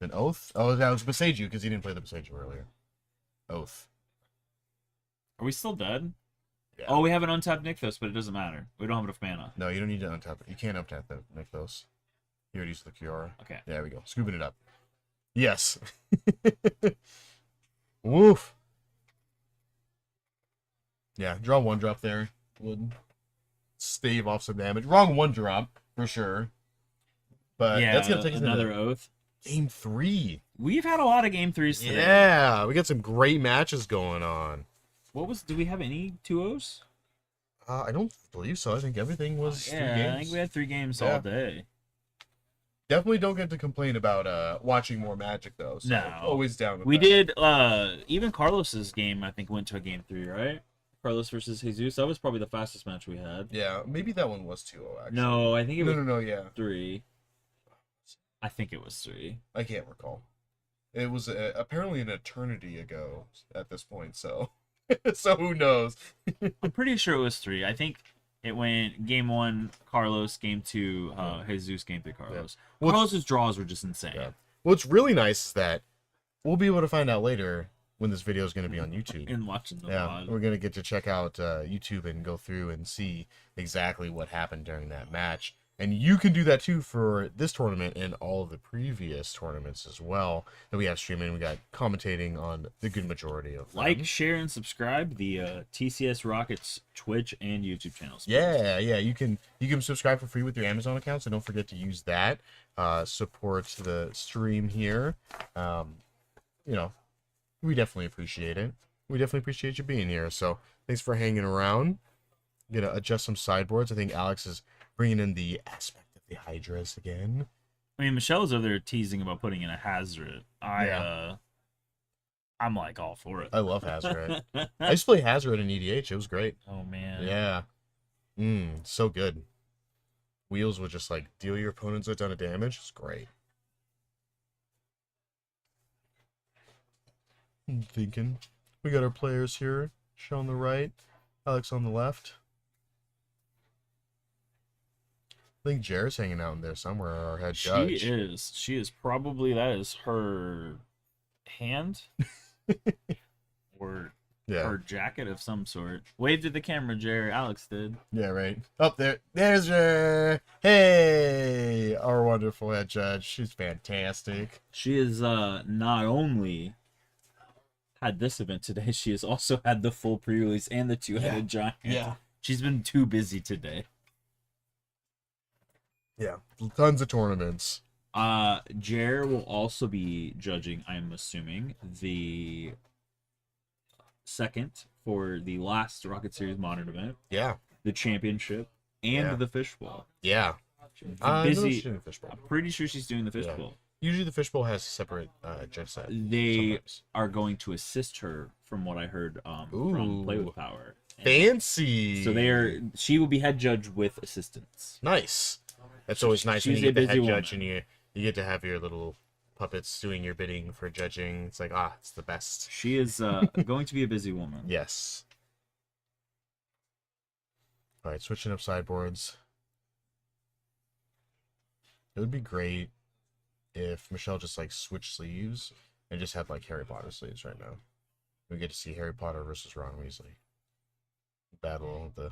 An oath. Oh, that was Beseiju because he didn't play the Beseiju earlier. Oath. Are we still dead? Yeah. Oh, we have an untapped Nykthos, but it doesn't matter. We don't have enough mana. No, you don't need to untap it. You can't untap the Nykthos. Here it is the Kiora. Okay. There we go. Scooping it up. Yes. Woof. Yeah, draw 1 drop there. Would stave off some damage. Wrong 1 drop, for sure. But yeah, that's going to take us another into oath. game 3. We've had a lot of game 3s today. Yeah, we got some great matches going on. Do we have any 2-0s? I don't believe so. I think everything was 3 Yeah, games. I think we had 3 games Yeah. all day. Definitely don't get to complain about watching more Magic though. So No. always down with We that. did even Carlos's game, I think, went to a game 3, right? Carlos versus Jesus. That was probably the fastest match we had. Yeah, maybe that one was 2-0 actually. No, I think it was No, yeah. 3. I think it was 3. I can't recall. It was apparently an eternity ago at this point, so so who knows? I'm pretty sure it was 3. I think it went game 1 Carlos, game 2 Jesus, game 3 Carlos. Well, Carlos's draws were just insane. Yeah. What's really nice is that we'll be able to find out later when this video is going to be on YouTube. And watching the Yeah, VOD. we're gonna get to check out YouTube and go through and see exactly what happened during that match. And you can do that too for this tournament and all of the previous tournaments as well that we have streaming. We got commentating on the good majority of them. Like, share, and subscribe the TCS Rockets Twitch and YouTube channels. Yeah, you can subscribe for free with your Amazon account, so don't forget to use that. Support the stream here. We definitely appreciate it. We definitely appreciate you being here. So thanks for hanging around. I'm gonna adjust some sideboards. I think Alex is bringing in the aspect of the Hydras again. I mean, Michelle's over there teasing about putting in a Hazard. I'm like all for it. I love Hazard. I used to play Hazard in EDH. It was great. Oh man. Yeah. So good. Wheels would just like deal your opponents a ton of damage. It's great. I'm thinking. We got our players here. Shaw on the right. Alex on the left. I think Jared's hanging out in there somewhere, our head judge. She is. She is probably, that is her hand or Yeah. her jacket of some sort. Wave to the camera, Jerry. Alex did. Yeah, right. Up there. There's her. Hey, our wonderful head judge. She's fantastic. She is not only had this event today, she has also had the full pre-release and the two-headed giant. She's been too busy today. Yeah. Tons of tournaments. Jer will also be judging, I'm assuming, the second for the last Rocket Series Modern event, Yeah. the championship, and Yeah. the fishbowl. Yeah. Busy. No, fishbowl. I'm pretty sure she's doing the fishbowl. Usually the fishbowl has a separate judge set. They sometimes. are going to assist her, from what I heard from Play Ooh. with Power. And Fancy. so she will be head judge with assistants. Nice. That's always nice when She's you a get the head busy judge woman. and you get to have your little puppets doing your bidding for judging. It's like, it's the best. She is going to be a busy woman. Yes. All right, switching up sideboards. It would be great if Michelle just like switched sleeves and just had like Harry Potter sleeves right now. We get to see Harry Potter versus Ron Weasley. Battle of the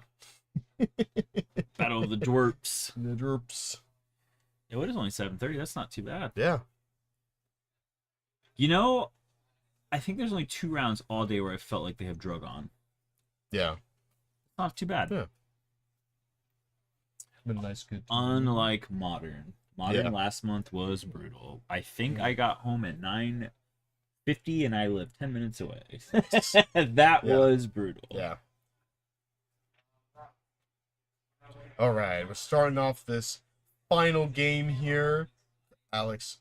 Battle of the Dwarfs. the Derps. It was only 7:30. That's not too bad. Yeah. You know, I think there's only 2 rounds all day where I felt like they have drug on. Yeah. Not too bad. Yeah. Been a nice good. Unlike Modern. Modern Yeah. last month was brutal. I think I got home at 9:50 and I lived 10 minutes away. That Yeah. was brutal. Yeah. All right, we're starting off this final game here. Alex,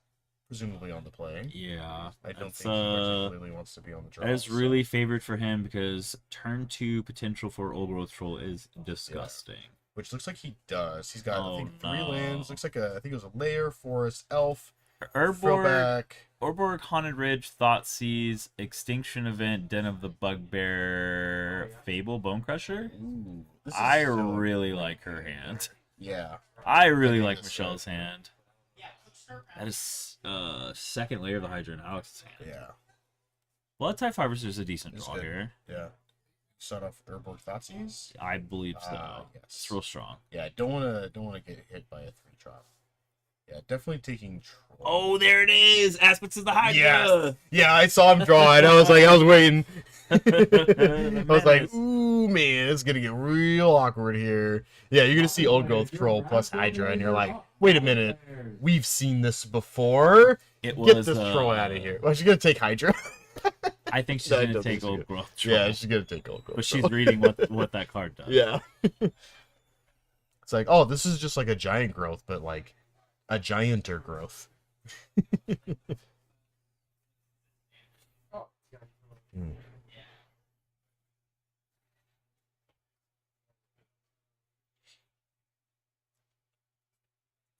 presumably on the play. Yeah. I don't that's, think he particularly wants to be on the draw. that is really favored for him because turn 2 potential for Old Growth Troll is disgusting. Which looks like he does. He's got, I think, 3 no. lands. Looks like I think it was a lair, forest, elf, Urborg, throwback. Orborg, Haunted Ridge, Thoughtseize, Extinction Event, Den of the Bugbear, Fable, Bone Crusher. Ooh, this is I so really good. like her hand. Yeah. I really think like this Michelle's hand. That is second layer of the Hydra in Alex's hand. Yeah. Blood Type Fibers is a decent It's draw good. here. Yeah. Start off with Urborg Thoughtseize. I believe so. Yes. It's real strong. Yeah, don't wanna get hit by a 3-drop. Yeah, definitely taking Troll. Oh, there it is! Aspects of the Hydra! Yeah, I saw him draw it. I was waiting. I was like, Menace. ooh, man, it's gonna get real awkward here. Yeah, you're gonna see Old Growth Troll plus Hydra, and you're like, wait a minute, we've seen this before. It was, Get this troll out of here. Well, she's gonna take Hydra. I think she's That going to doesn't take seem Old good. Growth Troll. Yeah, she's gonna take Old Growth. But she's Troll. reading what that card does. Yeah. It's like, oh, this is just like a giant growth, but like A gianter growth. Oh,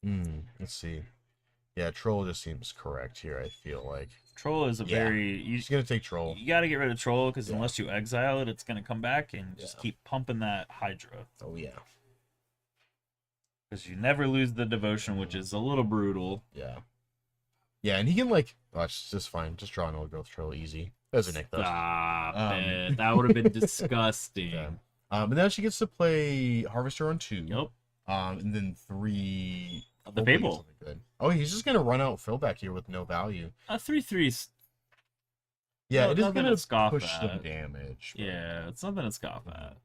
Hmm. Let's see. Yeah, troll just seems correct here, I feel like. Troll is a Yeah. very He's gonna take troll. you got to get rid of troll because Yeah. unless you exile it, it's gonna come back and just Yeah. keep pumping that Hydra Oh yeah. because you never lose the devotion, which is a little brutal. Yeah. Yeah, and he can like it's just fine. Just draw an old growth troll easy. As a Nick though. Stop Um, it. That would have been disgusting. Yeah. And then she gets to play Harvester on 2. Yep. And then 3 The hopefully get Fable. something good. Oh, he's just gonna run out fill back here with no value. 3/3's Yeah, No, it is nothing gonna to scoff push some at. damage. but- yeah, it's something to scoff at.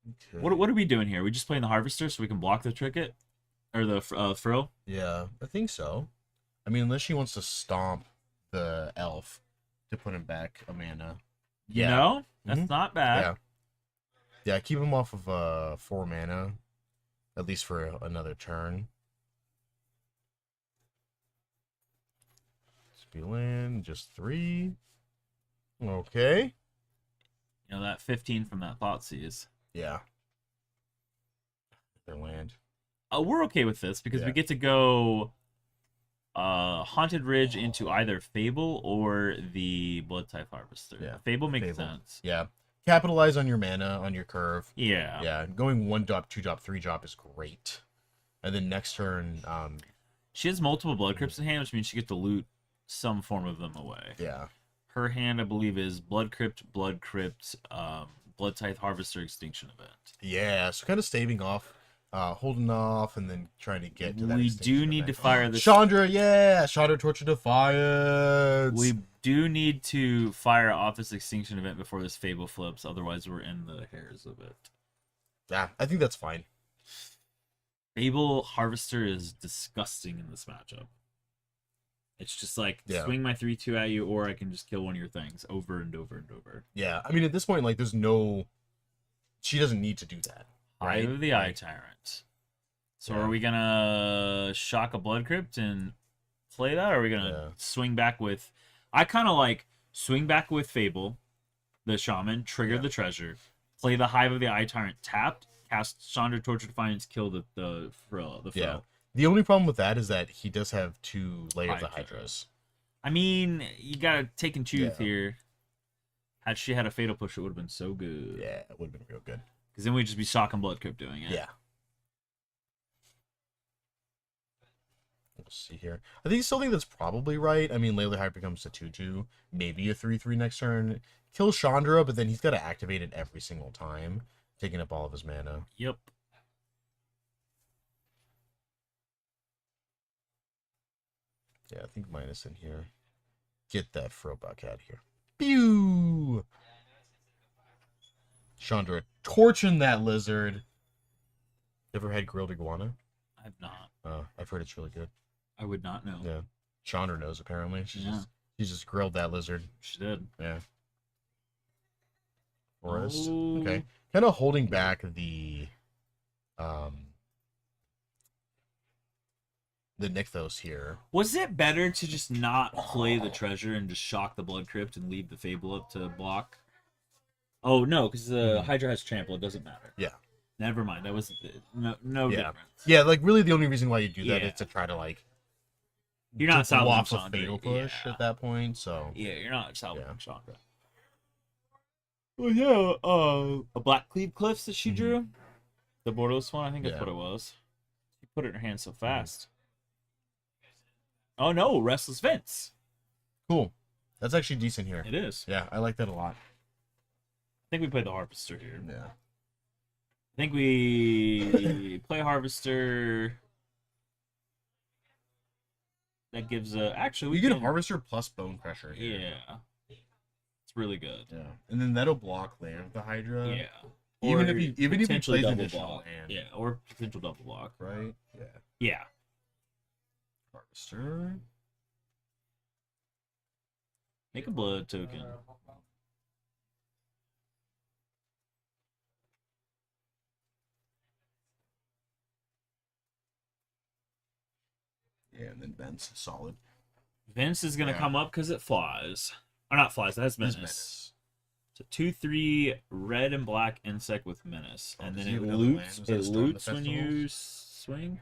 Okay. What are we doing here? We just playing the Harvester so we can block the Tricket or the Frill? Yeah, I think so. I mean, unless she wants to stomp the elf to put him back a mana. You know, that's Mhm. not bad. Yeah. Yeah, keep him off of 4 mana, at least for another turn. Spillin, just 3. Okay. You know that 15 from that Thoughtseize. Yeah. Their land. We're okay with this because we Yeah. get to go Haunted Ridge into either Fable or the Blood Type Harvester. Yeah, Fable makes Fable. sense. Yeah. Capitalize on your mana, on your curve. Yeah. Yeah, going 1 drop, 2 drop, 3 drop is great. And then next turn, She has multiple Blood Crypts in hand, which means she gets to loot some form of them away. yeah. Her hand, I believe, is Blood Crypt, Blood Tithe Harvester Extinction Event. Yeah, so kind of staving off, holding off, and then trying to get to that. We extinction do need event. to fire this. Chandra, yeah! Chandra Torture Defiance! We do need to fire off this Extinction Event before this Fable flips, otherwise we're in the hairs of it. Yeah, I think that's fine. Fable Harvester is disgusting in this matchup. It's just like Yeah. swing my 3/2 at you, or I can just kill one of your things over and over and over. Yeah, I mean, at this point, like, there's no... She doesn't need to do that. Eye Right? of the Eye Tyrant. So Yeah. are we gonna shock a Blood Crypt and play that, or are we gonna Yeah. swing back with? I kind of like swing back with Fable, the Shaman, trigger Yeah. the treasure, play the Hive of the Eye Tyrant tapped, cast Chandra Torture Defiance, kill the Frill. Yeah. The only problem with that is that he does have 2 Layer of the Hydra. Hydras. I mean, you gotta take and choose Yeah. here. Had she had a Fatal Push, it would have been so good. Yeah, it would have been real good. Because then we'd just be Shock and Blood Crypt doing it. Yeah. Let's see here. I still think that's probably right. I mean, Layla Hype becomes a 2/2, maybe a 3/3 next turn. Kill Chandra, but then he's got to activate it every single time, taking up all of his mana. Yep. Yeah, I think minus in here. Get that Frobuck out of here. Pew! Chandra torching that lizard. Ever had grilled iguana? I've not. I've heard it's really good. I would not know. Yeah. Chandra knows, apparently. Yeah. She just grilled that lizard. She did. Yeah. Forest. Oh. Okay. Kind of holding back the Nykthos here. Was it better to just not play the treasure and just shock the Blood Crypt and leave the Fable up to block? Oh no, because the Hydra has trample. It doesn't matter. Yeah. Never mind. That was no Yeah. difference. Yeah, like really the only reason why you do that Yeah. is to try to like You're not to block salvaging a Chandra. fatal push Yeah. at that point. So Yeah, you're not salvaging Yeah. Chandra. Well, yeah, a Black Cleave Cliffs that she Mhm. drew. The Bordeaux one, I think that's Yeah. what it was. She put it in her hand so fast. Oh no, Restless Vince. cool. That's actually decent here. It is. Yeah, I like that a lot. I think we played the Harvester here. Yeah. I think we play Harvester. That gives a actually We can get Harvester plus Bone Crusher here. Yeah, it's really good. Yeah. And then that'll block Lair of the Hydra. Yeah, Even Or if he potentially plays an double additional block. hand. Yeah, or potential double block. Right? Yeah. Yeah, Harvester. make a blood token. Yeah, and then Vence, solid. Vince is gonna Yeah. come up because it flies. Or not flies, that has His menace. So 2/3 red and black insect with menace. Oh, And does then he it have another land? loops. Was that It a storm in the loops when you swing.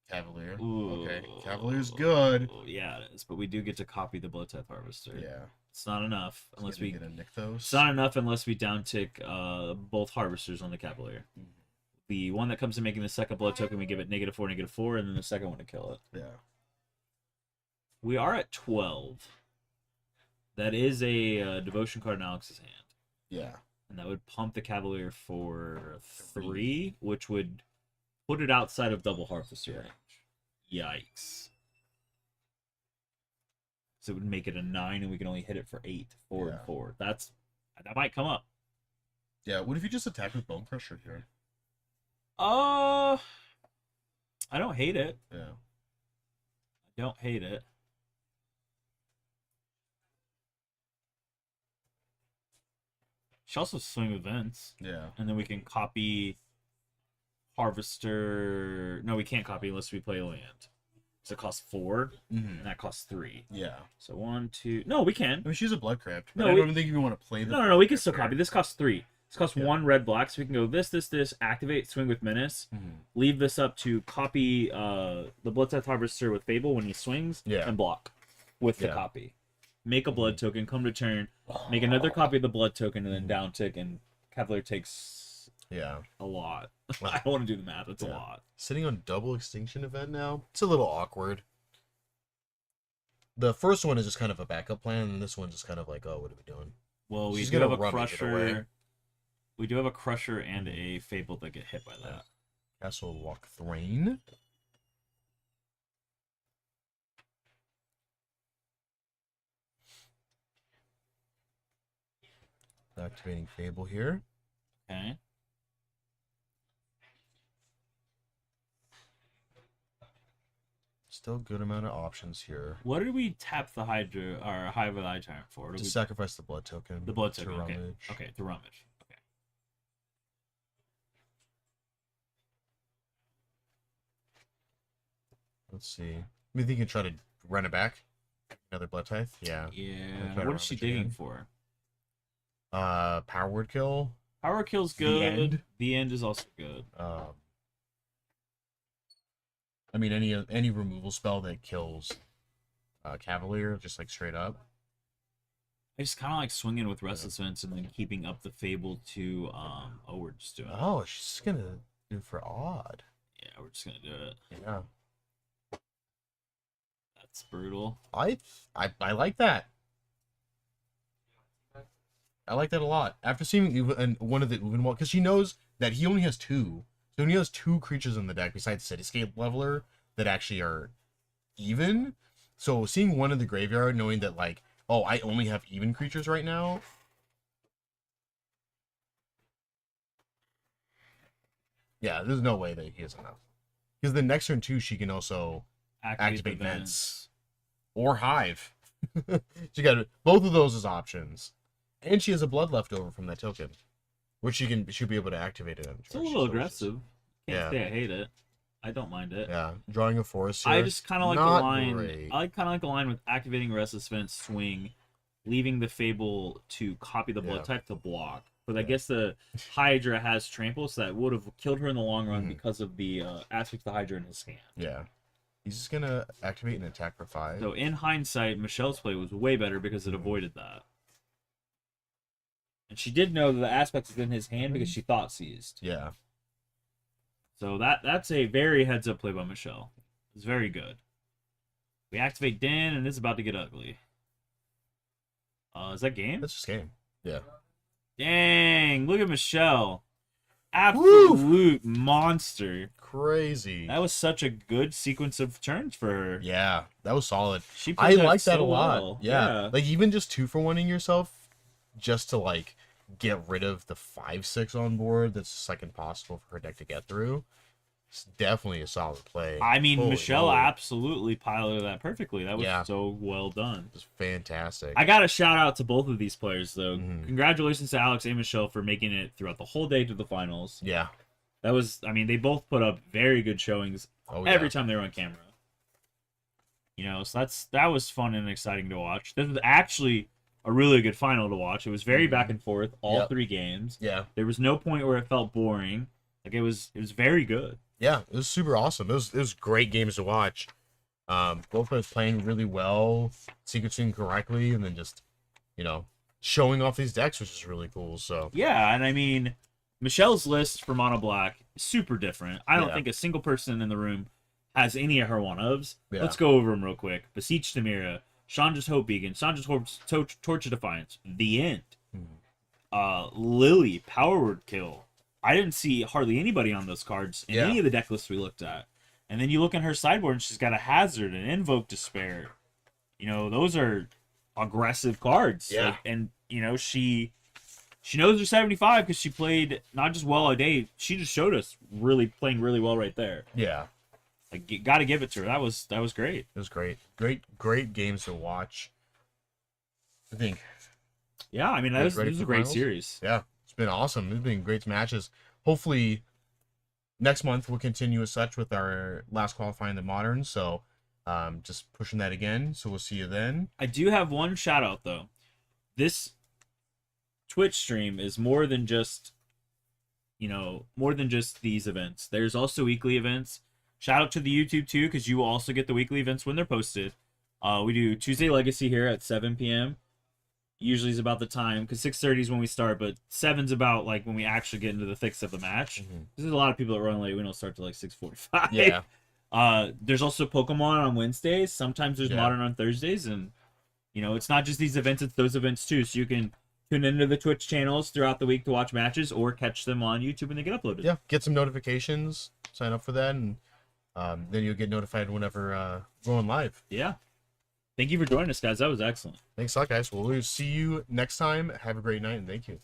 Cavalier. Ooh. Okay, Cavalier's good. Yeah, it is. But we do get to copy the Bloodtooth Harvester. Yeah. It's not enough unless we. get a Nykthos. It's not enough unless we downtick both harvesters on the Cavalier. Mhm. The one that comes to making the second blood token, we give it -4/-4, and then the second one to kill it. Yeah. We are at 12. That is a devotion card in Alex's hand. Yeah. And that would pump the Cavalier for 3, which would put it outside of double harvester range. Yikes. So it would make it a 9, and we can only hit it for 8, 4, Yeah. and 4. That might come up. Yeah. What if you just attack with Bone Crusher here? I don't hate it. Yeah. I don't hate it. She also swing with Vince, Yeah. and then we can copy Harvester. No, we can't copy unless we play land. So it costs 4, Mm-hmm. and that costs 3. Yeah. So 1, 2. No, we can. I mean, she's a Blood Crypt, but No, I we- don't even think you want to play the. No. We can Blood still Crypt copy. This costs 3. This costs Yeah. 1 red black, so we can go this, activate, swing with Menace, here. Mhm. leave this up to copy the Bloodtooth Harvester with Fable when he swings, Yeah. and block with the Yeah. copy. Make a blood token, come to turn, make another copy of the blood token, and then down tick, and Cavalier takes Yeah. a lot. I don't want to do the math. It's a Yeah. lot. Sitting on double extinction event now. It's a little awkward. The first one is just kind of a backup plan, and this one's just kind of like, oh, what are we doing? Well, we She's do gonna have a rummage it away. crusher. We do have a crusher and a Fable that get hit by that. Castle Walk Thrain. Activating Fable here. Okay. Still good amount of options here. What did we tap the Hydra or Hive of the Eye Tyrant for? Did To we- sacrifice the blood token. The blood to token. Okay. rummage. Okay. The rummage. Okay. Let's see. Maybe you can try to run it back. Another blood tithe. Yeah. Yeah. try to What is she rummage digging again. for? Power word kill. Power kill's The good. End. The end is also good. I mean, any removal spell that kills Cavalier, just like straight up. I just kind of like swinging with Restless Vince and then keeping up the Fable to oh, we're just doing it. Oh, she's gonna do it for odd. Yeah, we're just gonna do it. Yeah, That's brutal. I like that. I like that a lot. After seeing one of the Uvenwald, because she knows that he only has 2. So he only has 2 creatures in the deck besides Cityscape Leveler that actually are even. So seeing one in the graveyard, knowing that like, oh, I only have even creatures right now. Yeah, there's no way that he has enough. Because the next turn too, she can also activate the Vents or Hive. She got both of those as options, and she has a blood left over from that token, which she'll be able to activate it. It's a little aggressive. Can't Yeah. say I hate it. I don't mind it. Yeah, drawing a forest. I here, just kind of like not the line. great. I kind of like the line with activating Restless Vent, swing, leaving the Fable to copy the blood Yeah. type to block. But I Yeah. guess the Hydra has trample, so that would have killed her in the long run Mhm. because of the aspect of the Hydra in his hand. Yeah, he's just gonna activate an attack for 5. So in hindsight, Michelle's play was way better because it avoided that. And she did know that the aspect was in his hand because she thought seized. Yeah, So that's a very heads up play by Michelle. It's very good. We activate Den and it's about to get ugly. Is that game? that's just game. Yeah, Dang, look at Michelle. Absolute monster. crazy. That was such a good sequence of turns for her. Yeah, that was solid. She I played like that a so lot. well. Yeah. Like even just 2-for-1ing yourself, just to like get rid of the 5/6 on board. That's just like impossible for her deck to get through. It's definitely a solid play. I mean, Holy Michelle moly. absolutely piloted that perfectly. That was Yeah. so well done. It was fantastic. I got to shout out to both of these players, though. Mhm. Congratulations to Alex and Michelle for making it throughout the whole day to the finals. Yeah. That was, I mean, they both put up very good showings Oh every yeah. time they were on camera. You know, so that was fun and exciting to watch. This was actually a really good final to watch. It was very back and forth, all Yep. 3 games. Yeah. There was no point where it felt boring. Like it was very good. Yeah, it was super awesome. It was great games to watch. Both players playing really well, sequencing correctly, and then just, you know, showing off these decks, which is really cool. So Yeah, and I mean, Michelle's list for Mono Black is super different. I don't Yeah. think a single person in the room has any of her one-ofs. Yeah. Let's go over them real quick. Beseech Tamira, Chandra's Hope Beacon, Chandra's Torch of Defiance, The End, Lily, Power Word Kill. I didn't see hardly anybody on those cards in Yeah. any of the deck lists we looked at. And then you look in her sideboard, and she's got a Hazard, an Invoke Despair. You know, those are aggressive cards. Yeah. Like, and, you know, she knows her 75 because she played not just well all day, she just showed us playing really well right there. yeah, Like, you got to give it to her. That was great. it was great games to watch. I think, Yeah, I mean, Ready this for was a the great finals? series. yeah, it's been awesome. It's been great matches. Hopefully, next month we'll continue as such with our last qualifying the modern. So, just pushing that again. So we'll see you then. I do have one shout out though. This Twitch stream is more than just these events. There's also weekly events. Shout out to the YouTube too, because you will also get the weekly events when they're posted. We do Tuesday Legacy here at 7 p.m. Usually is about the time, because 6:30 is when we start, but 7's about like when we actually get into the thick of the match. Mhm. There's a lot of people that run late. We don't start till like 6:45. Yeah, There's also Pokemon on Wednesdays. Sometimes there's Yeah. Modern on Thursdays, and you know it's not just these events; it's those events too. So you can tune into the Twitch channels throughout the week to watch matches, or catch them on YouTube when they get uploaded. yeah. Get some notifications. Sign up for that, and then you'll get notified whenever we're going live. Yeah. Thank you for joining us, guys. That was excellent. Thanks a lot, guys. We'll see you next time. Have a great night, and thank you.